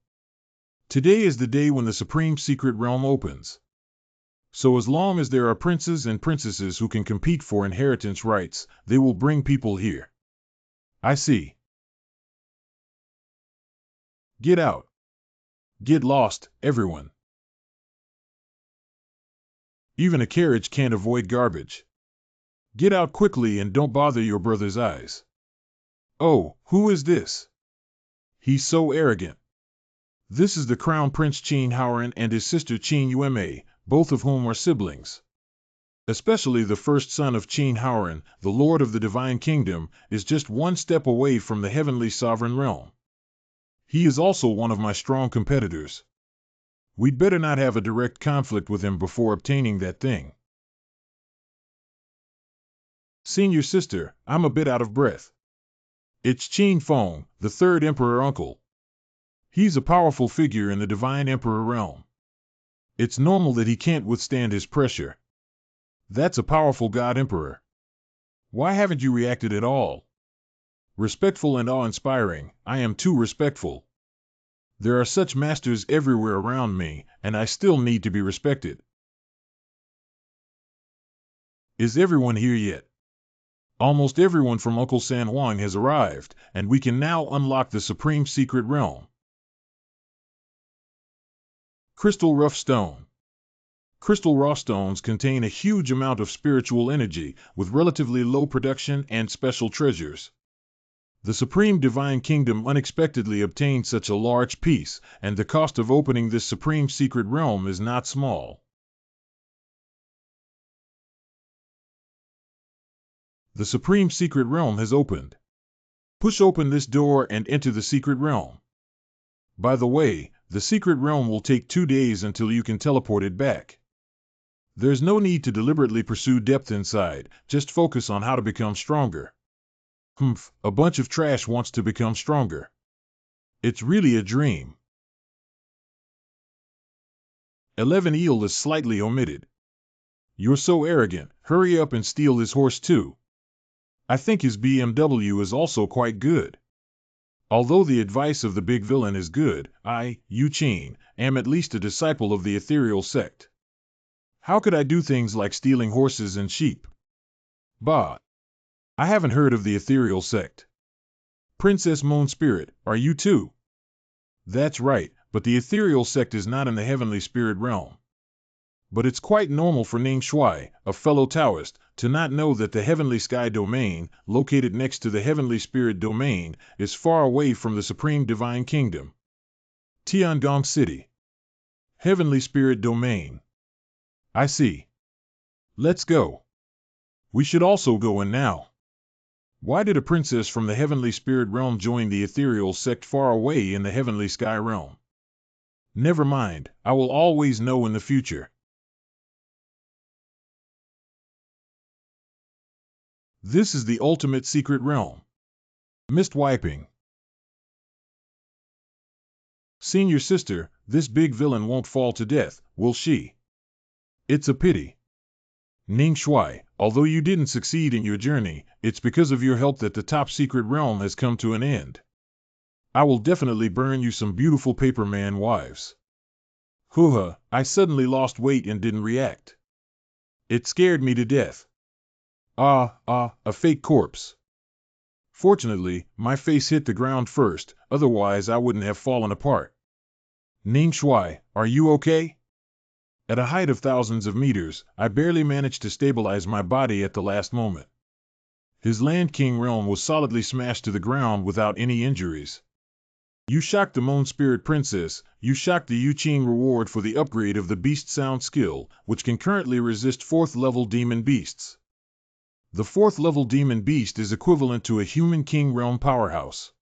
Today is the day when the Supreme Secret Realm opens. So as long as there are princes and princesses who can compete for inheritance rights, they will bring people here. I see. Get out. Get lost, everyone. Even a carriage can't avoid garbage. Get out quickly and don't bother your brother's eyes. Oh, who is this? He's so arrogant. This is the Crown Prince Qin Haoran and his sister Qin Yueme, both of whom are siblings. Especially the first son of Qin Haoran, the Lord of the Divine Kingdom, is just one step away from the heavenly sovereign realm. He is also one of my strong competitors. We'd better not have a direct conflict with him before obtaining that thing. Senior sister, I'm a bit out of breath. It's Qin Feng, the third emperor uncle. He's a powerful figure in the Divine Emperor realm. It's normal that he can't withstand his pressure. That's a powerful God Emperor. Why haven't you reacted at all? Respectful and awe-inspiring, I am too respectful. There are such masters everywhere around me, and I still need to be respected. Is everyone here yet? Almost everyone from Uncle San Juan has arrived, and we can now unlock the Supreme Secret Realm. Crystal Rough Stone. Crystal raw stones contain a huge amount of spiritual energy, with relatively low production and special treasures. The Supreme Divine Kingdom unexpectedly obtained such a large piece, and the cost of opening this Supreme Secret Realm is not small. The Supreme Secret Realm has opened. Push open this door and enter the Secret Realm. By the way, the Secret Realm will take 2 days until you can teleport it back. There's no need to deliberately pursue depth inside, just focus on how to become stronger. A bunch of trash wants to become stronger. It's really a dream. 11 eel is slightly omitted. You're so arrogant, hurry up and steal his horse too. I think his BMW is also quite good. Although the advice of the big villain is good, I, Yu Qin, am at least a disciple of the ethereal sect. How could I do things like stealing horses and sheep? Bah! I haven't heard of the ethereal sect. Princess Moon Spirit, are you too? That's right, but the ethereal sect is not in the heavenly spirit realm. But it's quite normal for Ning Shui, a fellow Taoist, to not know that the heavenly sky domain, located next to the heavenly spirit domain, is far away from the Supreme Divine Kingdom. Tiangong City. Heavenly spirit domain. I see. Let's go. We should also go in now. Why did a princess from the heavenly spirit realm join the ethereal sect far away in the heavenly sky realm? Never mind, I will always know in the future. This is the ultimate secret realm. Mist wiping. Senior sister, this big villain won't fall to death, will she? It's a pity. Ning Shui, although you didn't succeed in your journey, it's because of your help that the top secret realm has come to an end. I will definitely burn you some beautiful paperman wives. Hoo-ha, I suddenly lost weight and didn't react. It scared me to death. A fake corpse. Fortunately, my face hit the ground first, otherwise I wouldn't have fallen apart. Ning Shui, are you okay? At a height of thousands of meters, I barely managed to stabilize my body at the last moment. His Land King realm was solidly smashed to the ground without any injuries. You shocked the Moon Spirit Princess. You shocked the Yuqing reward for the upgrade of the Beast Sound skill, which can currently resist 4th level demon beasts. The 4th level demon beast is equivalent to a human King realm powerhouse.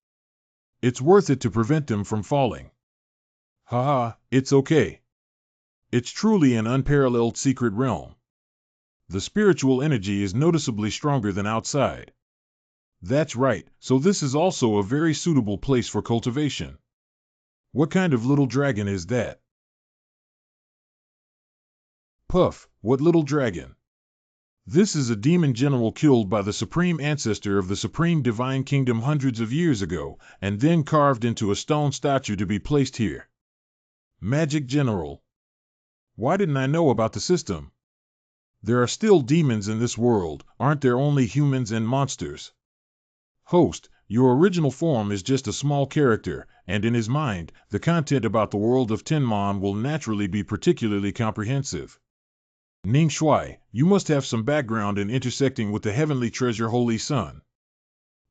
It's worth it to prevent them from falling. Haha, it's okay. It's truly an unparalleled secret realm. The spiritual energy is noticeably stronger than outside. That's right, so this is also a very suitable place for cultivation. What kind of little dragon is that? Puff, what little dragon? This is a demon general killed by the supreme ancestor of the supreme divine kingdom hundreds of years ago, and then carved into a stone statue to be placed here. Magic general. Why didn't I know about the system? There are still demons in this world, aren't there only humans and monsters? Host, your original form is just a small character, and in his mind, the content about the world of Tenmon will naturally be particularly comprehensive. Ning Shui, you must have some background in intersecting with the heavenly treasure Holy Sun.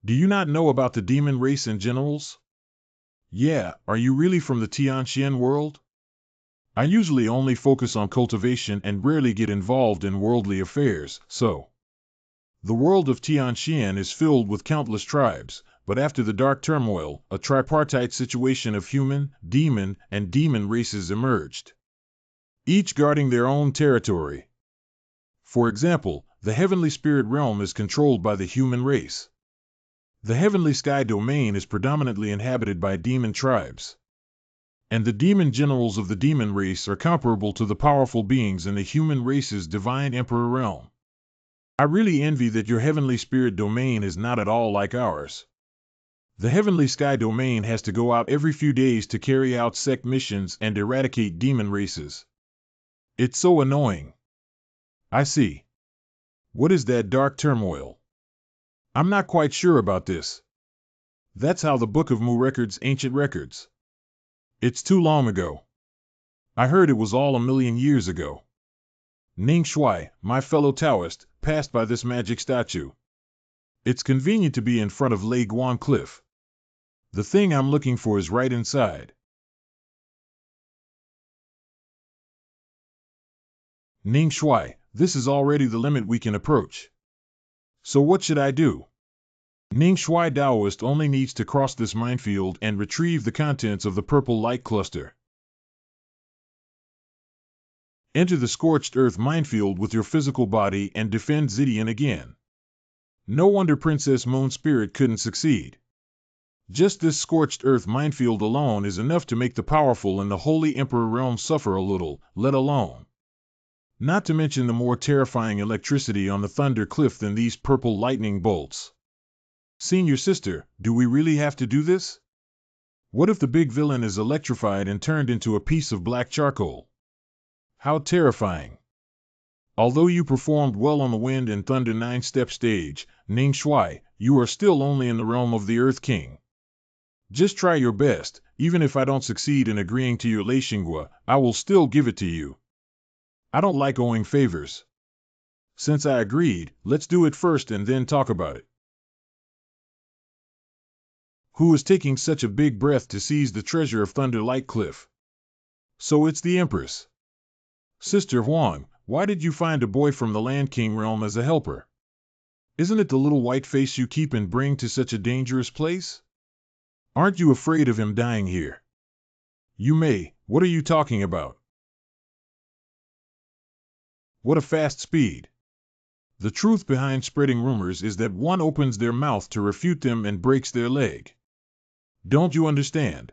Do you not know about the demon race and generals? Yeah, are you really from the Tianxian world? I usually only focus on cultivation and rarely get involved in worldly affairs, so. The world of Tianxian is filled with countless tribes, but after the Dark Turmoil, a tripartite situation of human, demon, and demon races emerged, each guarding their own territory. For example, the Heavenly Spirit Realm is controlled by the human race. The Heavenly Sky Domain is predominantly inhabited by demon tribes. And the demon generals of the demon race are comparable to the powerful beings in the human race's divine emperor realm. I really envy that your Heavenly Spirit Domain is not at all like ours. The Heavenly Sky Domain has to go out every few days to carry out sect missions and eradicate demon races. It's so annoying. I see. What is that Dark Turmoil? I'm not quite sure about this. That's how the Book of Mu records ancient records. It's too long ago. I heard it was all a million years ago. Ning Shui, my fellow Taoist, passed by this magic statue. It's convenient to be in front of Lei Guan Cliff. The thing I'm looking for is right inside. Ning Shui, this is already the limit we can approach. So what should I do? Ning Shui Taoist only needs to cross this minefield and retrieve the contents of the purple light cluster. Enter the scorched earth minefield with your physical body and defend Zidian again. No wonder Princess Moon Spirit couldn't succeed. Just this scorched earth minefield alone is enough to make the powerful in the Holy Emperor realm suffer a little, let alone. Not to mention the more terrifying electricity on the Thunder Cliff than these purple lightning bolts. Senior sister, do we really have to do this? What if the big villain is electrified and turned into a piece of black charcoal? How terrifying. Although you performed well on the Wind and Thunder 9-step stage, Ning Shui, you are still only in the realm of the Earth King. Just try your best. Even if I don't succeed in agreeing to your Lei Xinghua, I will still give it to you. I don't like owing favors. Since I agreed, let's do it first and then talk about it. Who is taking such a big breath to seize the treasure of Thunder Light Cliff? So it's the Empress. Sister Huang, why did you find a boy from the Land King realm as a helper? Isn't it the little white face you keep and bring to such a dangerous place? Aren't you afraid of him dying here? You may. What are you talking about? What a fast speed. The truth behind spreading rumors is that one opens their mouth to refute them and breaks their leg. Don't you understand?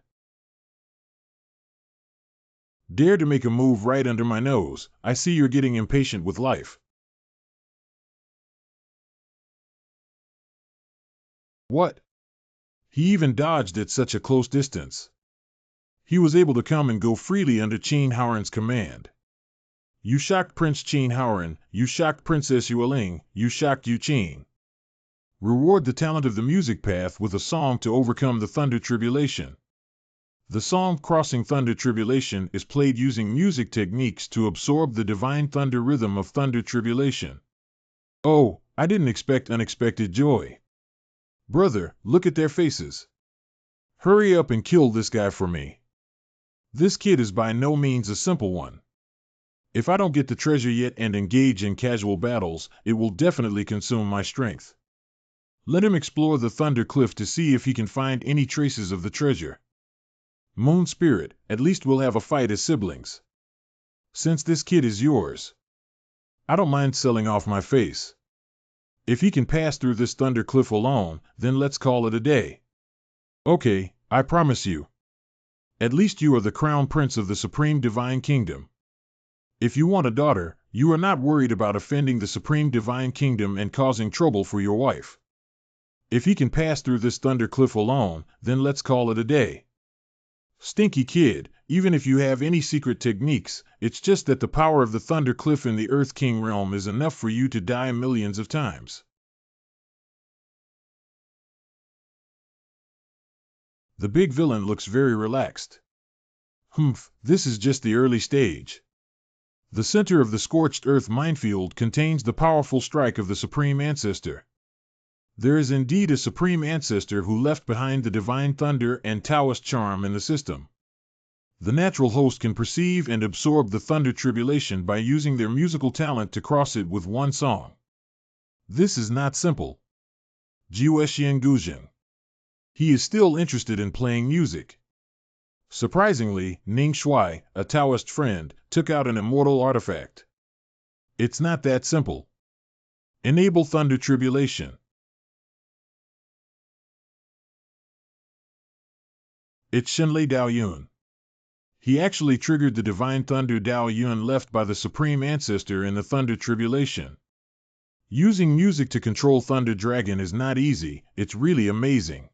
Dare to make a move right under my nose. I see you're getting impatient with life. What? He even dodged at such a close distance. He was able to come and go freely under Qin Haoran's command. You shocked Prince Qin Haoran, you shocked Princess Yueling, you shocked Yu Qin. Reward the talent of the music path with a song to overcome the thunder tribulation. The song Crossing Thunder Tribulation is played using music techniques to absorb the divine thunder rhythm of thunder tribulation. Oh, I didn't expect unexpected joy. Brother, look at their faces. Hurry up and kill this guy for me. This kid is by no means a simple one. If I don't get the treasure yet and engage in casual battles, it will definitely consume my strength. Let him explore the Thunder Cliff to see if he can find any traces of the treasure. Moon Spirit, at least we'll have a fight as siblings. Since this kid is yours, I don't mind selling off my face. If he can pass through this Thunder Cliff alone, then let's call it a day. Okay, I promise you. At least you are the crown prince of the Supreme Divine Kingdom. If you want a daughter, you are not worried about offending the Supreme Divine Kingdom and causing trouble for your wife. If he can pass through this Thunder Cliff alone, then let's call it a day. Stinky kid, even if you have any secret techniques, it's just that the power of the Thunder Cliff in the Earth King realm is enough for you to die millions of times. The big villain looks very relaxed. Humph, this is just the early stage. The center of the scorched earth minefield contains the powerful strike of the Supreme Ancestor. There is indeed a Supreme Ancestor who left behind the divine thunder and Taoist charm in the system. The natural host can perceive and absorb the thunder tribulation by using their musical talent to cross it with one song. This is not simple. Jiuexian Guzheng. He is still interested in playing music. Surprisingly, Ning Shui, a Taoist friend, took out an immortal artifact. It's not that simple. Enable thunder tribulation. It's Shenlei Dao Yun. He actually triggered the divine thunder Dao Yun left by the Supreme Ancestor in the thunder tribulation. Using music to control Thunder Dragon is not easy, it's really amazing.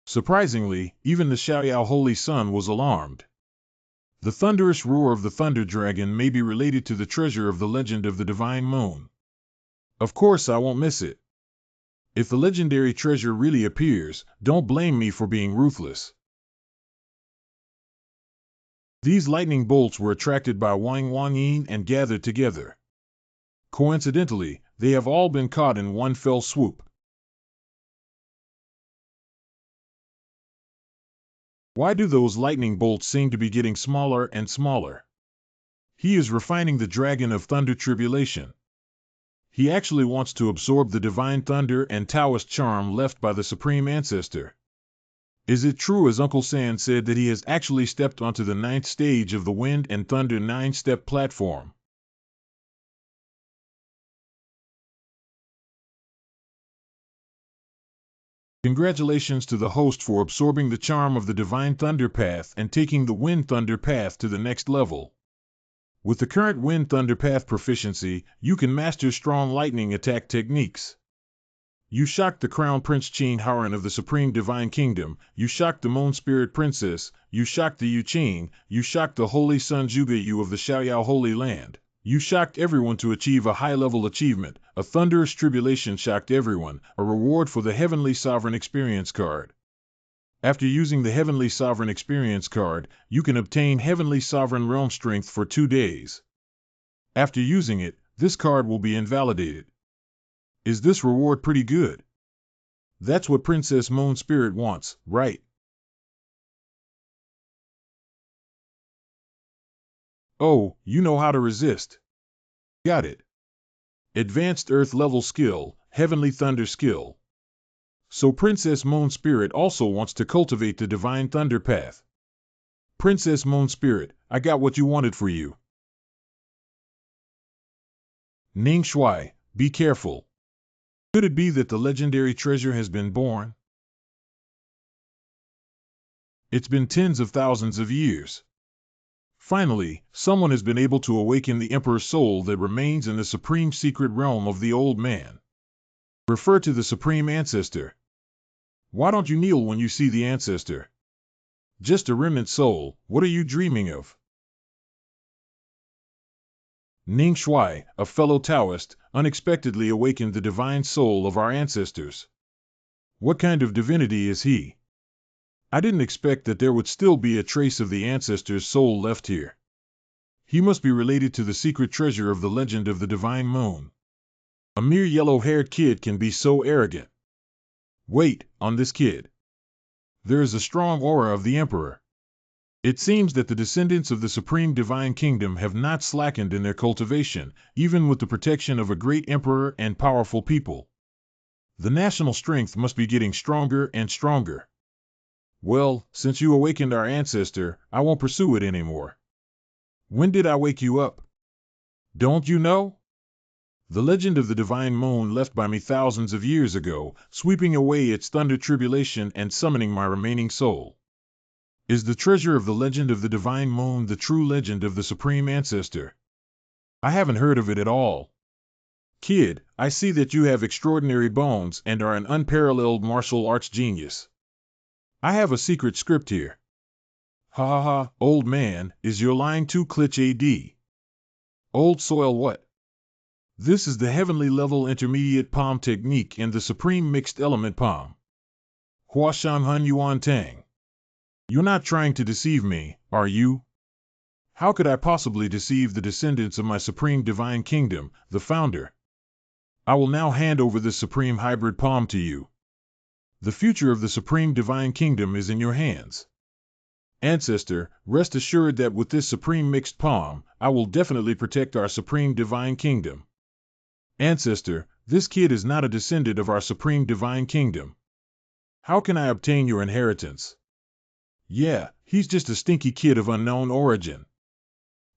Surprisingly, even the Xiaoyao Holy Sun was alarmed. The thunderous roar of the Thunder Dragon may be related to the treasure of the legend of the Divine Moon. Of course I won't miss it. If the legendary treasure really appears, don't blame me for being ruthless. These lightning bolts were attracted by Wang Wangyin and gathered together. Coincidentally, they have all been caught in one fell swoop. Why do those lightning bolts seem to be getting smaller and smaller? He is refining the dragon of thunder tribulation. He actually wants to absorb the divine thunder and Taoist charm left by the Supreme Ancestor. Is it true, as Uncle San said, that he has actually stepped onto the 9th stage of the Wind and Thunder 9-step platform? Congratulations to the host for absorbing the charm of the Divine Thunder Path and taking the Wind Thunder Path to the next level. With the current Wind Thunder Path proficiency, you can master strong lightning attack techniques. You shocked the Crown Prince Qin Haoran of the Supreme Divine Kingdom, you shocked the Moon Spirit Princess, you shocked the Yu Qing, you shocked the Holy Sun Zhuge Yu of the Xiaoyao Holy Land. You shocked everyone to achieve a high-level achievement. A thunderous tribulation shocked everyone, a reward for the Heavenly Sovereign Experience card. After using the Heavenly Sovereign Experience card, you can obtain Heavenly Sovereign Realm Strength for 2 days. After using it, this card will be invalidated. Is this reward pretty good? That's what Princess Moon Spirit wants, right? Oh, you know how to resist. Got it. Advanced Earth level skill, Heavenly Thunder skill. So Princess Moon Spirit also wants to cultivate the Divine Thunder Path. Princess Moon Spirit, I got what you wanted for you. Ning Shui, be careful. Could it be that the legendary treasure has been born? It's been tens of thousands of years. Finally, someone has been able to awaken the Emperor's soul that remains in the supreme secret realm of the old man. Refer to the Supreme Ancestor. Why don't you kneel when you see the Ancestor? Just a remnant soul, what are you dreaming of? Ning Shui, a fellow Taoist, unexpectedly awakened the divine soul of our ancestors. What kind of divinity is he? I didn't expect that there would still be a trace of the ancestor's soul left here. He must be related to the secret treasure of the legend of the divine moon. A mere yellow-haired kid can be so arrogant. Wait, on this kid. There is a strong aura of the Emperor. It seems that the descendants of the supreme divine kingdom have not slackened in their cultivation, even with the protection of a great emperor and powerful people. The national strength must be getting stronger and stronger. Well, since you awakened our ancestor, I won't pursue it anymore. When did I wake you up? Don't you know? The legend of the divine moon left by me thousands of years ago, sweeping away its thunder tribulation and summoning my remaining soul. Is the treasure of the legend of the divine moon the true legend of the supreme ancestor? I haven't heard of it at all. Kid, I see that you have extraordinary bones and are an unparalleled martial arts genius. I have a secret script here. Ha ha ha, old man, is your line too clutch AD? Old soil what? This is the heavenly level intermediate palm technique and the supreme mixed element palm. Hua Shan Hun Yuan Tang. You're not trying to deceive me, are you? How could I possibly deceive the descendants of my supreme divine kingdom, the founder? I will now hand over this supreme hybrid palm to you. The future of the supreme divine kingdom is in your hands. Ancestor, rest assured that with this supreme mixed palm, I will definitely protect our supreme divine kingdom. Ancestor, this kid is not a descendant of our supreme divine kingdom. How can I obtain your inheritance? Yeah, he's just a stinky kid of unknown origin.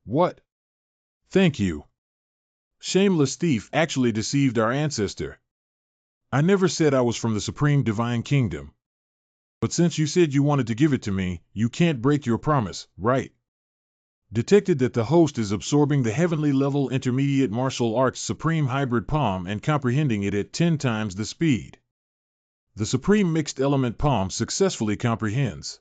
What? Thank you. Shameless thief actually deceived our ancestor. I never said I was from the supreme divine kingdom. But since you said you wanted to give it to me, you can't break your promise, right? Detected that the host is absorbing the heavenly level intermediate martial arts supreme hybrid palm and comprehending it at 10 times the speed. The supreme mixed element palm successfully comprehends.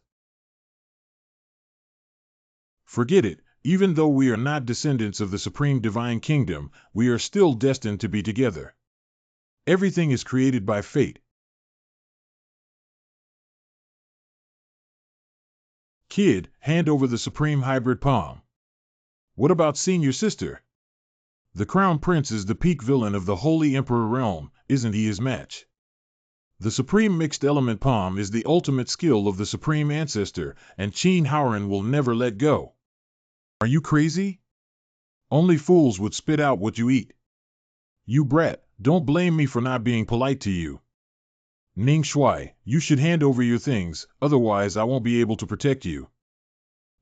Forget it, even though we are not descendants of the supreme divine kingdom, we are still destined to be together. Everything is created by fate. Kid, hand over the supreme hybrid palm. What about senior sister? The crown prince is the peak villain of the holy emperor realm, isn't he his match? The supreme mixed element palm is the ultimate skill of the supreme ancestor, and Qin Haoran will never let go. Are you crazy? Only fools would spit out what you eat. You brat, don't blame me for not being polite to you. Ning Shui, you should hand over your things, otherwise I won't be able to protect you.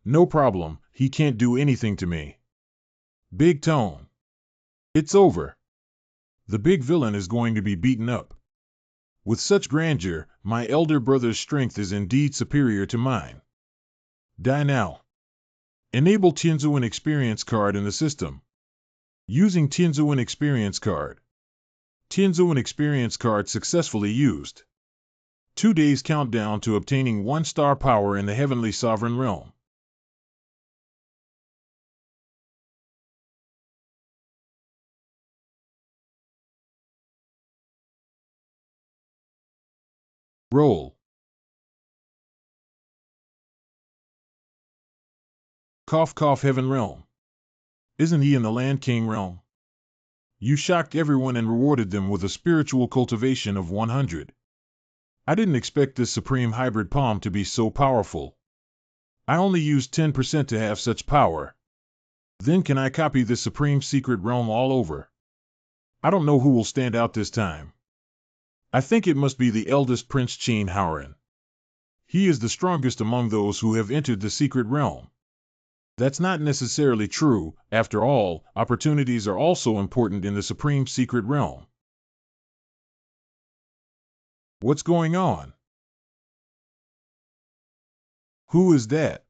No problem, he can't do anything to me. Big tone. It's over. The big villain is going to be beaten up. With such grandeur, my elder brother's strength is indeed superior to mine. Die now. Enable Tianzuan Experience card in the system. Using Tianzuan Experience card. Tianzuan Experience card successfully used. 2 days countdown to obtaining 1-star power in the Heavenly Sovereign Realm. Roll. Cough cough Heaven Realm. Isn't he in the Land King realm? You shocked everyone and rewarded them with a spiritual cultivation of 100. I didn't expect this supreme hybrid palm to be so powerful. I only used 10% to have such power. Then can I copy this supreme secret realm all over? I don't know who will stand out this time. I think it must be the eldest Prince Qin Haoran. He is the strongest among those who have entered the secret realm. That's not necessarily true. After all, opportunities are also important in the supreme secret realm. What's going on? Who is that?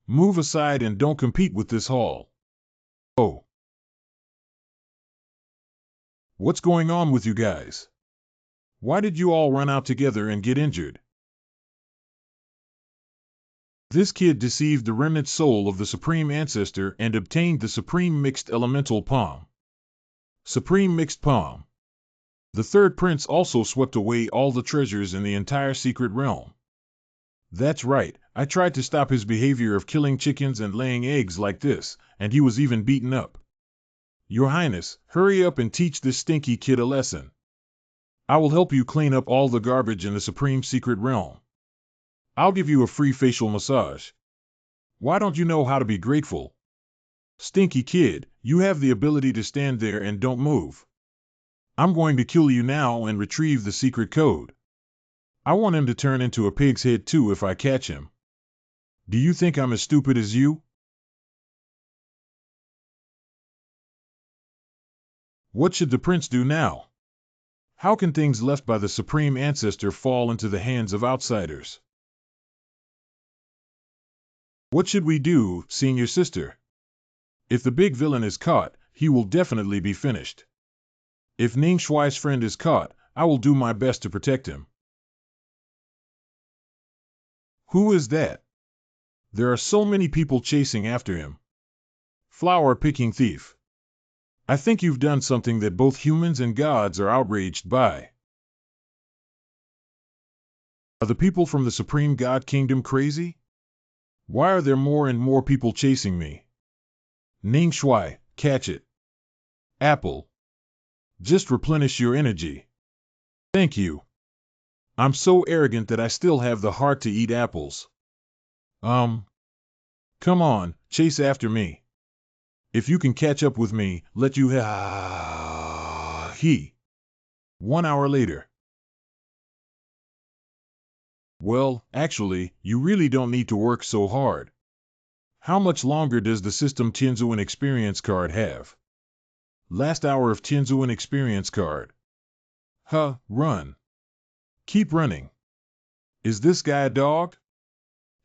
Move aside and don't compete with this hall. Oh. What's going on with you guys? Why did you all run out together and get injured? This kid deceived the remnant soul of the supreme ancestor and obtained the supreme mixed elemental palm. Supreme Mixed Palm. The third prince also swept away all the treasures in the entire secret realm. That's right, I tried to stop his behavior of killing chickens and laying eggs like this, and he was even beaten up. Your Highness, hurry up and teach this stinky kid a lesson. I will help you clean up all the garbage in the Supreme Secret Realm. I'll give you a free facial massage. Why don't you know how to be grateful? Stinky kid, you have the ability to stand there and don't move. I'm going to kill you now and retrieve the secret code. I want him to turn into a pig's head too if I catch him. Do you think I'm as stupid as you? What should the prince do now? How can things left by the Supreme Ancestor fall into the hands of outsiders? What should we do, senior sister? If the big villain is caught, he will definitely be finished. If Ning Shuai's friend is caught, I will do my best to protect him. Who is that? There are so many people chasing after him. Flower-picking thief. I think you've done something that both humans and gods are outraged by. Are the people from the Supreme God Kingdom crazy? Why are there more and more people chasing me? Ning Shuai, catch it. Apple. Just replenish your energy. Thank you. I'm so arrogant that I still have the heart to eat apples. Come on, chase after me. If you can catch up with me, let you he. 1 hour later. Well, actually, you really don't need to work so hard. How much longer does the system Tianzuan experience card have? Last hour of Tianzuan experience card. Run. Keep running. Is this guy a dog?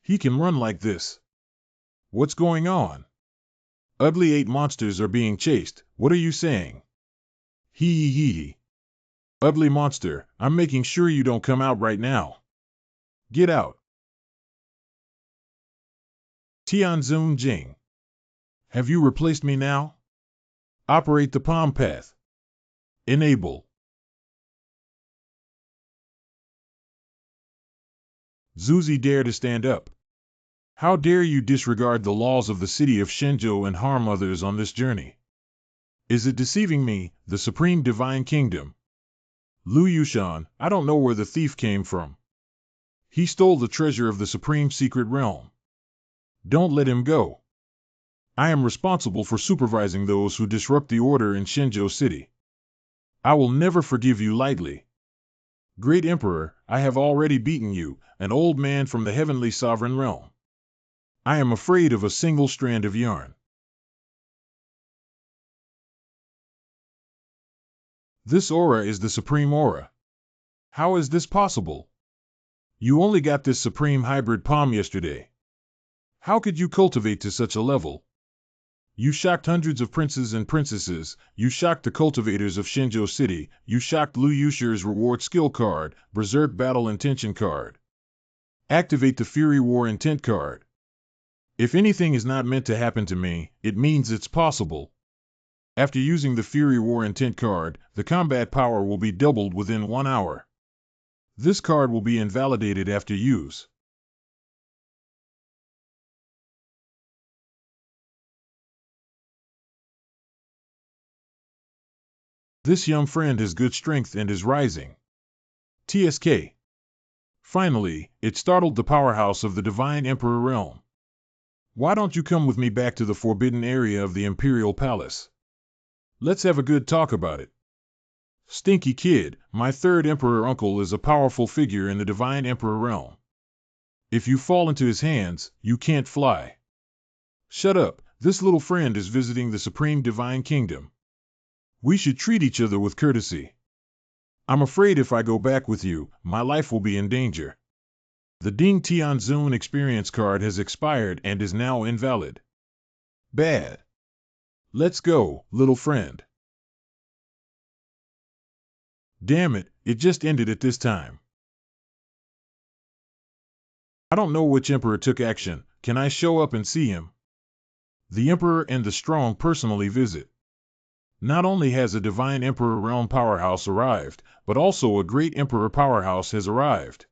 He can run like this. What's going on? Ugly 8 monsters are being chased. What are you saying? Hee. Ugly monster, I'm making sure you don't come out right now. Get out. Tianzun Jing. Have you replaced me now? Operate the palm path. Enable. Zuzi dare to stand up. How dare you disregard the laws of the city of Shenzhou and harm others on this journey? Is it deceiving me, the Supreme Divine Kingdom? Lu Yushan, I don't know where the thief came from. He stole the treasure of the Supreme Secret Realm. Don't let him go. I am responsible for supervising those who disrupt the order in Shenzhou City. I will never forgive you lightly. Great Emperor, I have already beaten you, an old man from the heavenly sovereign realm. I am afraid of a single strand of yarn. This aura is the supreme aura. How is this possible? You only got this supreme hybrid palm yesterday. How could you cultivate to such a level? You shocked hundreds of princes and princesses, you shocked the cultivators of Shenzhou City, you shocked Lu Yusher's reward skill card, Berserk Battle Intention card. Activate the Fury War Intent card. If anything is not meant to happen to me, it means it's possible. After using the Fury War Intent card, the combat power will be doubled within 1 hour. This card will be invalidated after use. This young friend has good strength and is rising. TSK. Finally, it startled the powerhouse of the Divine Emperor realm. Why don't you come with me back to the forbidden area of the Imperial Palace? Let's have a good talk about it. Stinky kid, my third Emperor uncle is a powerful figure in the Divine Emperor realm. If you fall into his hands, you can't fly. Shut up, this little friend is visiting the Supreme Divine Kingdom. We should treat each other with courtesy. I'm afraid if I go back with you, my life will be in danger. The Ding Tianzun experience card has expired and is now invalid. Bad. Let's go, little friend. Damn it, it just ended at this time. I don't know which emperor took action. Can I show up and see him? The emperor and the strong personally visit. Not only has a divine emperor realm powerhouse arrived, but also a great emperor powerhouse has arrived.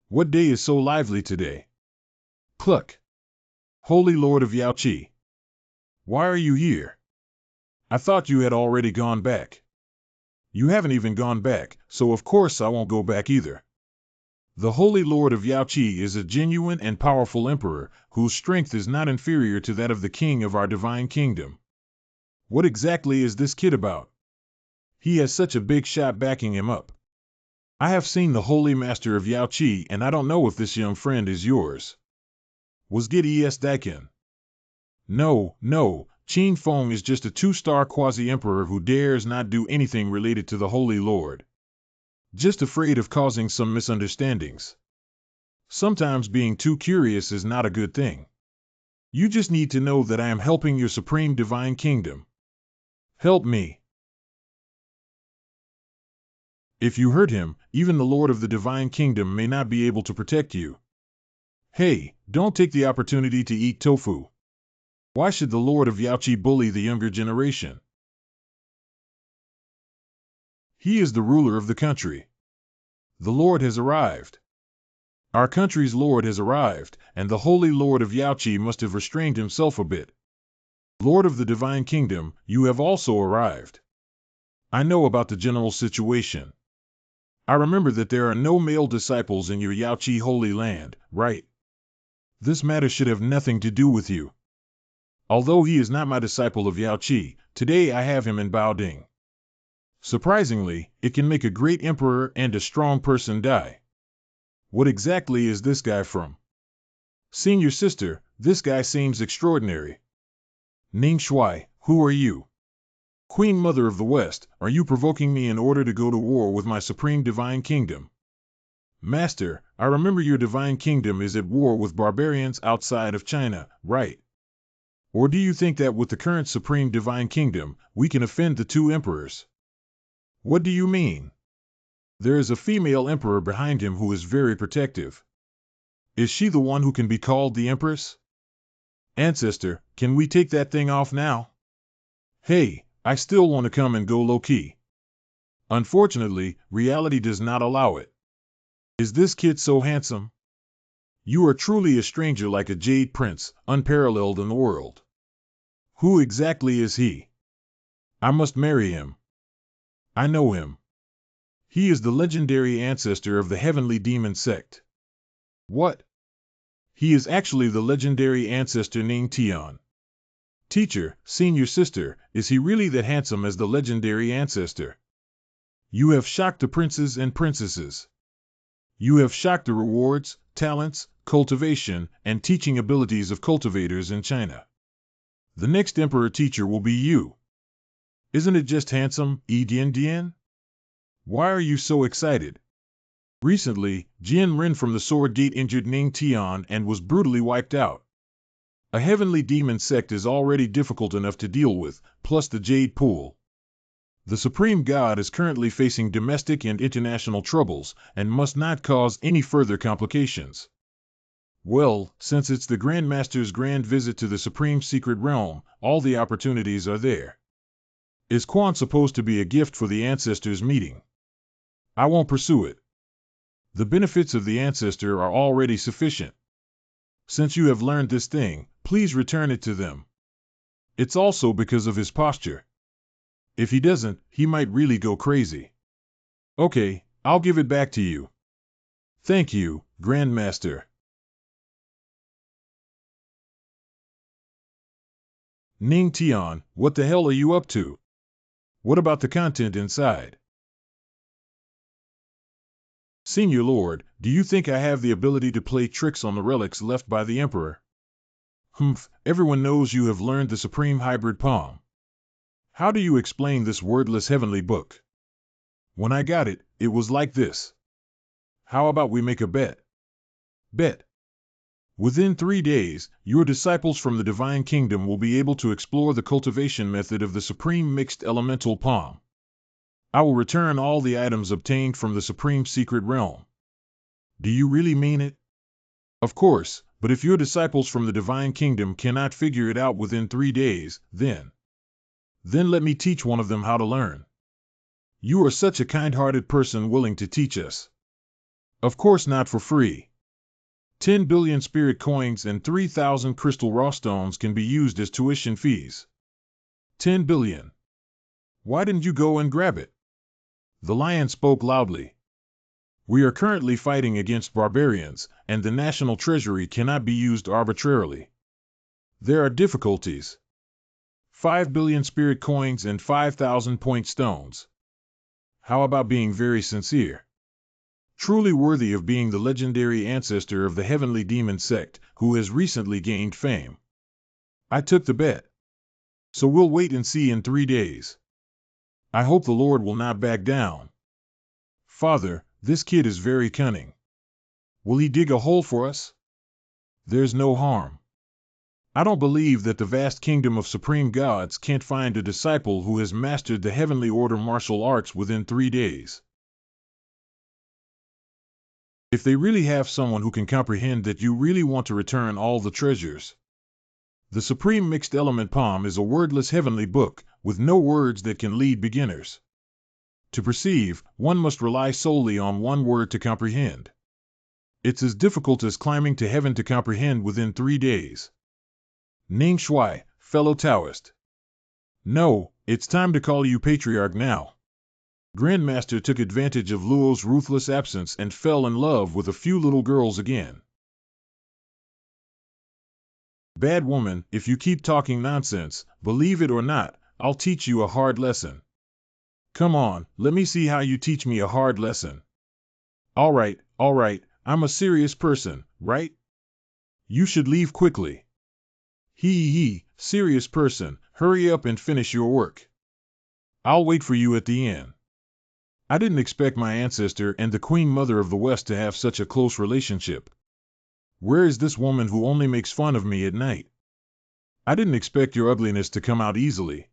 What day is so lively today? Cluck! Holy Lord of Yaoqi! Why are you here? I thought you had already gone back. You haven't even gone back, so of course I won't go back either. The Holy Lord of Yaoqi is a genuine and powerful emperor, whose strength is not inferior to that of the king of our divine kingdom. What exactly is this kid about? He has such a big shot backing him up. I have seen the Holy Master of Yaoqi, and I don't know if this young friend is yours. Was Gid Es Daikin? No, Qin Feng is just a two-star quasi-emperor who dares not do anything related to the Holy Lord. Just afraid of causing some misunderstandings. Sometimes being too curious is not a good thing. You just need to know that I am helping your supreme divine kingdom. Help me. If you hurt him, even the Lord of the divine kingdom may not be able to protect you. Hey, don't take the opportunity to eat tofu. Why should the Lord of Yaoqi bully the younger generation? He is the ruler of the country. The Lord has arrived. Our country's Lord has arrived, and the Holy Lord of Yaoqi must have restrained himself a bit. Lord of the Divine Kingdom, you have also arrived. I know about the general situation. I remember that there are no male disciples in your Yaoqi holy land, right? This matter should have nothing to do with you. Although he is not my disciple of Yaoqi, today I have him in Baoding. Surprisingly, it can make a great emperor and a strong person die. What exactly is this guy from? Senior sister, this guy seems extraordinary. Ning Shui, who are you? Queen Mother of the West, are you provoking me in order to go to war with my supreme divine kingdom? Master, I remember your divine kingdom is at war with barbarians outside of China, right? Or do you think that with the current supreme divine kingdom, we can offend the two emperors? What do you mean? There is a female emperor behind him who is very protective. Is she the one who can be called the Empress? Ancestor, can we take that thing off now? Hey, I still want to come and go low-key. Unfortunately, reality does not allow it. Is this kid so handsome? You are truly a stranger like a jade prince, unparalleled in the world. Who exactly is he? I must marry him. I know him. He is the legendary ancestor of the heavenly demon sect. What? He is actually the legendary ancestor Ning Tian. Teacher, senior sister, is he really that handsome as the legendary ancestor? You have shocked the princes and princesses. You have shocked the rewards, talents, cultivation, and teaching abilities of cultivators in China. The next emperor teacher will be you. Isn't it just handsome, Yi Dian Dian? Why are you so excited? Recently, Jian Rin from the Sword Gate injured Ning Tian and was brutally wiped out. A heavenly demon sect is already difficult enough to deal with, plus the Jade Pool. The Supreme God is currently facing domestic and international troubles, and must not cause any further complications. Well, since it's the Grand Master's grand visit to the Supreme Secret Realm, all the opportunities are there. Is Quan supposed to be a gift for the Ancestors' meeting? I won't pursue it. The benefits of the Ancestor are already sufficient. Since you have learned this thing, please return it to them. It's also because of his posture. If he doesn't, he might really go crazy. Okay, I'll give it back to you. Thank you, Grand Master. Ning Tian, what the hell are you up to? What about the content inside? Senior Lord, do you think I have the ability to play tricks on the relics left by the Emperor? Humph, everyone knows you have learned the Supreme Hybrid Palm. How do you explain this wordless heavenly book? When I got it, it was like this. How about we make a bet? Bet. Within 3 days, your disciples from the Divine Kingdom will be able to explore the cultivation method of the Supreme Mixed Elemental Palm. I will return all the items obtained from the Supreme Secret Realm. Do you really mean it? Of course, but if your disciples from the Divine Kingdom cannot figure it out within 3 days, then Then let me teach one of them how to learn. You are such a kind-hearted person willing to teach us. Of course not for free. 10 billion spirit coins and 3,000 crystal raw stones can be used as tuition fees. 10 billion. Why didn't you go and grab it? The lion spoke loudly. We are currently fighting against barbarians, and the national treasury cannot be used arbitrarily. There are difficulties. 5 billion spirit coins and 5,000 point stones. How about being very sincere? Truly worthy of being the legendary ancestor of the heavenly demon sect, who has recently gained fame. I took the bet. So we'll wait and see in 3 days. I hope the Lord will not back down. Father, this kid is very cunning. Will he dig a hole for us? There's no harm. I don't believe that the vast kingdom of supreme gods can't find a disciple who has mastered the heavenly order martial arts within 3 days. If they really have someone who can comprehend that you really want to return all the treasures. The Supreme Mixed Element Palm is a wordless heavenly book, with no words that can lead beginners. To perceive, one must rely solely on one word to comprehend. It's as difficult as climbing to heaven to comprehend within 3 days. Ning Shui, fellow Taoist. No, it's time to call you patriarch now. Grandmaster took advantage of Luo's ruthless absence and fell in love with a few little girls again. Bad woman, if you keep talking nonsense, believe it or not, I'll teach you a hard lesson. Come on, let me see how you teach me a hard lesson. All right, I'm a serious person, right? You should leave quickly. Serious person, hurry up and finish your work. I'll wait for you at the inn. I didn't expect my ancestor and the Queen Mother of the West to have such a close relationship. Where is this woman who only makes fun of me at night? I didn't expect your ugliness to come out easily.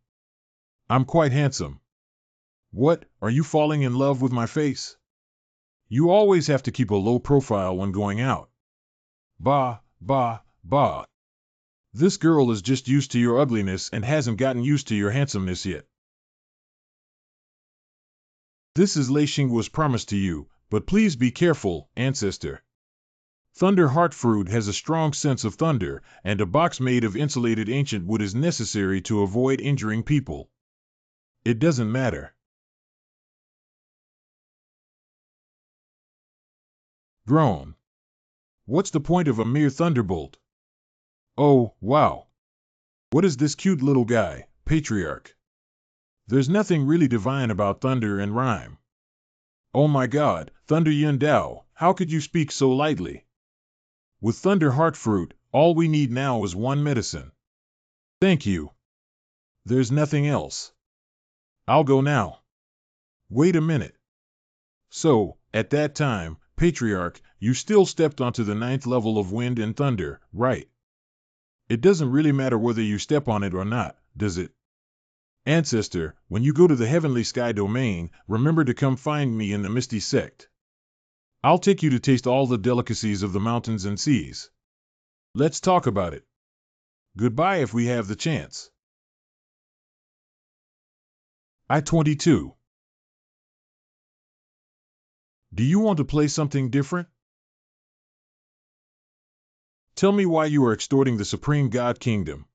I'm quite handsome. What, are you falling in love with my face? You always have to keep a low profile when going out. Bah. This girl is just used to your ugliness and hasn't gotten used to your handsomeness yet. This is Lei Xingguo's promise to you, but please be careful, ancestor. Thunder Heart Fruit has a strong sense of thunder, and a box made of insulated ancient wood is necessary to avoid injuring people. It doesn't matter. Groan. What's the point of a mere thunderbolt? Oh, wow. What is this cute little guy, patriarch? There's nothing really divine about thunder and rhyme. Oh my God, Thunder Yun Dao, how could you speak so lightly? With Thunder Heart Fruit, all we need now is one medicine. Thank you. There's nothing else. I'll go now. Wait a minute. So, at that time, patriarch, you still stepped onto the 9th level of wind and thunder, right? It doesn't really matter whether you step on it or not, does it? Ancestor, when you go to the heavenly sky domain, remember to come find me in the Misty Sect. I'll take you to taste all the delicacies of the mountains and seas. Let's talk about it. Goodbye if we have the chance. I-22. Do you want to play something different? Tell me why you are extorting the Supreme God Kingdom.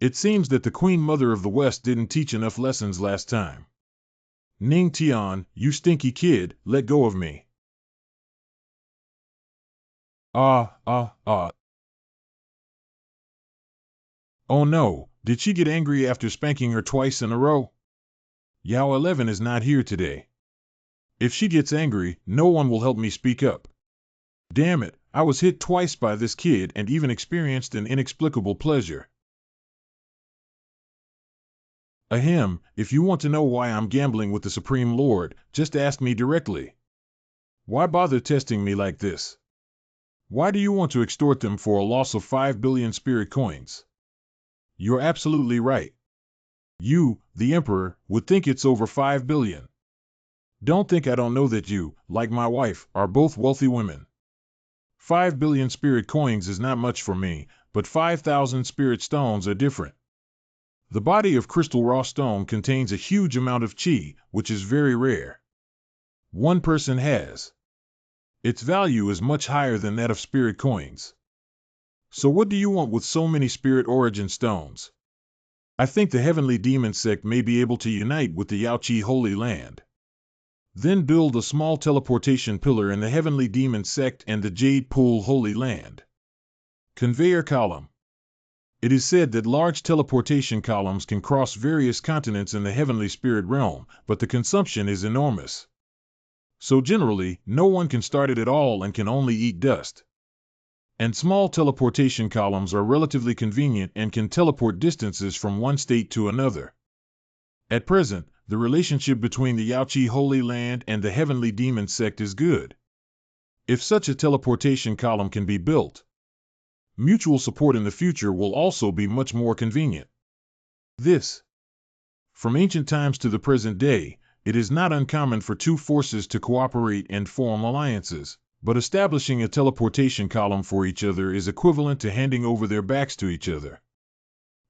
It seems that the Queen Mother of the West didn't teach enough lessons last time. Ning Tian, you stinky kid, let go of me. Oh no, did she get angry after spanking her twice in a row? Yao 11 is not here today. If she gets angry, no one will help me speak up. Damn it, I was hit twice by this kid and even experienced an inexplicable pleasure. Ahem, if you want to know why I'm gambling with the Supreme Lord, just ask me directly. Why bother testing me like this? Why do you want to extort them for a loss of 5 billion spirit coins? You're absolutely right. You, the Emperor, would think it's over 5 billion. Don't think I don't know that you, like my wife, are both wealthy women. 5 billion spirit coins is not much for me, but 5,000 spirit stones are different. The body of crystal raw stone contains a huge amount of chi, which is very rare. One person has. Its value is much higher than that of spirit coins. So what do you want with so many spirit origin stones? I think the Heavenly Demon sect may be able to unite with the Yaoqi Holy Land. Then build a small teleportation pillar in the Heavenly Demon sect and the Jade Pool Holy Land. Conveyor column. It is said that large teleportation columns can cross various continents in the heavenly spirit realm, but the consumption is enormous. So generally, no one can start it at all and can only eat dust. And small teleportation columns are relatively convenient and can teleport distances from one state to another. At present, the relationship between the Yaoqi Holy Land and the Heavenly Demon sect is good. If such a teleportation column can be built, mutual support in the future will also be much more convenient. From ancient times to the present day, it is not uncommon for two forces to cooperate and form alliances, but establishing a teleportation column for each other is equivalent to handing over their backs to each other.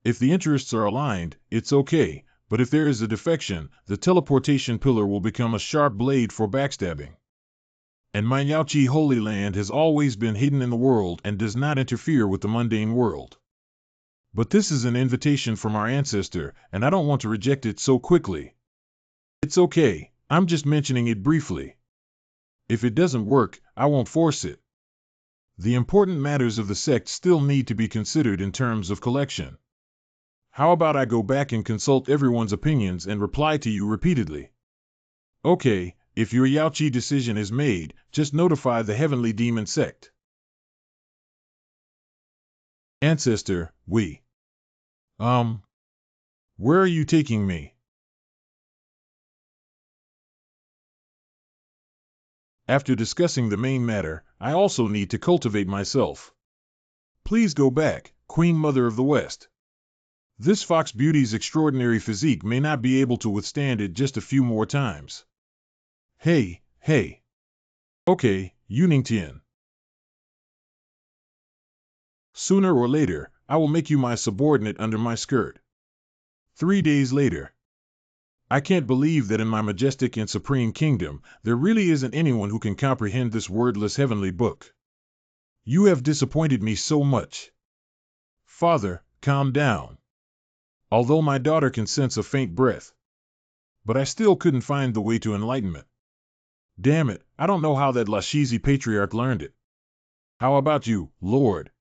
If the interests are aligned, it's okay, but if there is a defection, the teleportation pillar will become a sharp blade for backstabbing. And my Yaoqi Holy Land has always been hidden in the world and does not interfere with the mundane world. But this is an invitation from our ancestor, and I don't want to reject it so quickly. It's okay, I'm just mentioning it briefly. If it doesn't work, I won't force it. The important matters of the sect still need to be considered in terms of collection. How about I go back and consult everyone's opinions and reply to you repeatedly? Okay. If your Yaoqi decision is made, just notify the Heavenly Demon sect. Ancestor, where are you taking me? After discussing the main matter, I also need to cultivate myself. Please go back, Queen Mother of the West. This Fox Beauty's extraordinary physique may not be able to withstand it just a few more times. Hey. Okay, Yuningtian. Sooner or later, I will make you my subordinate under my skirt. 3 days later. I can't believe that in my majestic and supreme kingdom, there really isn't anyone who can comprehend this wordless heavenly book. You have disappointed me so much. Father, calm down. Although my daughter can sense a faint breath. But I still couldn't find the way to enlightenment. Damn it, I don't know how that Lashizi patriarch learned it. How about you, Lord?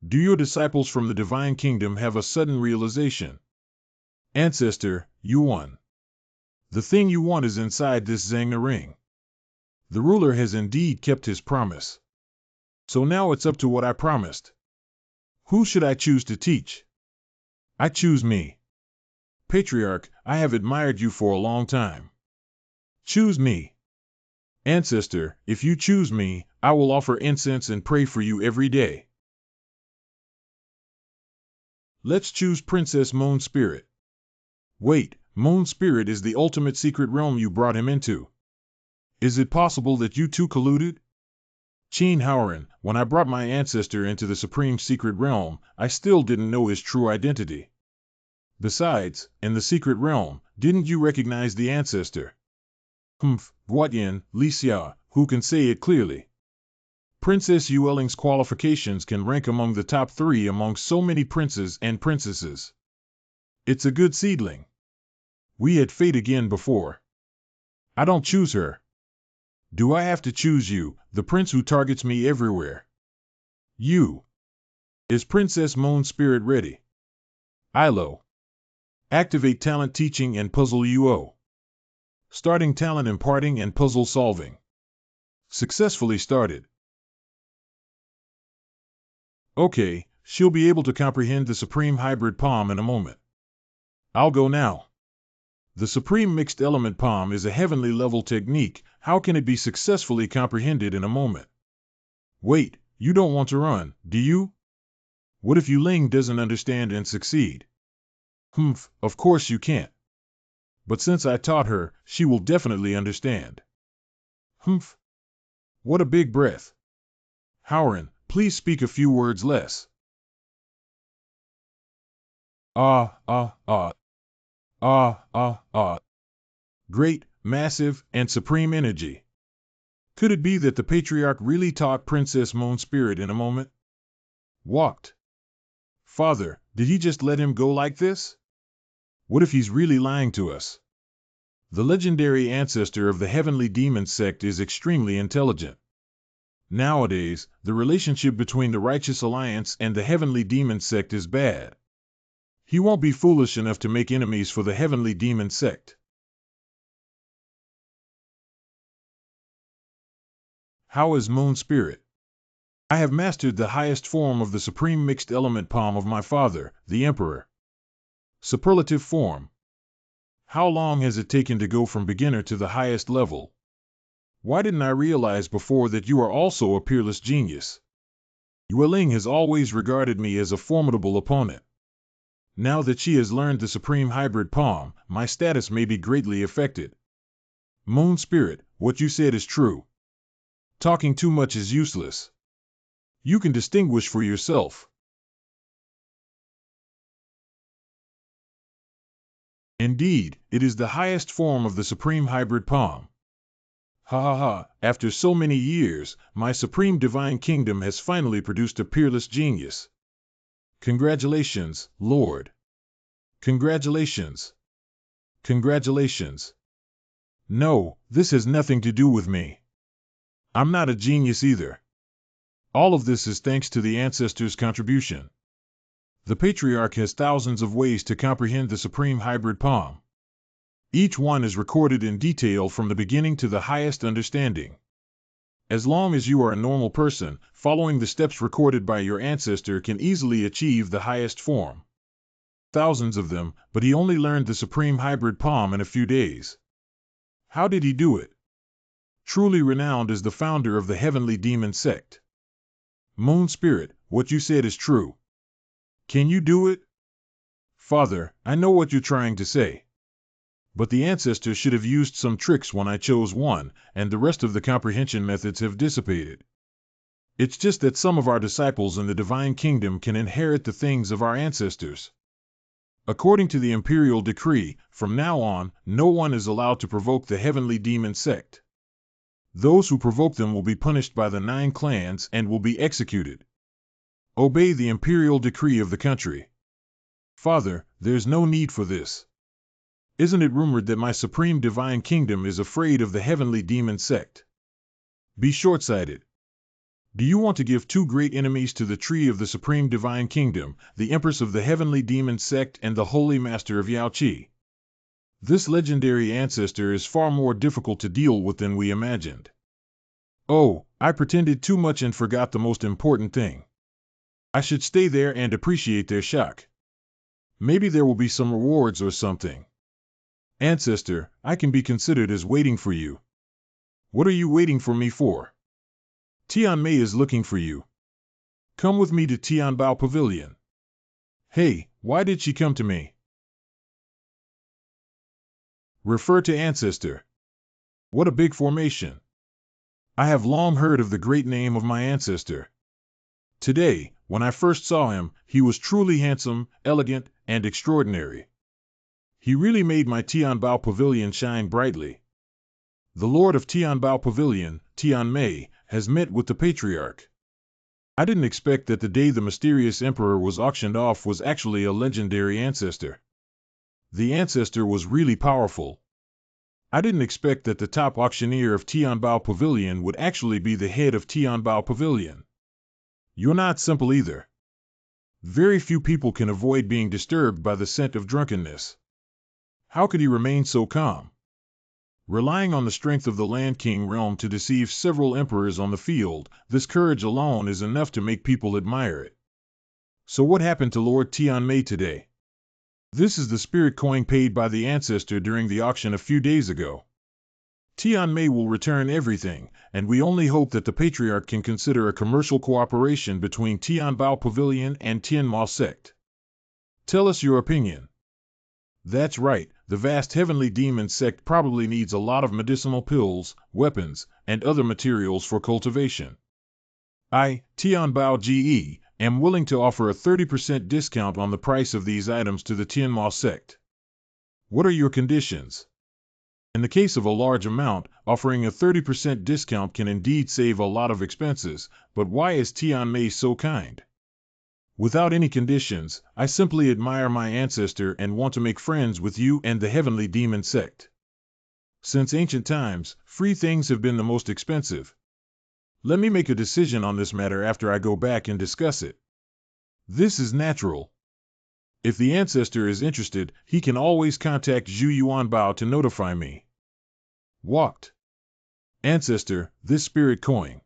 Do your disciples from the divine kingdom have a sudden realization? Ancestor, you won. The thing you want is inside this Zangna ring. The ruler has indeed kept his promise. So now it's up to what I promised. Who should I choose to teach? I choose me. Patriarch, I have admired you for a long time. Choose me. Ancestor, if you choose me, I will offer incense and pray for you every day. Let's choose Princess Moon Spirit. Wait, Moon Spirit is the ultimate secret realm you brought him into. Is it possible that you two colluded? Qin Haoran, when I brought my ancestor into the supreme secret realm, I still didn't know his true identity. Besides, in the secret realm, didn't you recognize the ancestor? Guatyin, Li Xia, who can say it clearly? Princess Yueling's qualifications can rank among the top 3 among so many princes and princesses. It's a good seedling. We had fate again before. I don't choose her. Do I have to choose you, the prince who targets me everywhere? You. Is Princess Moon Spirit ready? ILO. Activate talent teaching and puzzle UO. Starting talent imparting and puzzle solving. Successfully started. Okay, she'll be able to comprehend the Supreme Hybrid Palm in a moment. I'll go now. The Supreme Mixed Element Palm is a heavenly level technique. How can it be successfully comprehended in a moment? Wait, you don't want to run, do you? What if Yuling doesn't understand and succeed? Of course you can't. But since I taught her, she will definitely understand. What a big breath. Haoran, please speak a few words less. Ah, ah, ah, ah, ah, ah. Great, massive, and supreme energy. Could it be that the patriarch really taught Princess Moon Spirit in a moment? Walked. Father, did he just let him go like this? What if he's really lying to us? The legendary ancestor of the heavenly demon sect is extremely intelligent. Nowadays, the relationship between the Righteous Alliance and the heavenly demon sect is bad. He won't be foolish enough to make enemies for the heavenly demon sect. How is Moon Spirit? I have mastered the highest form of the supreme mixed element palm of my father, the Emperor. Superlative form. How long has it taken to go from beginner to the highest level? Why didn't I realize before that you are also a peerless genius? Yueling has always regarded me as a formidable opponent. Now that she has learned the supreme hybrid palm, my status may be greatly affected. Moon Spirit, what you said is true. Talking too much is useless. You can distinguish for yourself. Indeed, it is the highest form of the supreme hybrid palm. Ha ha ha, after so many years, my supreme divine kingdom has finally produced a peerless genius. Congratulations, Lord. Congratulations. Congratulations. No, this has nothing to do with me. I'm not a genius either. All of this is thanks to the ancestors' contribution. The patriarch has thousands of ways to comprehend the supreme hybrid palm. Each one is recorded in detail from the beginning to the highest understanding. As long as you are a normal person, following the steps recorded by your ancestor can easily achieve the highest form. Thousands of them, but he only learned the supreme hybrid palm in a few days. How did he do it? Truly renowned as the founder of the heavenly demon sect. Moon Spirit, what you said is true. Can you do it? Father, I know what you're trying to say. But the ancestor should have used some tricks when I chose one, and the rest of the comprehension methods have dissipated. It's just that some of our disciples in the divine kingdom can inherit the things of our ancestors. According to the imperial decree, from now on, no one is allowed to provoke the heavenly demon sect. Those who provoke them will be punished by the 9 clans and will be executed. Obey the imperial decree of the country. Father, there's no need for this. Isn't it rumored that my supreme divine kingdom is afraid of the heavenly demon sect? Be short-sighted. Do you want to give 2 great enemies to the tree of the supreme divine kingdom, the Empress of the heavenly demon sect and the holy master of Yaoqi? This legendary ancestor is far more difficult to deal with than we imagined. Oh, I pretended too much and forgot the most important thing. I should stay there and appreciate their shock. Maybe there will be some rewards or something. Ancestor, I can be considered as waiting for you. What are you waiting for me for? Tianmei is looking for you. Come with me to Tianbao Pavilion. Hey, why did she come to me? Refer to ancestor. What a big formation. I have long heard of the great name of my ancestor. Today, when I first saw him, he was truly handsome, elegant, and extraordinary. He really made my Tianbao Pavilion shine brightly. The Lord of Tianbao Pavilion, Tianmei, has met with the patriarch. I didn't expect that the day the mysterious emperor was auctioned off was actually a legendary ancestor. The ancestor was really powerful. I didn't expect that the top auctioneer of Tianbao Pavilion would actually be the head of Tianbao Pavilion. You're not simple either. Very few people can avoid being disturbed by the scent of drunkenness. How could he remain so calm? Relying on the strength of the Land King realm to deceive several emperors on the field, this courage alone is enough to make people admire it. So what happened to Lord Tianmei today? This is the spirit coin paid by the ancestor during the auction a few days ago. Tianmei will return everything, and we only hope that the patriarch can consider a commercial cooperation between Tianbao Pavilion and Tianma sect. Tell us your opinion. That's right, the vast heavenly demon sect probably needs a lot of medicinal pills, weapons, and other materials for cultivation. I, Tianbao Ge, am willing to offer a 30% discount on the price of these items to the Tianma sect. What are your conditions? In the case of a large amount, offering a 30% discount can indeed save a lot of expenses, but why is Tianmei so kind? Without any conditions, I simply admire my ancestor and want to make friends with you and the heavenly demon sect. Since ancient times, free things have been the most expensive. Let me make a decision on this matter after I go back and discuss it. This is natural. If the ancestor is interested, he can always contact Zhu Yuanbao to notify me. Walked. Ancestor, this spirit coin.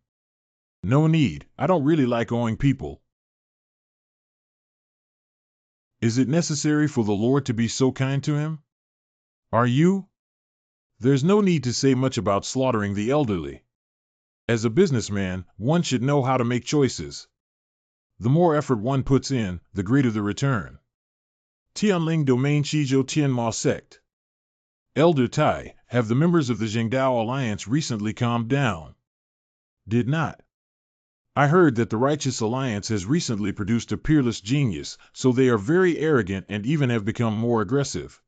No need, I don't really like owing people. Is it necessary for the Lord to be so kind to him? Are you? There's no need to say much about slaughtering the elderly. As a businessman, one should know how to make choices. The more effort one puts in, the greater the return. Tianling Domain Shizhou Tianma Sect. Elder Tai, have the members of the Zhengdao Alliance recently calmed down? Did not. I heard that the Righteous Alliance has recently produced a peerless genius, so they are very arrogant and even have become more aggressive.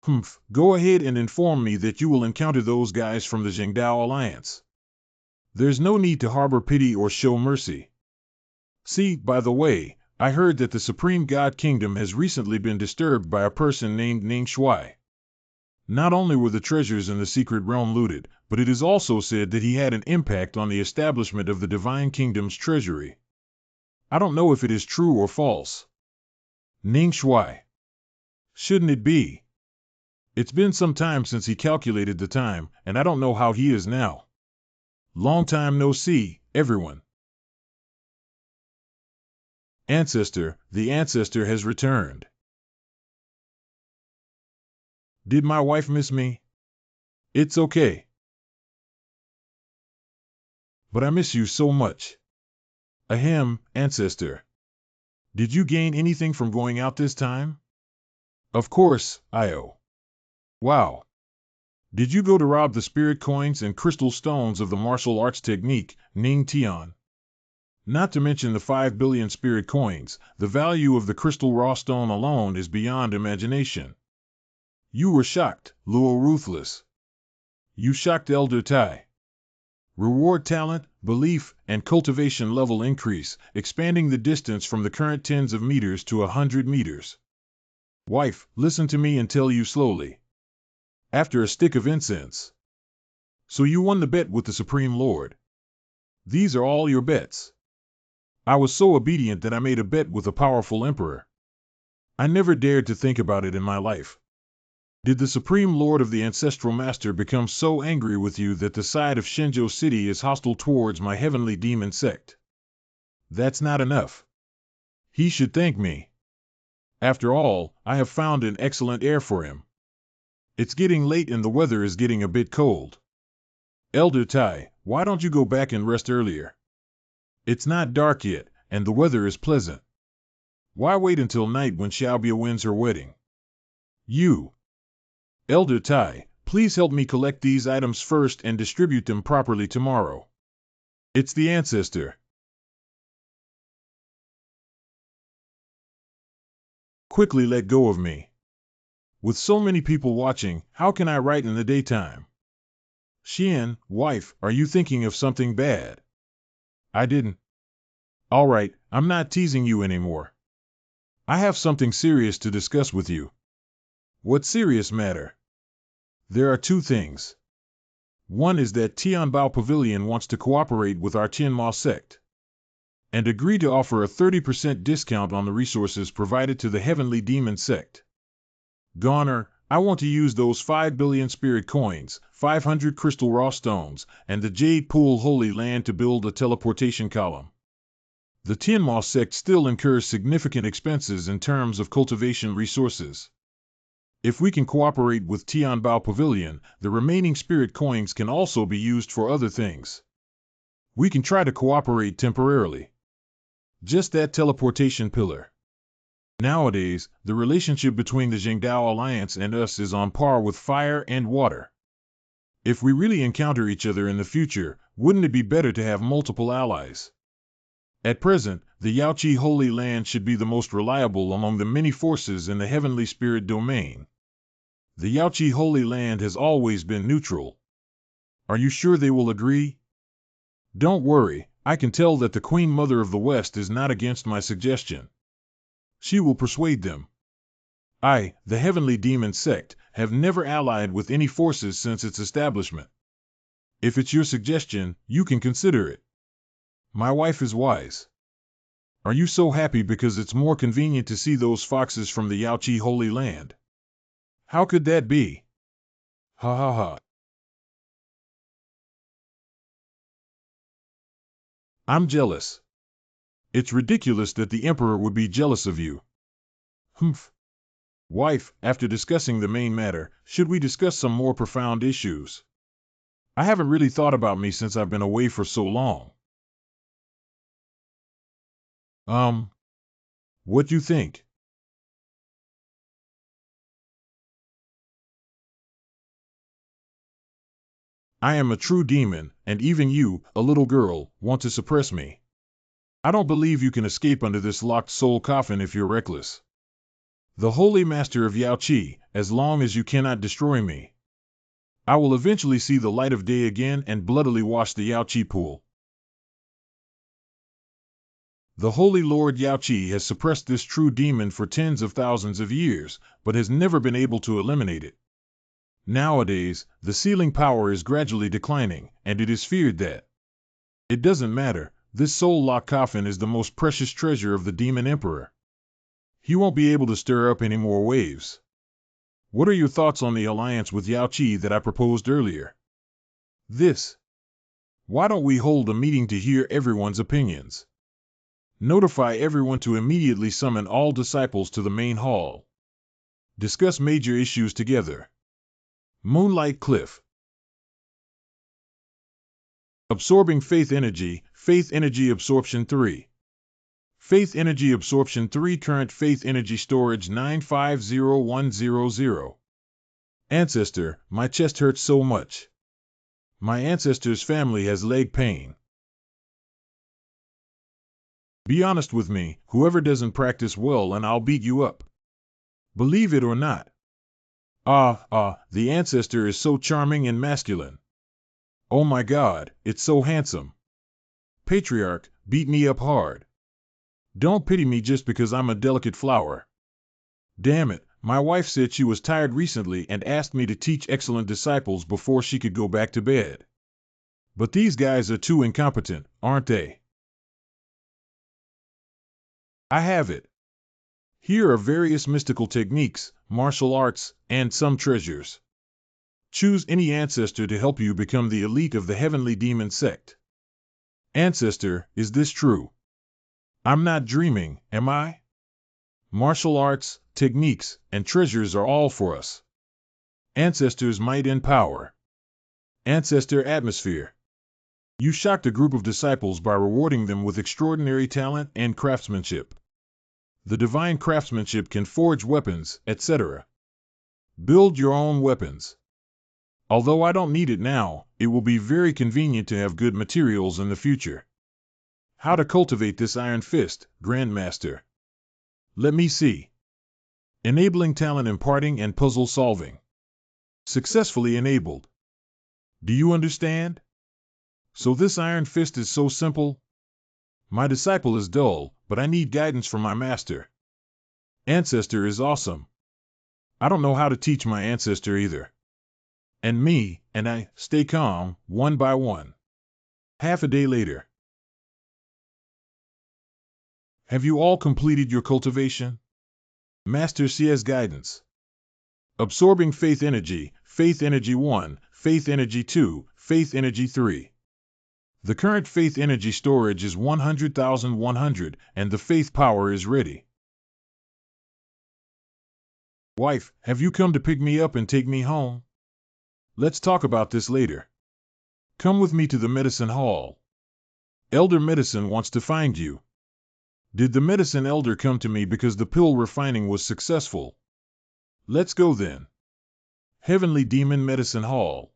Humph, go ahead and inform me that you will encounter those guys from the Zhengdao Alliance. There's no need to harbor pity or show mercy. See, by the way, I heard that the Supreme God Kingdom has recently been disturbed by a person named Ning Shuai. Not only were the treasures in the secret realm looted, but it is also said that he had an impact on the establishment of the Divine Kingdom's treasury. I don't know if it is true or false. Ning Shuai. Shouldn't it be? It's been some time since he calculated the time, and I don't know how he is now. Long time no see, everyone. Ancestor, the ancestor has returned. Did my wife miss me? It's okay. But I miss you so much. Ahem, ancestor. Did you gain anything from going out this time? Of course, Io. Wow. Did you go to rob the spirit coins and crystal stones of the martial arts technique, Ning Tian? Not to mention the 5 billion spirit coins, the value of the crystal raw stone alone is beyond imagination. You were shocked, Luo Ruthless. You shocked Elder Tai. Reward talent, belief, and cultivation level increase, expanding the distance from the current tens of meters to 100 meters. Wife, listen to me and tell you slowly. After a stick of incense. So you won the bet with the Supreme Lord. These are all your bets. I was so obedient that I made a bet with a powerful emperor. I never dared to think about it in my life. Did the Supreme Lord of the Ancestral Master become so angry with you that the side of Shenzhou City is hostile towards my heavenly demon sect? That's not enough. He should thank me. After all, I have found an excellent heir for him. It's getting late and the weather is getting a bit cold. Elder Tai, why don't you go back and rest earlier? It's not dark yet, and the weather is pleasant. Why wait until night when Xiaobia wins her wedding? You. Elder Tai, please help me collect these items first and distribute them properly tomorrow. It's the ancestor. Quickly let go of me. With so many people watching, how can I write in the daytime? Xian, wife, are you thinking of something bad? I didn't. All right, I'm not teasing you anymore. I have something serious to discuss with you. What serious matter? There are two things. One is that Tianbao Pavilion wants to cooperate with our Tianma sect and agree to offer a 30% discount on the resources provided to the Heavenly Demon sect. Goner, I want to use those 5 billion spirit coins, 500 crystal raw stones, and the Jade Pool Holy Land to build a teleportation column. The Tianma sect still incurs significant expenses in terms of cultivation resources. If we can cooperate with Tianbao Pavilion, the remaining spirit coins can also be used for other things. We can try to cooperate temporarily. Just that teleportation pillar. Nowadays, the relationship between the Zhengdao Alliance and us is on par with fire and water. If we really encounter each other in the future, wouldn't it be better to have multiple allies? At present, the Yaoqi Holy Land should be the most reliable among the many forces in the heavenly spirit domain. The Yaoqi Holy Land has always been neutral. Are you sure they will agree? Don't worry, I can tell that the Queen Mother of the West is not against my suggestion. She will persuade them. I, the Heavenly Demon Sect, have never allied with any forces since its establishment. If it's your suggestion, you can consider it. My wife is wise. Are you so happy because it's more convenient to see those foxes from the Yaoqi Holy Land? How could that be? Ha ha ha. I'm jealous. It's ridiculous that the Emperor would be jealous of you. Humph. Wife, after discussing the main matter, should we discuss some more profound issues? I haven't really thought about me since I've been away for so long. What do you think? I am a true demon, and even you, a little girl, want to suppress me. I don't believe you can escape under this locked soul coffin if you're reckless. The Holy Master of Yaoqi, as long as you cannot destroy me, I will eventually see the light of day again and bloodily wash the Yaoqi pool. The Holy Lord Yaoqi has suppressed this true demon for tens of thousands of years, but has never been able to eliminate it. Nowadays, the sealing power is gradually declining, and it is feared that it doesn't matter, this soul-locked coffin is the most precious treasure of the Demon Emperor. He won't be able to stir up any more waves. What are your thoughts on the alliance with Yaoqi that I proposed earlier? Why don't we hold a meeting to hear everyone's opinions? Notify everyone to immediately summon all disciples to the main hall. Discuss major issues together. Moonlight Cliff. Absorbing Faith Energy Absorption 3. Faith Energy Absorption 3 Current Faith Energy Storage 950100. Ancestor, my chest hurts so much. My ancestor's family has leg pain. Be honest with me, whoever doesn't practice well and I'll beat you up. Believe it or not. The ancestor is so charming and masculine. Oh my God, it's so handsome. Patriarch, beat me up hard. Don't pity me just because I'm a delicate flower. Damn it, my wife said she was tired recently and asked me to teach excellent disciples before she could go back to bed. But these guys are too incompetent, aren't they? I have it. Here are various mystical techniques, martial arts, and some treasures. Choose any ancestor to help you become the elite of the Heavenly Demon Sect. Ancestor, is this true? I'm not dreaming, am I? Martial arts, techniques, and treasures are all for us. Ancestor's might and power. Ancestor atmosphere. You shocked a group of disciples by rewarding them with extraordinary talent and craftsmanship. The divine craftsmanship can forge weapons, etc. Build your own weapons. Although I don't need it now, it will be very convenient to have good materials in the future. How to cultivate this iron fist, Grandmaster? Let me see. Enabling talent imparting and puzzle solving. Successfully enabled. Do you understand? So this iron fist is so simple? My disciple is dull, but I need guidance from my master. Ancestor is awesome. I don't know how to teach my ancestor either. And I stay calm, one by one. Half a day later. Have you all completed your cultivation? Master Sia's guidance. Absorbing Faith Energy 1, Faith Energy 2, Faith Energy 3. The current Faith Energy storage is 100,100 and the faith power is ready. Wife, have you come to pick me up and take me home? Let's talk about this later. Come with me to the medicine hall. Elder Medicine wants to find you. Did the medicine elder come to me because the pill refining was successful? Let's go then. Heavenly Demon Medicine Hall.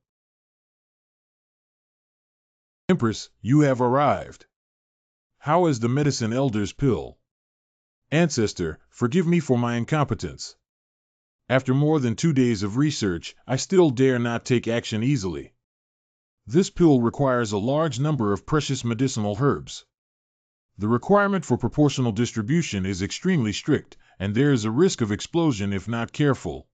Empress, you have arrived. How is the medicine elder's pill? Ancestor, forgive me for my incompetence. After more than 2 days of research, I still dare not take action easily. This pill requires a large number of precious medicinal herbs. The requirement for proportional distribution is extremely strict, and there is a risk of explosion if not careful.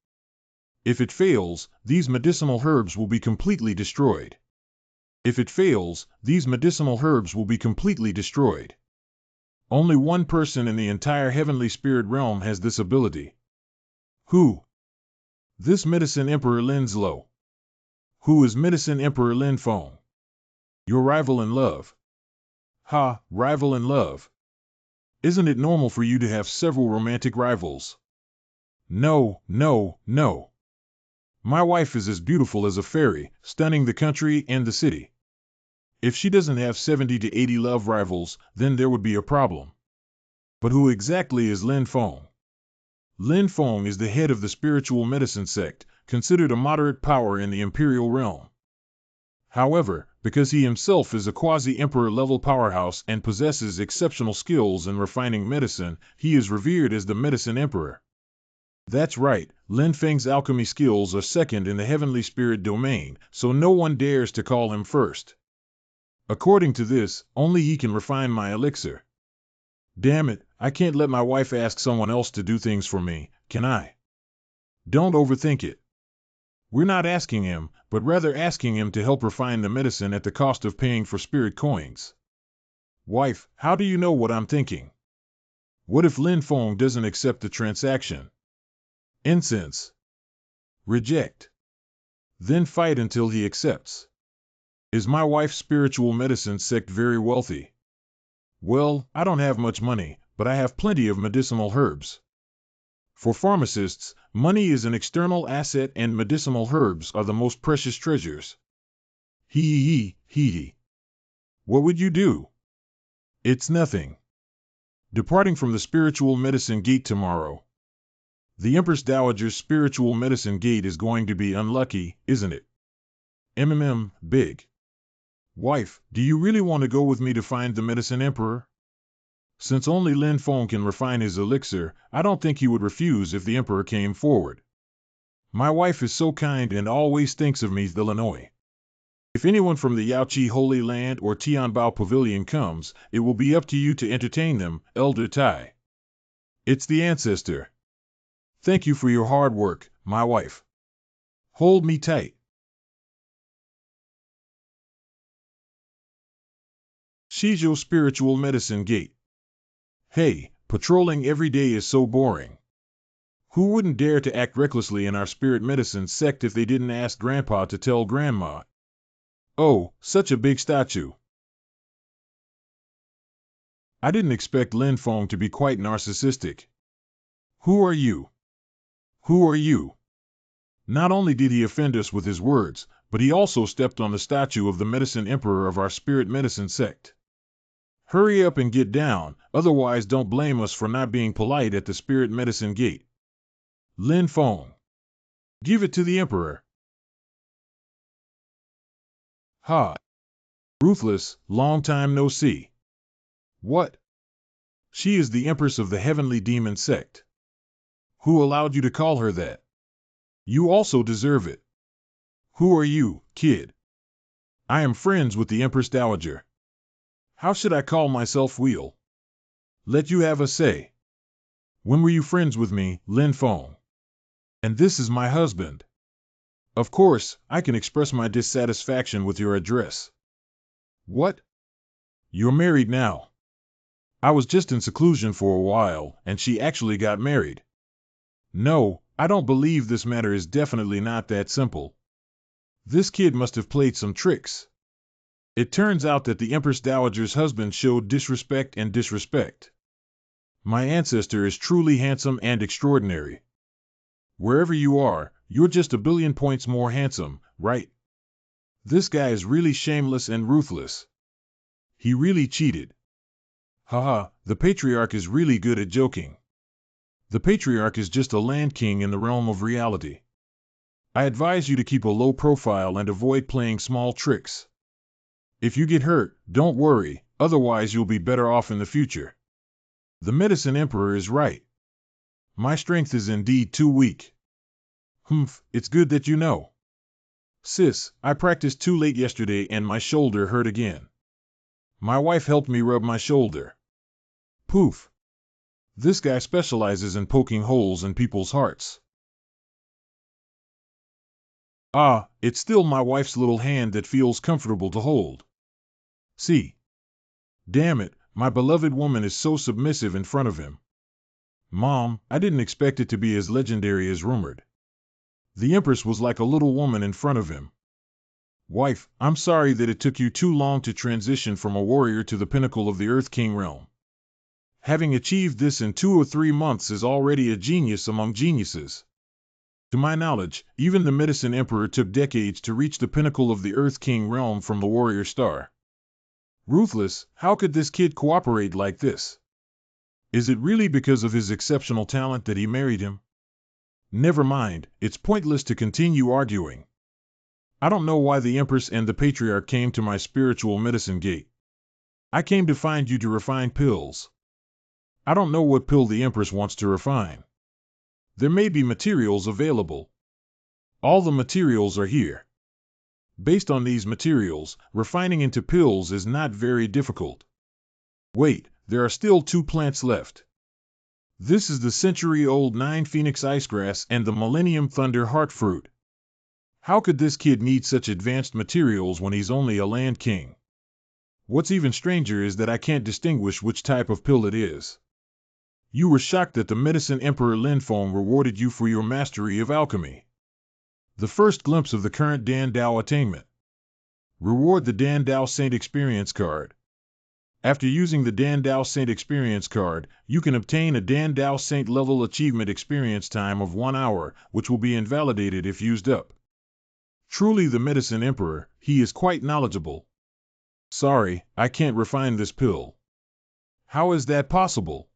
If it fails, these medicinal herbs will be completely destroyed. If it fails, these medicinal herbs will be completely destroyed. Only one person in the entire heavenly spirit realm has this ability. Who? This Medicine Emperor Linslow. Who is Medicine Emperor Lin Feng? Your rival in love. Ha, rival in love. Isn't it normal for you to have several romantic rivals? No, no, no. My wife is as beautiful as a fairy, stunning the country and the city. If she doesn't have 70 to 80 love rivals, then there would be a problem. But who exactly is Lin Feng? Lin Feng is the head of the spiritual medicine sect, considered a moderate power in the imperial realm. However, because he himself is a quasi-emperor level powerhouse and possesses exceptional skills in refining medicine, he is revered as the Medicine Emperor. That's right, Lin Feng's alchemy skills are second in the heavenly spirit domain, so no one dares to call him first. According to this, only he can refine my elixir. Damn it, I can't let my wife ask someone else to do things for me, can I? Don't overthink it. We're not asking him, but rather asking him to help refine the medicine at the cost of paying for spirit coins. Wife, how do you know what I'm thinking? What if Lin Feng doesn't accept the transaction? Incense. Reject. Then fight until he accepts. Is my wife's spiritual medicine sect very wealthy? Well, I don't have much money, but I have plenty of medicinal herbs. For pharmacists, money is an external asset and medicinal herbs are the most precious treasures. Hee. What would you do? It's nothing. Departing from the spiritual medicine gate tomorrow. The Empress Dowager's spiritual medicine gate is going to be unlucky, isn't it? Big. Wife, do you really want to go with me to find the Medicine Emperor? Since only Lin Feng can refine his elixir, I don't think he would refuse if the Emperor came forward. My wife is so kind and always thinks of me, Illinois. If anyone from the Yaoqi Holy Land or Tianbao Pavilion comes, it will be up to you to entertain them, Elder Tai. It's the ancestor. Thank you for your hard work, my wife. Hold me tight. Shijo Spiritual Medicine Gate. Hey, patrolling every day is so boring. Who wouldn't dare to act recklessly in our spirit medicine sect if they didn't ask Grandpa to tell Grandma? Oh, such a big statue. I didn't expect Lin Feng to be quite narcissistic. Who are you? Who are you? Not only did he offend us with his words, but he also stepped on the statue of the Medicine Emperor of our spirit medicine sect. Hurry up and get down, otherwise don't blame us for not being polite at the spirit medicine gate. Lin Feng. Give it to the Emperor. Ha. Ruthless, long time no see. What? She is the Empress of the Heavenly Demon Sect. Who allowed you to call her that? You also deserve it. Who are you, kid? I am friends with the Empress Dowager. How should I call myself Wheel? Let you have a say. When were you friends with me, Lin Feng? And this is my husband. Of course, I can express my dissatisfaction with your address. What? You're married now. I was just in seclusion for a while, and she actually got married. No, I don't believe this matter is definitely not that simple. This kid must have played some tricks. It turns out that the Empress Dowager's husband showed disrespect and disrespect. My ancestor is truly handsome and extraordinary. Wherever you are, you're just a billion points more handsome, right? This guy is really shameless and ruthless. He really cheated. Haha, the Patriarch is really good at joking. The Patriarch is just a land king in the realm of reality. I advise you to keep a low profile and avoid playing small tricks. If you get hurt, don't worry, Otherwise, you'll be better off in the future. The Medicine Emperor is right. My strength is indeed too weak. Humph, it's good that you know. Sis, I practiced too late yesterday and my shoulder hurt again. My wife helped me rub my shoulder. Poof. This guy specializes in poking holes in people's hearts. Ah, it's still my wife's little hand that feels comfortable to hold. See. Damn it, my beloved woman is so submissive in front of him. Mom, I didn't expect it to be as legendary as rumored. The Empress was like a little woman in front of him. Wife, I'm sorry that it took you too long to transition from a warrior to the pinnacle of the Earth King realm. Having achieved this in 2 or 3 months is already a genius among geniuses. To my knowledge, even the Medicine Emperor took decades to reach the pinnacle of the Earth King realm from the warrior star. Ruthless, how could this kid cooperate like this? Is it really because of his exceptional talent that he married him? Never mind, it's pointless to continue arguing. I don't know why the Empress and the Patriarch came to my spiritual medicine gate. I came to find you to refine pills. I don't know what pill the Empress wants to refine. There may be materials available. All the materials are here. Based on these materials, refining into pills is not very difficult. Wait, there are still 2 plants left. This is the century-old 9 Phoenix Icegrass and the Millennium Thunder Heartfruit. How could this kid need such advanced materials when he's only a land king? What's even stranger is that I can't distinguish which type of pill it is. You were shocked that the Medicine Emperor Linfeng rewarded you for your mastery of alchemy. The first glimpse of the current Dan Dao attainment. Reward the Dan Dao Saint Experience card. After using the Dan Dao Saint Experience card, you can obtain a Dan Dao Saint level achievement experience time of 1 hour, which will be invalidated if used up. Truly the Medicine Emperor, he is quite knowledgeable. Sorry, I can't refine this pill. How is that possible?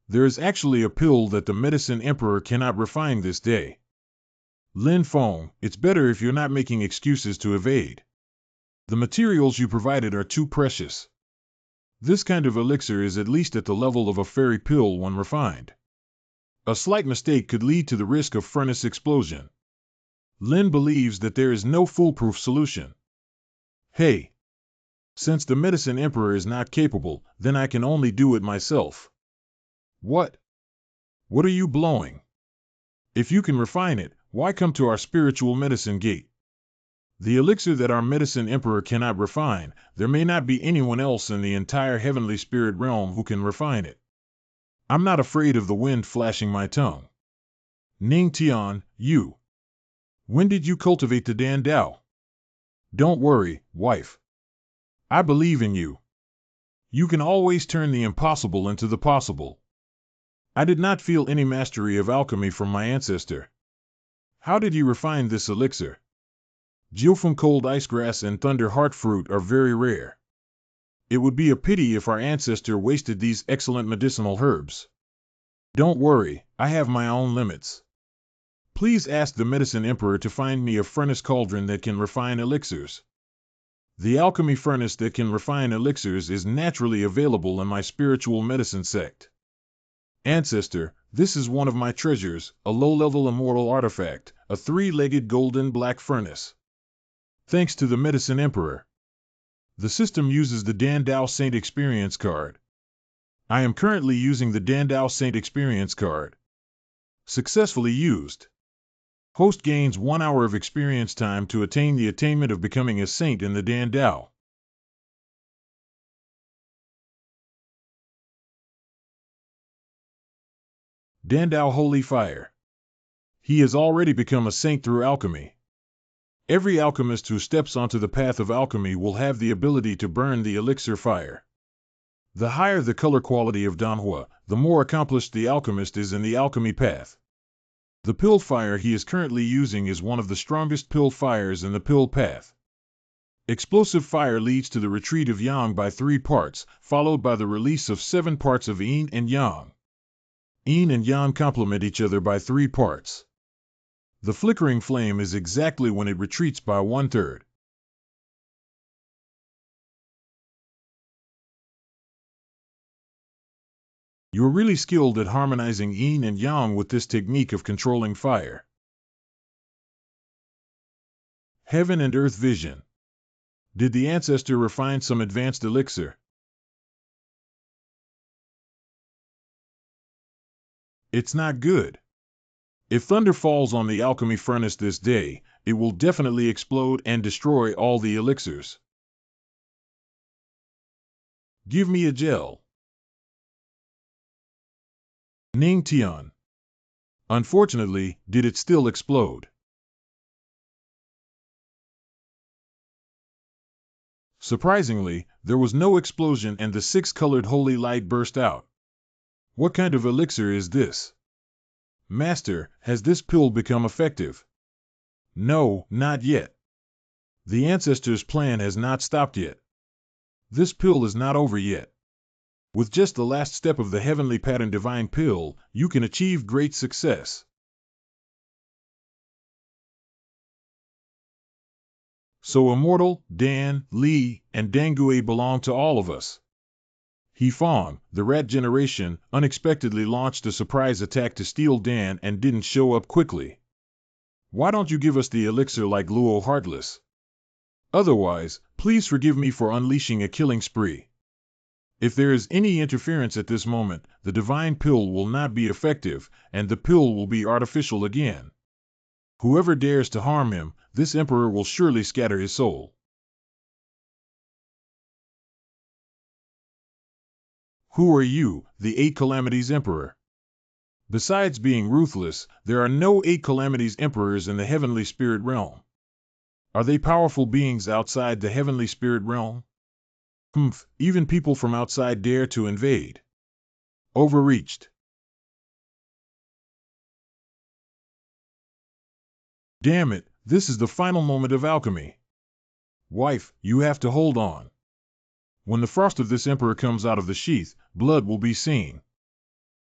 There is actually a pill that the Medicine Emperor cannot refine this day. Lin Feng, it's better if you're not making excuses to evade. The materials you provided are too precious. This kind of elixir is at least at the level of a fairy pill when refined. A slight mistake could lead to the risk of furnace explosion. Lin believes that there is no foolproof solution. Hey! Since the Medicine Emperor is not capable, then I can only do it myself. What? What are you blowing? If you can refine it, why come to our spiritual medicine gate? The elixir that our Medicine Emperor cannot refine, there may not be anyone else in the entire heavenly spirit realm who can refine it. I'm not afraid of the wind flashing my tongue. Ning Tian, you. When did you cultivate the Dan Dao? Don't worry, wife. I believe in you. You can always turn the impossible into the possible. I did not feel any mastery of alchemy from my ancestor. How did you refine this elixir? Jiufeng Cold Icegrass and Thunder Heartfruit are very rare. It would be a pity if our ancestor wasted these excellent medicinal herbs. Don't worry, I have my own limits. Please ask the Medicine Emperor to find me a furnace cauldron that can refine elixirs. The alchemy furnace that can refine elixirs is naturally available in my spiritual medicine sect. Ancestor, this is one of my treasures, a low-level immortal artifact, a 3-legged golden black furnace. Thanks to the Medicine Emperor. The system uses the Dan Dao Saint Experience card. I am currently using the Dan Dao Saint Experience card. Successfully used. Host gains 1 hour of experience time to attain the attainment of becoming a saint in the Dan Dao. Dan Dao Holy Fire. He has already become a saint through alchemy. Every alchemist who steps onto the path of alchemy will have the ability to burn the elixir fire. The higher the color quality of Danhua, the more accomplished the alchemist is in the alchemy path. The pill fire he is currently using is one of the strongest pill fires in the pill path. Explosive fire leads to the retreat of Yang by 3 parts, followed by the release of 7 parts of Yin and Yang. Yin and Yang complement each other by 3 parts. The flickering flame is exactly when it retreats by 1/3. You're really skilled at harmonizing yin and yang with this technique of controlling fire. Heaven and Earth Vision. Did the ancestor refine some advanced elixir? It's not good. If thunder falls on the alchemy furnace this day, it will definitely explode and destroy all the elixirs. Give me a gel. Ning Tian. Unfortunately, did it still explode? Surprisingly, there was no explosion and the six-colored holy light burst out. What kind of elixir is this? Master, has this pill become effective? No, not yet. The ancestor's plan has not stopped yet. This pill is not over yet. With just the last step of the heavenly pattern divine pill, you can achieve great success. So Immortal, Dan, Li, and Dangue belong to all of us. Hefong, the rat generation, unexpectedly launched a surprise attack to steal Dan and didn't show up quickly. Why don't you give us the elixir like Luo Heartless? Otherwise, please forgive me for unleashing a killing spree. If there is any interference at this moment, the divine pill will not be effective, and the pill will be artificial again. Whoever dares to harm him, this emperor will surely scatter his soul. Who are you, the Eight Calamities Emperor? Besides being ruthless, there are no Eight Calamities Emperors in the heavenly spirit realm. Are they powerful beings outside the heavenly spirit realm? Even people from outside dare to invade. Overreached. Damn it, this is the final moment of alchemy. Wife, you have to hold on. When the frost of this emperor comes out of the sheath, blood will be seen.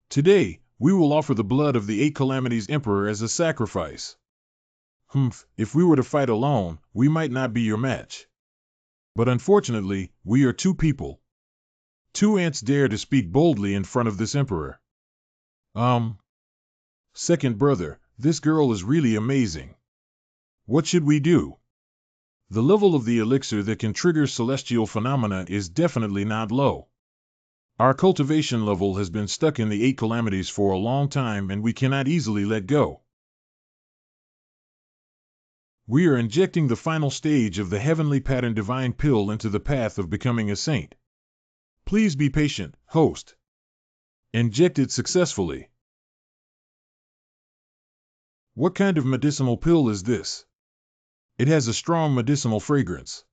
Today, we will offer the blood of the Eight Calamities Emperor as a sacrifice. If we were to fight alone, we might not be your match. But unfortunately, we are two people. Two ants dare to speak boldly in front of this emperor. Second brother, this girl is really amazing. What should we do? The level of the elixir that can trigger celestial phenomena is definitely not low. Our cultivation level has been stuck in the Eight Calamities for a long time and we cannot easily let go. We are injecting the final stage of the heavenly pattern divine pill into the path of becoming a saint. Please be patient, host. Injected successfully. What kind of medicinal pill is this? It has a strong medicinal fragrance.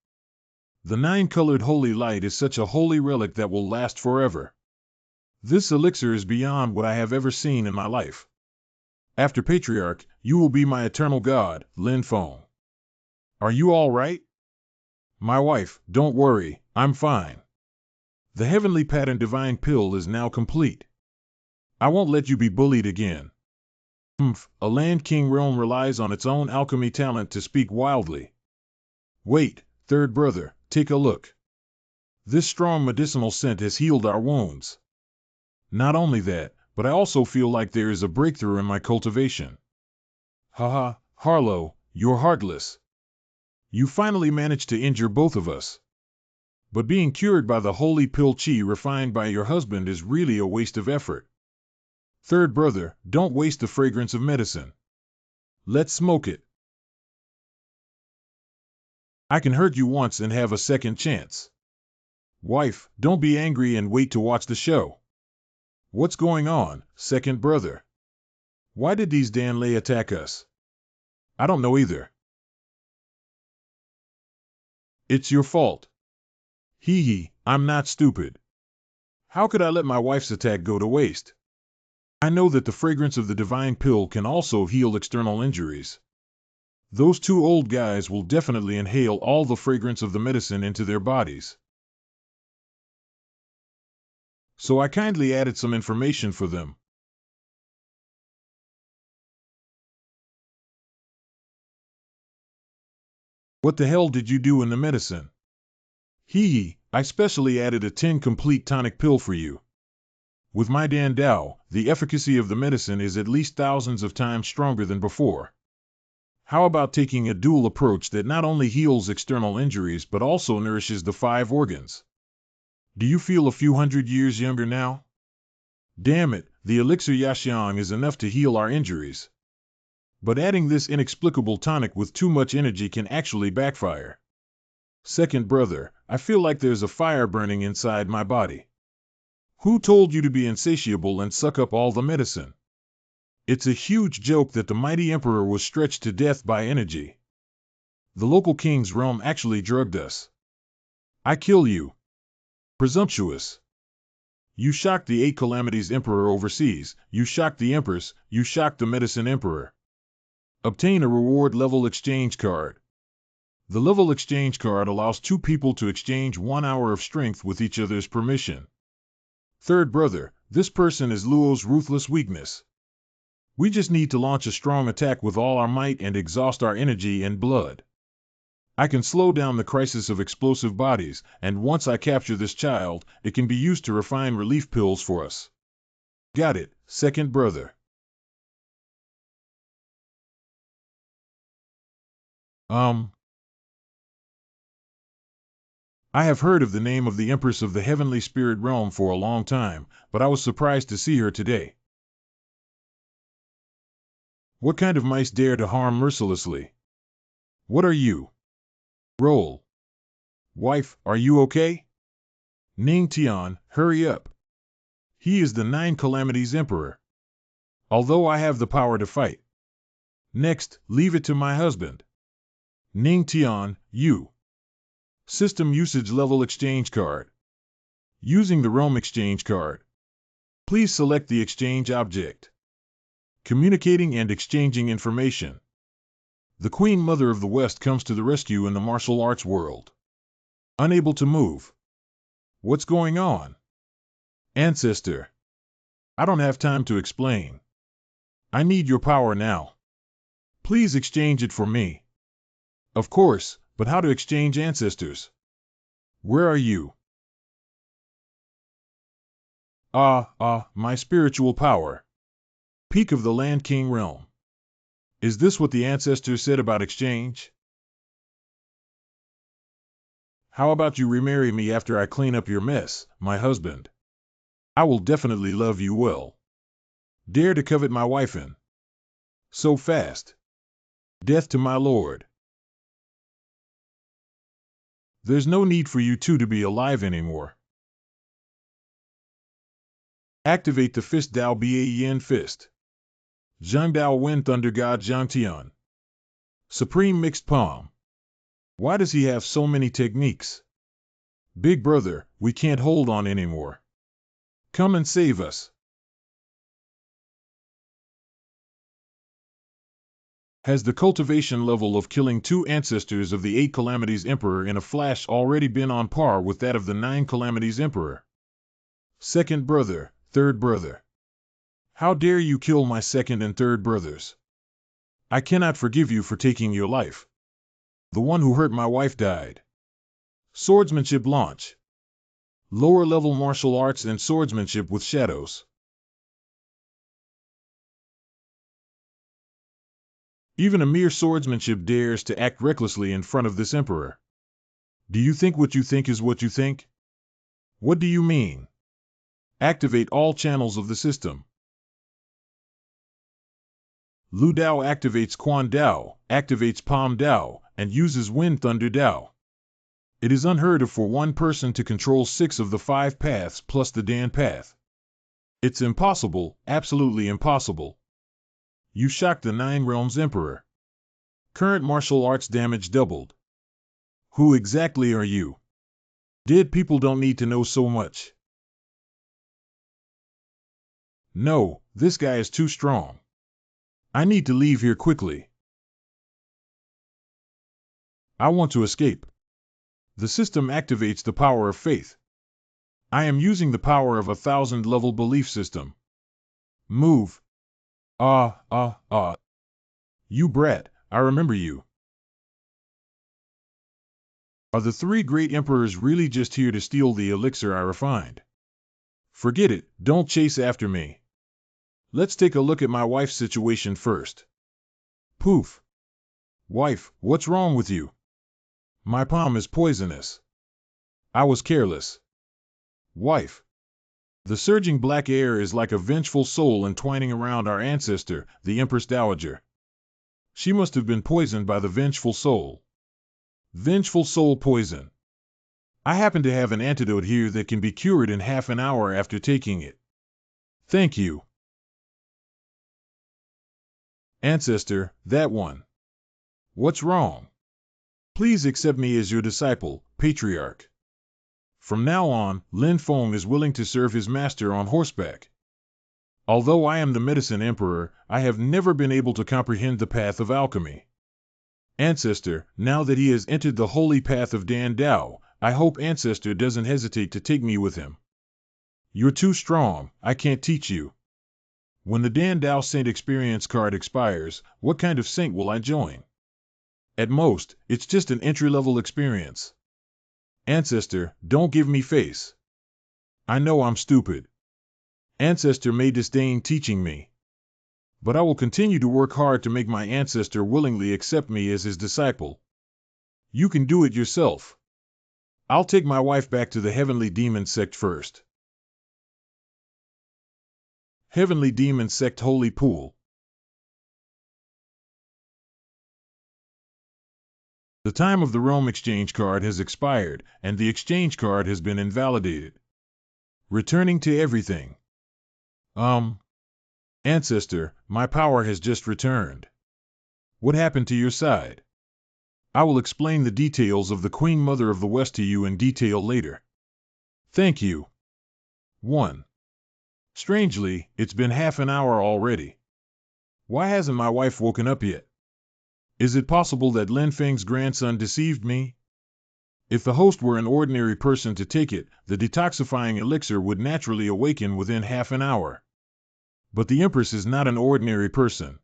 The 9-colored holy light is such a holy relic that will last forever. This elixir is beyond what I have ever seen in my life. After Patriarch, you will be my eternal god, Lin Feng. Are you all right? My wife, don't worry, I'm fine. The heavenly pattern divine pill is now complete. I won't let you be bullied again. A land king realm relies on its own alchemy talent to speak wildly. Wait, third brother, take a look. This strong medicinal scent has healed our wounds. Not only that, but I also feel like there is a breakthrough in my cultivation. Haha, Harlow, you're heartless. You finally managed to injure both of us. But being cured by the holy pill chi refined by your husband is really a waste of effort. Third brother, don't waste the fragrance of medicine. Let's smoke it. I can hurt you once and have a second chance. Wife, don't be angry and wait to watch the show. What's going on, second brother? Why did these Danley attack us? I don't know either. It's your fault. Hee hee, I'm not stupid. How could I let my wife's attack go to waste? I know that the fragrance of the divine pill can also heal external injuries. Those two old guys will definitely inhale all the fragrance of the medicine into their bodies. So I kindly added some information for them. What the hell did you do in the medicine? Hee hee, I specially added a 10 complete tonic pill for you. With my Dan Dao, the efficacy of the medicine is at least thousands of times stronger than before. How about taking a dual approach that not only heals external injuries but also nourishes the 5 organs? Do you feel a few hundred years younger now? Damn it, the elixir Yaxiang is enough to heal our injuries. But adding this inexplicable tonic with too much energy can actually backfire. Second brother, I feel like there's a fire burning inside my body. Who told you to be insatiable and suck up all the medicine? It's a huge joke that the mighty emperor was stretched to death by energy. The local king's realm actually drugged us. I kill you. Presumptuous. You shocked the 8 calamities emperor overseas, you shocked the empress, you shocked the medicine emperor. Obtain a reward level exchange card. The level exchange card allows 2 people to exchange 1 hour of strength with each other's permission. Third brother, this person is Luo's ruthless weakness. We just need to launch a strong attack with all our might and exhaust our energy and blood. I can slow down the crisis of explosive bodies, and once I capture this child, it can be used to refine relief pills for us. Got it, second brother. I have heard of the name of the Empress of the Heavenly Spirit Realm for a long time, but I was surprised to see her today. What kind of mice dare to harm mercilessly? What are you? Roll. Wife, are you okay? Ning Tian, hurry up. He is the 9 calamities emperor. Although I have the power to fight. Next, leave it to my husband. Ning Tian, you. System usage level exchange card. Using the realm exchange card. Please select the exchange object. Communicating and exchanging information. The Queen Mother of the West comes to the rescue in the martial arts world. Unable to move. What's going on? Ancestor. I don't have time to explain. I need your power now. Please exchange it for me. Of course, but how to exchange ancestors? Where are you? My spiritual power. Peak of the Land King realm. Is this what the ancestors said about exchange? How about you remarry me after I clean up your mess, my husband? I will definitely love you well. Dare to covet my wife in. So fast. Death to my lord. There's no need for you two to be alive anymore. Activate the Fist Dao Ba Fist. Zhang Dao Wen Thunder God Zhang Tian. Supreme Mixed Palm. Why does he have so many techniques? Big brother, we can't hold on anymore. Come and save us. Has the cultivation level of killing 2 ancestors of the 8 calamities emperor in a flash already been on par with that of the 9 calamities emperor? Second brother, third brother. How dare you kill my second and third brothers? I cannot forgive you for taking your life. The one who hurt my wife died. Swordsmanship launch. Lower level martial arts and swordsmanship with shadows. Even a mere swordsmanship dares to act recklessly in front of this emperor. Do you think what you think is what you think? What do you mean? Activate all channels of the system. Lu Dao activates Quan Dao, activates Palm Dao, and uses Wind Thunder Dao. It is unheard of for one person to control 6 of the 5 paths plus the Dan path. It's impossible, absolutely impossible. You shocked the 9 realms emperor. Current martial arts damage doubled. Who exactly are you? Dead people don't need to know so much. No, this guy is too strong. I need to leave here quickly. I want to escape. The system activates the power of faith. I am using the power of 1,000 level belief system. Move. You brat, I remember you. Are the 3 great emperors really just here to steal the elixir I refined? Forget it, don't chase after me. Let's take a look at my wife's situation first. Poof. Wife, what's wrong with you? My palm is poisonous. I was careless. Wife. The surging black air is like a vengeful soul entwining around our ancestor, the Empress Dowager. She must have been poisoned by the vengeful soul. Vengeful soul poison. I happen to have an antidote here that can be cured in half an hour after taking it. Thank you. Ancestor, that one. What's wrong? Please accept me as your disciple, patriarch. From now on, Lin Feng is willing to serve his master on horseback. Although I am the medicine emperor, I have never been able to comprehend the path of alchemy. Ancestor, now that he has entered the holy path of Dan Dao, I hope Ancestor doesn't hesitate to take me with him. You're too strong, I can't teach you. When the Dan Dao Saint experience card expires, what kind of saint will I join? At most, it's just an entry-level experience. Ancestor, don't give me face. I know I'm stupid. Ancestor may disdain teaching me. But I will continue to work hard to make my ancestor willingly accept me as his disciple. You can do it yourself. I'll take my wife back to the Heavenly Demon Sect first. Heavenly Demon Sect Holy Pool. The time of the realm exchange card has expired, and the exchange card has been invalidated. Returning to everything. Ancestor, my power has just returned. What happened to your side? I will explain the details of the Queen Mother of the West to you in detail later. Thank you. 1. Strangely, it's been half an hour already. Why hasn't my wife woken up yet? Is it possible that Lin Feng's grandson deceived me? If the host were an ordinary person to take it, the detoxifying elixir would naturally awaken within half an hour. But the Empress is not an ordinary person.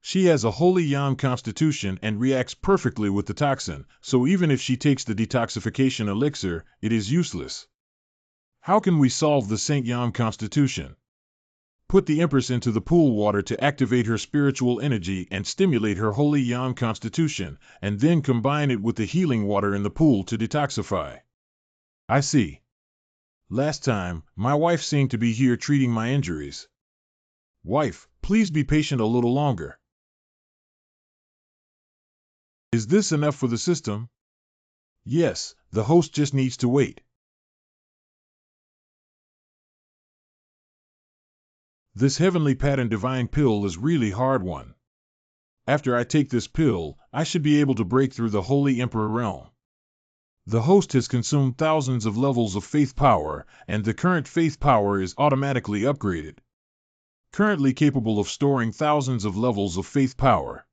She has a holy yang constitution and reacts perfectly with the toxin, so even if she takes the detoxification elixir, it is useless. How can we solve the Saint Yang constitution? Put the Empress into the pool water to activate her spiritual energy and stimulate her holy yang constitution, and then combine it with the healing water in the pool to detoxify. I see. Last time, my wife seemed to be here treating my injuries. Wife, please be patient a little longer. Is this enough for the system? Yes, the host just needs to wait. This heavenly pattern divine pill is really hard one. After I take this pill, I should be able to break through the Holy Emperor realm. The host has consumed thousands of levels of faith power, and the current faith power is automatically upgraded. Currently capable of storing thousands of levels of faith power.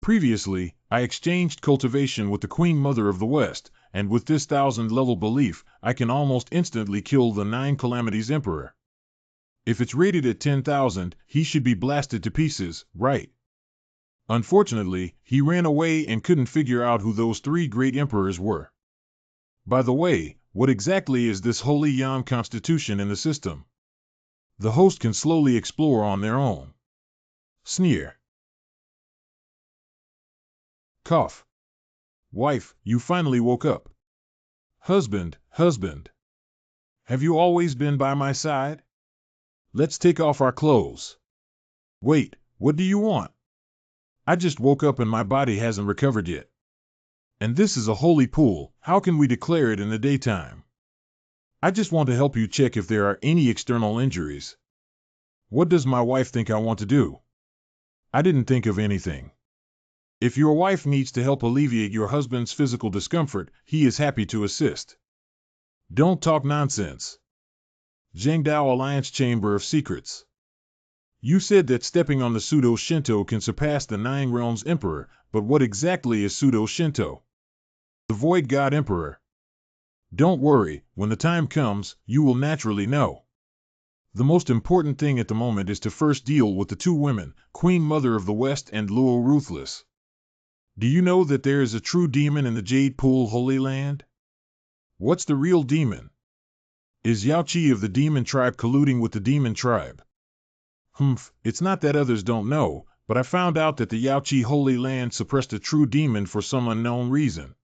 Previously, I exchanged cultivation with the Queen Mother of the West, and with this 1000-level belief, I can almost instantly kill the 9 Calamities Emperor. If it's rated at 10,000, he should be blasted to pieces, right? Unfortunately, he ran away and couldn't figure out who those 3 great emperors were. By the way, what exactly is this Holy Yang Constitution in the system? The host can slowly explore on their own. Sneer. Cough. Wife, you finally woke up. Husband. Have you always been by my side? Let's take off our clothes. Wait, what do you want? I just woke up and my body hasn't recovered yet. And this is a holy pool, how can we declare it in the daytime? I just want to help you check if there are any external injuries. What does my wife think I want to do? I didn't think of anything. If your wife needs to help alleviate your husband's physical discomfort, he is happy to assist. Don't talk nonsense. Zhengdao Alliance Chamber of Secrets. You said that stepping on the Pseudo-Shinto can surpass the 9 Realms Emperor, but what exactly is Pseudo-Shinto? The Void God Emperor. Don't worry, when the time comes, you will naturally know. The most important thing at the moment is to first deal with the 2 women, Queen Mother of the West and Luo Ruthless. Do you know that there is a true demon in the Jade Pool Holy Land? What's the real demon? Is Yao Qi of the demon tribe colluding with the demon tribe? Humph, it's not that others don't know, but I found out that the Yao Qi Holy Land suppressed a true demon for some unknown reason.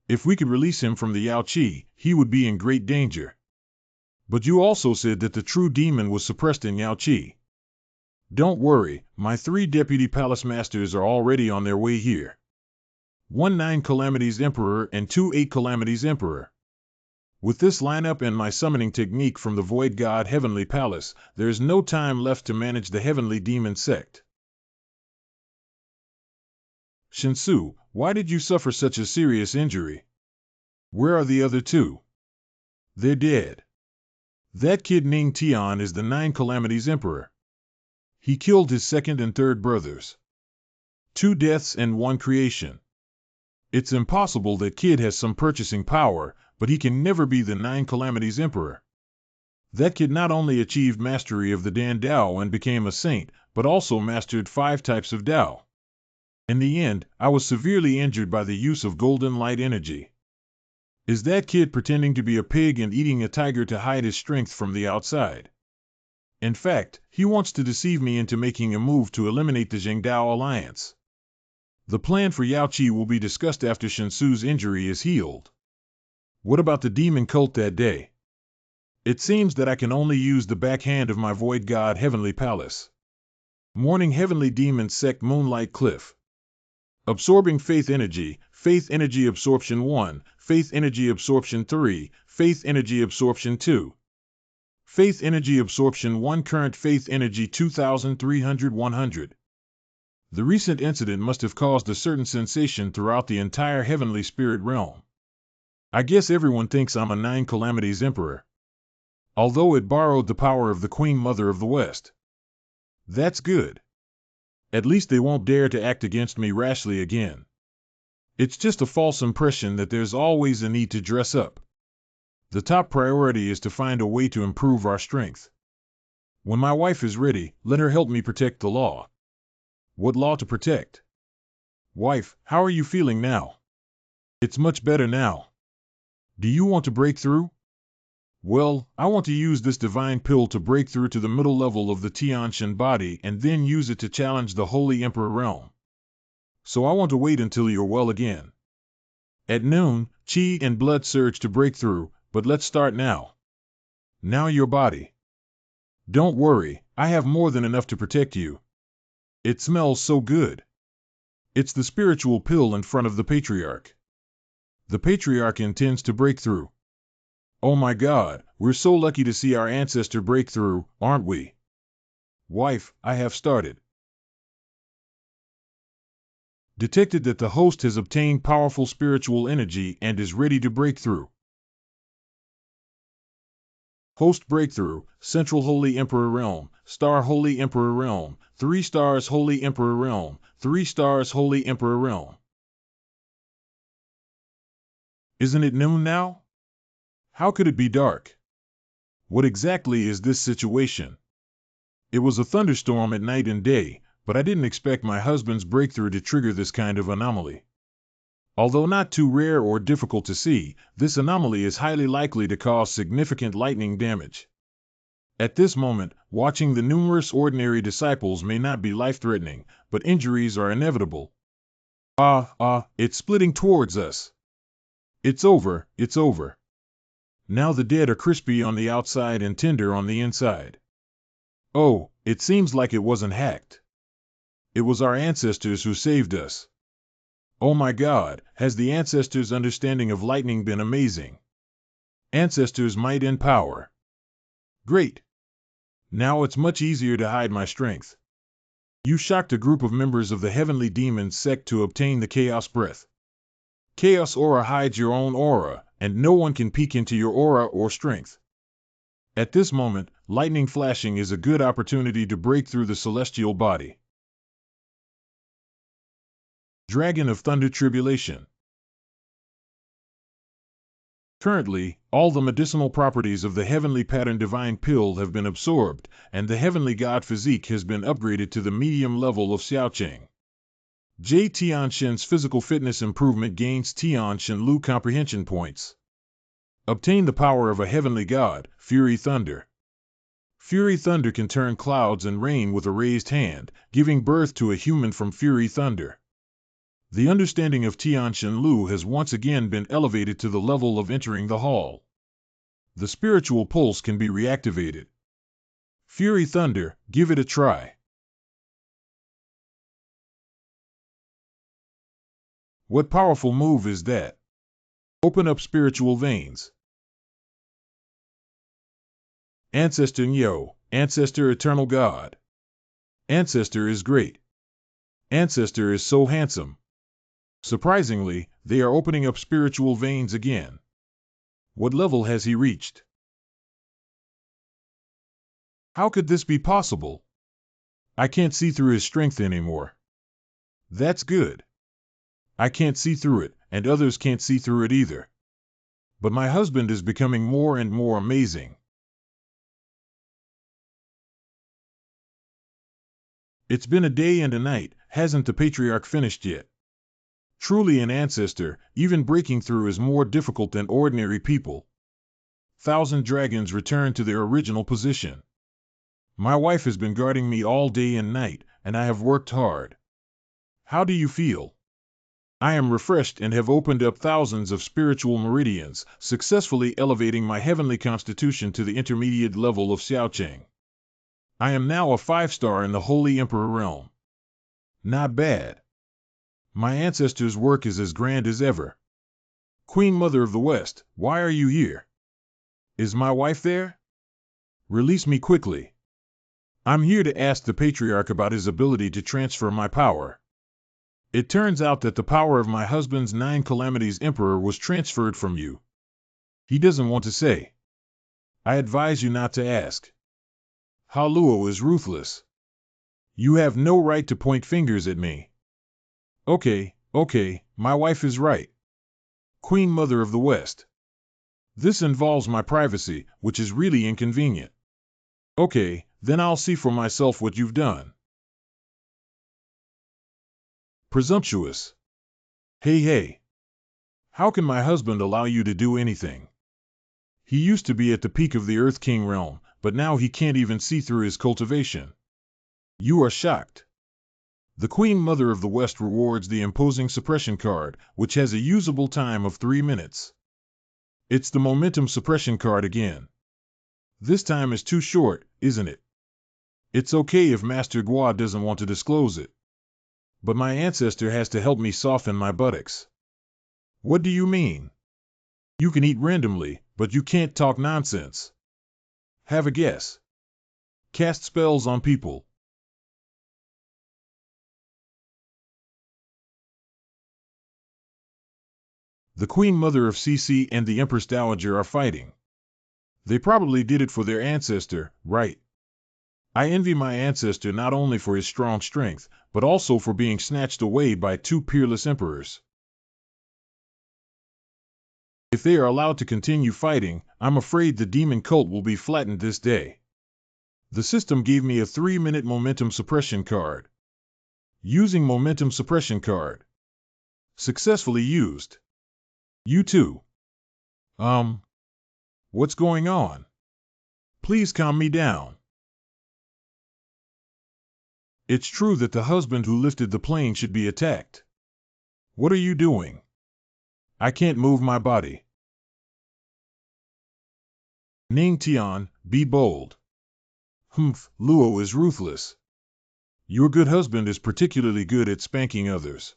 If we could release him from the Yao Qi, he would be in great danger. But you also said that the true demon was suppressed in Yao Qi. Don't worry, my 3 deputy palace masters are already on their way here. 1 9 Calamities Emperor and 2 8 Calamities Emperor. With this lineup and my summoning technique from the Void God Heavenly Palace, there is no time left to manage the Heavenly Demon Sect. Shinsu, why did you suffer such a serious injury? Where are the other 2? They're dead. That kid Ning Tian is the 9 Calamities Emperor. He killed his 2nd and 3rd brothers. 2 deaths and 1 creation. It's impossible that kid has some purchasing power, but he can never be the 9 Calamities Emperor. That kid not only achieved mastery of the Dan Dao and became a saint, but also mastered 5 types of Dao. In the end, I was severely injured by the use of golden light energy. Is that kid pretending to be a pig and eating a tiger to hide his strength from the outside? In fact, he wants to deceive me into making a move to eliminate the Zhengdao alliance. The plan for Yao Qi will be discussed after Shinsu's injury is healed. What about the demon cult that day? It seems that I can only use the backhand of my Void God Heavenly Palace. Morning Heavenly Demon Sect Moonlight Cliff. Absorbing Faith Energy Absorption 1, Faith Energy Absorption 3, Faith Energy Absorption 2. Faith Energy Absorption 1 Current Faith Energy 2300-100. The recent incident must have caused a certain sensation throughout the entire Heavenly Spirit realm. I guess everyone thinks I'm a 9 Calamities Emperor. Although it borrowed the power of the Queen Mother of the West. That's good. At least they won't dare to act against me rashly again. It's just a false impression that there's always a need to dress up. The top priority is to find a way to improve our strength. When my wife is ready, let her help me protect the law. What law to protect? Wife, how are you feeling now? It's much better now. Do you want to break through? Well, I want to use this divine pill to break through to the middle level of the Tianshan body and then use it to challenge the Holy Emperor realm. So I want to wait until you're well again. At noon, Qi and blood surge to break through, but let's start now. Now your body. Don't worry, I have more than enough to protect you. It smells so good. It's the spiritual pill in front of the Patriarch. The Patriarch intends to break through. Oh my God, we're so lucky to see our ancestor break through, aren't we? Wife, I have started. Detected that the host has obtained powerful spiritual energy and is ready to break through. Host breakthrough, Central Holy Emperor Realm, Star Holy Emperor Realm, 3 stars Holy Emperor Realm, 3 stars Holy Emperor Realm. Isn't it noon now? How could it be dark? What exactly is this situation? It was a thunderstorm at night and day, but I didn't expect my husband's breakthrough to trigger this kind of anomaly. Although not too rare or difficult to see, this anomaly is highly likely to cause significant lightning damage. At this moment, watching the numerous ordinary disciples may not be life-threatening, but injuries are inevitable. It's splitting towards us. It's over, it's over. Now the dead are crispy on the outside and tender on the inside. Oh, it seems like it wasn't hacked. It was our ancestors who saved us. Oh my God, has the ancestors' understanding of lightning been amazing? Ancestors' might and power. Great. Now it's much easier to hide my strength. You shocked a group of members of the Heavenly Demon Sect to obtain the Chaos Breath. Chaos Aura hides your own aura, and no one can peek into your aura or strength. At this moment, lightning flashing is a good opportunity to break through the celestial body. Dragon of Thunder Tribulation. Currently, all the medicinal properties of the Heavenly Pattern Divine Pill have been absorbed, and the Heavenly God Physique has been upgraded to the medium level of Xiaoqing. J. Tianshan's physical fitness improvement gains Tianshan Lu comprehension points. Obtain the power of a heavenly god, Fury Thunder. Fury Thunder can turn clouds and rain with a raised hand, giving birth to a human from Fury Thunder. The understanding of Tian Shenlu has once again been elevated to the level of entering the hall. The spiritual pulse can be reactivated. Fury Thunder, give it a try. What powerful move is that? Open up spiritual veins. Ancestor Nyo, Ancestor Eternal God. Ancestor is great. Ancestor is so handsome. Surprisingly, they are opening up spiritual veins again. What level has he reached? How could this be possible? I can't see through his strength anymore. That's good. I can't see through it, and others can't see through it either. But my husband is becoming more and more amazing. It's been a day and a night, hasn't the patriarch finished yet? Truly an ancestor, even breaking through is more difficult than ordinary people. 1,000 dragons return to their original position. My wife has been guarding me all day and night, and I have worked hard. How do you feel? I am refreshed and have opened up thousands of spiritual meridians, successfully elevating my heavenly constitution to the intermediate level of Xiaocheng. I am now a 5-star in the Holy Emperor realm. Not bad. My ancestors' work is as grand as ever. Queen Mother of the West, why are you here? Is my wife there? Release me quickly. I'm here to ask the patriarch about his ability to transfer my power. It turns out that the power of my husband's 9 calamities emperor was transferred from you. He doesn't want to say. I advise you not to ask. Haluo is ruthless. You have no right to point fingers at me. Okay, my wife is right. Queen Mother of the West. This involves my privacy, which is really inconvenient. Okay, then I'll see for myself what you've done. Presumptuous. Hey. How can my husband allow you to do anything? He used to be at the peak of the Earth King realm, but now he can't even see through his cultivation. You are shocked. The Queen Mother of the West rewards the imposing suppression card, which has a usable time of 3 minutes. It's the momentum suppression card again. This time is too short, isn't it? It's okay if Master Gua doesn't want to disclose it. But my ancestor has to help me soften my buttocks. What do you mean? You can eat randomly, but you can't talk nonsense. Have a guess. Cast spells on people. The Queen Mother of CC and the Empress Dowager are fighting. They probably did it for their ancestor, right? I envy my ancestor not only for his strong strength, but also for being snatched away by 2 peerless emperors. If they are allowed to continue fighting, I'm afraid the demon cult will be flattened this day. The system gave me a 3-minute momentum suppression card. Using momentum suppression card. Successfully used. You too. What's going on? Please calm me down. It's true that the husband who lifted the plane should be attacked. What are you doing? I can't move my body. Ning Tian, be bold. Luo is ruthless. Your good husband is particularly good at spanking others.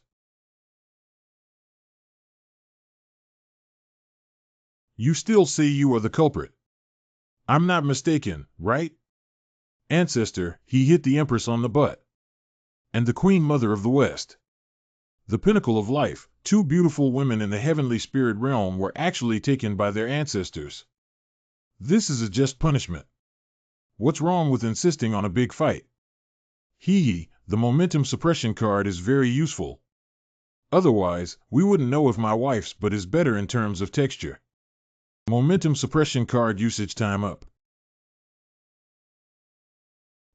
You still say you are the culprit. I'm not mistaken, right? Ancestor, he hit the Empress on the butt. And the Queen Mother of the West. The pinnacle of life, 2 beautiful women in the heavenly spirit realm were actually taken by their ancestors. This is a just punishment. What's wrong with insisting on a big fight? The momentum suppression card is very useful. Otherwise, we wouldn't know if my wife's but is better in terms of texture. Momentum suppression card usage time up.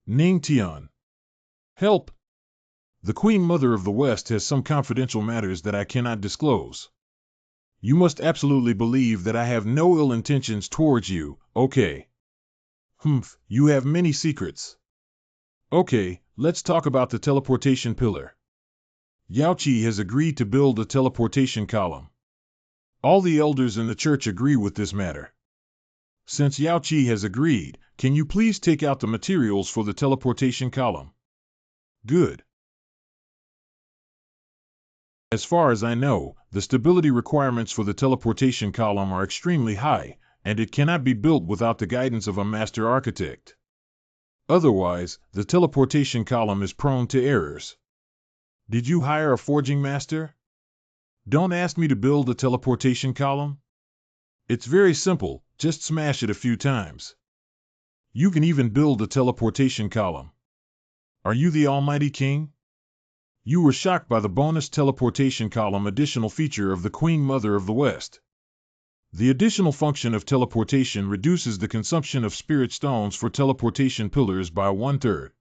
Ning Tian. Help! The Queen Mother of the West has some confidential matters that I cannot disclose. You must absolutely believe that I have no ill intentions towards you, okay? Humph, you have many secrets. Okay, let's talk about the teleportation pillar. Yao Qi has agreed to build a teleportation column. All the elders in the church agree with this matter. Since Yao Qi has agreed, can you please take out the materials for the teleportation column? Good. As far as I know, the stability requirements for the teleportation column are extremely high, and it cannot be built without the guidance of a master architect. Otherwise, the teleportation column is prone to errors. Did you hire a forging master? Don't ask me to build a teleportation column. It's very simple, just smash it a few times. You can even build a teleportation column. Are you the Almighty King? You were shocked by the bonus teleportation column additional feature of the Queen Mother of the West. The additional function of teleportation reduces the consumption of spirit stones for teleportation pillars by 1/3.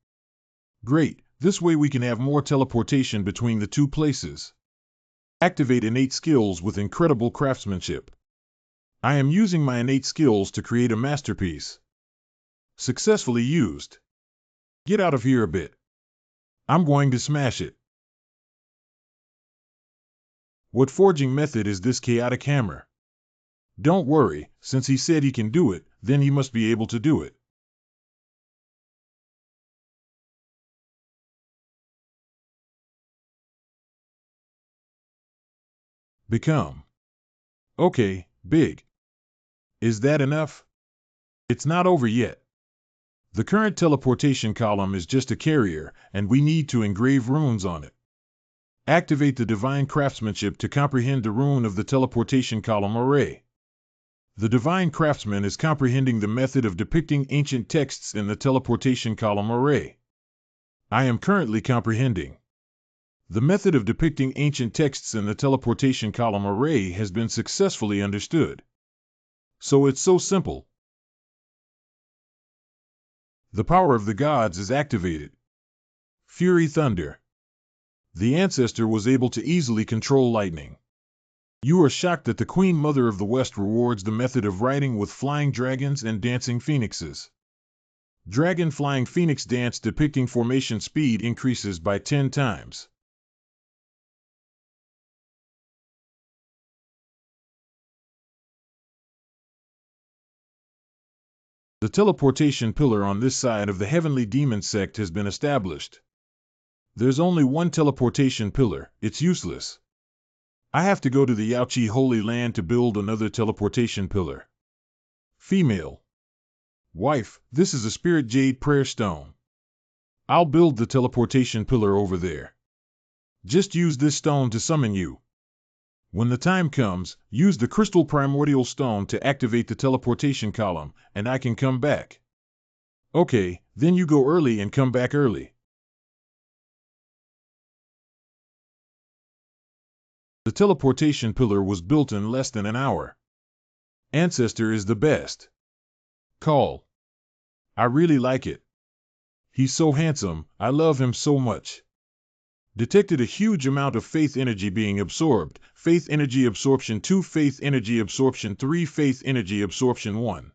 Great, this way we can have more teleportation between the two places. Activate innate skills with incredible craftsmanship. I am using my innate skills to create a masterpiece. Successfully used. Get out of here a bit. I'm going to smash it. What forging method is this chaotic hammer? Don't worry, since he said he can do it, then he must be able to do it. Become. Okay, big. Is that enough? It's not over yet. The current teleportation column is just a carrier, and we need to engrave runes on it. Activate the divine craftsmanship to comprehend the rune of the teleportation column array. The divine craftsman is comprehending the method of depicting ancient texts in the teleportation column array. I am currently comprehending. The method of depicting ancient texts in the teleportation column array has been successfully understood. So it's so simple. The power of the gods is activated. Fury Thunder. The ancestor was able to easily control lightning. You are shocked that the Queen Mother of the West rewards the method of riding with flying dragons and dancing phoenixes. Dragon Flying Phoenix Dance depicting formation speed increases by 10 times. The teleportation pillar on this side of the Heavenly Demon sect has been established. There's only one teleportation pillar, it's useless. I have to go to the Yao Qi Holy Land to build another teleportation pillar. Female. Wife, this is a spirit jade prayer stone. I'll build the teleportation pillar over there. Just use this stone to summon you. When the time comes, use the crystal primordial stone to activate the teleportation column, and I can come back. Okay, then you go early and come back early. The teleportation pillar was built in less than an hour. Ancestor is the best. Call. I really like it. He's so handsome, I love him so much. Detected a huge amount of faith energy being absorbed. Faith energy absorption 2, faith energy absorption 3, faith energy absorption 1.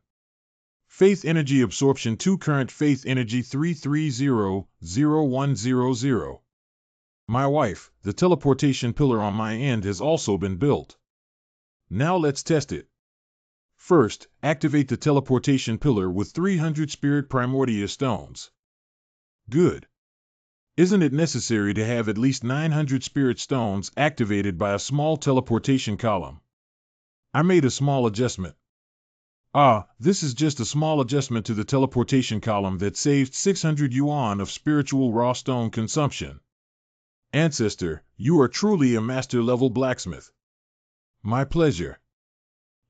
Faith energy absorption 2, current faith energy 3300100. My wife, the teleportation pillar on my end has also been built. Now let's test it. First, activate the teleportation pillar with 300 spirit primordia stones. Good. Isn't it necessary to have at least 900 spirit stones activated by a small teleportation column? I made a small adjustment. This is just a small adjustment to the teleportation column that saved 600 yuan of spiritual raw stone consumption. Ancestor, you are truly a master-level blacksmith. My pleasure.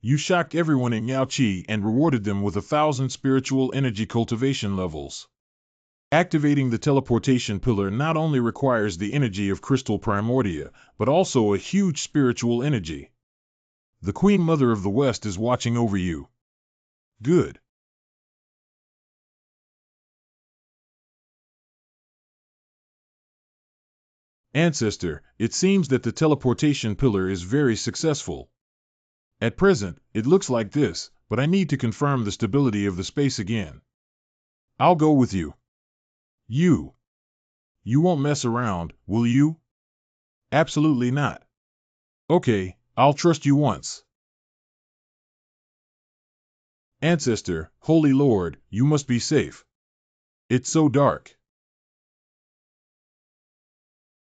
You shocked everyone in Yao Qi and rewarded them with 1,000 spiritual energy cultivation levels. Activating the teleportation pillar not only requires the energy of crystal primordia, but also a huge spiritual energy. The Queen Mother of the West is watching over you. Good. Ancestor, it seems that the teleportation pillar is very successful. At present, it looks like this, but I need to confirm the stability of the space again. I'll go with you. You. You won't mess around, will you? Absolutely not. Okay, I'll trust you once. Ancestor, Holy Lord, you must be safe. It's so dark.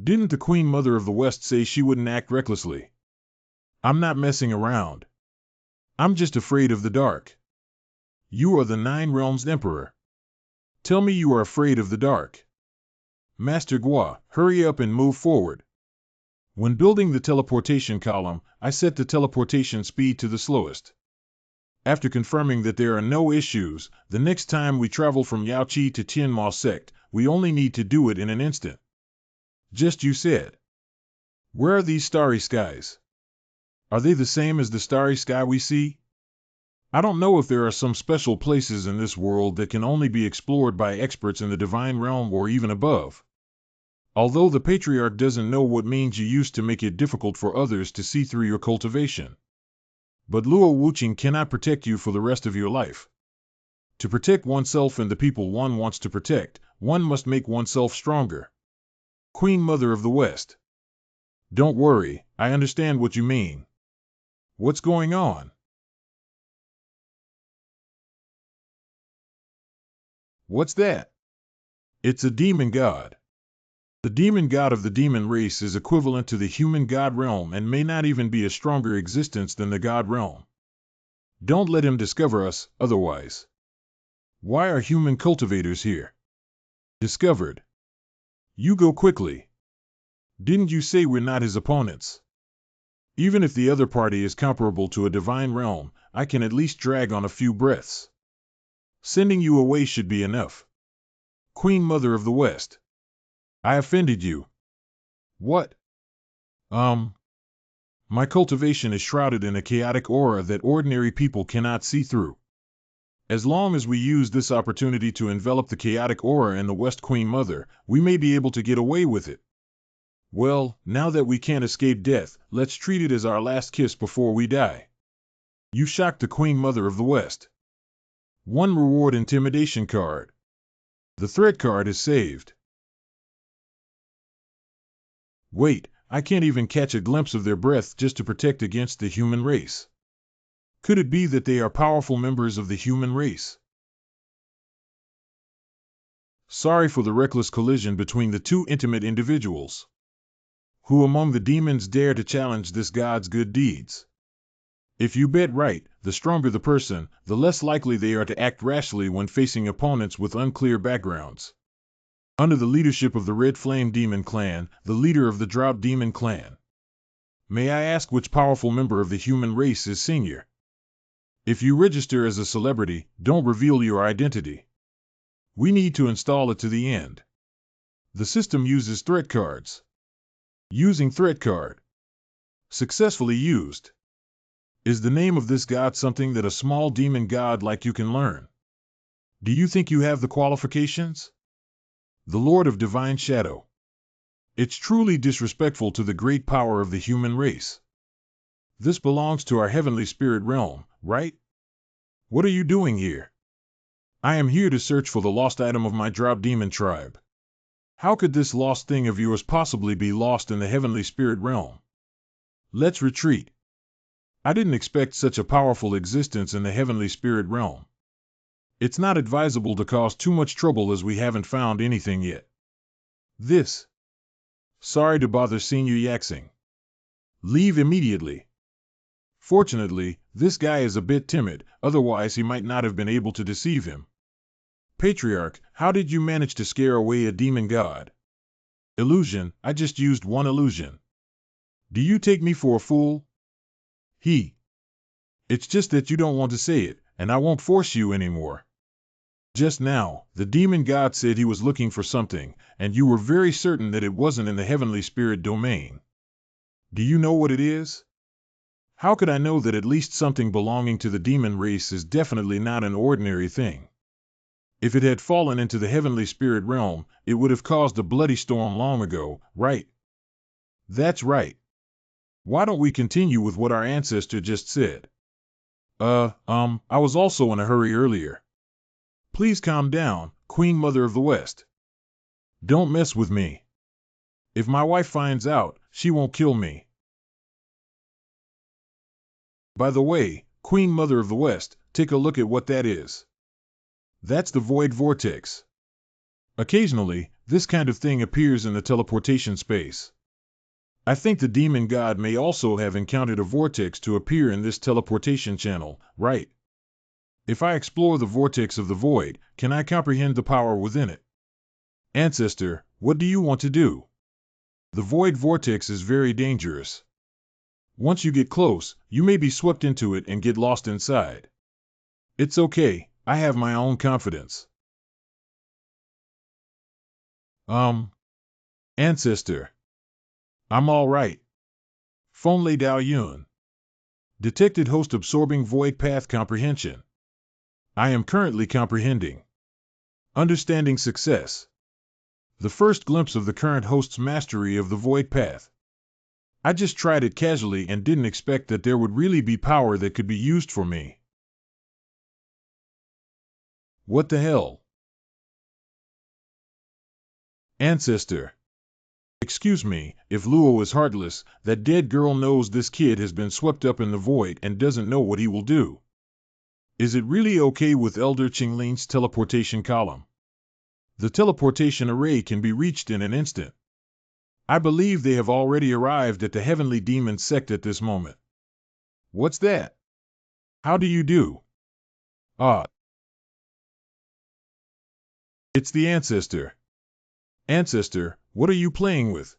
Didn't the Queen Mother of the West say she wouldn't act recklessly? I'm not messing around. I'm just afraid of the dark. You are the Nine Realms Emperor. Tell me you are afraid of the dark. Master Gua, hurry up and move forward. When building the teleportation column, I set the teleportation speed to the slowest. After confirming that there are no issues, the next time we travel from Yaoqi to Tianma Sect, we only need to do it in an instant. Just you said. Where are these starry skies? Are they the same as the starry sky we see? I don't know if there are some special places in this world that can only be explored by experts in the divine realm or even above. Although the Patriarch doesn't know what means you used to make it difficult for others to see through your cultivation. But Luo Wuqing cannot protect you for the rest of your life. To protect oneself and the people one wants to protect, one must make oneself stronger. Queen Mother of the West. Don't worry, I understand what you mean. What's going on? What's that? It's a demon god. The demon god of the demon race is equivalent to the human god realm and may not even be a stronger existence than the god realm. Don't let him discover us, otherwise. Why are human cultivators here? Discovered. You go quickly. Didn't you say we're not his opponents? Even if the other party is comparable to a divine realm, I can at least drag on a few breaths. Sending you away should be enough. Queen Mother of the West. I offended you. What? My cultivation is shrouded in a chaotic aura that ordinary people cannot see through. As long as we use this opportunity to envelop the chaotic aura in the West Queen Mother, we may be able to get away with it. Well, now that we can't escape death, let's treat it as our last kiss before we die. You shocked the Queen Mother of the West. 1 reward intimidation card. The threat card is saved. Wait, I can't even catch a glimpse of their breath just to protect against the human race. Could it be that they are powerful members of the human race? Sorry for the reckless collision between the two intimate individuals. Who among the demons dare to challenge this god's good deeds? If you bet right, the stronger the person, the less likely they are to act rashly when facing opponents with unclear backgrounds. Under the leadership of the Red Flame Demon Clan, the leader of the Drought Demon Clan. May I ask which powerful member of the human race is senior? If you register as a celebrity, don't reveal your identity. We need to install it to the end. The system uses threat cards. Using threat card. Successfully used. Is the name of this god something that a small demon god like you can learn? Do you think you have the qualifications? The Lord of Divine Shadow. It's truly disrespectful to the great power of the human race. This belongs to our heavenly spirit realm, right? What are you doing here? I am here to search for the lost item of my drop demon tribe. How could this lost thing of yours possibly be lost in the heavenly spirit realm? Let's retreat. I didn't expect such a powerful existence in the heavenly spirit realm. It's not advisable to cause too much trouble as we haven't found anything yet. This. Sorry to bother Senior Yaxing. Leave immediately. Fortunately, this guy is a bit timid, otherwise he might not have been able to deceive him. Patriarch, how did you manage to scare away a demon god? Illusion, I just used one illusion. Do you take me for a fool? It's just that you don't want to say it, and I won't force you anymore. Just now, the demon god said he was looking for something, and you were very certain that it wasn't in the heavenly spirit domain. Do you know what it is? How could I know that at least something belonging to the demon race is definitely not an ordinary thing? If it had fallen into the heavenly spirit realm, it would have caused a bloody storm long ago, right? That's right. Why don't we continue with what our ancestor just said? I was also in a hurry earlier. Please calm down, Queen Mother of the West. Don't mess with me. If my wife finds out, she won't kill me. By the way, Queen Mother of the West, take a look at what that is. That's the void vortex. Occasionally, this kind of thing appears in the teleportation space. I think the demon god may also have encountered a vortex to appear in this teleportation channel, right? If I explore the vortex of the void, can I comprehend the power within it? Ancestor, what do you want to do? The void vortex is very dangerous. Once you get close, you may be swept into it and get lost inside. It's okay, I have my own confidence. Ancestor. I'm all right. Phone Lei Dao Yun. Detected host absorbing void path comprehension. I am currently comprehending. Understanding success. The first glimpse of the current host's mastery of the void path. I just tried it casually and didn't expect that there would really be power that could be used for me. What the hell? Ancestor. Excuse me, if Luo is heartless, that dead girl knows this kid has been swept up in the void and doesn't know what he will do. Is it really okay with Elder Qinglin's teleportation column? The teleportation array can be reached in an instant. I believe they have already arrived at the Heavenly Demon sect at this moment. What's that? How do you do? Ah. It's the Ancestor. Ancestor, what are you playing with?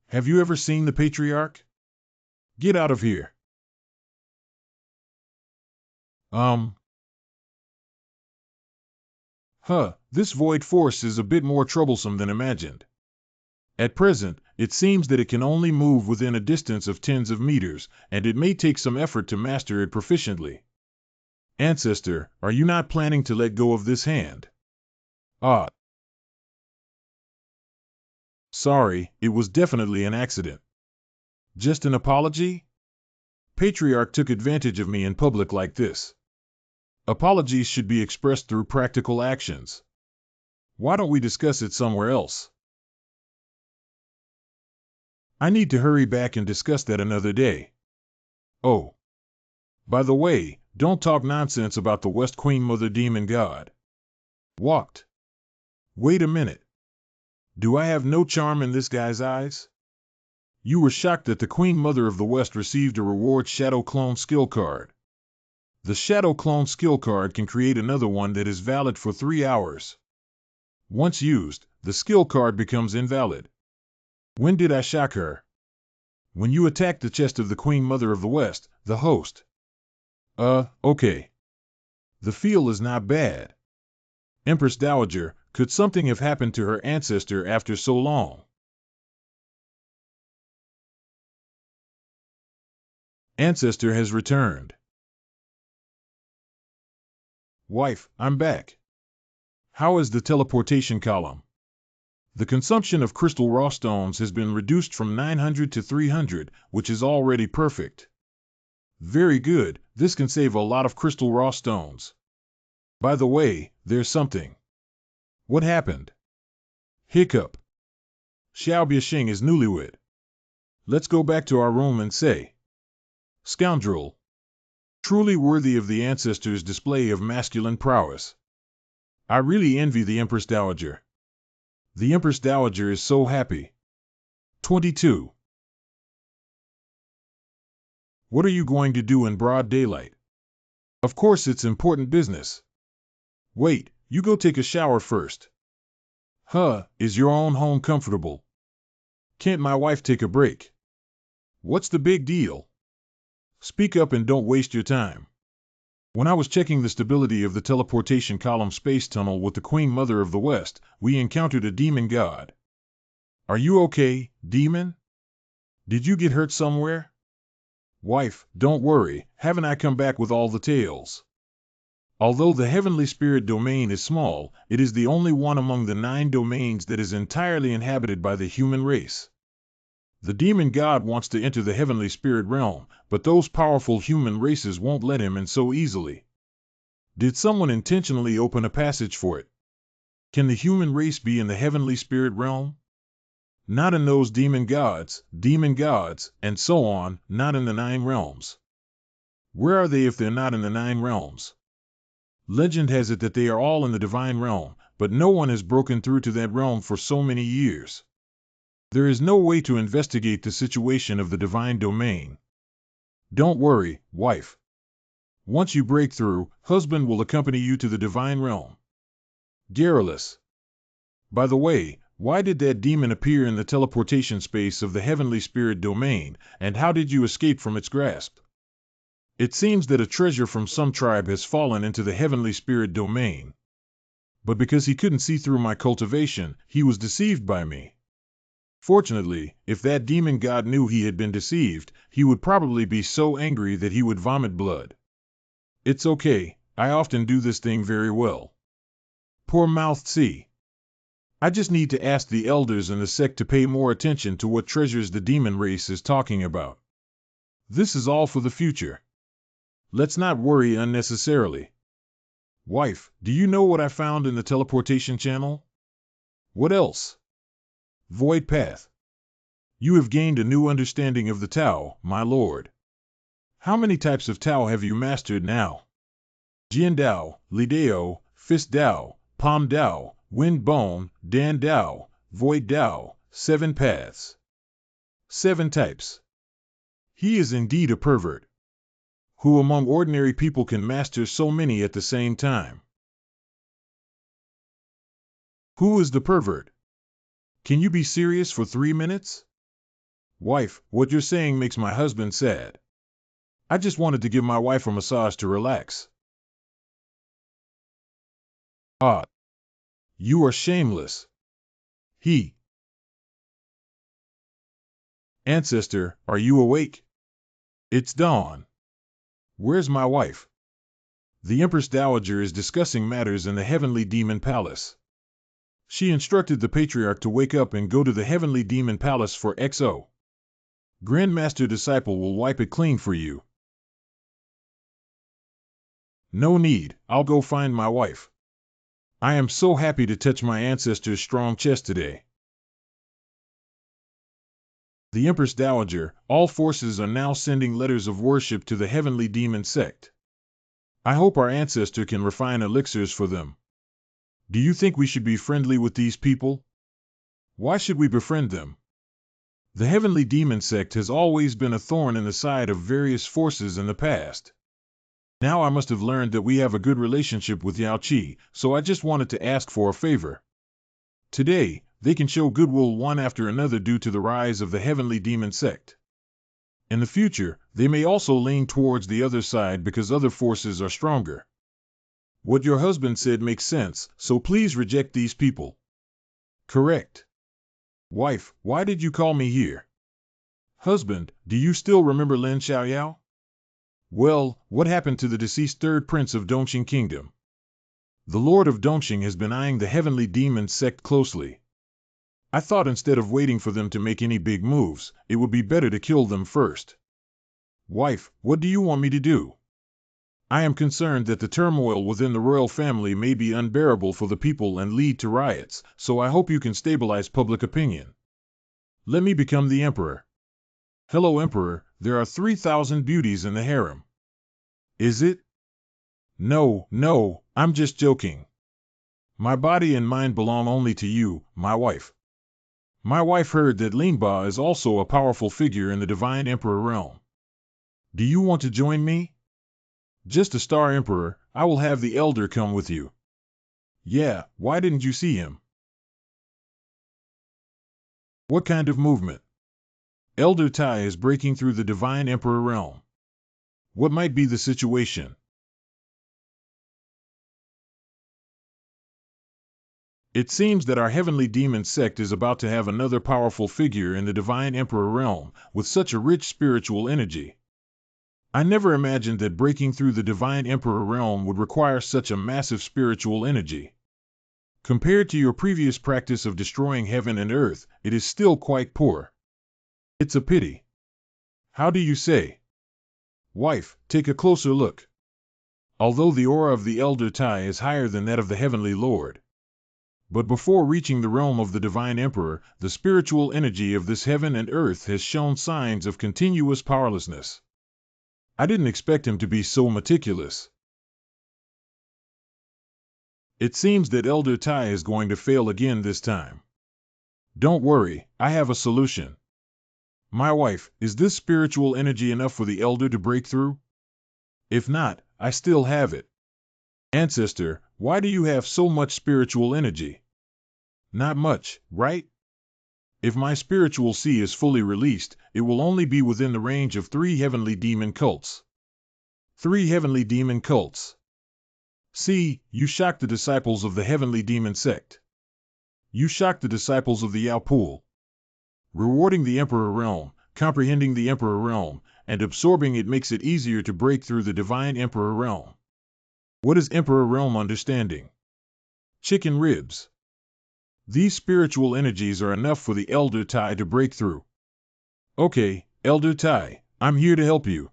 Have you ever seen the Patriarch? Get out of here. This void force is a bit more troublesome than imagined. At present, it seems that it can only move within a distance of tens of meters, and it may take some effort to master it proficiently. Ancestor, are you not planning to let go of this hand? Ah. Sorry, it was definitely an accident. Just an apology? Patriarch took advantage of me in public like this. Apologies should be expressed through practical actions. Why don't we discuss it somewhere else? I need to hurry back and discuss that another day. Oh. By the way, don't talk nonsense about the West Queen Mother Demon God. Walked. Wait a minute. Do I have no charm in this guy's eyes? You were shocked that the Queen Mother of the West received a reward Shadow Clone skill card. The Shadow Clone skill card can create another one that is valid for 3 hours. Once used, the skill card becomes invalid. When did I shock her? When you attacked the chest of the Queen Mother of the West, the host. Okay. The feel is not bad. Empress Dowager, could something have happened to her ancestor after so long? Ancestor has returned. Wife, I'm back. How is the teleportation column? The consumption of crystal raw stones has been reduced from 900 to 300, which is already perfect. Very good, this can save a lot of crystal raw stones. By the way, there's something. What happened? Hiccup. Xiao Biashing is newlywed. Let's go back to our room and say. Scoundrel. Truly worthy of the ancestors' display of masculine prowess. I really envy the Empress Dowager. The Empress Dowager is so happy. 22. What are you going to do in broad daylight? Of course it's important business. Wait, you go take a shower first. Is your own home comfortable? Can't my wife take a break? What's the big deal? Speak up and don't waste your time. When I was checking the stability of the teleportation column space tunnel with the Queen Mother of the West, we encountered a demon god. Are you okay, demon? Did you get hurt somewhere? Wife, don't worry, haven't I come back with all the tales? Although the heavenly spirit domain is small, it is the only one among the 9 domains that is entirely inhabited by the human race. The demon god wants to enter the heavenly spirit realm, but those powerful human races won't let him in so easily. Did someone intentionally open a passage for it? Can the human race be in the heavenly spirit realm? Not in those demon gods, and so on, not in the 9 realms. Where are they if they're not in the 9 realms? Legend has it that they are all in the divine realm, but no one has broken through to that realm for so many years. There is no way to investigate the situation of the divine domain. Don't worry, wife. Once you break through, husband will accompany you to the divine realm. Garrulous. By the way, why did that demon appear in the teleportation space of the heavenly spirit domain, and how did you escape from its grasp? It seems that a treasure from some tribe has fallen into the heavenly spirit domain. But because he couldn't see through my cultivation, he was deceived by me. Fortunately, if that demon god knew he had been deceived, he would probably be so angry that he would vomit blood. It's okay, I often do this thing very well. Poor-mouthed C. I just need to ask the elders in the sect to pay more attention to what treasures the demon race is talking about. This is all for the future. Let's not worry unnecessarily. Wife, do you know what I found in the teleportation channel? What else? Void path. You have gained a new understanding of the Tao, my lord. How many types of Tao have you mastered now? Jian Dao, Li Dao, Fist Dao, Palm Dao, Wind Bone, Dan Dao, Void Dao, 7 paths. 7 types. He is indeed a pervert. Who among ordinary people can master so many at the same time? Who is the pervert? Can you be serious for 3 minutes? Wife, what you're saying makes my husband sad. I just wanted to give my wife a massage to relax. Ah. You are shameless. He. Ancestor, are you awake? It's dawn. Where's my wife? The Empress Dowager is discussing matters in the heavenly demon palace. She instructed the patriarch to wake up and go to the heavenly demon palace for XO. Grandmaster Disciple will wipe it clean for you. No need, I'll go find my wife. I am so happy to touch my ancestor's strong chest today. The Empress Dowager, all forces are now sending letters of worship to the heavenly demon sect. I hope our ancestor can refine elixirs for them. Do you think we should be friendly with these people? Why should we befriend them? The heavenly demon sect has always been a thorn in the side of various forces in the past. Now I must have learned that we have a good relationship with Yao Qi, so I just wanted to ask for a favor. Today, they can show goodwill one after another due to the rise of the heavenly demon sect. In the future, they may also lean towards the other side because other forces are stronger. What your husband said makes sense, so please reject these people. Correct. Wife, why did you call me here? Husband, do you still remember Lin Xiaoyao? Well, what happened to the deceased third prince of Dongxing Kingdom? The Lord of Dongxing has been eyeing the heavenly demon sect closely. I thought instead of waiting for them to make any big moves, it would be better to kill them first. Wife, what do you want me to do? I am concerned that the turmoil within the royal family may be unbearable for the people and lead to riots, so I hope you can stabilize public opinion. Let me become the emperor. Hello, Emperor, there are 3,000 beauties in the harem. Is it? No, I'm just joking. My body and mind belong only to you, my wife. My wife heard that Linba is also a powerful figure in the divine emperor realm. Do you want to join me? Just a star emperor, I will have the elder come with you. Yeah, why didn't you see him? What kind of movement? Elder Tai is breaking through the divine emperor realm. What might be the situation? It seems that our heavenly demon sect is about to have another powerful figure in the divine emperor realm, with such a rich spiritual energy. I never imagined that breaking through the divine emperor realm would require such a massive spiritual energy. Compared to your previous practice of destroying heaven and earth, it is still quite poor. It's a pity. How do you say? Wife, take a closer look. Although the aura of the Elder Tai is higher than that of the Heavenly Lord. But before reaching the realm of the Divine Emperor, the spiritual energy of this heaven and earth has shown signs of continuous powerlessness. I didn't expect him to be so meticulous. It seems that Elder Tai is going to fail again this time. Don't worry, I have a solution. My wife, is this spiritual energy enough for the Elder to break through? If not, I still have it. Ancestor, why do you have so much spiritual energy? Not much, right? If my spiritual sea is fully released, it will only be within the range of 3 heavenly demon cults. 3 heavenly demon cults. See, you shocked the disciples of the heavenly demon sect. You shocked the disciples of the Yao Pool. Rewarding the Emperor realm, comprehending the Emperor realm, and absorbing it makes it easier to break through the divine Emperor realm. What is Emperor realm understanding? Chicken ribs. These spiritual energies are enough for the Elder Tai to break through. Okay, Elder Tai, I'm here to help you.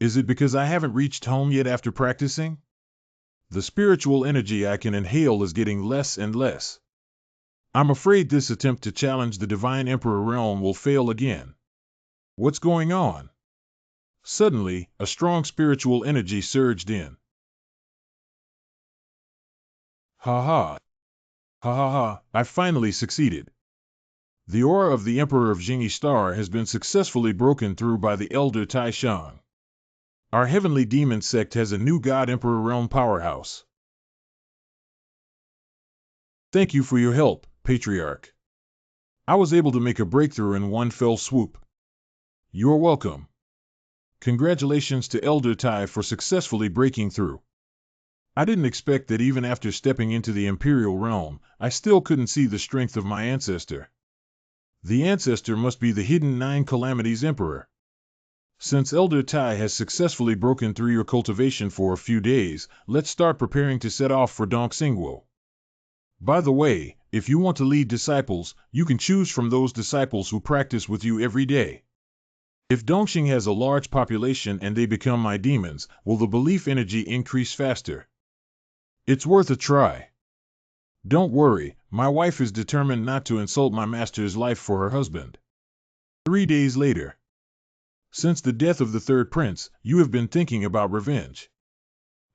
Is it because I haven't reached home yet after practicing? The spiritual energy I can inhale is getting less and less. I'm afraid this attempt to challenge the Divine Emperor realm will fail again. What's going on? Suddenly, a strong spiritual energy surged in. Ha ha. Ha ha ha, I finally succeeded. The aura of the Emperor of Jingyi Star has been successfully broken through by the Elder Tai Shang. Our heavenly demon sect has a new God Emperor realm powerhouse. Thank you for your help, Patriarch. I was able to make a breakthrough in one fell swoop. You're welcome. Congratulations to Elder Tai for successfully breaking through. I didn't expect that even after stepping into the Imperial realm, I still couldn't see the strength of my ancestor. The ancestor must be the hidden 9 calamities Emperor. Since Elder Tai has successfully broken through your cultivation for a few days, let's start preparing to set off for Dongxingguo. By the way, if you want to lead disciples, you can choose from those disciples who practice with you every day. If Dongxing has a large population and they become my demons, will the belief energy increase faster? It's worth a try. Don't worry, my wife is determined not to insult my master's life for her husband. 3 days later. Since the death of the 3rd prince, you have been thinking about revenge.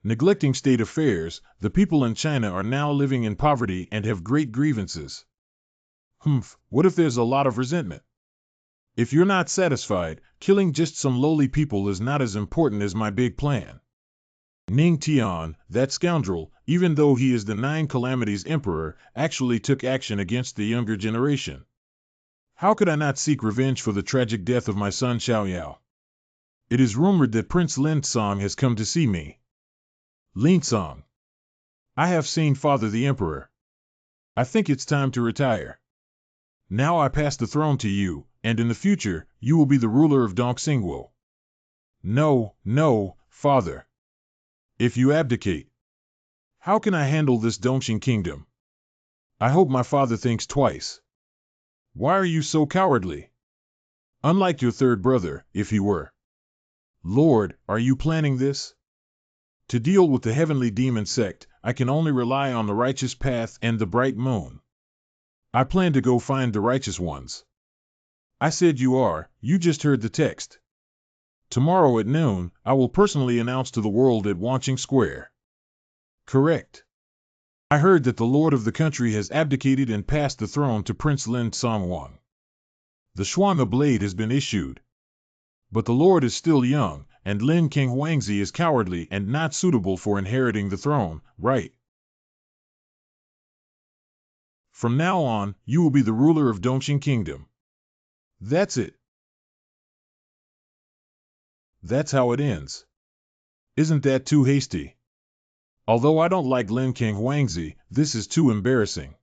Neglecting state affairs, the people in China are now living in poverty and have great grievances. What if there's a lot of resentment? If you're not satisfied, killing just some lowly people is not as important as my big plan. Ning Tian, that scoundrel, even though he is the 9 calamities emperor, actually took action against the younger generation. How could I not seek revenge for the tragic death of my son Xiaoyao? It is rumored that Prince Lin Song has come to see me. Lin Song. I have seen Father the Emperor. I think it's time to retire. Now I pass the throne to you, and in the future, you will be the ruler of Dongxingguo. No, no, Father. If you abdicate, how can I handle this Dongxing kingdom? I hope my father thinks twice. Why are you so cowardly? Unlike your 3rd brother, if he were. Lord, are you planning this? To deal with the heavenly demon sect, I can only rely on the righteous path and the bright moon. I plan to go find the righteous ones. I said you just heard the text. Tomorrow at noon, I will personally announce to the world at Wanqing Square. Correct. I heard that the lord of the country has abdicated and passed the throne to Prince Lin Songwang. The Xuanma blade has been issued. But the lord is still young, and Lin King Huangzi is cowardly and not suitable for inheriting the throne, right? From now on, you will be the ruler of Dongxing Kingdom. That's it. That's how it ends. Isn't that too hasty? Although I don't like Lin King Huangzi, this is too embarrassing.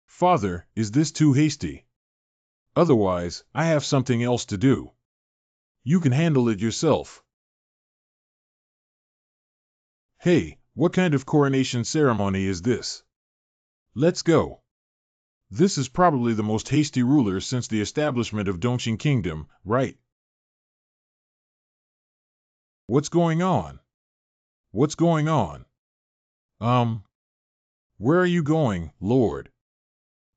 Father, is this too hasty? Otherwise, I have something else to do. You can handle it yourself. Hey, What kind of coronation ceremony is this? Let's go. This is probably the most hasty ruler since the establishment of Dongxing Kingdom, right? What's going on? What's going on? Where are you going, Lord?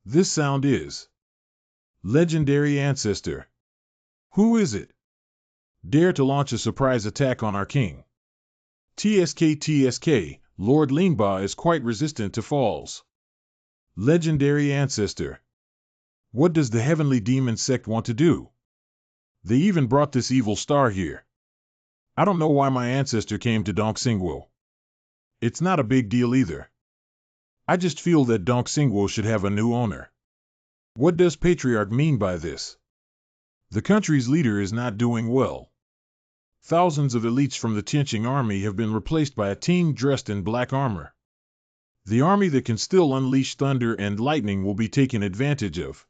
This sound is legendary ancestor. Who is it? Dare to launch a surprise attack on our king. TSK, Lord Lingba is quite resistant to falls. Legendary ancestor. What does the heavenly demon sect want to do? They even brought this evil star here. I don't know why my ancestor came to Dongxingguo. It's not a big deal either. I just feel that Dongxingguo should have a new owner. What does Patriarch mean by this? The country's leader is not doing well. Thousands of elites from the Tianqing army have been replaced by a team dressed in black armor. The army that can still unleash thunder and lightning will be taken advantage of.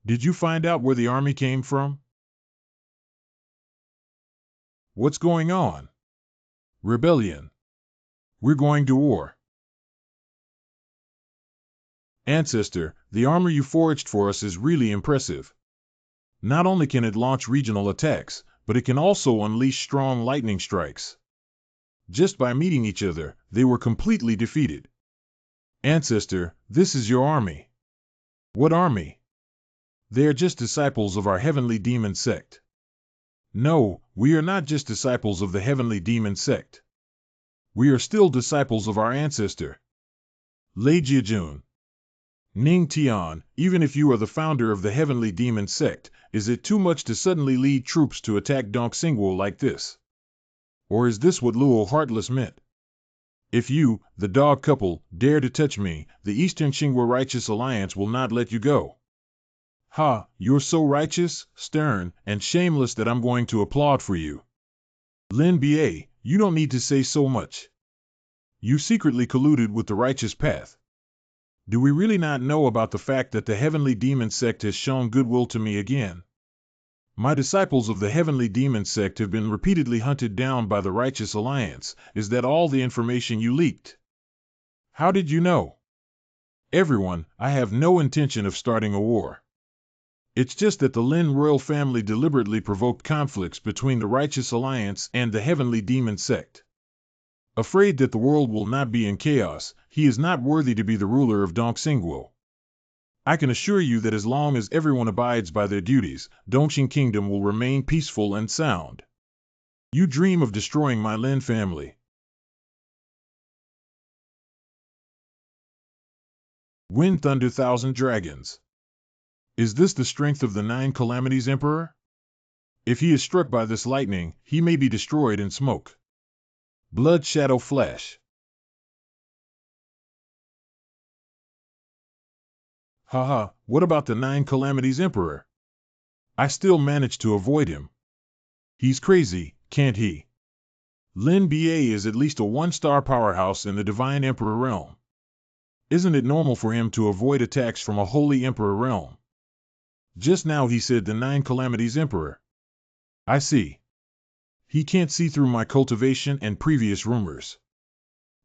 Did you find out where the army came from? What's going on? Rebellion. We're going to war. Ancestor, the armor you forged for us is really impressive. Not only can it launch regional attacks, but it can also unleash strong lightning strikes. Just by meeting each other, they were completely defeated. Ancestor, this is your army. What army? They are just disciples of our heavenly demon sect. No, we are not just disciples of the heavenly demon sect. We are still disciples of our ancestor. Lei Jiajun. Ning Tian, even if you are the founder of the heavenly demon sect, is it too much to suddenly lead troops to attack Dongxingguo like this? Or is this what Luo Heartless meant? If you, the dog couple, dare to touch me, the Eastern Xinhua Righteous Alliance will not let you go. Ha, you're so righteous, stern, and shameless that I'm going to applaud for you. Lin Ba, you don't need to say so much. You secretly colluded with the righteous path. Do we really not know about the fact that the heavenly demon sect has shown goodwill to me again? My disciples of the heavenly demon sect have been repeatedly hunted down by the Righteous Alliance. Is that all the information you leaked? How did you know? Everyone, I have no intention of starting a war. It's just that the Lin royal family deliberately provoked conflicts between the Righteous Alliance and the heavenly demon sect. Afraid that the world will not be in chaos, he is not worthy to be the ruler of Dongxingguo. I can assure you that as long as everyone abides by their duties, Dongxing Kingdom will remain peaceful and sound. You dream of destroying my Lin family. Wind Thunder Thousand Dragons. Is this the strength of the Nine Calamities Emperor? If he is struck by this lightning, he may be destroyed in smoke. Blood Shadow Flash. Haha, what about the Nine Calamities Emperor? I still managed to avoid him. He's crazy, can't he? Lin Ba is at least a one-star powerhouse in the Divine Emperor realm. Isn't it normal for him to avoid attacks from a Holy Emperor realm? Just now he said the Nine Calamities Emperor. I see. He can't see through my cultivation and previous rumors.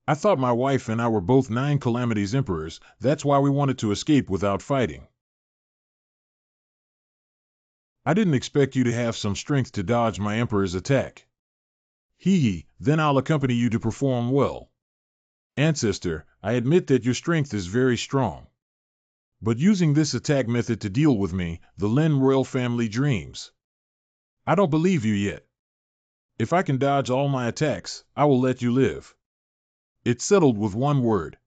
I thought my wife and I were both Nine Calamities Emperors, that's why we wanted to escape without fighting. I didn't expect you to have some strength to dodge my Emperor's attack. Hee, then I'll accompany you to perform well. Ancestor, I admit that your strength is very strong. But using this attack method to deal with me, the Lin royal family dreams. I don't believe you yet. If I can dodge all my attacks, I will let you live. It's settled with one word.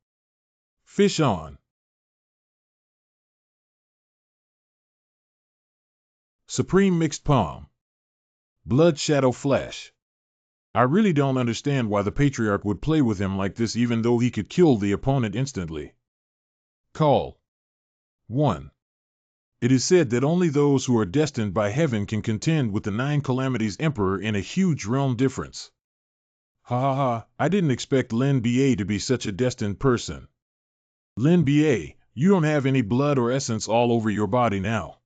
Fish on. Supreme Mixed Palm. Blood Shadow Flash. I really don't understand why the Patriarch would play with him like this even though he could kill the opponent instantly. Call. 1. It is said that only those who are destined by heaven can contend with the Nine Calamities Emperor in a huge realm difference. Ha ha ha, I didn't expect Lin Ba to be such a destined person. Lin Ba, you don't have any blood or essence all over your body now.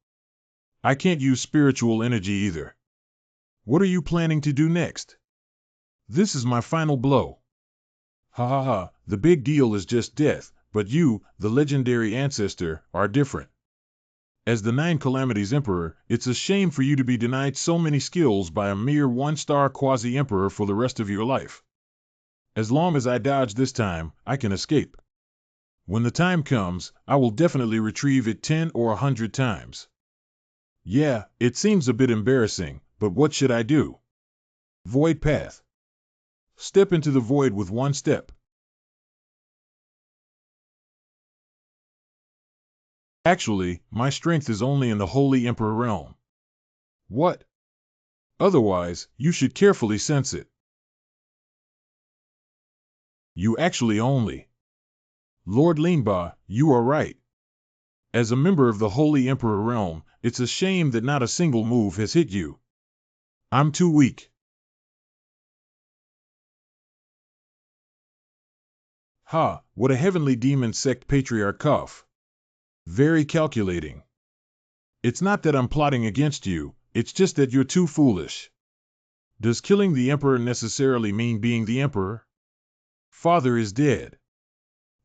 I can't use spiritual energy either. What are you planning to do next? This is my final blow. Ha ha ha, the big deal is just death, but you, the legendary ancestor, are different. As the Nine Calamities Emperor, it's a shame for you to be denied so many skills by a mere one-star quasi-emperor for the rest of your life. As long as I dodge this time, I can escape. When the time comes, I will definitely retrieve it 10 or 100 times. Yeah, it seems a bit embarrassing, but what should I do? Void path. Step into the void with one step. Actually, my strength is only in the Holy Emperor realm. What? Otherwise, you should carefully sense it. You actually only. Lord Linba, you are right. As a member of the Holy Emperor realm, it's a shame that not a single move has hit you. I'm too weak. Ha, what a heavenly demon sect patriarch cough. Very calculating. It's not that I'm plotting against you, it's just that you're too foolish. Does killing the emperor necessarily mean being the emperor? Father is dead.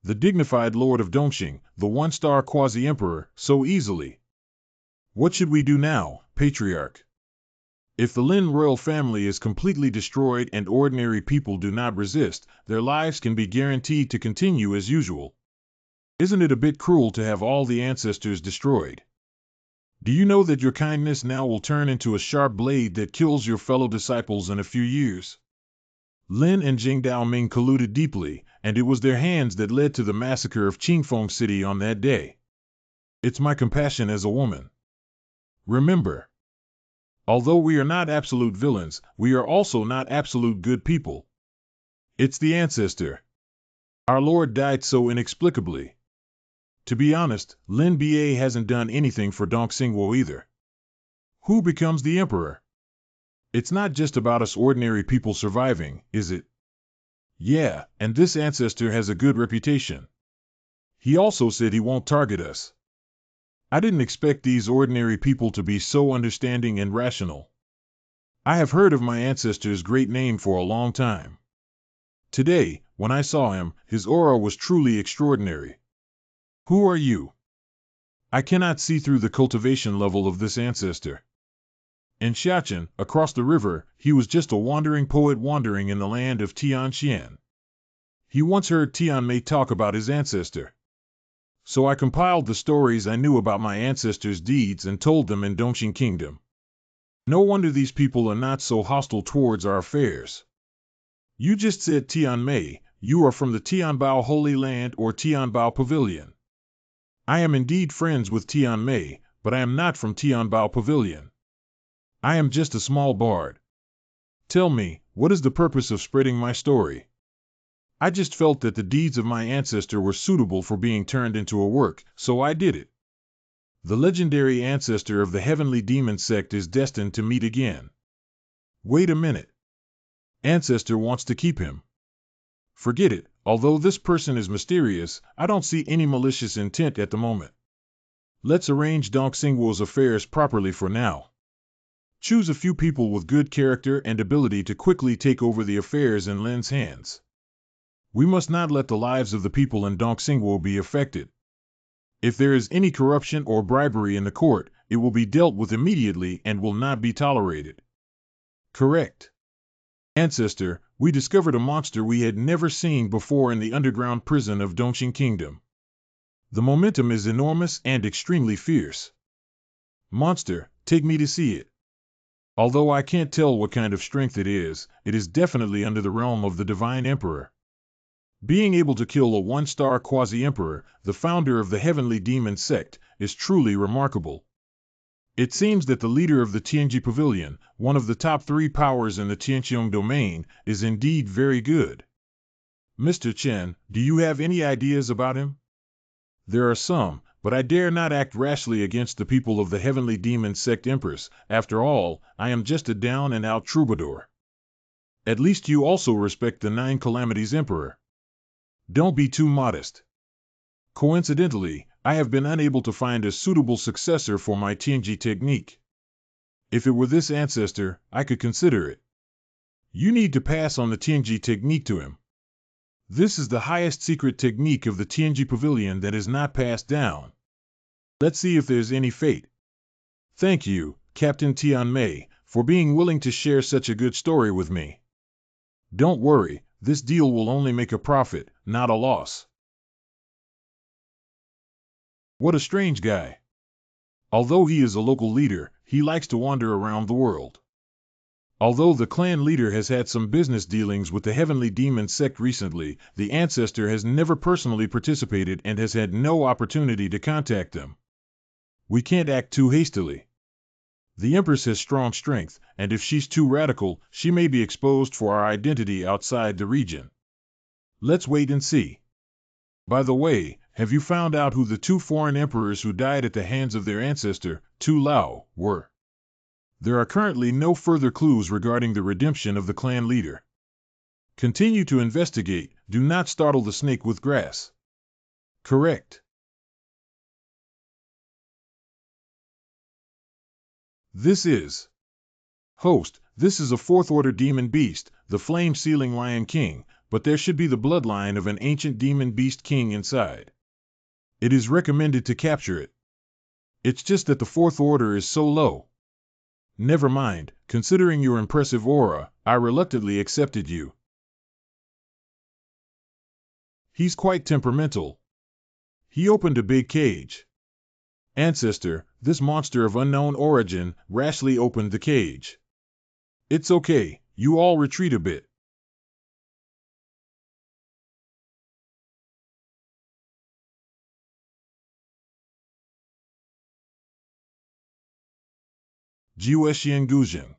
The dignified lord of Dongxing, the one-star quasi-emperor, so easily. What should we do now, patriarch? If the Lin royal family is completely destroyed and ordinary people do not resist, their lives can be guaranteed to continue as usual. Isn't it a bit cruel to have all the ancestors destroyed? Do you know that your kindness now will turn into a sharp blade that kills your fellow disciples in a few years? Lin and Jing Daoming colluded deeply, and it was their hands that led to the massacre of Qingfeng City on that day. It's my compassion as a woman. Remember, although we are not absolute villains, we are also not absolute good people. It's the ancestor. Our Lord died so inexplicably. To be honest, Lin Ba hasn't done anything for Dongxingguo either. Who becomes the emperor? It's not just about us ordinary people surviving, is it? Yeah, and this ancestor has a good reputation. He also said he won't target us. I didn't expect these ordinary people to be so understanding and rational. I have heard of my ancestor's great name for a long time. Today, when I saw him, his aura was truly extraordinary. Who are you? I cannot see through the cultivation level of this ancestor. In Xiachen, across the river, he was just a wandering poet wandering in the land of Tianxian. He once heard Tianmei talk about his ancestor. So I compiled the stories I knew about my ancestors' deeds and told them in Dongxing Kingdom. No wonder these people are not so hostile towards our affairs. You just said Tianmei, you are from the Tianbao Holy Land or Tianbao Pavilion. I am indeed friends with Tianmei, but I am not from Tianbao Pavilion. I am just a small bard. Tell me, what is the purpose of spreading my story? I just felt that the deeds of my ancestor were suitable for being turned into a work, so I did it. The legendary ancestor of the heavenly demon sect is destined to meet again. Wait a minute. Ancestor wants to keep him. Forget it, although this person is mysterious, I don't see any malicious intent at the moment. Let's arrange Dongxingguo's affairs properly for now. Choose a few people with good character and ability to quickly take over the affairs in Lin's hands. We must not let the lives of the people in Dongxingguo be affected. If there is any corruption or bribery in the court, it will be dealt with immediately and will not be tolerated. Correct. Ancestor, we discovered a monster we had never seen before in the underground prison of Dongxing Kingdom. The momentum is enormous and extremely fierce. Monster, take me to see it. Although I can't tell what kind of strength it is definitely under the realm of the Divine Emperor. Being able to kill a one-star quasi-emperor, the founder of the heavenly demon sect, is truly remarkable. It seems that the leader of the Tianji Pavilion, one of the top 3 powers in the Tianqiong domain, is indeed very good. Mr. Chen, do you have any ideas about him? There are some, but I dare not act rashly against the people of the heavenly demon sect Empress. After all, I am just a down-and-out troubadour. At least you also respect the Nine Calamities Emperor. Don't be too modest. Coincidentally, I have been unable to find a suitable successor for my Tianji technique. If it were this ancestor, I could consider it. You need to pass on the Tianji technique to him. This is the highest secret technique of the Tianji Pavilion that is not passed down. Let's see if there's any fate. Thank you, Captain Tianmei, for being willing to share such a good story with me. Don't worry, this deal will only make a profit, not a loss. What a strange guy. Although he is a local leader, he likes to wander around the world. Although the clan leader has had some business dealings with the Heavenly Demon sect recently, the ancestor has never personally participated and has had no opportunity to contact them. We can't act too hastily. The Empress has strong strength, and if she's too radical, she may be exposed for our identity outside the region. Let's wait and see. By the way, have you found out who the two foreign emperors who died at the hands of their ancestor, Tu Lao, were? There are currently no further clues regarding the redemption of the clan leader. Continue to investigate, do not startle the snake with grass. Correct. This is Host, this is a fourth-order demon beast, the flame-sealing Lion King, but there should be the bloodline of an ancient demon beast king inside. It is recommended to capture it. It's just that the fourth order is so low. Never mind, considering your impressive aura, I reluctantly accepted you. He's quite temperamental. He opened a big cage. Ancestor, this monster of unknown origin, rashly opened the cage. It's okay, you all retreat a bit. Jiuxian Guzheng.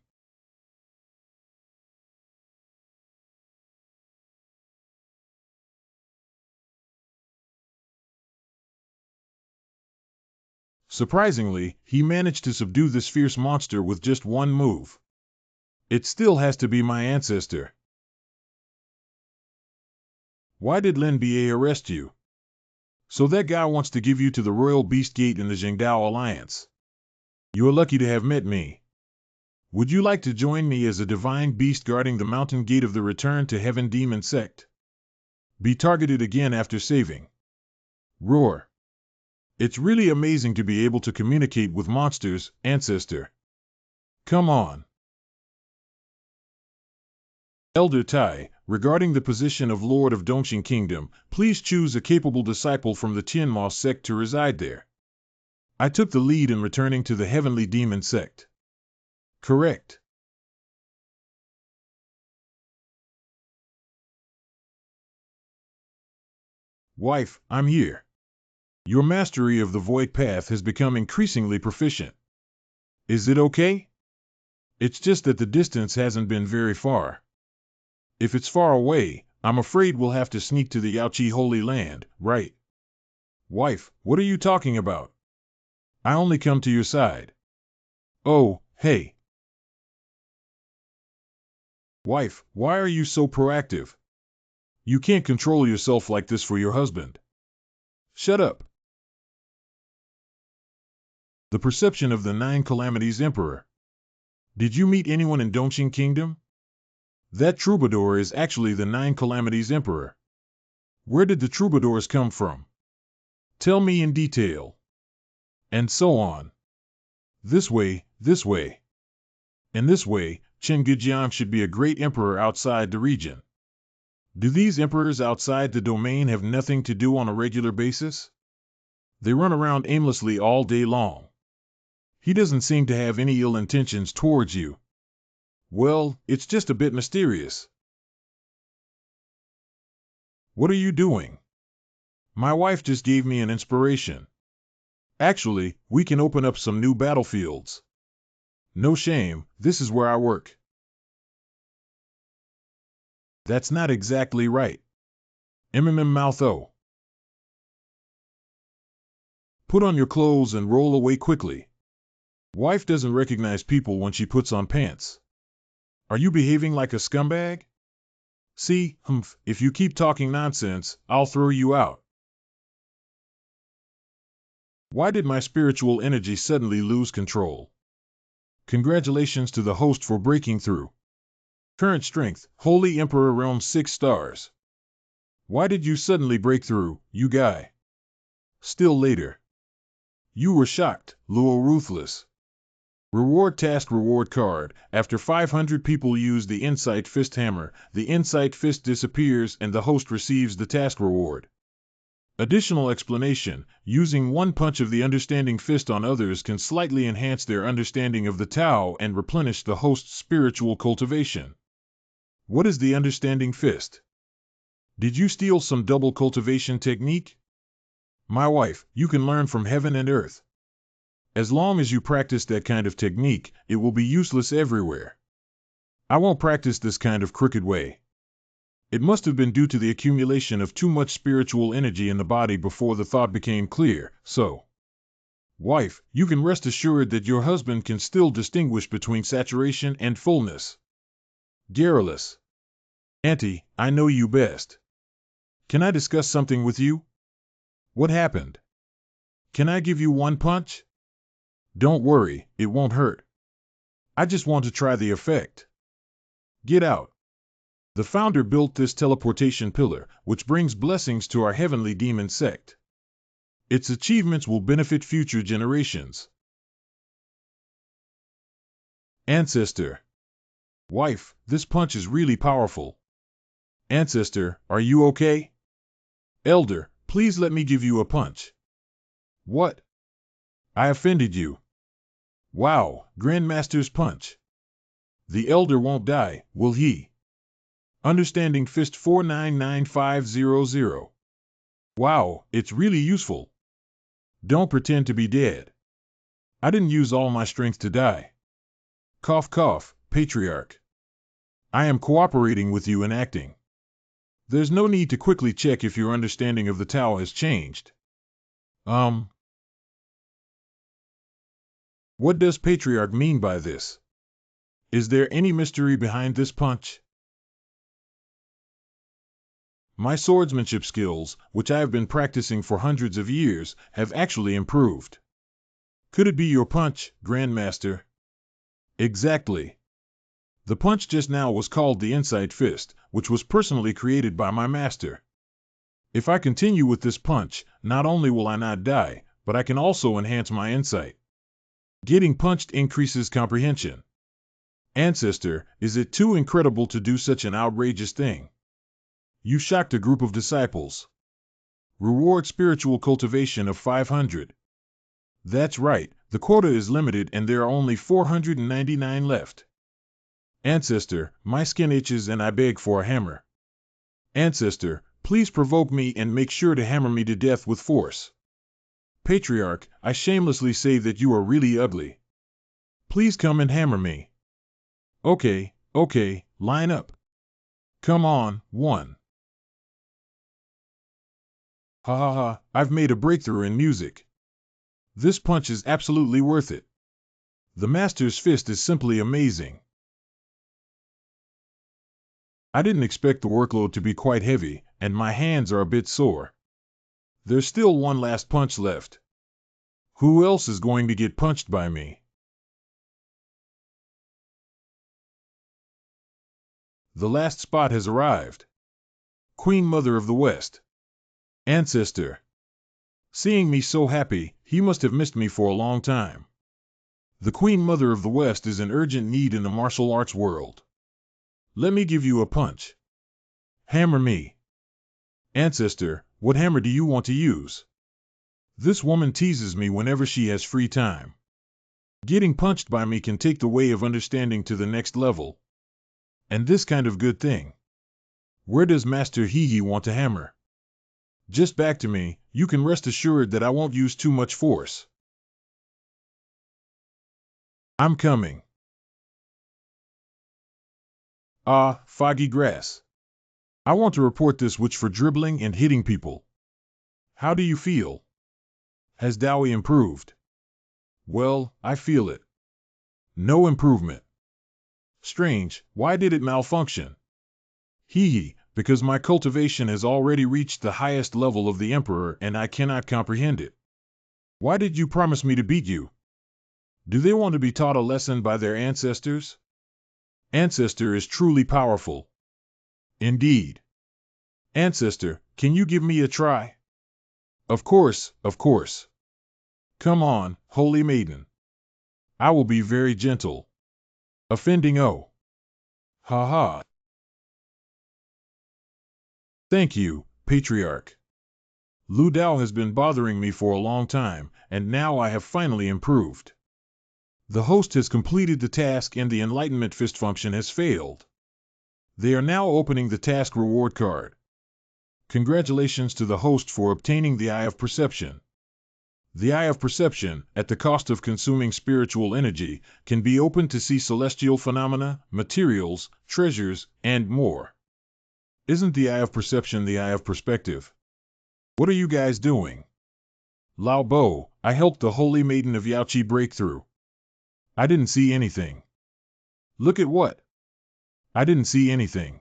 Surprisingly, he managed to subdue this fierce monster with just one move. It still has to be my ancestor. Why did Lin Ba arrest you? So that guy wants to give you to the Royal Beast Gate in the Zhengdao Alliance. You're lucky to have met me. Would you like to join me as a divine beast guarding the mountain gate of the Return to Heaven Demon Sect? Be targeted again after saving. Roar. It's really amazing to be able to communicate with monsters, ancestor. Come on. Elder Tai, regarding the position of Lord of Dongxing Kingdom, please choose a capable disciple from the Tianma sect to reside there. I took the lead in returning to the Heavenly Demon sect. Correct. Wife, I'm here. Your mastery of the Void Path has become increasingly proficient. Is it okay? It's just that the distance hasn't been very far. If it's far away, I'm afraid we'll have to sneak to the Yaoqi Holy Land, right? Wife, what are you talking about? I only come to your side. Oh, hey. Wife, why are you so proactive? You can't control yourself like this for your husband. Shut up. The perception of the Nine Calamities Emperor. Did you meet anyone in Dongxing Kingdom? That troubadour is actually the Nine Calamities Emperor. Where did the troubadours come from? Tell me in detail. And so on. This way, this way. In this way, Chen Gujian should be a great emperor outside the region. Do these emperors outside the domain have nothing to do on a regular basis? They run around aimlessly all day long. He doesn't seem to have any ill intentions towards you. Well, it's just a bit mysterious. What are you doing? My wife just gave me an inspiration. Actually, we can open up some new battlefields. No shame, this is where I work. That's not exactly right. Moutho. Put on your clothes and roll away quickly. Wife doesn't recognize people when she puts on pants. Are you behaving like a scumbag? See, if you keep talking nonsense, I'll throw you out. Why did my spiritual energy suddenly lose control? Congratulations to the host for breaking through. Current strength, Holy Emperor Realm 6 stars. Why did you suddenly break through, you guy? Still later. You were shocked, Luo ruthless. Reward task reward card. After 500 people use the Insight Fist hammer, the Insight Fist disappears and the host receives the task reward. Additional explanation, using one punch of the Understanding Fist on others can slightly enhance their understanding of the Tao and replenish the host's spiritual cultivation. What is the Understanding Fist? Did you steal some double cultivation technique? My wife, you can learn from heaven and earth. As long as you practice that kind of technique, it will be useless everywhere. I won't practice this kind of crooked way. It must have been due to the accumulation of too much spiritual energy in the body before the thought became clear, so. Wife, you can rest assured that your husband can still distinguish between saturation and fullness. Garrulous. Auntie, I know you best. Can I discuss something with you? What happened? Can I give you one punch? Don't worry, it won't hurt. I just want to try the effect. Get out. The founder built this teleportation pillar, which brings blessings to our heavenly demon sect. Its achievements will benefit future generations. Ancestor. Wife, this punch is really powerful. Ancestor, are you okay? Elder, please let me give you a punch. What? I offended you. Wow, Grandmaster's punch. The elder won't die, will he? Understanding Fist 499500. Wow, it's really useful. Don't pretend to be dead. I didn't use all my strength to die. Cough cough, Patriarch. I am cooperating with you in acting. There's no need to quickly check if your understanding of the Tao has changed. What does Patriarch mean by this? Is there any mystery behind this punch? My swordsmanship skills, which I have been practicing for hundreds of years, have actually improved. Could it be your punch, Grandmaster? Exactly. The punch just now was called the Insight Fist, which was personally created by my master. If I continue with this punch, not only will I not die, but I can also enhance my insight. Getting punched increases comprehension. Ancestor, is it too incredible to do such an outrageous thing? You shocked a group of disciples. Reward spiritual cultivation of 500. That's right, the quota is limited and there are only 499 left. Ancestor, my skin itches and I beg for a hammer. Ancestor, please provoke me and make sure to hammer me to death with force. Patriarch, I shamelessly say that you are really ugly. Please come and hammer me. Okay, line up. Come on, one. Ha ha ha, I've made a breakthrough in music. This punch is absolutely worth it. The Master's Fist is simply amazing. I didn't expect the workload to be quite heavy, and my hands are a bit sore. There's still one last punch left. Who else is going to get punched by me? The last spot has arrived. Queen Mother of the West. Ancestor. Seeing me so happy, he must have missed me for a long time. The Queen Mother of the West is in urgent need in the martial arts world. Let me give you a punch. Hammer me. Ancestor, what hammer do you want to use? This woman teases me whenever she has free time. Getting punched by me can take the way of understanding to the next level. And this kind of good thing. Where does Master Hee want to hammer? Just back to me, you can rest assured that I won't use too much force. I'm coming. Ah, foggy grass. I want to report this witch for dribbling and hitting people. How do you feel? Has Dowie improved? Well, I feel it. No improvement. Strange, why did it malfunction? Because my cultivation has already reached the highest level of the Emperor and I cannot comprehend it. Why did you promise me to beat you? Do they want to be taught a lesson by their ancestors? Ancestor is truly powerful. Indeed. Ancestor, can you give me a try? Of course, of course. Come on, holy maiden. I will be very gentle. Offending oh. Ha ha. Thank you, Patriarch. Lu Dao has been bothering me for a long time, and now I have finally improved. The host has completed the task and the Enlightenment Fist function has failed. They are now opening the task reward card. Congratulations to the host for obtaining the Eye of Perception. The Eye of Perception, at the cost of consuming spiritual energy, can be opened to see celestial phenomena, materials, treasures, and more. Isn't the Eye of Perception the Eye of Perspective? What are you guys doing? Lao Bo, I helped the Holy Maiden of Yaoqi break through. I didn't see anything. Look at what? I didn't see anything.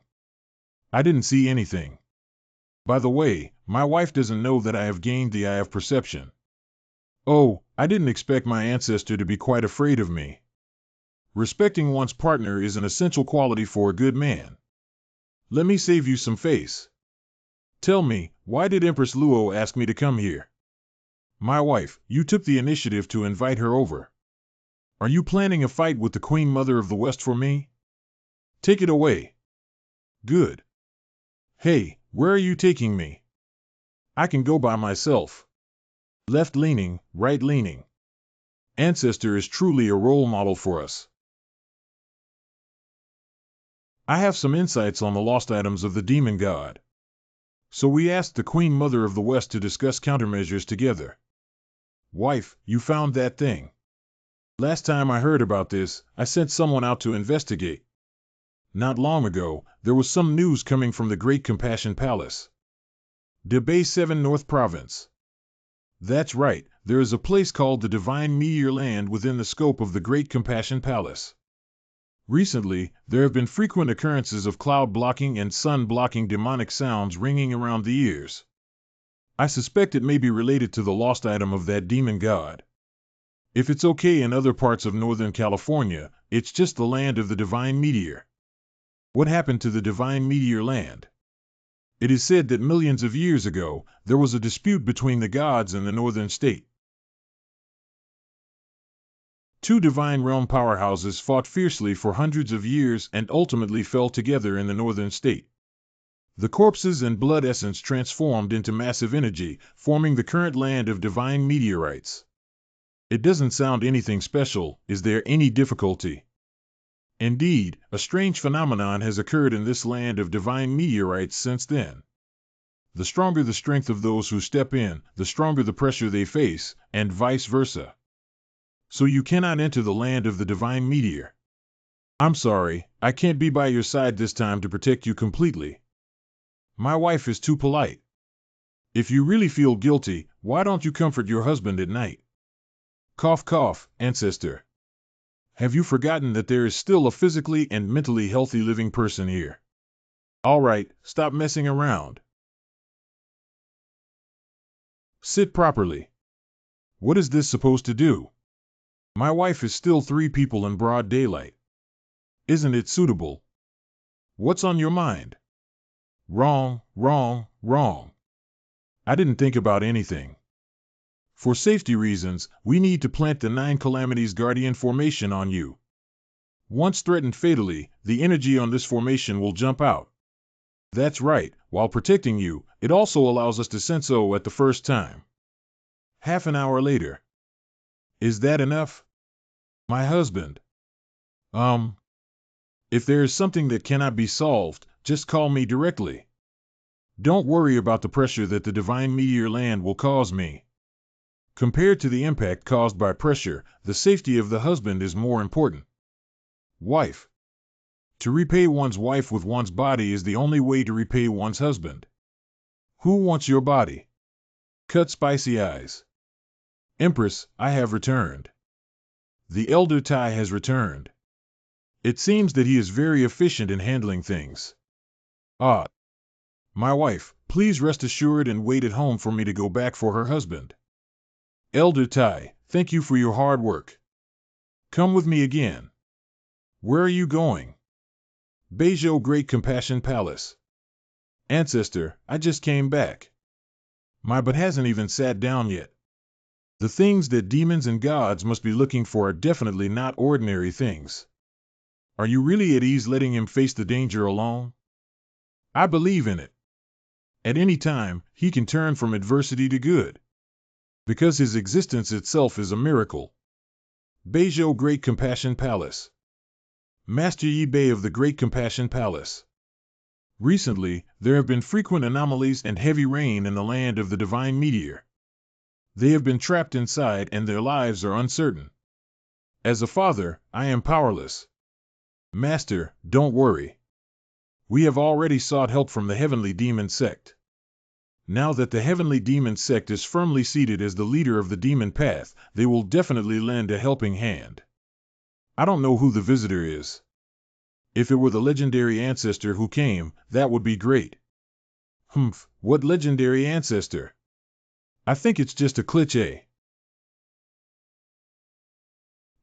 I didn't see anything. By the way, my wife doesn't know that I have gained the Eye of Perception. Oh, I didn't expect my ancestor to be quite afraid of me. Respecting one's partner is an essential quality for a good man. Let me save you some face. Tell me, why did Empress Luo ask me to come here? My wife, you took the initiative to invite her over. Are you planning a fight with the Queen Mother of the West for me? Take it away. Good. Hey, where are you taking me? I can go by myself. Left-leaning, right-leaning. Ancestor is truly a role model for us. I have some insights on the lost items of the demon god. So we asked the Queen Mother of the West to discuss countermeasures together. Wife, you found that thing. Last time I heard about this, I sent someone out to investigate. Not long ago, there was some news coming from the Great Compassion Palace. Debay 7 North Province. That's right, there is a place called the Divine Meteor Land within the scope of the Great Compassion Palace. Recently, there have been frequent occurrences of cloud-blocking and sun-blocking demonic sounds ringing around the ears. I suspect it may be related to the lost item of that demon god. If it's okay in other parts of Northern California, it's just the land of the Divine Meteor. What happened to the Divine Meteor Land? It is said that millions of years ago, there was a dispute between the gods and the northern state. Two divine realm powerhouses fought fiercely for hundreds of years and ultimately fell together in the northern state. The corpses and blood essence transformed into massive energy, forming the current land of divine meteorites. It doesn't sound anything special. Is there any difficulty? Indeed, a strange phenomenon has occurred in this land of divine meteorites since then. The stronger the strength of those who step in, the stronger the pressure they face, and vice versa. So you cannot enter the land of the divine meteor. I'm sorry, I can't be by your side this time to protect you completely. My wife is too polite. If you really feel guilty, why don't you comfort your husband at night? Cough cough, ancestor. Have you forgotten that there is still a physically and mentally healthy living person here? All right, stop messing around. Sit properly. What is this supposed to do? My wife is still 3 people in broad daylight. Isn't it suitable? What's on your mind? Wrong, wrong, wrong. I didn't think about anything. For safety reasons, we need to plant the 9 Calamities Guardian formation on you. Once threatened fatally, the energy on this formation will jump out. That's right, while protecting you, it also allows us to sense O at the first time. Half an hour later. Is that enough? My husband. If there is something that cannot be solved, just call me directly. Don't worry about the pressure that the Divine Meteor Land will cause me. Compared to the impact caused by pressure, the safety of the husband is more important. Wife. To repay one's wife with one's body is the only way to repay one's husband. Who wants your body? Cut spicy eyes. Empress, I have returned. The Elder Tai has returned. It seems that he is very efficient in handling things. Ah. My wife, please rest assured and wait at home for me to go back for her husband. Elder Tai, thank you for your hard work. Come with me again. Where are you going? Beizhou Great Compassion Palace. Ancestor, I just came back. My butt hasn't even sat down yet. The things that demons and gods must be looking for are definitely not ordinary things. Are you really at ease letting him face the danger alone? I believe in it. At any time, he can turn from adversity to good. Because his existence itself is a miracle. Beijou Great Compassion Palace. Master Yi Bei of the Great Compassion Palace. Recently, there have been frequent anomalies and heavy rain in the land of the divine meteor. They have been trapped inside and their lives are uncertain. As a father, I am powerless. Master, don't worry. We have already sought help from the heavenly demon sect. Now that the heavenly demon sect is firmly seated as the leader of the demon path, they will definitely lend a helping hand. I don't know who the visitor is. If it were the legendary ancestor who came, that would be great. Humph, what legendary ancestor? I think it's just a cliché.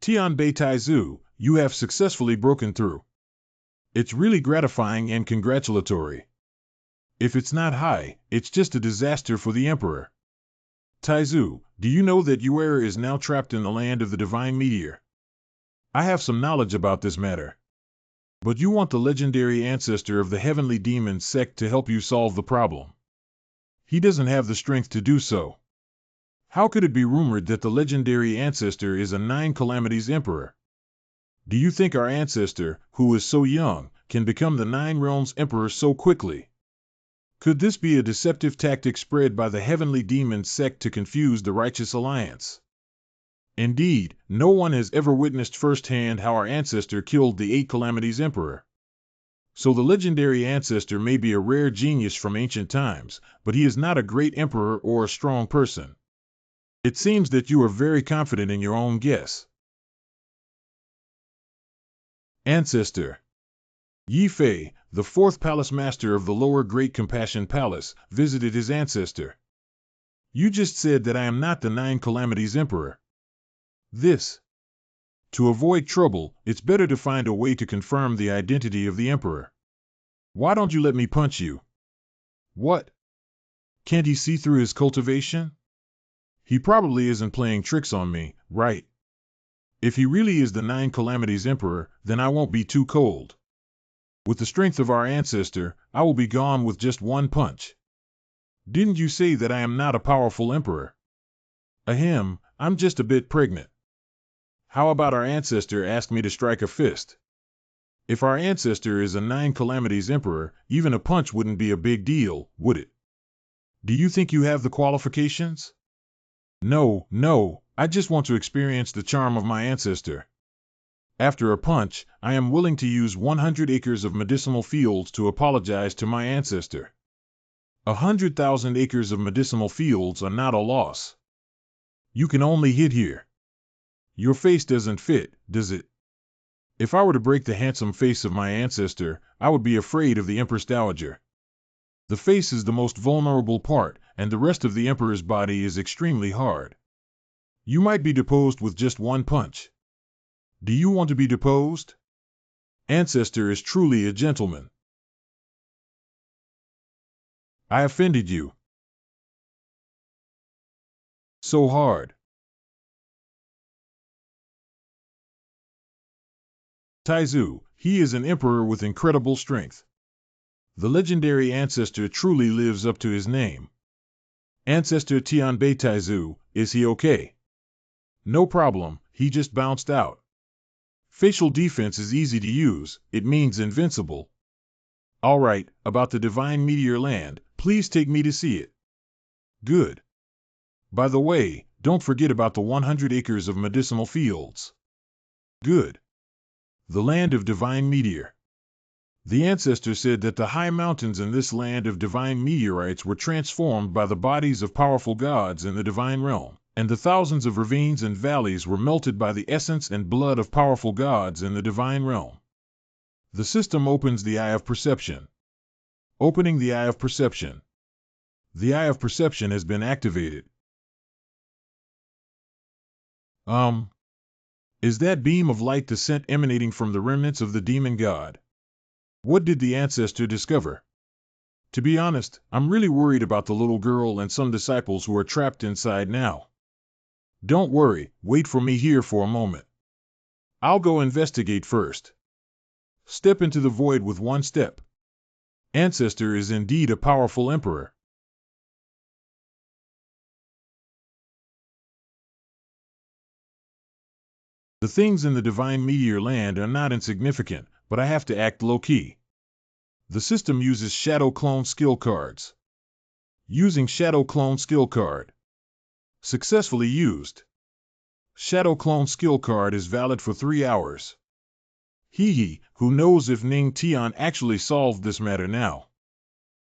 Tianbei Taizu, you have successfully broken through. It's really gratifying and congratulatory. If it's not high, it's just a disaster for the Emperor. Taizu, do you know that Yuer is now trapped in the land of the divine meteor? I have some knowledge about this matter. But you want the legendary ancestor of the heavenly demon sect to help you solve the problem. He doesn't have the strength to do so. How could it be rumored that the legendary ancestor is a Nine Calamities Emperor? Do you think our ancestor, who is so young, can become the Nine Realms Emperor so quickly? Could this be a deceptive tactic spread by the heavenly demon sect to confuse the righteous alliance? Indeed, no one has ever witnessed firsthand how our ancestor killed the Eight Calamities Emperor. So the legendary ancestor may be a rare genius from ancient times, but he is not a great emperor or a strong person. It seems that you are very confident in your own guess. Ancestor. Yi Fei, the fourth palace master of the lower Great Compassion Palace, visited his ancestor. You just said that I am not the Nine Calamities Emperor. To avoid trouble, it's better to find a way to confirm the identity of the Emperor. Why don't you let me punch you? What? Can't he see through his cultivation? He probably isn't playing tricks on me, right? If he really is the Nine Calamities Emperor, then I won't be too cold. With the strength of our ancestor, I will be gone with just one punch. Didn't you say that I am not a powerful emperor? Ahem, I'm just a bit pregnant. How about our ancestor ask me to strike a fist? If our ancestor is a Nine Calamities Emperor, even a punch wouldn't be a big deal, would it? Do you think you have the qualifications? No, I just want to experience the charm of my ancestor. After a punch, I am willing to use 100 acres of medicinal fields to apologize to my ancestor. 100,000 acres of medicinal fields are not a loss. You can only hit here. Your face doesn't fit, does it? If I were to break the handsome face of my ancestor, I would be afraid of the Empress Dowager. The face is the most vulnerable part, and the rest of the Emperor's body is extremely hard. You might be deposed with just one punch. Do you want to be deposed? Ancestor is truly a gentleman. I offended you. So hard. Taizu, he is an emperor with incredible strength. The legendary ancestor truly lives up to his name. Ancestor Tianbei Taizu, is he okay? No problem, he just bounced out. Facial defense is easy to use, it means invincible. Alright, about the divine meteor land, please take me to see it. Good. By the way, don't forget about the 100 acres of medicinal fields. Good. The land of divine meteor. The ancestor said that the high mountains in this land of divine meteorites were transformed by the bodies of powerful gods in the divine realm, and the thousands of ravines and valleys were melted by the essence and blood of powerful gods in the divine realm. The system opens the eye of perception. Opening the eye of perception. The eye of perception has been activated. Is that beam of light the scent emanating from the remnants of the demon god? What did the ancestor discover? To be honest, I'm really worried about the little girl and some disciples who are trapped inside now. Don't worry, wait for me here for a moment. I'll go investigate first. Step into the void with one step. Ancestor is indeed a powerful emperor. The things in the divine meteor land are not insignificant, but I have to act low-key. The system uses Shadow Clone skill cards. Using Shadow Clone skill card. Successfully used. Shadow Clone skill card is valid for 3 hours. Who knows if Ning Tian actually solved this matter now?